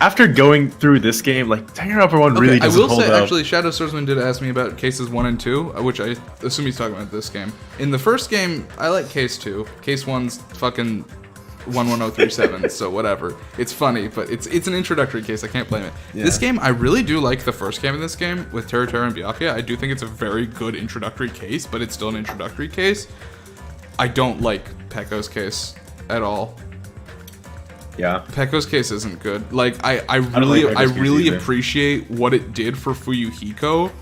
after going through this game, like Danganronpa 1 really doesn't hold up. I will say, actually, Shadow Swordsman did ask me about cases 1 and 2, which I assume he's talking about this game. In the first game, I like Case 2. Case 1's fucking 11037, so whatever. It's funny, but it's an introductory case. I can't blame it. Yeah. This game, I really do like the first game in this game with Terra and Byakuya. I do think it's a very good introductory case, but it's still an introductory case. I don't like Pekko's case at all. Yeah, Pekko's case isn't good. Like I really appreciate what it did for Fuyuhiko,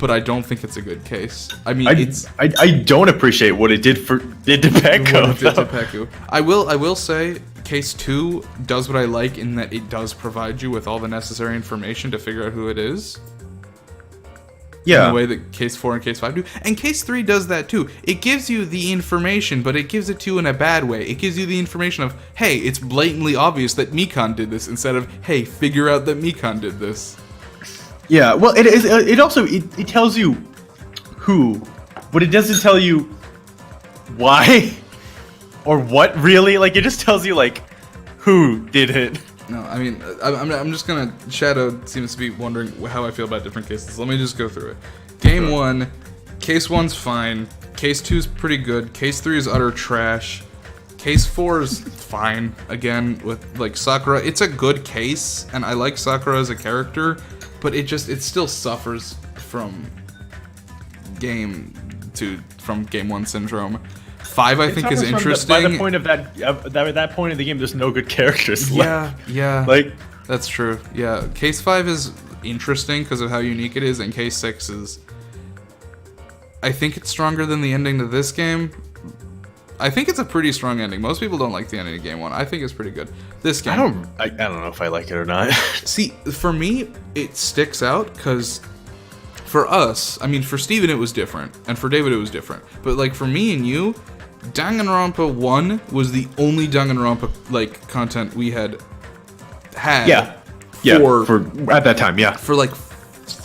but I don't think it's a good case. I mean, I don't appreciate what it did to Pekko. I will say Case 2 does what I like in that it does provide you with all the necessary information to figure out who it is. Yeah. In the way that Case 4 and Case 5 do. And Case 3 does that too. It gives you the information, but it gives it to you in a bad way. It gives you the information of, hey, it's blatantly obvious that Mikan did this, instead of, hey, figure out that Mikan did this. Yeah, well, it also tells you who, but it doesn't tell you why or what really. Like, it just tells you like who did it. No, I mean, I'm just gonna. Shadow seems to be wondering how I feel about different cases. Let me just go through it. Game 1, Case 1's fine. Case 2's pretty good. Case 3 is utter trash. Case 4 is fine. Again, with like Sakura, it's a good case, and I like Sakura as a character, but it still suffers from Game 1 syndrome. 5, I think, is interesting. By the point of that point in the game, there's no good characters left. Yeah. Like, that's true. Yeah. Case 5 is interesting because of how unique it is, and Case 6 is... I think it's stronger than the ending to this game, I think it's a pretty strong ending. Most people don't like the ending of game 1. I think it's pretty good. This game, I don't know if I like it or not. see, for me, it sticks out because for us, I mean, for Steven it was different, and for David it was different. But like for me and you, Danganronpa 1 was the only Danganronpa like content we had. Yeah, for at that time, yeah. For like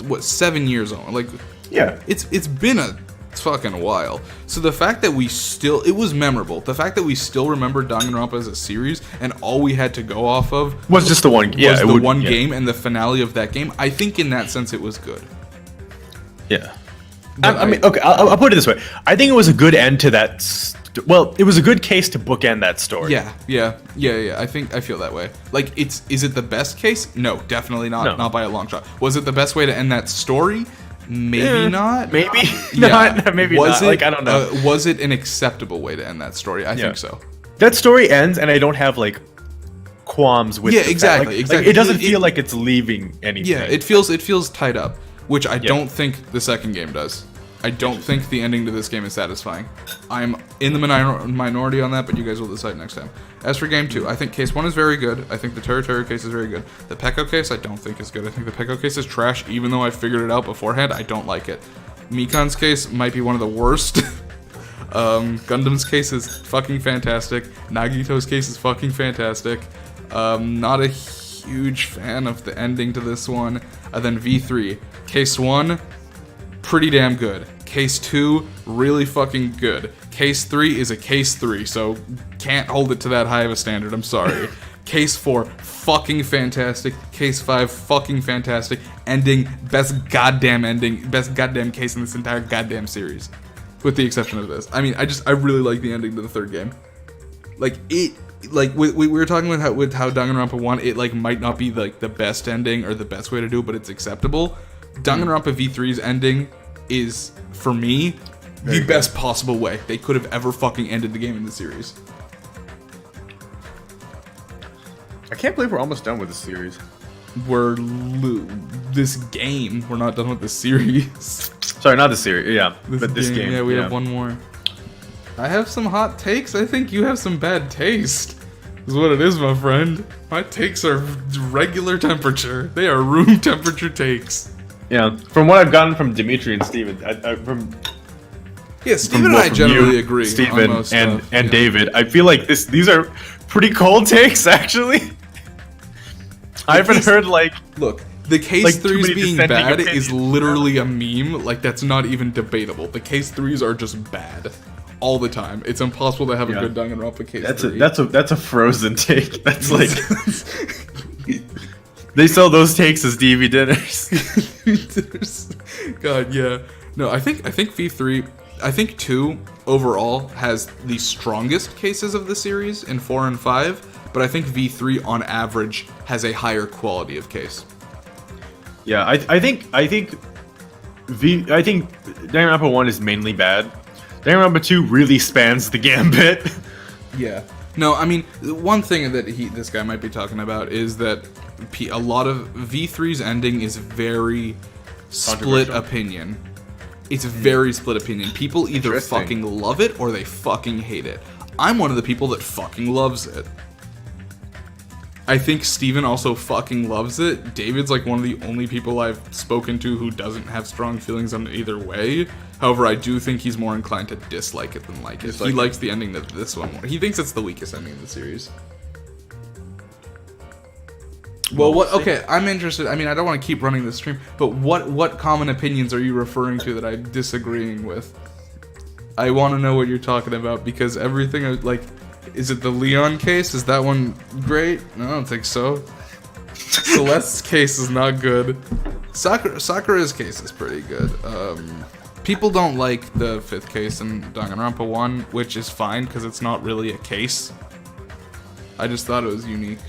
what 7 years on, like yeah, it's been a fucking while. So the fact that it was memorable. The fact that we still remember Danganronpa as a series and all we had to go off of was just the one. Yeah, game and the finale of that game. I think in that sense it was good. Yeah. I mean, okay, I'll put it this way. I think it was a good end to that. Well, it was a good case to bookend that story. Yeah. I feel that way. Like, is it the best case? No, definitely not. No. Not by a long shot. Was it the best way to end that story? Maybe not. Maybe not. Maybe not. Like, I don't know. Was it an acceptable way to end that story? I think so. That story ends, and I don't have like qualms with. Yeah, exactly. Like, it doesn't feel like it's leaving anything. Yeah, it feels tied up, which I don't think the second game does. I don't think the ending to this game is satisfying. I'm in the minority on that, but you guys will decide next time. As for game 2, I think case 1 is very good. I think the Teru case is very good. The Peko case I don't think is good. I think the Peko case is trash, even though I figured it out beforehand. I don't like it. Mikan's case might be one of the worst. Gundam's case is fucking fantastic. Nagito's case is fucking fantastic. Not a huge fan of the ending to this one. Then V3. Case 1, pretty damn good. Case 2, really fucking good. Case 3 is a case 3, so can't hold it to that high of a standard, I'm sorry. Case 4, fucking fantastic. Case 5, fucking fantastic. Ending, best goddamn case in this entire goddamn series. With the exception of this. I mean, I really like the ending to the third game. Like, we were talking with how Danganronpa 1, it like might not be like the best ending or the best way to do it, but it's acceptable. Danganronpa V3's ending is, for me, the best possible way they could have ever fucking ended the game in the series. I can't believe we're almost done with the series. This game. We're not done with the series. Sorry, not the series. Yeah, but this game. Yeah, we have one more. I have some hot takes. I think you have some bad taste. Is what it is, my friend. My takes are regular temperature. They are room temperature takes. Yeah, from what I've gotten from Dimitri and Steven, Steven and I generally agree. Steven and David, I feel like these are pretty cold takes, actually. I haven't heard look, the case 3s being bad is literally a meme. Like, that's not even debatable. The case 3s are just bad all the time. It's impossible to have a good Danganronpa case 3. That's a frozen take. That's like they sell those takes as DV dinners. God, yeah. No, I think V3. I think 2 overall has the strongest cases of the series in 4 and 5, but I think V3 on average has a higher quality of case. Yeah, I think Danganronpa 1 is mainly bad. Danganronpa 2 really spans the gambit. Yeah. No, I mean, one thing that this guy might be talking about is that a lot of V3's ending is very split opinion. It's very split opinion. People either fucking love it or they fucking hate it. I'm one of the people that fucking loves it. I think Steven also fucking loves it. David's like one of the only people I've spoken to who doesn't have strong feelings on either way. However, I do think he's more inclined to dislike it than like it. He likes the ending to this one more. He thinks it's the weakest ending in the series. Well, what? Okay, I'm interested. I mean, I don't want to keep running this stream, but what common opinions are you referring to that I'm disagreeing with? I want to know what you're talking about because everything like. Is it the Leon case? Is that one great? No, I don't think so. Celeste's case is not good. Sakura's case is pretty good. People don't like the 5th case in Danganronpa 1, which is fine because it's not really a case. I just thought it was unique.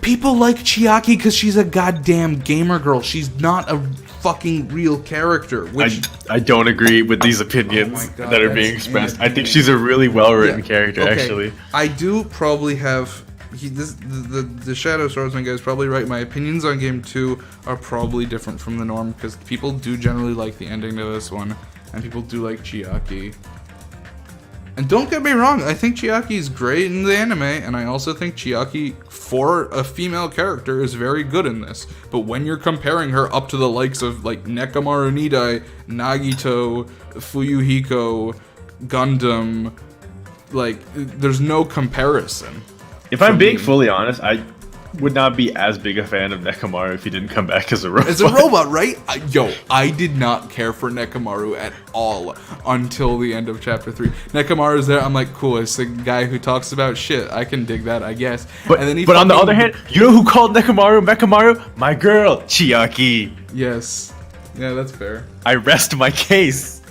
People like Chiaki because she's a goddamn gamer girl. She's not a fucking real character. Which I don't agree with these opinions that are being expressed. I think she's a really well-written character, actually. I do probably have the Shadow Swordsman guy is probably right. My opinions on game 2 are probably different from the norm because people do generally like the ending to this one. and people do like Chiaki. And don't get me wrong, I think Chiaki is great in the anime, and I also think Chiaki, for a female character, is very good in this. But when you're comparing her up to the likes of like Nekomaru Nidai, Nagito, Fuyuhiko, Gundam, like there's no comparison. If I'm being fully honest, I would not be as big a fan of Nekomaru if he didn't come back as a robot. As a robot, right? I did not care for Nekomaru at all until the end of chapter 3. Nekomaru's there, I'm like, cool, it's the guy who talks about shit. I can dig that, I guess. But, and then but on the other hand, you know who called Mekamaru? My girl, Chiaki. Yes. Yeah, that's fair. I rest my case.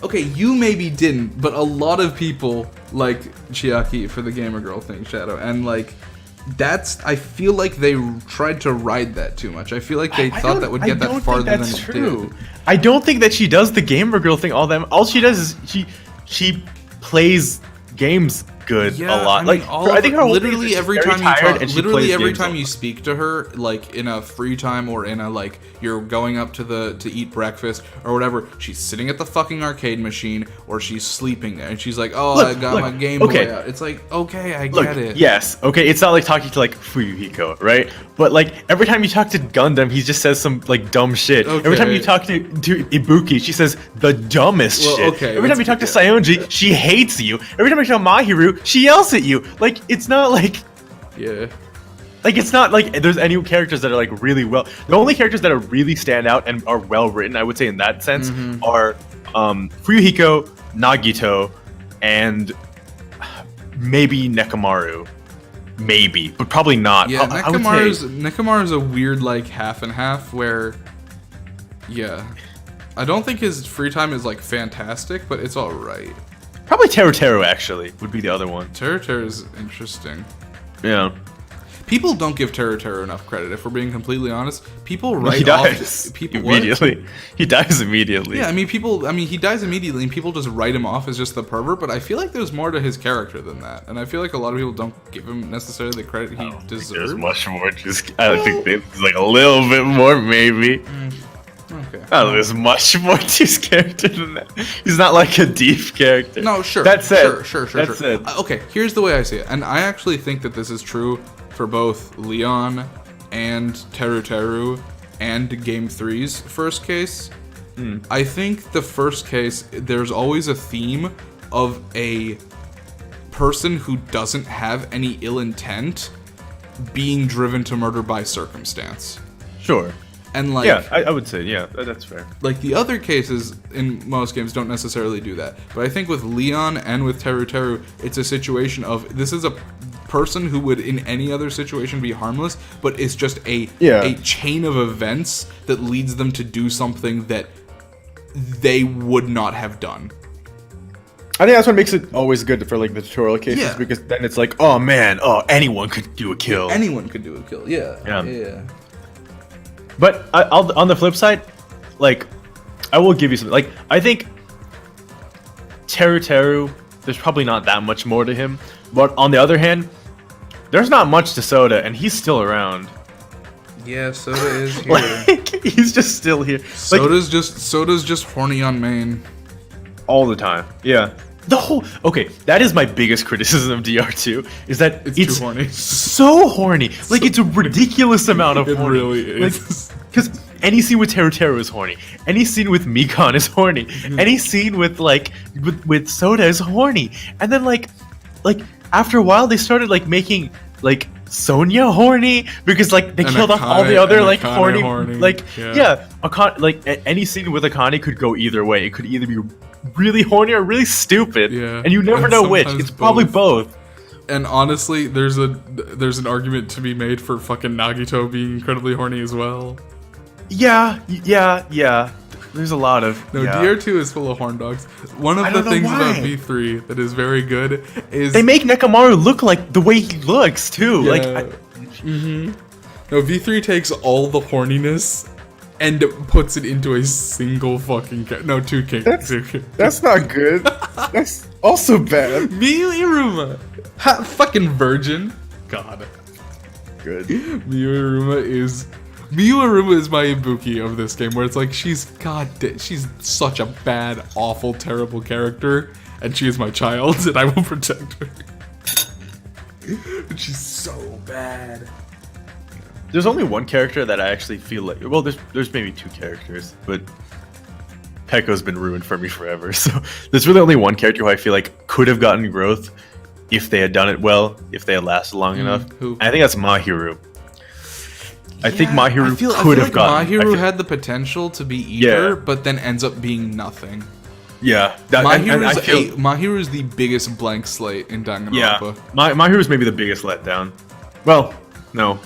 Okay, you maybe didn't, but a lot of people like Chiaki for the gamer girl thing, Shadow, and like I feel like they tried to ride that too much. I feel like they thought that would get that farther than it did. I don't think that she does the gamer girl thing all that. All she does is she plays games good a lot. I think her literally every time you speak to her, like in a free time or in a like you're going up to eat breakfast or whatever, she's sitting at the fucking arcade machine or she's sleeping there and she's like, oh, I got my Game Boy out. It's like, okay, I get it. Yes, okay, it's not like talking to like Fuyuhiko, right? But like every time you talk to Gundam, he just says some like dumb shit. Okay. Every time you talk to Ibuki, she says the dumbest shit. Okay, every time you talk to Sayonji, she hates you. Every time you talk to Mahiru, she yells at you. Like it's not like like it's not like there's any characters that are like really well. The only characters that are really stand out and are well written, I would say in that sense, are Fuyuhiko, Nagito, and maybe Nekomaru. Maybe, but probably not. Yeah, Nekomaru's a weird like half and half where I don't think his free time is like fantastic, but it's alright. Probably Teru actually would be the other one. Teru is interesting. Yeah. People don't give Teru enough credit. If we're being completely honest, people write he dies off people immediately. What? He dies immediately. Yeah, he dies immediately, and people just write him off as just the pervert. But I feel like there's more to his character than that, and I feel like a lot of people don't give him necessarily the credit he deserves. There's much more. I think there's like a little bit more, maybe. Okay. Oh, there's much more to his character than that. He's not like a deep character. No, sure. That said, sure. Said. Okay, here's the way I see it, and I actually think that this is true for both Leon and Teru and Game 3's first case. I think the first case, there's always a theme of a person who doesn't have any ill intent being driven to murder by circumstance. Sure. And like, yeah, I would say, yeah, that's fair. Like the other cases in most games don't necessarily do that, but I think with Leon and with Teru, it's a situation of this is a person who would in any other situation be harmless, but it's just a chain of events that leads them to do something that they would not have done. I think that's what makes it always good for like the tutorial cases, because then it's like, oh man, anyone could do a kill. Anyone could do a kill, yeah. But on the flip side, like, I will give you something. Like, I think Teru, there's probably not that much more to him. But on the other hand, there's not much to Soda, and he's still around. Yeah, Soda is here. Like, he's just still here. Soda's just horny on main. All the time. Yeah. Okay, that is my biggest criticism of DR2, is that it's too horny. So horny. Like, it's a ridiculous amount of horny. It really is. Because any scene with Teru is horny. Any scene with Mikan is horny. Any scene with, like, with Soda is horny. And then, like, after a while, they started, like, making, like, Sonya horny, because, like, they killed off all the other, like, horny. Like, any scene with Akane could go either way. It could either be really horny or really stupid, and you never know which. It's probably both. And honestly, there's an argument to be made for fucking Nagito being incredibly horny as well. Yeah. There's a lot of DR2 is full of horn dogs. One of the things about V3 that is very good is they make Nekomaru look like the way he looks too. No, V3 takes all the horniness and puts it into a single fucking two characters. That's not good. That's also bad. Miyu Iruma, fucking virgin. God, good. Miyu Iruma is Miwaru is my Ibuki of this game, where it's like she's such a bad, awful, terrible character, and she is my child, and I will protect her. But she's so bad. There's only one character that I actually feel like. Well, there's maybe two characters, but Pekko's been ruined for me forever. So there's really only one character who I feel like could have gotten growth if they had done it well, if they had lasted long enough. Who? And I think that's Mahiru. I think Mahiru I could feel have gotten. Mahiru had the potential to be either, but then ends up being nothing. Yeah, Mahiru's the biggest blank slate in Danganronpa. Yeah, Mahiru's maybe the biggest letdown. Well, no.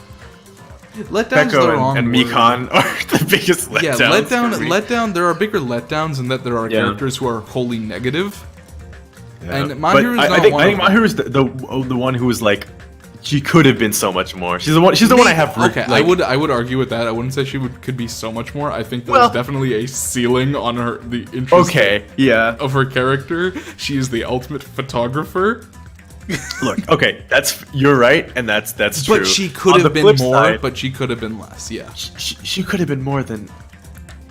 Letdown's the wrong and word. Mikan are the biggest letdowns. Yeah, letdown. There are bigger letdowns in that there are characters who are wholly negative. Yeah. And Mahiru's I not think one of them. Mahiru's the one who was like, she could have been so much more. She's the one I have. Okay, I would argue with that. I wouldn't say she could be so much more. I think there's definitely a ceiling on the interest of her character. She is the ultimate photographer. Look, okay, you're right, and that's true. But she could have been more, but she could have been less. Yeah, she could have been more than.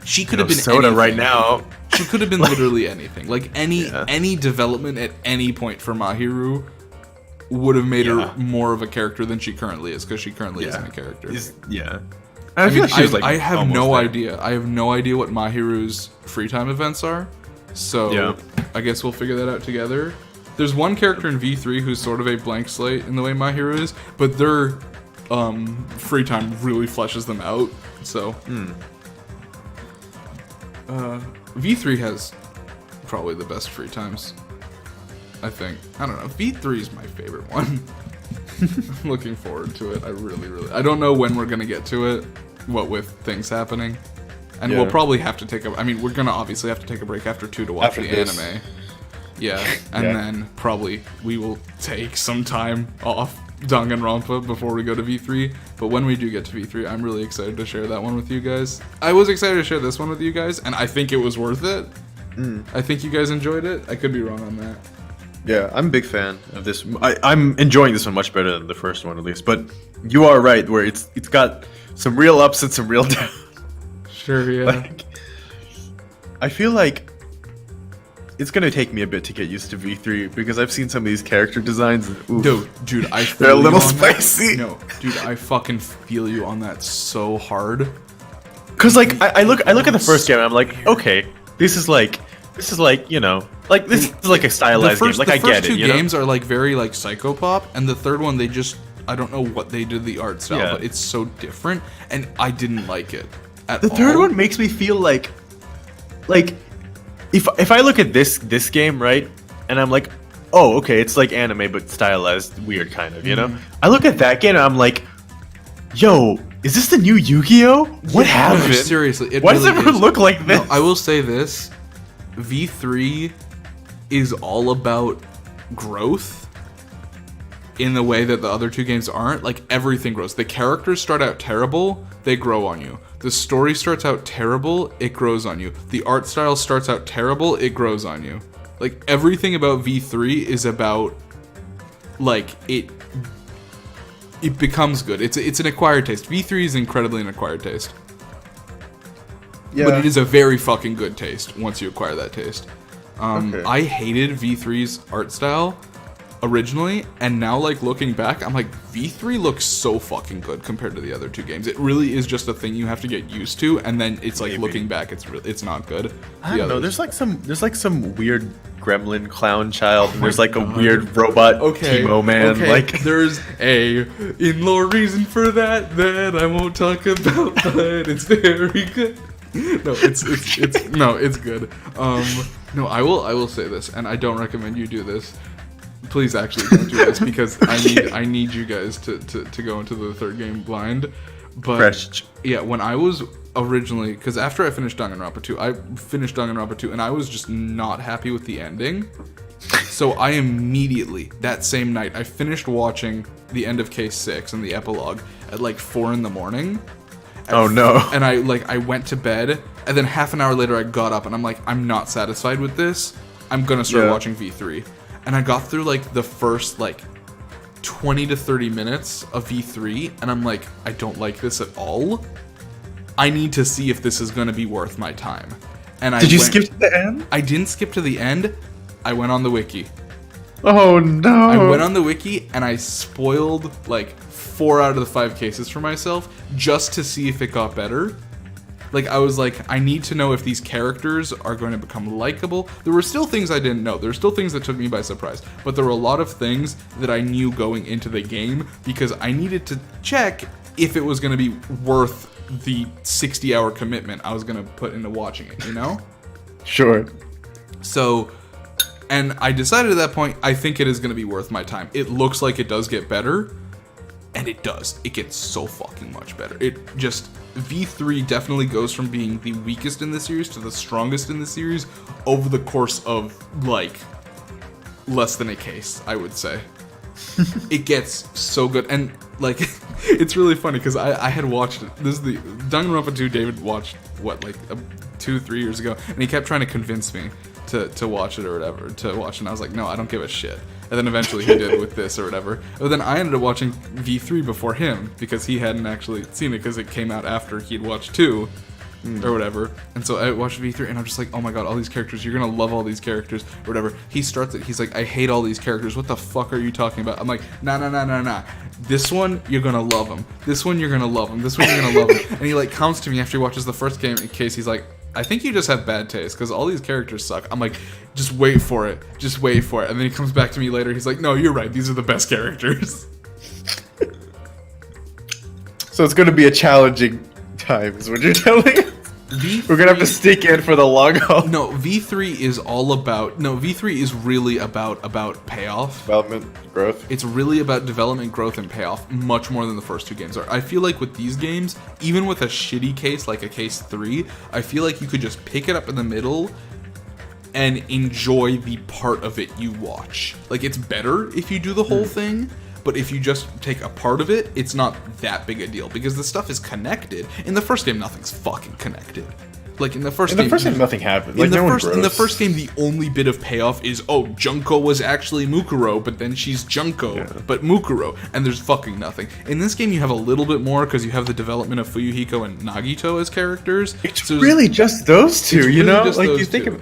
She could have been Soda anything. right now. She could have been literally anything. Like any development at any point for Mahiru would have made her more of a character than she currently is, because she currently isn't a character. I feel like she was like I have no there. idea. I have no idea what Mahiru's free time events are. So I guess we'll figure that out together. There's one character in V3 who's sort of a blank slate in the way Mahiru is, but their free time really fleshes them out. So V3 has probably the best free times, I think. I don't know. V3 is my favorite one. I'm looking forward to it. I really. I don't know when we're gonna get to it. What with things happening, and we'll probably have to take a. I mean, we're gonna obviously have to take a break after 2 to watch the anime. Yeah, and then probably we will take some time off Danganronpa before we go to V3. But when we do get to V3, I'm really excited to share that one with you guys. I was excited to share this one with you guys, and I think it was worth it. I think you guys enjoyed it. I could be wrong on that. Yeah, I'm a big fan of this. I'm enjoying this one much better than the first one, at least. But you are right, where it's got some real ups and some real downs. Sure, yeah. Like, I feel like it's gonna take me a bit to get used to V3 because I've seen some of these character designs. And, dude, I feel they're a little you on that. spicy. No, dude, I fucking feel you on that so hard. Cause like I look at the first game and I'm like, okay, this is like this is like a stylized game. Like I get it. The first two you know? games are like very like psychopop, and the third one they just I don't know what they did the art style, but it's so different, and I didn't like it at all. The third one makes me feel like if I look at this game, right, and I'm like, oh, okay, it's like anime but stylized weird kind of, you know? I look at that game and I'm like, yo, is this the new Yu-Gi-Oh? What happened? Seriously, why does everyone look like this? No, I will say this: V3 is all about growth in the way that the other two games aren't. Like, everything grows. The characters start out terrible, they grow on you. The story starts out terrible, it grows on you. The art style starts out terrible, it grows on you. Like, everything about V3 is about, like, it becomes good. It's an acquired taste. V3 is incredibly an acquired taste. Yeah. But it is a very fucking good taste once you acquire that taste. I hated V3's art style originally, and now, like, looking back, I'm like, V3 looks so fucking good compared to the other two games. It really is just a thing you have to get used to, and then it's like, looking back, it's not good. I don't know. There's like some weird gremlin clown child, and there's like a weird robot Timo man. Like, there's a in-law reason for that I won't talk about, but it's very good. No, it's good. No, I will say this, and I don't recommend you do this. Please actually don't do this, because I need you guys to go into the third game blind. But yeah, when I was originally, because after I finished Danganronpa 2, and I was just not happy with the ending. So I immediately, that same night, I finished watching the end of Case 6 and the epilogue at like 4 a.m. Oh no. And I went to bed, and then half an hour later I got up, and I'm like, I'm not satisfied with this. I'm gonna start watching V3. And I got through like the first like 20 to 30 minutes of V3, and I'm like, I don't like this at all. I need to see if this is going to be worth my time. And Did you skip to the end? I didn't skip to the end. I went on the wiki. Oh no! I went on the wiki and I spoiled like 4 out of the 5 cases for myself just to see if it got better. Like, I was like, I need to know if these characters are going to become likable. There were still things I didn't know. There were still things that took me by surprise. But there were a lot of things that I knew going into the game because I needed to check if it was going to be worth the 60-hour commitment I was going to put into watching it, you know? Sure. So, and I decided at that point, I think it is going to be worth my time. It looks like it does get better, and it does. It gets so fucking much better. It just... V3 definitely goes from being the weakest in the series to the strongest in the series over the course of, like, less than a case, I would say. It gets so good, and, like, it's really funny, because I had watched it. This is the Danganronpa 2 David watched, what, like, 2-3 years ago, and he kept trying to convince me to watch it or whatever, to watch it, and I was like, no, I don't give a shit. And then eventually he did with this or whatever. But then I ended up watching V3 before him because he hadn't actually seen it because it came out after he'd watched 2 or whatever. And so I watched V3 and I'm just like, oh my god, all these characters, you're gonna love all these characters or whatever. He starts it, he's like, I hate all these characters, what the fuck are you talking about? I'm like, nah. This one, you're gonna love him. This one, you're gonna love him. This one, you're gonna love him. And he like comes to me after he watches the first game in case he's like, I think you just have bad taste because all these characters suck. I'm like, just wait for it. Just wait for it. And then he comes back to me later. He's like, no, you're right. These are the best characters. So it's going to be a challenging time, is what you're telling us. We're going to have to stick in for the long haul. No, V3 is all about... No, V3 is really about payoff. Development, growth. It's really about development, growth, and payoff, much more than the first 2 games are. I feel like with these games, even with a shitty case like a case 3, I feel like you could just pick it up in the middle and enjoy the part of it you watch. Like, it's better if you do the whole thing, but if you just take a part of it, it's not that big a deal because the stuff is connected. In the first game, nothing's fucking connected. Like in the first game, nothing happened. Like in the first game, the only bit of payoff is, oh, Junko was actually Mukuro, but then she's Junko, but Mukuro, and there's fucking nothing. In this game, you have a little bit more because you have the development of Fuyuhiko and Nagito as characters. It's really just those two, you know? Like you think of.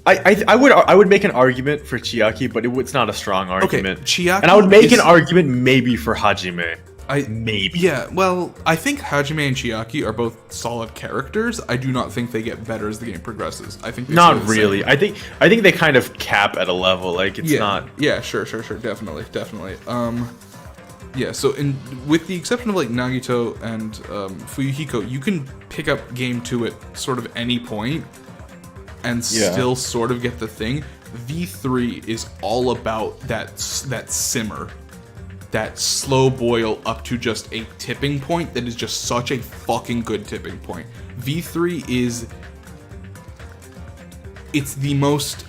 I would make an argument for Chiaki, but it's not a strong argument. Okay, Chiaki, and I would make an argument maybe for Hajime. Maybe. Yeah, well, I think Hajime and Chiaki are both solid characters. I do not think they get better as the game progresses. I think they not really. I think they kind of cap at a level. Like it's not. Yeah, sure, definitely. Yeah, so with the exception of like Nagito and Fuyuhiko, you can pick up game 2 at sort of any point and still sort of get the thing. V3 is all about that simmer, that slow boil up to just a tipping point that is just such a fucking good tipping point. V3 is... It's the most,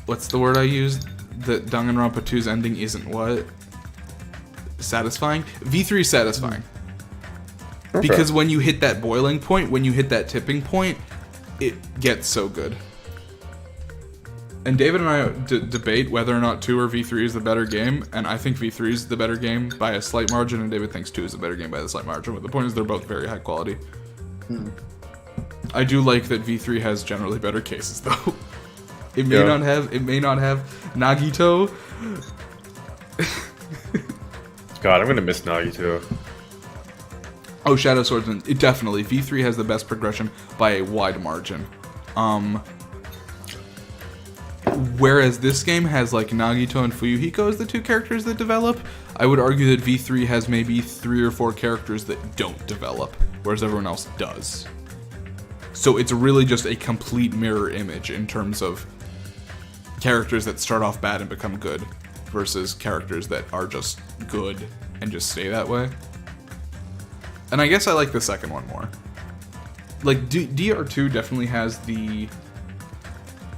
what's the word I used? That Danganronpa 2's ending isn't what? Satisfying? V3 is satisfying. Okay. Because when you hit that boiling point, when you hit that tipping point, it gets so good. And David and I debate whether or not 2 or V3 is the better game, and I think V3 is the better game by a slight margin, and David thinks 2 is the better game by a slight margin. But the point is they're both very high quality. I do like that V3 has generally better cases, though. It may not have Nagito. God, I'm gonna miss Nagito. Oh, Shadow Swordsman. It definitely. V3 has the best progression by a wide margin. Whereas this game has like Nagito and Fuyuhiko as the 2 characters that develop, I would argue that V3 has maybe 3 or 4 characters that don't develop, whereas everyone else does. So it's really just a complete mirror image in terms of characters that start off bad and become good versus characters that are just good and just stay that way. And I guess I like the second one more. Like, DR2 definitely has the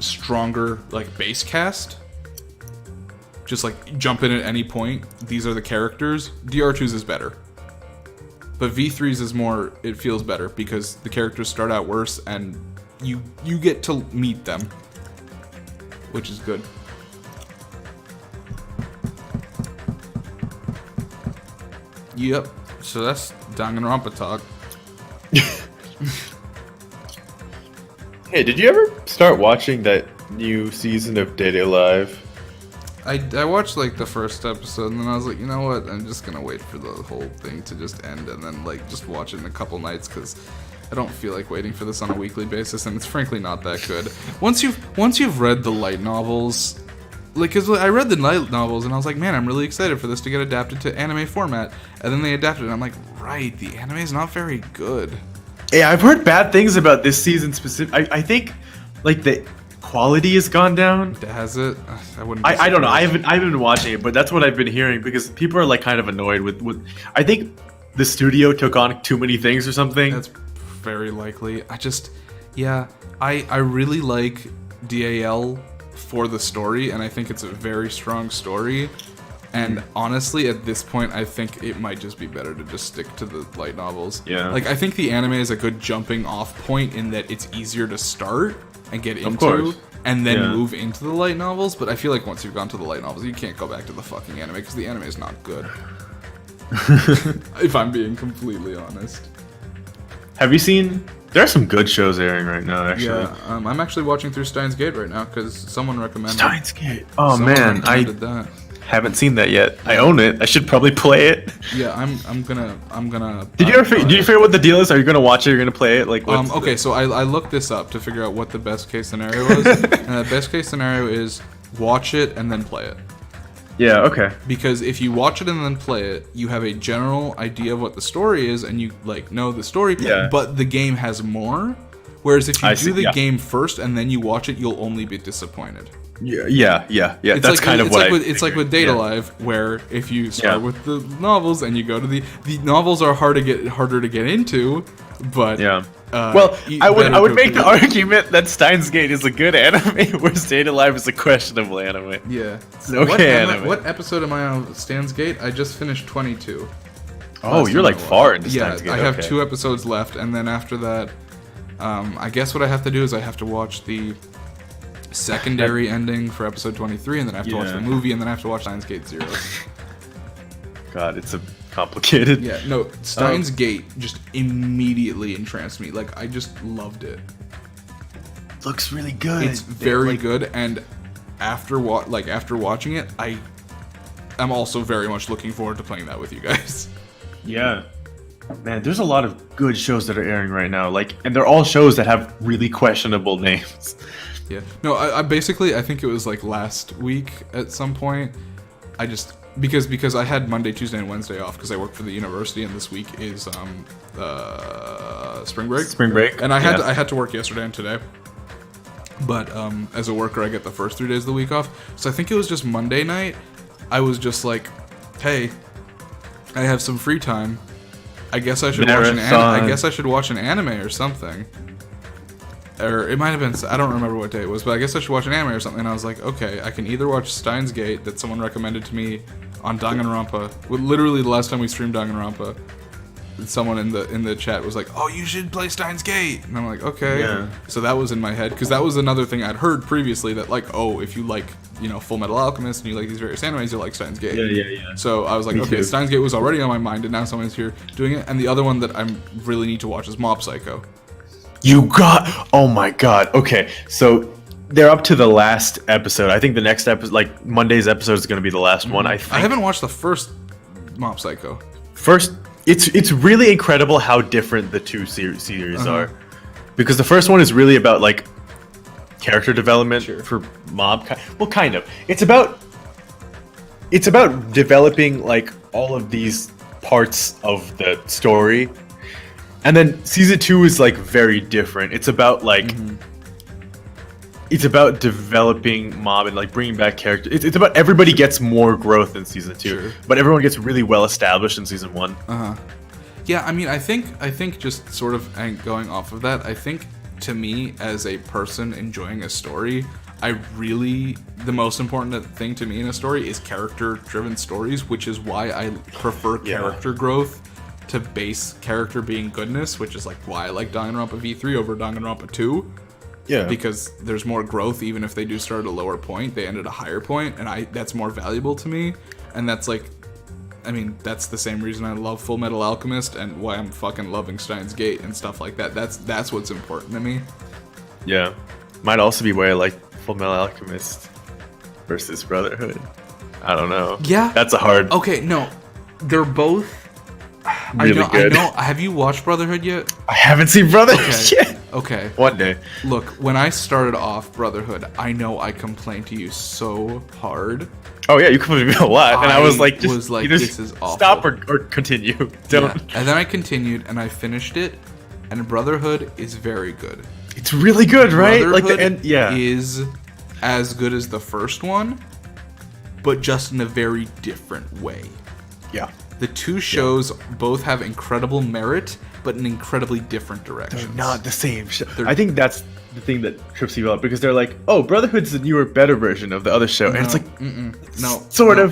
stronger, like, base cast. Just, like, jump in at any point. These are the characters. DR2's is better. But V3's is more, it feels better because the characters start out worse and you get to meet them. Which is good. Yep. So that's Danganronpa talk. Hey, did you ever start watching that new season of Dead Alive? I watched like the first episode and then I was like, you know what? I'm just gonna wait for the whole thing to just end and then like just watch it in a couple nights because I don't feel like waiting for this on a weekly basis and it's frankly not that good. Once you've read the light novels, like, cause I read the light novels and I was like, man, I'm really excited for this to get adapted to anime format. And then they adapted it and I'm like, right, the anime is not very good. Yeah, I've heard bad things about this season specific. I think like the quality has gone down. Has it? I wouldn't. I don't know. I haven't been watching it, but that's what I've been hearing because people are like kind of annoyed with. I think the studio took on too many things or something. That's very likely. I really like DAL for the story, and I think it's a very strong story. And honestly, at this point, I think it might just be better to just stick to the light novels. Yeah. Like, I think the anime is a good jumping off point in that it's easier to start and get into, course. and then move into the light novels. But I feel like once you've gone to the light novels, you can't go back to the fucking anime because the anime is not good. If I'm being completely honest. Have you seen? There are some good shows airing right now. Actually, Yeah, I'm actually watching through Steins Gate right now because someone recommended. Steins Gate. Oh someone man, recommended that. haven't seen that yet. I own it. I should probably play it. Yeah, I'm gonna. Did you figure out what the deal is? Are you gonna watch it? You're gonna play it? Like, what's okay, so I looked this up to figure out what the best case scenario was, and the best case scenario is watch it and then play it. Yeah. Okay. Because if you watch it and then play it, you have a general idea of what the story is, and you like know the story. Yeah. But the game has more. Whereas if you I do see, the yeah. game first and then you watch it, you'll only be disappointed. Yeah. It's That's kind of what it's like with Data Live, where if you start with the novels and you go to the novels are harder to get into, but I would make the argument that Steins Gate is a good anime, whereas Data Live is a questionable anime. Yeah. It's an okay anime. What episode am I on Steins Gate? I just finished 22. Oh, you're like far into Steins Gate. I have 2 episodes left, and then after that, I guess what I have to do is I have to watch the secondary ending for episode 23, and then I have to watch the movie, and then I have to watch Steins Gate 0. God, it's a complicated. Yeah, no, Steins Gate just immediately entranced me. Like, I just loved it. Looks really good. It's very good, and after watching it, I'm also very much looking forward to playing that with you guys. Yeah. Man, there's a lot of good shows that are airing right now. And they're all shows that have really questionable names. Yeah. No, I basically, I think it was like last week at some point. I just because I had Monday, Tuesday, and Wednesday off because I work for the university, and this week is spring break. Spring break. And I had to work yesterday and today. But as a worker, I get the first 3 days of the week off. So I think it was just Monday night. I was just like, hey, I have some free time. I guess I should watch an anime or something. Or it might have been, I don't remember what day it was, but I guess I should watch an anime or something. And I was like, okay, I can either watch Steins Gate that someone recommended to me on Danganronpa. Literally the last time we streamed Danganronpa, someone in the chat was like, oh, you should play Steins Gate. And I'm like, okay. Yeah. So that was in my head, because that was another thing I'd heard previously, that like, oh, if you like, Full Metal Alchemist and you like these various animes, you'll like Steins Gate. Yeah. So I was like, okay, Steins Gate was already on my mind, and now someone's here doing it. And the other one that I really need to watch is Mob Psycho. Oh my god. Okay, so they're up to the last episode. I think the next episode, like Monday's episode, is going to be the last one. I haven't watched the first Mob Psycho. It's really incredible how different the two series are, because the first one is really about like character development for Mob. Well, kind of. It's about developing like all of these parts of the story. And then season 2 is like very different. It's about like it's about developing Mob and like bringing back characters. It's about everybody gets more growth in season 2, but everyone gets really well established in season 1. Yeah, I mean, I think just sort of going off of that, I think to me as a person enjoying a story, the most important thing to me in a story is character-driven stories, which is why I prefer character growth to base character being goodness, which is like why I like Danganronpa V3 over Danganronpa 2. Yeah. Because there's more growth, even if they do start at a lower point, they end at a higher point, and that's more valuable to me. And that's like, I mean, that's the same reason I love Full Metal Alchemist and why I'm fucking loving Steins Gate and stuff like that. That's what's important to me. Yeah. Might also be why I like Full Metal Alchemist versus Brotherhood. I don't know. Yeah. That's a hard... Okay, no. They're both... Really good. I know. Have you watched Brotherhood yet? I haven't seen Brotherhood yet. Okay. One day. Look, when I started off Brotherhood, I know I complained to you so hard. Oh yeah, you complained to me a lot, and I was like, either this is awful. stop or continue. Don't. Yeah. And then I continued and I finished it, and Brotherhood is very good. It's really good, right? Brotherhood Like the end, yeah. is as good as the first one, but just in a very different way. Yeah. The two shows both have incredible merit, but in incredibly different directions. They're not the same show. I think that's the thing that trips people up because they're like, "Oh, Brotherhood's the newer, better version of the other show," and it's like,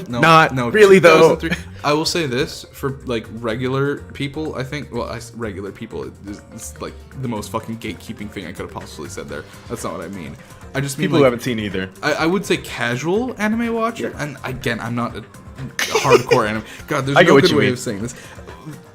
not really though. I will say this for like regular people. I think, regular people is like the most fucking gatekeeping thing I could have possibly said there. That's not what I mean. I just mean people who haven't seen either. I would say casual anime watcher, and again, I'm not a hardcore anime. God, there's no good way of saying this.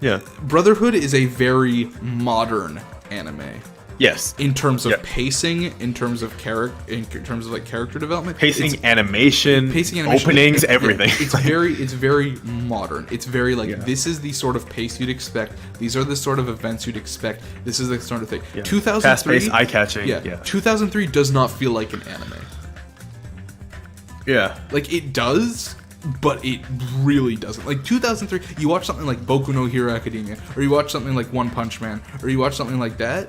Yeah. Brotherhood is a very modern anime. Yes. In terms of pacing, in terms of like character development, pacing, animation, openings, everything. It's very modern. It's very like this is the sort of pace you'd expect. These are the sort of events you'd expect. This is the sort of thing. Yeah. 2003, fast-paced, eye-catching. Yeah. 2003 does not feel like an anime. Yeah. Like it does, but it really doesn't. Like 2003, you watch something like Boku no Hero Academia, or you watch something like One Punch Man, or you watch something like that.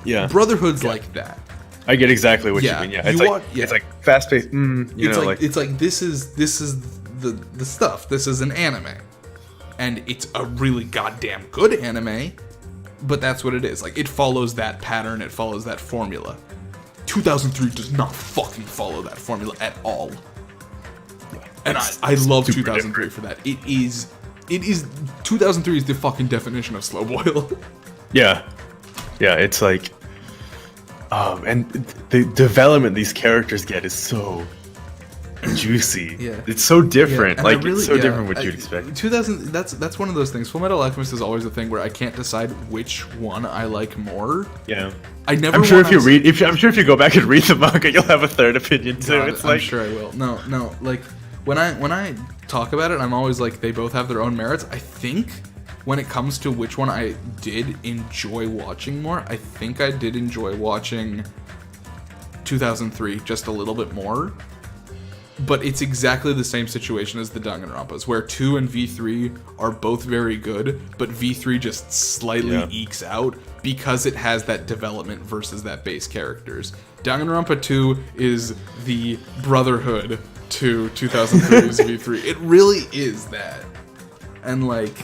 Yeah. Brotherhood's like that. I get exactly what you mean. Yeah. It's like fast-paced. It's like this is the stuff. This is an anime, and it's a really goddamn good anime. But that's what it is. Like it follows that pattern. It follows that formula. 2003 does not fucking follow that formula at all. And I love 2003 for that. It is 2003 is the fucking definition of slow boil. Yeah. Yeah, it's like and the development these characters get is so juicy. Yeah. It's so different. Yeah, like it's so different what you'd expect. 2000 that's one of those things. Full Metal Alchemist is always a thing where I can't decide which one I like more. Yeah. I'm sure if you go back and read the manga, you'll have a third opinion too. God, it's like I'm sure I will. No, like when I talk about it, I'm always like they both have their own merits. I think when it comes to which one I did enjoy watching more, I think I did enjoy watching 2003 just a little bit more. But it's exactly the same situation as the Danganronpas, where 2 and V3 are both very good, but V3 just slightly ekes out because it has that development versus that base characters. Danganronpa 2 is the Brotherhood to 2003's V3. It really is that. And like,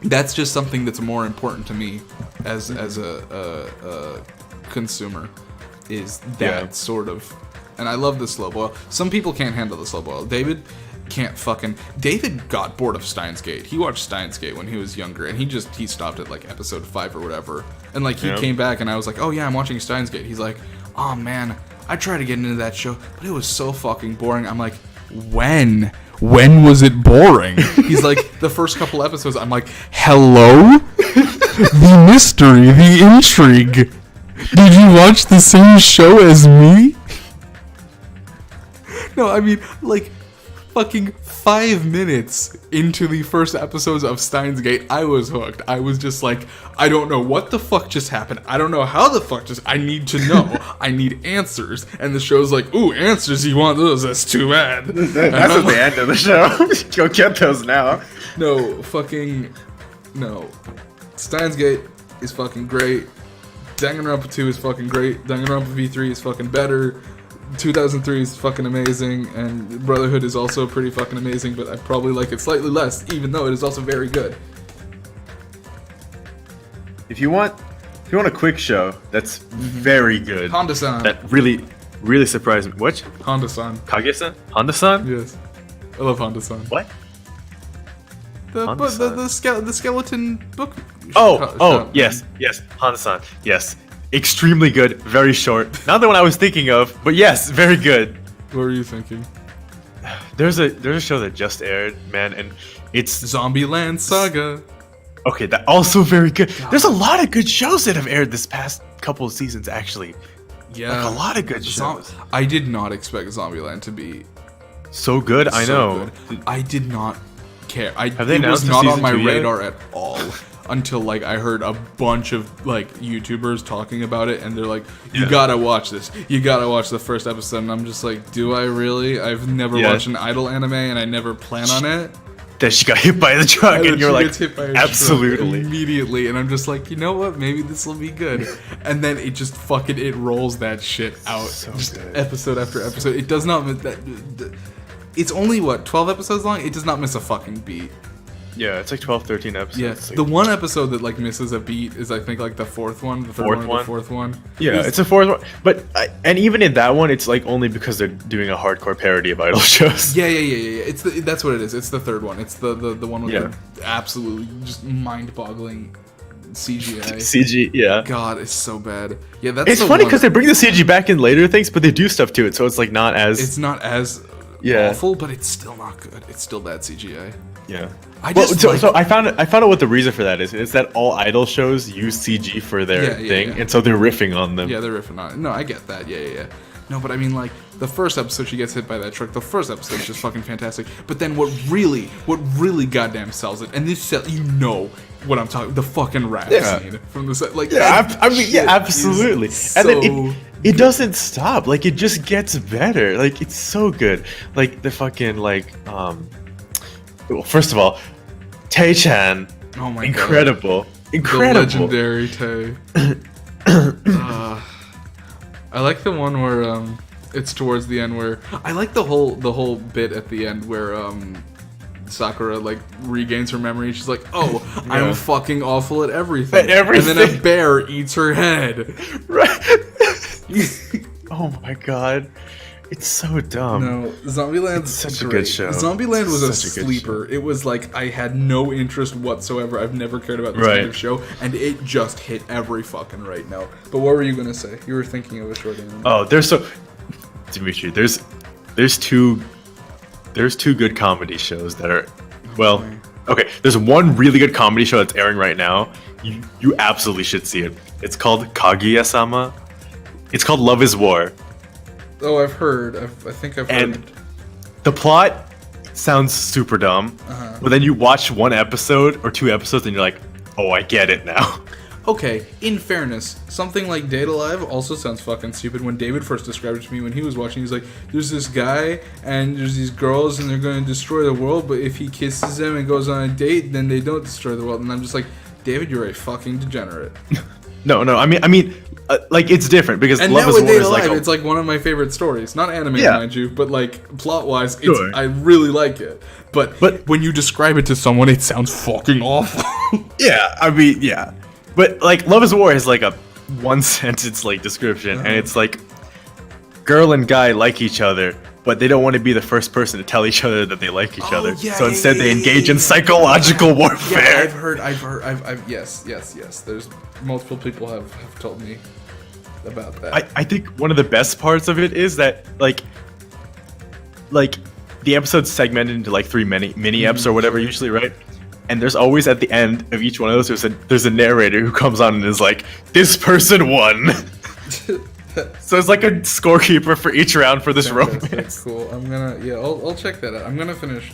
that's just something that's more important to me as a consumer, is that sort of. And I love the slow boil. Some people can't handle the slow boil. David got bored of Steins Gate. He watched Steins Gate when he was younger, and he stopped at like episode 5 or whatever. And like he came back, and I was like, oh yeah, I'm watching Steins Gate. He's like, oh man, I tried to get into that show, but it was so fucking boring. I'm like, when was it boring? He's like, the first couple episodes. I'm like, hello? The mystery, the intrigue. Did you watch the same show as me? No, I mean, like, fucking 5 minutes into the first episodes of Steins Gate, I was hooked. I was just like, I don't know what the fuck just happened. I don't know how the fuck I need to know. I need answers. And the show's like, ooh, answers, you want those? That's too bad. That's at the end of the show. Go get those now. No. Steins Gate is fucking great. Danganronpa 2 is fucking great. Danganronpa V3 is fucking better. 2003 is fucking amazing, and Brotherhood is also pretty fucking amazing, but I probably like it slightly less, even though it is also very good. If you want a quick show that's very good, Honda-san. that really surprised me. What? Honda-san. Kage-san? Honda-san? Yes. I love Honda-san. What? The skeleton book. Yes, Honda-san. Yes. Extremely good, very short. Not the one I was thinking of, but yes, very good. What were you thinking? there's a show that just aired, man, and it's Zombieland Saga. Okay, that also very good. There's a lot of good shows that have aired this past couple of seasons, actually. Yeah, like a lot of good shows. I did not expect Zombieland to be so good. I know. Good. I did not care. Have they it was announced not on season my 2 yet? radar at all until like I heard a bunch of like YouTubers talking about it, and they're like, "You gotta watch this. You gotta watch the first episode." And I'm just like, "Do I really? I've never watched an idol anime, and I never plan on it." That she got hit by the truck, and you're like, hit by a absolutely, truck immediately, and I'm just like, you know what? Maybe this will be good. And then it just fucking rolls that shit out, just episode after episode. It does not miss that. It's only what 12 episodes long. It does not miss a fucking beat. Yeah, it's like 12, 13 episodes. Yeah, like, the one episode that like misses a beat is I think like the fourth one, the third one, or the fourth one. Yeah, it's a fourth one, but and even in that one, it's like only because they're doing a hardcore parody of idol shows. Yeah. It's that's what it is. It's the third one. It's the one with the absolutely just mind-boggling CGI. CG, yeah. God, it's so bad. Yeah, that's. It's funny because they bring the CG back in later things, but they do stuff to it, so it's like not as. It's not as awful, but it's still not good. It's still bad CGI. Yeah. So I found out what the reason for that is. It's that all idol shows use CG for their thing, and so they're riffing on them. Yeah, they're riffing on it. No, I get that. Yeah. No, but I mean, like, the first episode she gets hit by that truck, the first episode is just fucking fantastic. But then what really goddamn sells it, and this, you know what I'm talking, the fucking rap scene from the set. Like, absolutely. And then it doesn't stop. Like, it just gets better. Like, it's so good. Like, the fucking, like, well, first of all, Tae-chan. Oh my incredible. God. Incredible. The legendary Tae. I like the one where it's towards the end where I like the whole bit at the end where Sakura like regains her memory. She's like, "Oh, I'm fucking awful at everything." And then a bear eats her head. Right. Oh my god. It's so dumb. No, Zombieland's such a good show. Zombieland was a sleeper. It was like I had no interest whatsoever. I've never cared about this kind of show, and it just hit every fucking right now. But what were you gonna say? You were thinking of a short anime. Oh, Dimitri, there's two good comedy shows that are okay. There's one really good comedy show that's airing right now. You absolutely should see it. It's called Kaguya-sama. It's called Love is War. Oh, I've heard. I think I've heard. And the plot sounds super dumb, but then you watch one episode or two episodes and you're like, oh, I get it now. Okay, in fairness, something like Date Alive also sounds fucking stupid. When David first described it to me when he was watching, he's like, there's this guy and there's these girls and they're going to destroy the world, but if he kisses them and goes on a date, then they don't destroy the world. And I'm just like, David, you're a fucking degenerate. No, I mean, like it's different because and Love now is with War Date is Alive, like it's like one of my favorite stories. Not anime, mind you, but like plot-wise, Sure. I really like it. But when you describe it to someone, it sounds fucking awful. Yeah, I mean, yeah. But like Love is War is like a one sentence like description, and it's like girl and guy like each other, but they don't want to be the first person to tell each other that they like each other. So instead, they engage in psychological warfare. Yeah, I've heard. Yes. There's multiple people have told me about that. I think one of the best parts of it is that like the episode's segmented into like 3 mini eps or whatever usually, right? And there's always at the end of each one of those there's a narrator who comes on and is like, this person won. So it's like a scorekeeper for each round for this romance. Cool. I'll check that out. I'm gonna finish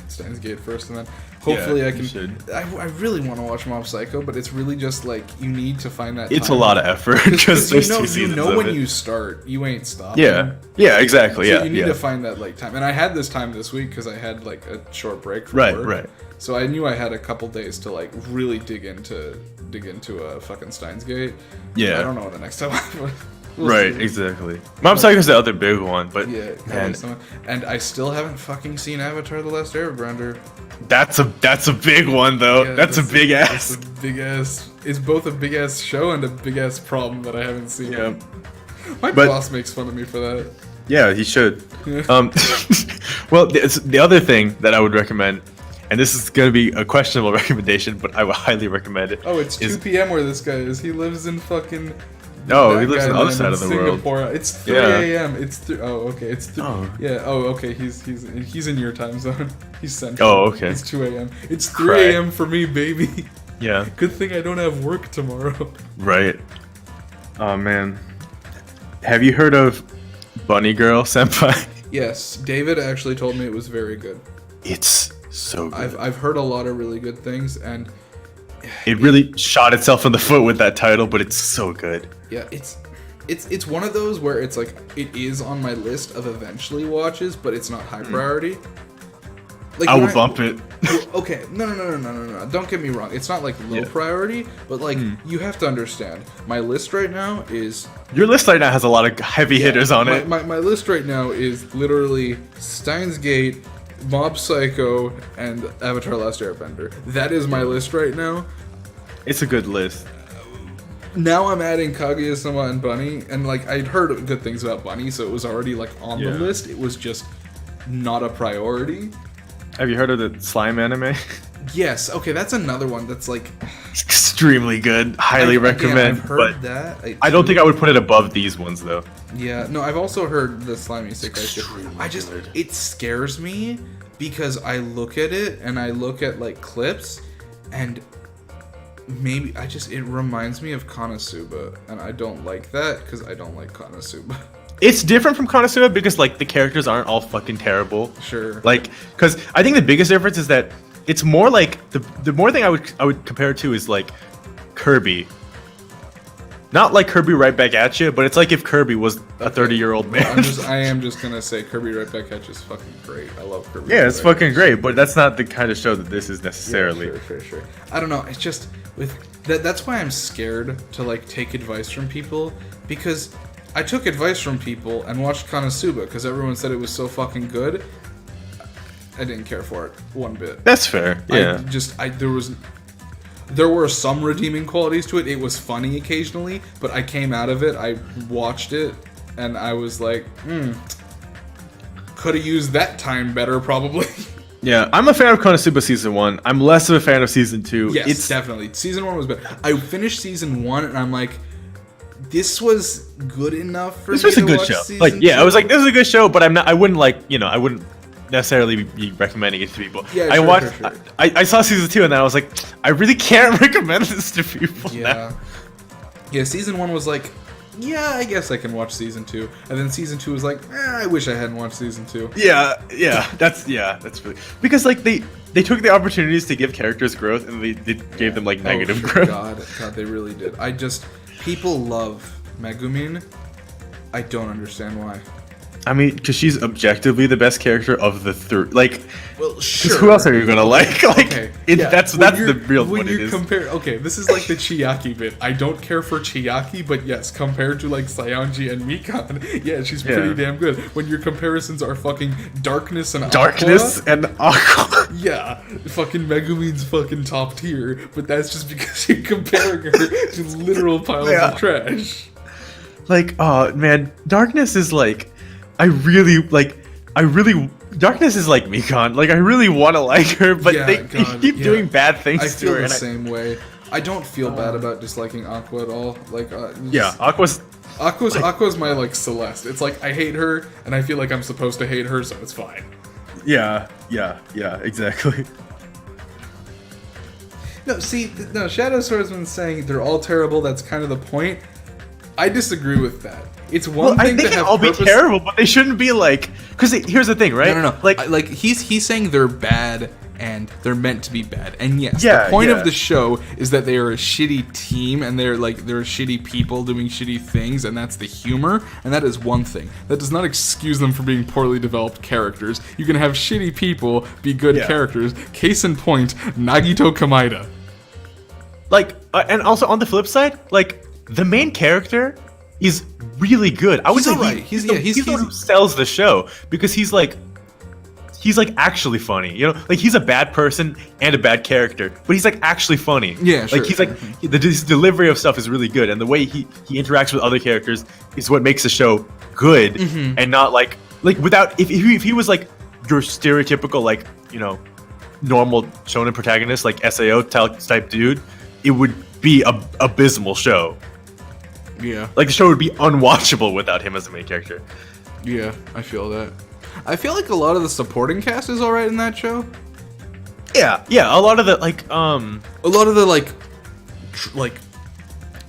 Steins Gate first, and then hopefully I can. I really want to watch Mob Psycho, but it's really just like you need to find that. It's time. a lot of effort because there's 2 seasons. You know when of it. you start, you ain't stopping. Yeah, exactly. So you need to find that like time, and I had this time this week because I had like a short break from work. Right. So I knew I had a couple days to like really dig into a fucking Steins Gate. Yeah. I don't know what the next time. Right, exactly. Mob Psycho's the other big one, but and I still haven't fucking seen Avatar: The Last Airbender. That's a big one though. Yeah, that's a big ass. That's a big ass. It's both a big ass show and a big ass problem that I haven't seen. Yeah. My boss makes fun of me for that. Yeah, he should. Well, the other thing that I would recommend, and this is going to be a questionable recommendation, but I would highly recommend it. Oh, it's 2 p.m. where this guy is. He lives in fucking No, That he lives guy on the other lives side in of the world. Singapore. It's 3 Yeah. a.m. Oh, okay. It's Oh. Yeah. Oh, okay. He's in your time zone. He's central. Oh, okay. It's 2 a.m. It's 3 Cry. a.m. for me, baby. Yeah. Good thing I don't have work tomorrow. Right. Oh man. Have you heard of Bunny Girl Senpai? Yes, David actually told me it was very good. It's so good. I've heard a lot of really good things, and It really shot itself in the foot with that title, but it's so good. yeah, it's one of those where it's like it is on my list of eventually watches, but it's not high priority. Like I when will bump it. Okay, no. Don't get me wrong. It's not like low priority, but like you have to understand. My list right now is Your list right now has a lot of heavy hitters on it. My list right now is literally Steins Gate, Mob Psycho, and Avatar: Last Airbender. That is my list right now. It's a good list. Now I'm adding Kaguya-sama and Bunny, and like I'd heard good things about Bunny, so it was already like on the Yeah. list. It was just not a priority. Have you heard of the slime anime? Yes, okay, that's another one that's like Extremely good. Highly I've recommend. heard but that. I don't think I would put it above these ones though. Yeah, no, I've also heard the slimy stick. It scares me because I look at it and I look at like clips, and maybe it reminds me of Konosuba, and I don't like that because I don't like Konosuba. It's different from Konosuba because like the characters aren't all fucking terrible. Sure. Like, because I think the biggest difference is that it's more like the more thing I would compare it to is like Kirby. Not like Kirby Right Back at You, but it's like if Kirby was a 30-year-old man. I am just gonna say Kirby Right Back at You is fucking great. I love Kirby. Yeah, Right it's Back fucking great, but that's not the kind of show that this is necessarily. Yeah, sure. I don't know. It's just with that's why I'm scared to like take advice from people, because I took advice from people and watched Konosuba because everyone said it was so fucking good. I didn't care for it one bit. That's fair. Yeah. There were some redeeming qualities to it. It was funny occasionally, but I came out of it, I watched it, and I was like, could have used that time better, probably. Yeah, I'm a fan of Konosuba Season 1. I'm less of a fan of Season 2. Yes, definitely. Season 1 was better. I finished Season 1, and I'm like, this was good enough for me to watch. This was a good show. Like, Season yeah, 2. I was like, this is a good show, but I wouldn't necessarily be recommending it to people. Yeah, I watched. I saw Season 2, and then I was like, I really can't recommend this to people. Yeah. Yeah, Season 1 was like, yeah, I guess I can watch Season 2. And then Season 2 was like, I wish I hadn't watched Season 2. Yeah, that's really because like they took the opportunities to give characters growth, and they gave them like negative growth. God, they really did. People love Megumin. I don't understand why. I mean, because she's objectively the best character of the three. Like, well, sure. Who else are you gonna like? Like, okay. That's the real when what you it is. compare. Okay, this is like the Chiaki bit. I don't care for Chiaki, but yes, compared to like Saionji and Mikan, yeah, she's pretty damn good. When your comparisons are fucking Darkness and Aqua, yeah, fucking Megumin's fucking top tier. But that's just because you're comparing her to literal piles of trash. Like, oh man, Darkness is like. Darkness is like Mikan. Like, I really want to like her, but they keep doing bad things to her. I feel the same way. I don't feel bad about disliking Aqua at all. Like, Aqua's my like Celeste. It's like I hate her, and I feel like I'm supposed to hate her, so it's fine. Yeah, exactly. No, Shadow Swordsman's saying they're all terrible. That's kind of the point. I disagree with that. It's one thing they to can have all purpose. be terrible, but they shouldn't be like. Because here's the thing, right? No. Like he's saying they're bad and they're meant to be bad. And yes, the point of the show is that they are a shitty team and they're shitty people doing shitty things, and that's the humor. And that is one thing. That does not excuse them for being poorly developed characters. You can have shitty people be good characters. Case in point, Nagito Kamaida. Like, and also on the flip side, like the main character is really good. I would say he's the one who sells the show because he's like actually funny. You know, like he's a bad person and a bad character, but he's like actually funny. Yeah, sure. Like he's like his delivery of stuff is really good, and the way he interacts with other characters is what makes the show good, and not like without if he was like your stereotypical like normal shonen protagonist like SAO type dude, it would be a abysmal show. Yeah. Like the show would be unwatchable without him as the main character. Yeah, I feel that. I feel like a lot of the supporting cast is alright in that show. Yeah, a lot of the a lot of the like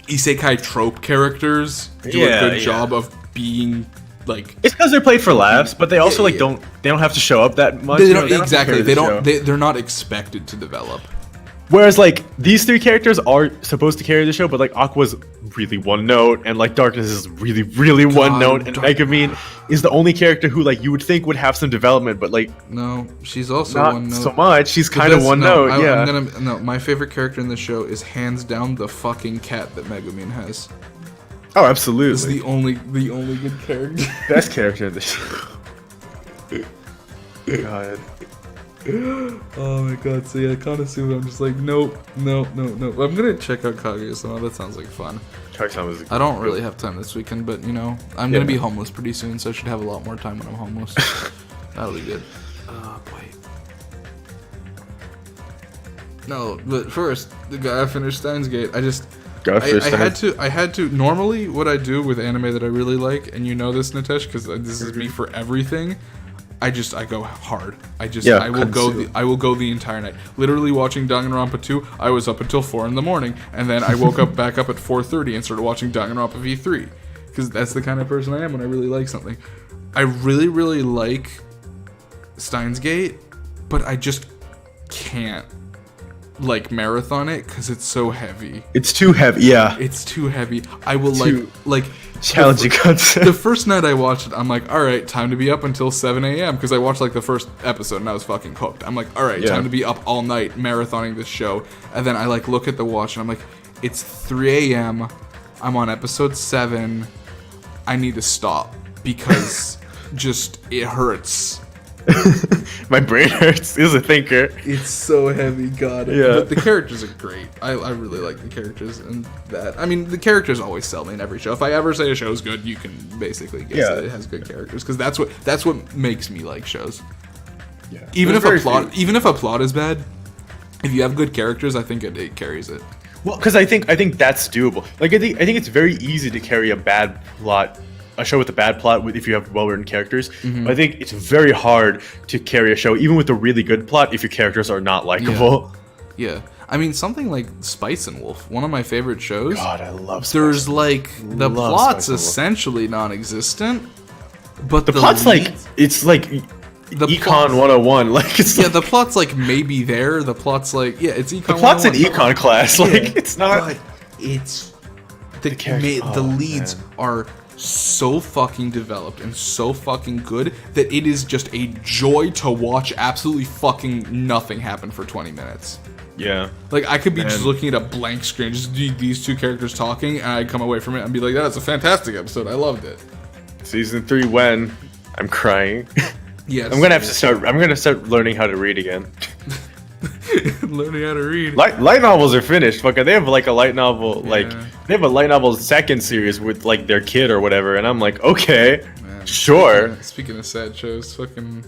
isekai trope characters do a good job of being like. It's because they're played for laughs, but they also don't have to show up that much. They don't exactly. They're not expected to develop. Whereas like these three characters are supposed to carry the show, but like Aqua's really one note, and like Darkness is really one note, and Megumin is the only character who like you would think would have some development, but like no, she's also not one note. so much. She's kind of one note. My favorite character in the show is hands down the fucking cat that Megumin has. Oh, absolutely. It's the only good character. Best character in the show. God. Oh my god, so yeah, Konosuba, I'm just like, nope. I'm gonna check out Kaguya-sama, that sounds like fun. Kaguya-sama I don't really have time this weekend, but you know, I'm gonna be homeless pretty soon, so I should have a lot more time when I'm homeless. That'll be good. Oh boy. No, but first, the guy I finished Steins Gate. I had to. Normally, what I do with anime that I really like, and you know this, Nitesh, because this is me for everything. I go hard. I will go the entire night. Literally watching Danganronpa 2, I was up until 4 in the morning, and then I woke up back up at 4:30 and started watching Danganronpa V3, because that's the kind of person I am when I really like something. I really like Steins Gate, but I just can't like marathon it because it's so heavy. It's too heavy. Yeah. It's too heavy. I will like. Challenging concept. The first night I watched it, I'm like, all right, time to be up until 7 a.m. because I watched like the first episode and I was fucking hooked. I'm like, all right, time to be up all night marathoning this show. And then I like look at the watch and I'm like, it's 3 a.m. I'm on episode 7. I need to stop because just it hurts. My brain hurts. He's a thinker. It's so heavy, God. Yeah. But the characters are great. I really like the characters and that. I mean, the characters always sell me in every show. If I ever say a show's good, you can basically guess that it has good characters because that's what makes me like shows. Yeah. Even if a plot is bad, if you have good characters, I think it carries it. Well, because I think that's doable. Like I think it's very easy to carry a show with a bad plot if you have well-written characters. Mm-hmm. But I think it's very hard to carry a show, even with a really good plot, if your characters are not likable. Yeah. I mean, something like Spice and Wolf, one of my favorite shows. God, I love Spice. There's like, the plot's essentially non-existent, but the plot's it's like Econ 101. Like, it's the plot's like maybe there. The plot's like, it's Econ 101. The plot's an Econ class. Like, it's not. But it's... The leads are so fucking developed and so fucking good that it is just a joy to watch absolutely fucking nothing happen for 20 minutes. Yeah. Like, I could be just looking at a blank screen, just these two characters talking, and I'd come away from it and be like, that's a fantastic episode, I loved it. Season 3 when? I'm crying. Yes. I'm gonna start learning how to read again. Learning how to read. Light novels are finished. Fuck, they have like a light novel, they have a light novel second series with like their kid or whatever, and I'm like, okay, man, sure. Speaking of sad shows, fucking,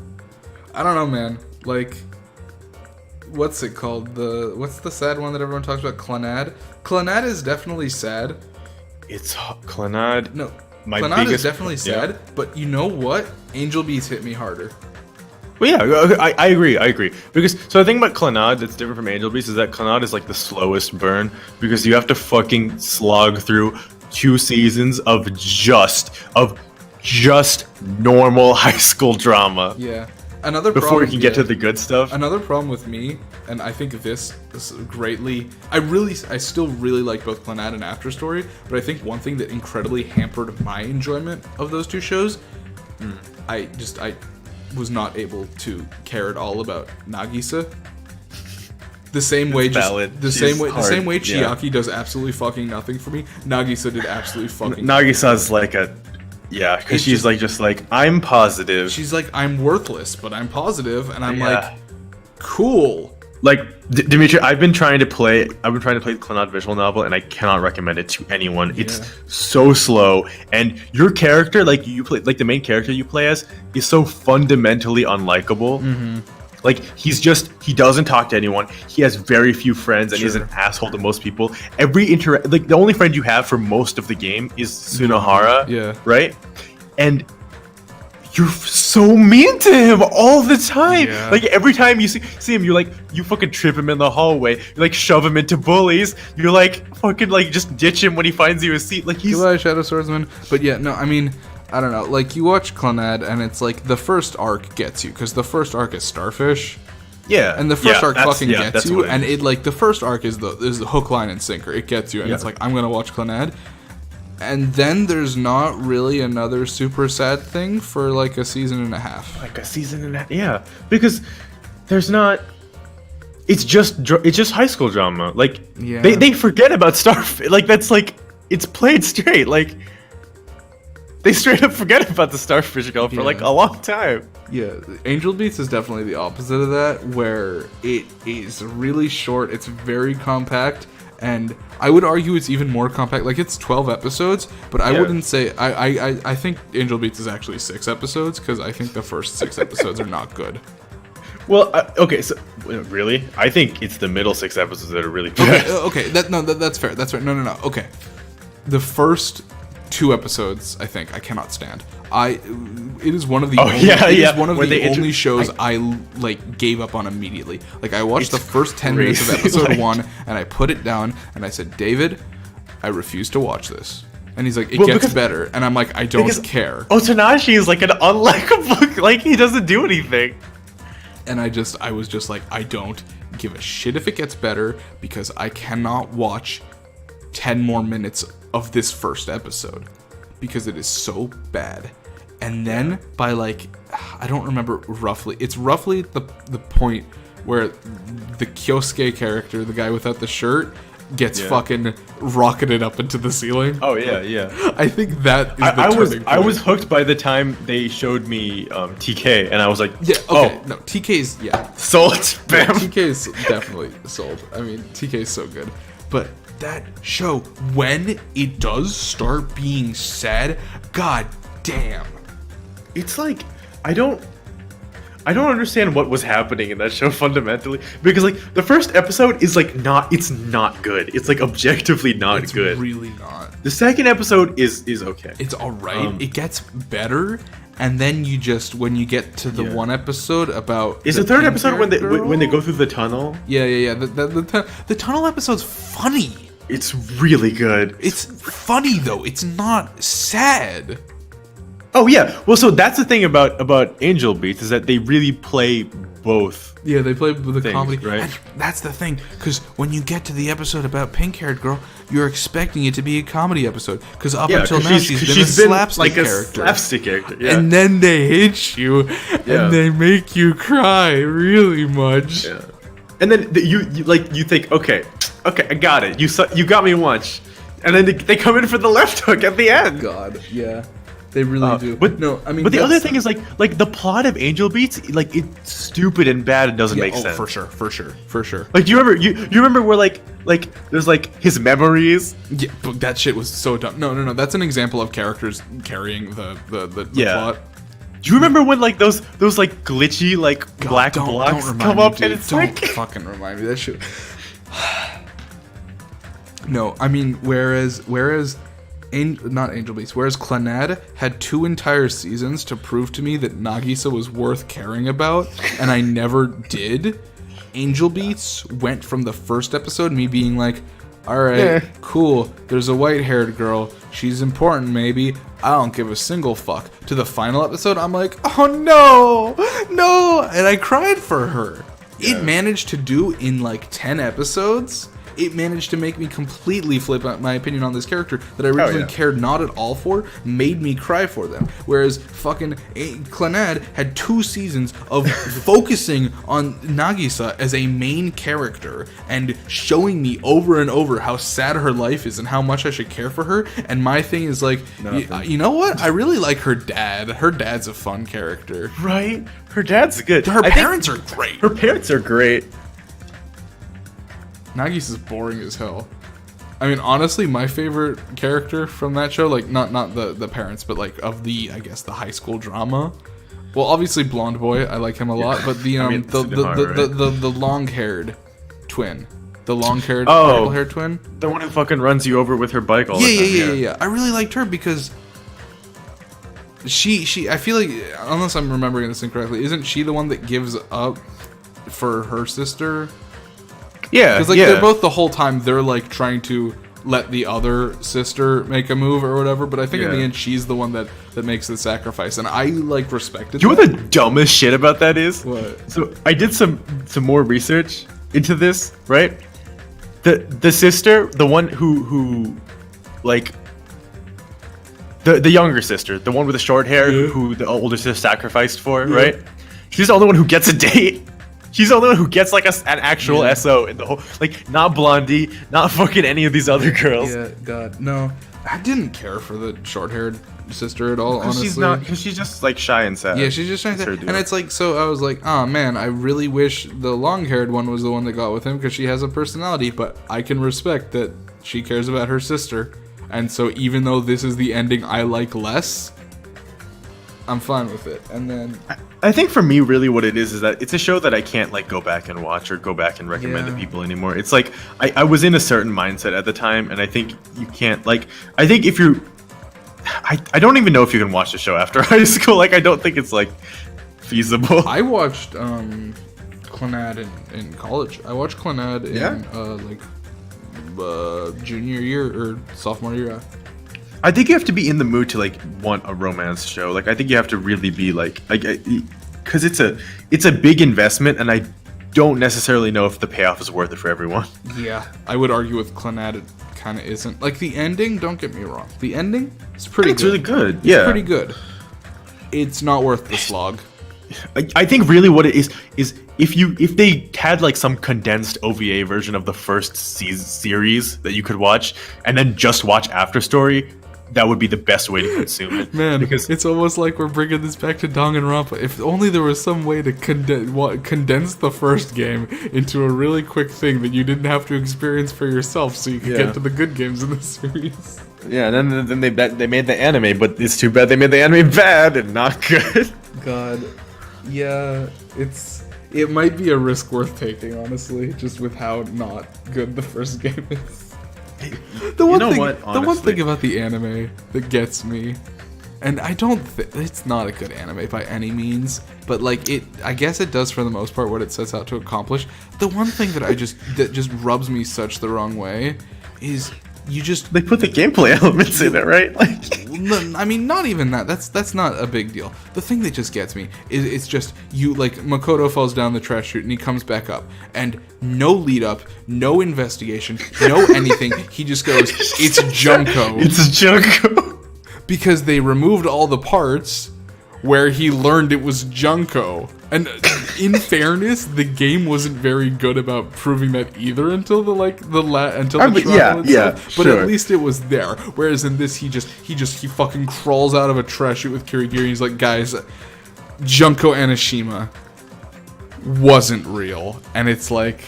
I don't know, man. Like, what's it called? What's the sad one that everyone talks about? Clannad. Clannad is definitely sad. It's Clannad. No, Clannad is definitely sad. But you know what? Angel Beats hit me harder. Well, yeah, I agree. Because, so the thing about Clannad that's different from Angel Beats is that Clannad is like the slowest burn because you have to fucking slog through 2 seasons of just normal high school drama. Yeah. Before you can get to the good stuff. Another problem with me, and I think this greatly, I still really like both Clannad and After Story, but I think one thing that incredibly hampered my enjoyment of those two shows, I was not able to care at all about Nagisa. The same way Chiaki does absolutely fucking nothing for me. Nagisa did absolutely fucking Nagisa's like a because she's just like I'm positive. She's like, I'm worthless, but I'm positive, and I'm like, cool. Like Dimitri, I've been trying to play the Clannad visual novel, and I cannot recommend it to anyone. It's so slow, and your character, like you play, like the main character you play as, is so fundamentally unlikable. Like he doesn't talk to anyone. He has very few friends, and he's an asshole to most people. Like the only friend you have for most of the game is Sunohara. Yeah. Right? And you're so mean to him all the time. Yeah. Like every time you see him, you fucking trip him in the hallway. You like shove him into bullies. You're like fucking like just ditch him when he finds you a seat. Like he's Goodbye, Shadow Swordsman. But yeah, no, I mean, I don't know. Like you watch Clannad, and it's like the first arc gets you because the first arc is Starfish. Yeah. And the first arc fucking gets that's you, what and it like the first arc is the hook, line, and sinker. It gets you, and it's like I'm gonna watch Clannad. And then there's not really another super sad thing for like a season and a half. Like a season and a half, yeah. Because there's not. It's just high school drama. Like they forget about Starfish. Like that's like it's played straight. Like they straight up forget about the Starfish girl for like a long time. Yeah, Angel Beats is definitely the opposite of that, where it is really short. It's very compact. And I would argue it's even more compact. Like it's 12 episodes, but I wouldn't say I think Angel Beats is actually 6 episodes because I think the first 6 episodes are not good. Well, okay, so really, I think it's the middle 6 episodes that are really good. Okay, that's fair. That's fair. No. Okay, the first 2 episodes I think I cannot stand. It is one of the only shows I like gave up on immediately. Like I watched the first 10 minutes of episode 1 and I put it down and I said, David, I refuse to watch this. And he's like, it gets better. And I'm like, I don't care. Otanashi is like an unlikable, like he doesn't do anything. And I was just like, I don't give a shit if it gets better because I cannot watch 10 more minutes of this first episode because it is so bad. And then by like, I don't remember roughly, it's roughly the point where the Kyosuke character, the guy without the shirt, gets fucking rocketed up into the ceiling. Oh yeah. I think that is the turning point. I was hooked by the time they showed me TK, and I was like, no, TK's sold. Bam. Yeah, TK's definitely sold. I mean, TK's so good, but that show, when it does start being sad, god damn. It's like I don't understand what was happening in that show fundamentally, because like the first episode is like it's not good. It's like objectively not good. It's really not. The second episode is okay. It's all right. It gets better, and then when you get to the one episode about the third episode when they go through the tunnel. Yeah. The tunnel episode's funny. It's really good. It's funny though. It's not sad. Oh yeah, well, so that's the thing about Angel Beats is that they really play both. Yeah, they play the comedy, right? And that's the thing, because when you get to the episode about pink-haired girl, you're expecting it to be a comedy episode, because up until now she's been a slapstick character. Yeah. And then they hit you, and they make you cry really much. Yeah. And then you think, okay, I got it. You got me once, and then they come in for the left hook at the end. God, yeah. They really do. But no, I mean. But the other thing is like the plot of Angel Beats, like it's stupid and bad and doesn't make sense. For sure. Like you remember where like there's like his memories. Yeah, but that shit was so dumb. No. That's an example of characters carrying the plot. Do you remember when like those like glitchy like black blocks come up and it's don't fucking remind me that shit. No, I mean whereas not Angel Beats, whereas Clannad had 2 entire seasons to prove to me that Nagisa was worth caring about, and I never did. Angel Beats went from the first episode, me being like, alright, cool, there's a white-haired girl, she's important maybe, I don't give a single fuck, to the final episode, I'm like, oh no, and I cried for her. Yeah. It managed to do in like 10 episodes. It managed to make me completely flip my opinion on this character that I originally cared not at all for, made me cry for them. Whereas fucking Clannad had 2 seasons of focusing on Nagisa as a main character and showing me over and over how sad her life is and how much I should care for her. And my thing is like, you know what? I really like her dad. Her dad's a fun character. Right? Her dad's good. Her parents are great. Her parents are great. Nagisa's boring as hell. I mean, honestly, my favorite character from that show, like not the parents, but like of the, I guess, the high school drama, Well, obviously blonde boy, I like him a lot, but the I mean, the, Tsunohara, the long-haired twin, the long-haired Oh. purple-haired twin. The one who fucking runs you over with her bike all the time. Yeah. I really liked her because she I feel like, unless I'm remembering this incorrectly, isn't she the one that gives up for her sister? Yeah, Because like yeah. they're both the whole time they're like trying to let the other sister make a move or whatever, but I think in the Yeah. end she's the one that makes the sacrifice, and I like respected. You know that. what the dumbest shit about that is? What? So I did some more research into this, right? The sister, the one who like the younger sister, the one with the short hair who the older sister sacrificed for, right? She's the only one who gets a date. She's the only one who gets like an actual SO in the whole, like, not Blondie, not fucking any of these other girls. Yeah, God, no. I didn't care for the short-haired sister at all, honestly. Because she's just like shy and sad. Yeah, she's just trying That's to. her deal. And it's like, so I was like, oh man, I really wish the long-haired one was the one that got with him because she has a personality. But I can respect that she cares about her sister, and so even though this is the ending I like less, I'm fine with it. And then I think for me, really, what it is that it's a show that I can't like go back and watch or go back and recommend to people anymore. It's like I was in a certain mindset at the time, and I think you can't like. I think if you're, I don't even know if you can watch the show after high school. Like, I don't think it's like feasible. I watched Clannad in college. I watched Clannad in junior year or sophomore year. I think you have to be in the mood to like want a romance show. Like, I think you have to really be like because it's a big investment, and I don't necessarily know if the payoff is worth it for everyone. Yeah, I would argue with Clannad it kind of isn't. Like, the ending, don't get me wrong, the ending is pretty. It's good. really good. It's Yeah, pretty good. It's not worth the slog. I think really what it is if they had like some condensed OVA version of the first series that you could watch, and then just watch After Story, that would be the best way to consume it. Man, because it's almost like we're bringing this back to Danganronpa. If only there was some way to condense the first game into a really quick thing that you didn't have to experience for yourself, so you could get to the good games in the series. Yeah, and then they made the anime, but it's too bad they made the anime bad and not good. God, yeah, it might be a risk worth taking, honestly, just with how not good the first game is. The one thing about the anime that gets me, and I don't it's not a good anime by any means, but like I guess it does for the most part what it sets out to accomplish. The one thing that that just rubs me such the wrong way is they put the gameplay elements in it, right? Like, I mean, not even that. That's not a big deal. The thing that just gets me is it's just like Makoto falls down the trash chute and he comes back up, and no lead up, no investigation, no anything. He just goes, "It's Junko." It's Junko. Because they removed all the parts where he learned it was Junko. And in fairness, the game wasn't very good about proving that either until the trial itself. But at least it was there. Whereas in this, he fucking crawls out of a trash chute with Kirigiri. And he's like, guys, Junko Anishima wasn't real. And it's like,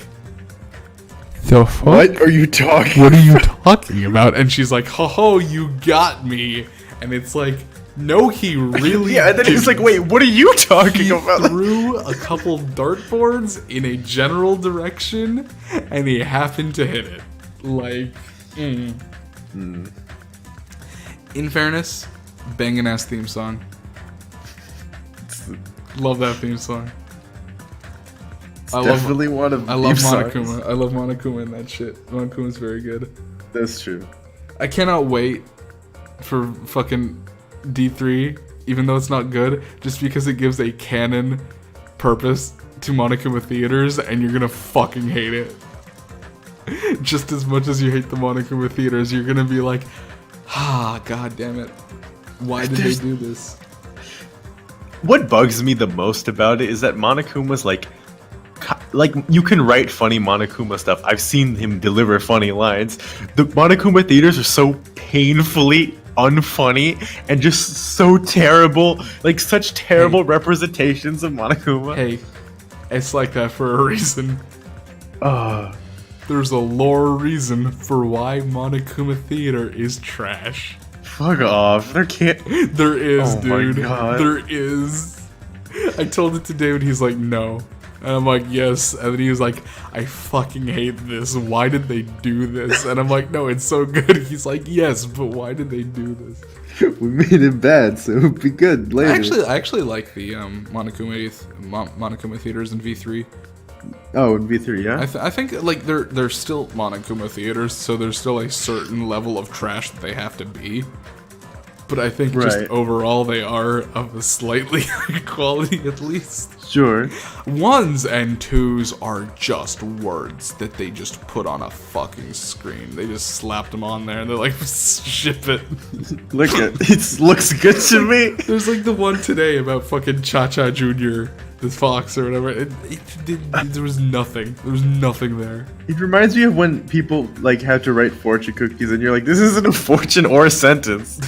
the fuck? What are you talking? What are you talking about? And she's like, ho, you got me. And it's like, no, he really and then he's like, wait, what are you talking about? He threw a couple dartboards in a general direction, and he happened to hit it. Like, In fairness, banging ass theme song. Love that theme song. I love Monokuma. I love Monokuma in that shit. Monokuma's very good. That's true. I cannot wait for fucking D3, even though it's not good, just because it gives a canon purpose to Monokuma theaters, and you're gonna fucking hate it. Just as much as you hate the Monokuma theaters, you're gonna be like, god damn it. Why did they do this? What bugs me the most about it is that Monokuma's like you can write funny Monokuma stuff. I've seen him deliver funny lines. The Monokuma theaters are so painfully unfunny and just so terrible, like such terrible representations of Monokuma. Hey, it's like that for a reason. There's a lore reason for why Monokuma Theater is trash. Fuck off. There is, dude. My God. There is. I told it to David, he's like, no. And I'm like, yes. And then he was like, I fucking hate this. Why did they do this? And I'm like, no, it's so good. He's like, yes, but why did they do this? We made it bad, so it would be good later. I actually like the Monokuma theaters in V3. Oh, in V3, yeah? I think like they're still Monokuma theaters, so there's still a certain level of trash that they have to be. But I think just overall they are of a slightly higher quality at least. Sure. 1s and 2s are just words that they just put on a fucking screen. They just slapped them on there and they're like, ship it. Look at it. Looks good to me. There's like the one today about fucking Cha-Cha Jr., the fox or whatever. There was nothing. There was nothing there. It reminds me of when people like have to write fortune cookies and you're like, this isn't a fortune or a sentence.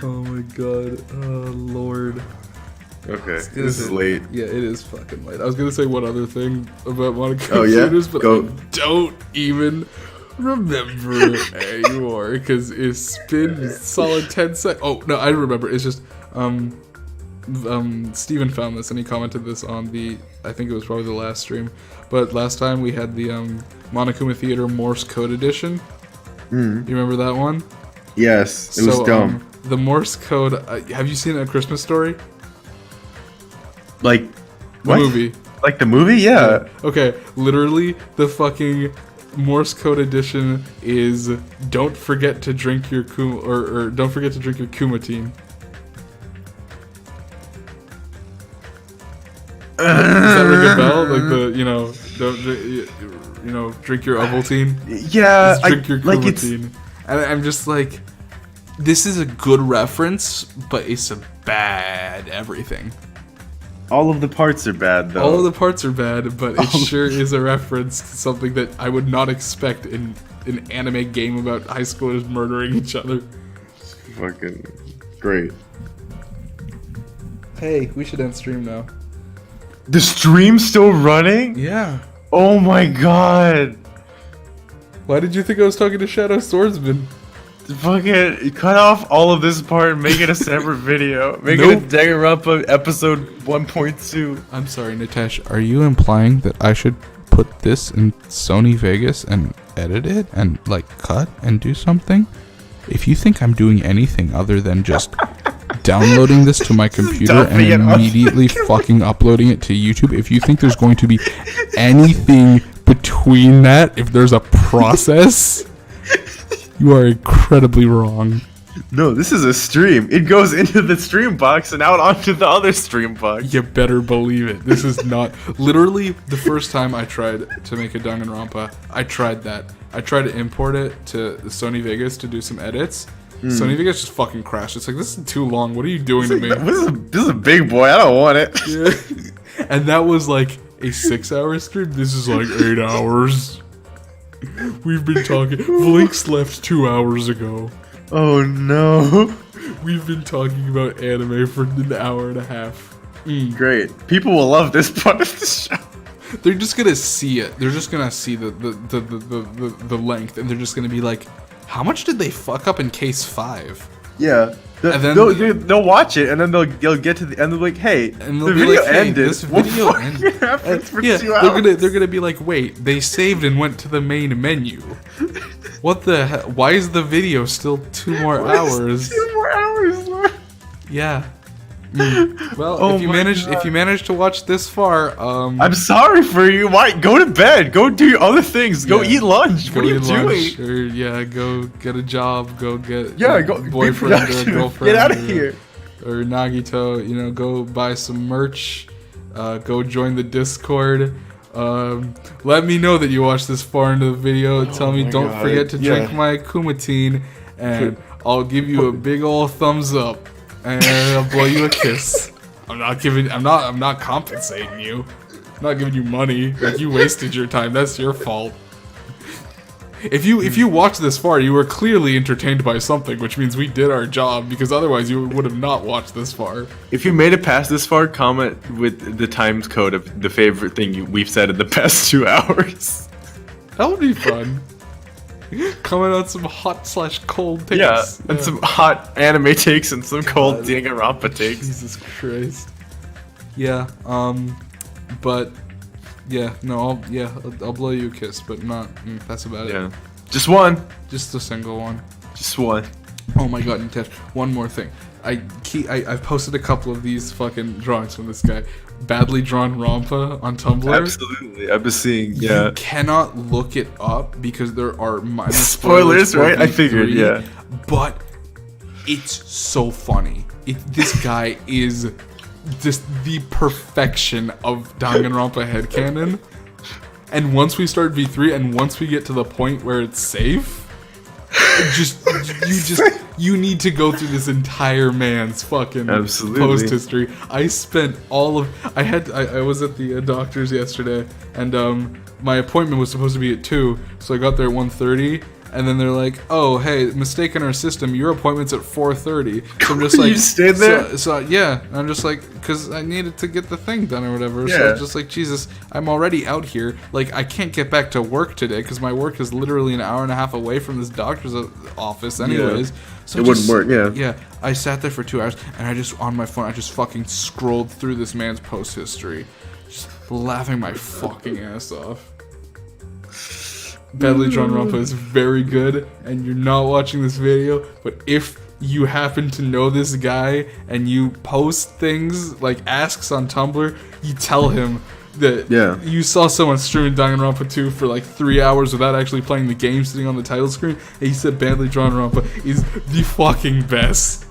Oh my god. Oh lord. Okay, this is late. Yeah, it is fucking late. I was gonna say one other thing about Monokuma theaters, but I don't even remember anymore because it's been a solid 10 seconds. Oh no, I remember. It's just Steven found this and he commented this on I think it was probably the last stream, but last time we had the Monokuma Theater Morse Code Edition. You remember that one? Yes, it was dumb. The Morse Code. Have you seen A Christmas Story? Like the movie. Like the movie? Yeah. Okay, literally the fucking Morse Code Edition is don't forget to drink your or don't forget to drink your Kumatine. Does that ring a bell? Like the drink your Ovaltine. Yeah, drink your Kumatine. And I'm just like, this is a good reference, but it's a bad everything. All of the parts are bad, though. All of the parts are bad, but it sure is a reference to something that I would not expect in an anime game about high schoolers murdering each other. Fucking great. Hey, we should end stream now. The stream's still running? Yeah. Oh my god. Why did you think I was talking to Shadow Swordsman? Fucking cut off all of this part and make it a separate video. Make it a Danganronpa episode 1.2. I'm sorry, Nitesh. Are you implying that I should put this in Sony Vegas and edit it and like cut and do something? If you think I'm doing anything other than just downloading this to my computer and immediately fucking uploading it to YouTube, if you think there's going to be anything between that, if there's a process, you are incredibly wrong. No, this is a stream. It goes into the stream box and out onto the other stream box. You better believe it. This is not... Literally, the first time I tried to make a Danganronpa, I tried that. I tried to import it to Sony Vegas to do some edits. Sony Vegas just fucking crashed. It's like, this is too long. What are you doing to me? This is a big boy. I don't want it. Yeah. And that was like a 6-hour stream. This is like 8 hours. We've been talking. Vlinx left 2 hours ago. Oh no. We've been talking about anime for an hour and a half. Great. People will love this part of the show. They're just gonna see it. They're just gonna see the length, and they're just gonna be like, "How much did they fuck up in case 5?" Yeah. And then they'll watch it, and then they'll get to the end. They're like, "Hey, and the video like, hey, ended. This video ended." For 2 hours? They're gonna be like, "Wait, they saved and went to the main menu. What the hell? Why is the video still 2 more hours?" 2 more hours left. Yeah. Well, if you managed to watch this far, I'm sorry for you. Why? Go to bed. Go do your other things. Go eat lunch. What are you doing? Or, go get a job. Go get go a boyfriend or a girlfriend. Get out of here. Or Nagito, go buy some merch. Go join the Discord. Let me know that you watched this far into the video. Tell me, don't forget to drink my Kumatine, and I'll give you a big old thumbs up. And I'll blow you a kiss. I'm not compensating you. I'm not giving you money. Like, you wasted your time. That's your fault. If you watched this far, you were clearly entertained by something, which means we did our job, because otherwise you would have not watched this far. If you made it past this far, comment with the times code of the favorite thing we've said in the past 2 hours. That would be fun. Coming on some hot/cold takes. Yeah, and some hot anime takes and some cold Danganronpa takes. Jesus Christ. Yeah, but yeah, no, I'll blow you a kiss, but not. That's about it. Yeah, just one. Just a single one. Just one. Oh my god, Nitesh, one more thing. I've posted a couple of these fucking drawings from this guy. Badly drawn Rampa on Tumblr. Absolutely, I've been seeing. Yeah. You cannot look it up because there are minor spoilers, for right? I figured, V3, yeah. But it's so funny. This guy is just the perfection of Danganronpa headcanon. And once we start V3 and once we get to the point where it's safe, you need to go through this entire man's fucking post history. I spent I was at the doctor's yesterday, and my appointment was supposed to be at 2, so I got there at 1:30. And then they're like, "Oh, hey, mistake in our system. Your appointment's at 4:30." So I'm just like, you stayed there? So yeah, and I'm just like, because I needed to get the thing done or whatever. Yeah. So I was just like, Jesus, I'm already out here. Like, I can't get back to work today because my work is literally an hour and a half away from this doctor's office, anyways. Yeah. So It wouldn't work, yeah. Yeah, I sat there for 2 hours, and I just on my phone, I just fucking scrolled through this man's post history, just laughing my fucking ass off. Badly Drawn Rampa is very good, and you're not watching this video, but if you happen to know this guy and you post things like asks on Tumblr, you tell him that you saw someone streaming Danganronpa 2 for like 3 hours without actually playing the game, sitting on the title screen, and he said Badly Drawn Rampa is the fucking best.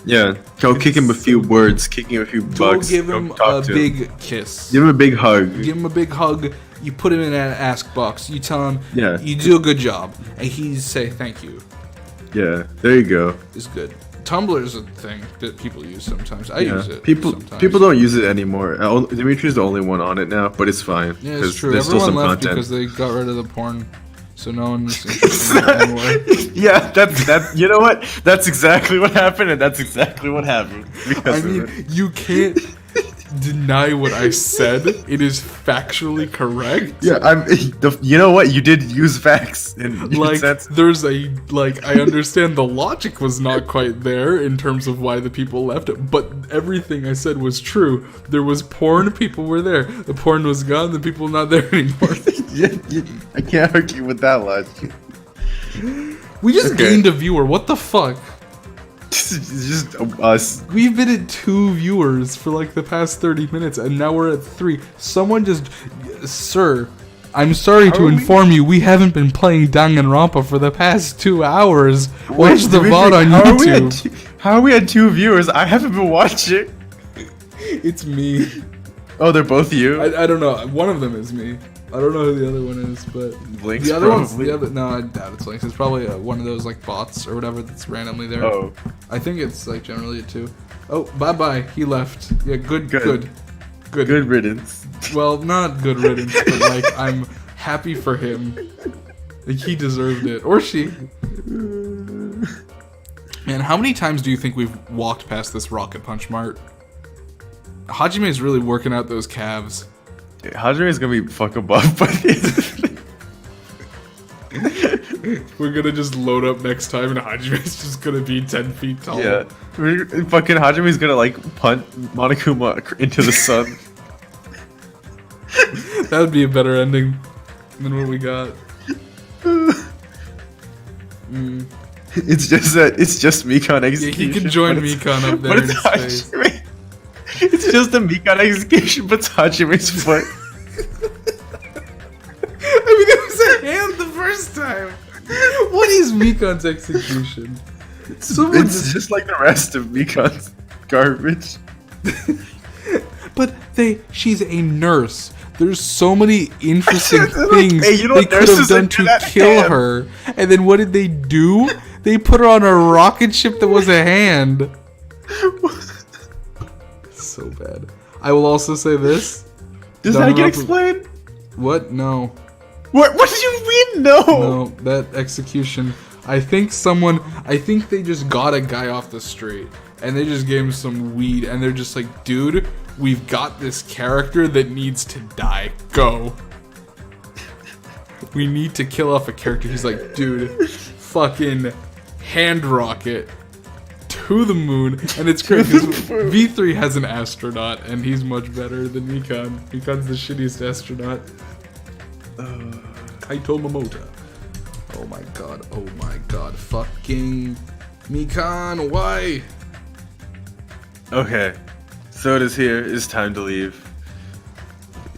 Yeah, go kick him a few words, kick him a few bucks. Go give him a big kiss. Give him a big hug. Give him a big hug. You put him in an ask box. You tell him, you do a good job, and he say thank you. Yeah, there you go. It's good. Tumblr is a thing that people use sometimes. I use it. People don't use it anymore. Dimitri's the only one on it now, but it's fine. Yeah, it's true. There's Everyone still some left content. because they got rid of the porn, so no one's interested in it anymore. Yeah, that's you know what? That's exactly what happened, and that's exactly what happened. I mean, you can't deny what I said. It is factually correct. Yeah, you know what? You did use facts in like sense. There's I understand the logic was not quite there in terms of why the people left it, but everything I said was true. There was porn, people were there. The porn was gone, the people not there anymore. I can't argue with that logic. We just gained a viewer. What the fuck? It's just us. We've been at 2 viewers for like the past 30 minutes, and now we're at 3. Someone just, sir, I'm sorry to inform you, we haven't been playing Danganronpa for the past 2 hours. Watch the VOD on YouTube. How are we at 2 viewers? I haven't been watching. It's me. Oh, they're both you? I don't know. One of them is me. I don't know who the other one is, but Vlinx, the other one's probably. no, I doubt it's Vlinx. It's probably one of those like bots or whatever that's randomly there. Oh, I think it's like generally a 2. Oh, bye. He left. Yeah, good riddance. Well, not good riddance, but like I'm happy for him. Like he deserved it, or she. Man, how many times do you think we've walked past this Rocket Punch Mart? Hajime is really working out those calves. Hajime is gonna be fucking buff, but we're gonna just load up next time, and Hajime's just gonna be 10 feet tall. Yeah, fucking Hajime's gonna like punt Monokuma into the sun. That would be a better ending than what we got. It's just Mikon execution. Yeah, he can join Mikon up there in space. It's just a Mikon execution, but it's Hajime's foot. I mean, it was a hand the first time. What is Mikon's execution? It's just like the rest of Mikon's garbage. But she's a nurse. There's so many interesting things hey, you know they could have done to kill her. And then what did they do? They put her on a rocket ship that was a hand. So bad. I will also say this. Does that get explained? What? No. What do you mean no? No, that execution. I think they just got a guy off the street and they just gave him some weed and they're just like, dude, we've got this character that needs to die. Go. we need to kill off a character. He's like, dude, fucking hand rocket to the moon. And it's great because V3 has an astronaut and he's much better than Mikan. Mikan's the shittiest astronaut. Kaito Momota. Oh my god, fucking Mikan, why? Okay, so it is here. It's time to leave.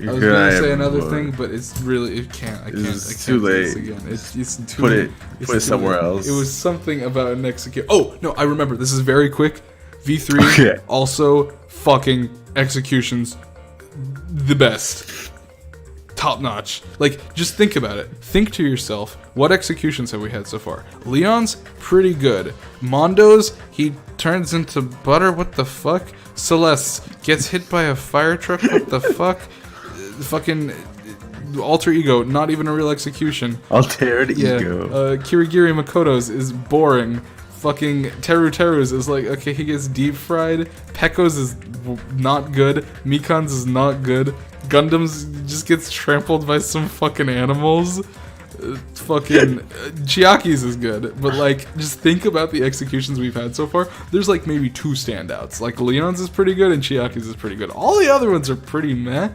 I was gonna say another thing, but it's really, I can't too do this late. again. It's too Put it too somewhere late. else. It was something about an execute. Oh no, I remember. This is very quick. V3 also fucking executions, the best, top notch. Like, just think about it. Think to yourself, what executions have we had so far? Leon's pretty good. Mondo's, he turns into butter. What the fuck? Celeste gets hit by a fire truck. What the fuck? Fucking alter ego, not even a real execution. Altered ego. Kirigiri Makoto's is boring. Fucking Teru's is like, okay, he gets deep fried. Pekko's is not good. Mikan's is not good. Gundam's just gets trampled by some fucking animals. Fucking Chiaki's is good, but like, just think about the executions we've had so far. There's like maybe 2 standouts. Like Leon's is pretty good and Chiaki's is pretty good. All the other ones are pretty meh.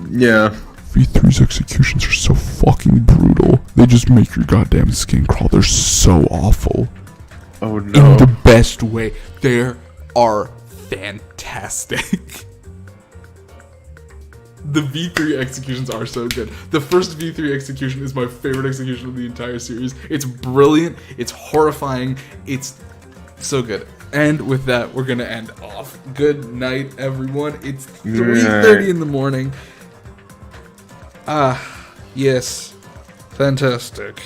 Yeah. V3's executions are so fucking brutal. They just make your goddamn skin crawl. They're so awful. Oh no. In the best way. They are fantastic. The V3 executions are so good. The first V3 execution is my favorite execution of the entire series. It's brilliant. It's horrifying. It's so good. And with that, we're going to end off. Good night, everyone. It's 3:30 in the morning. Yes. Fantastic.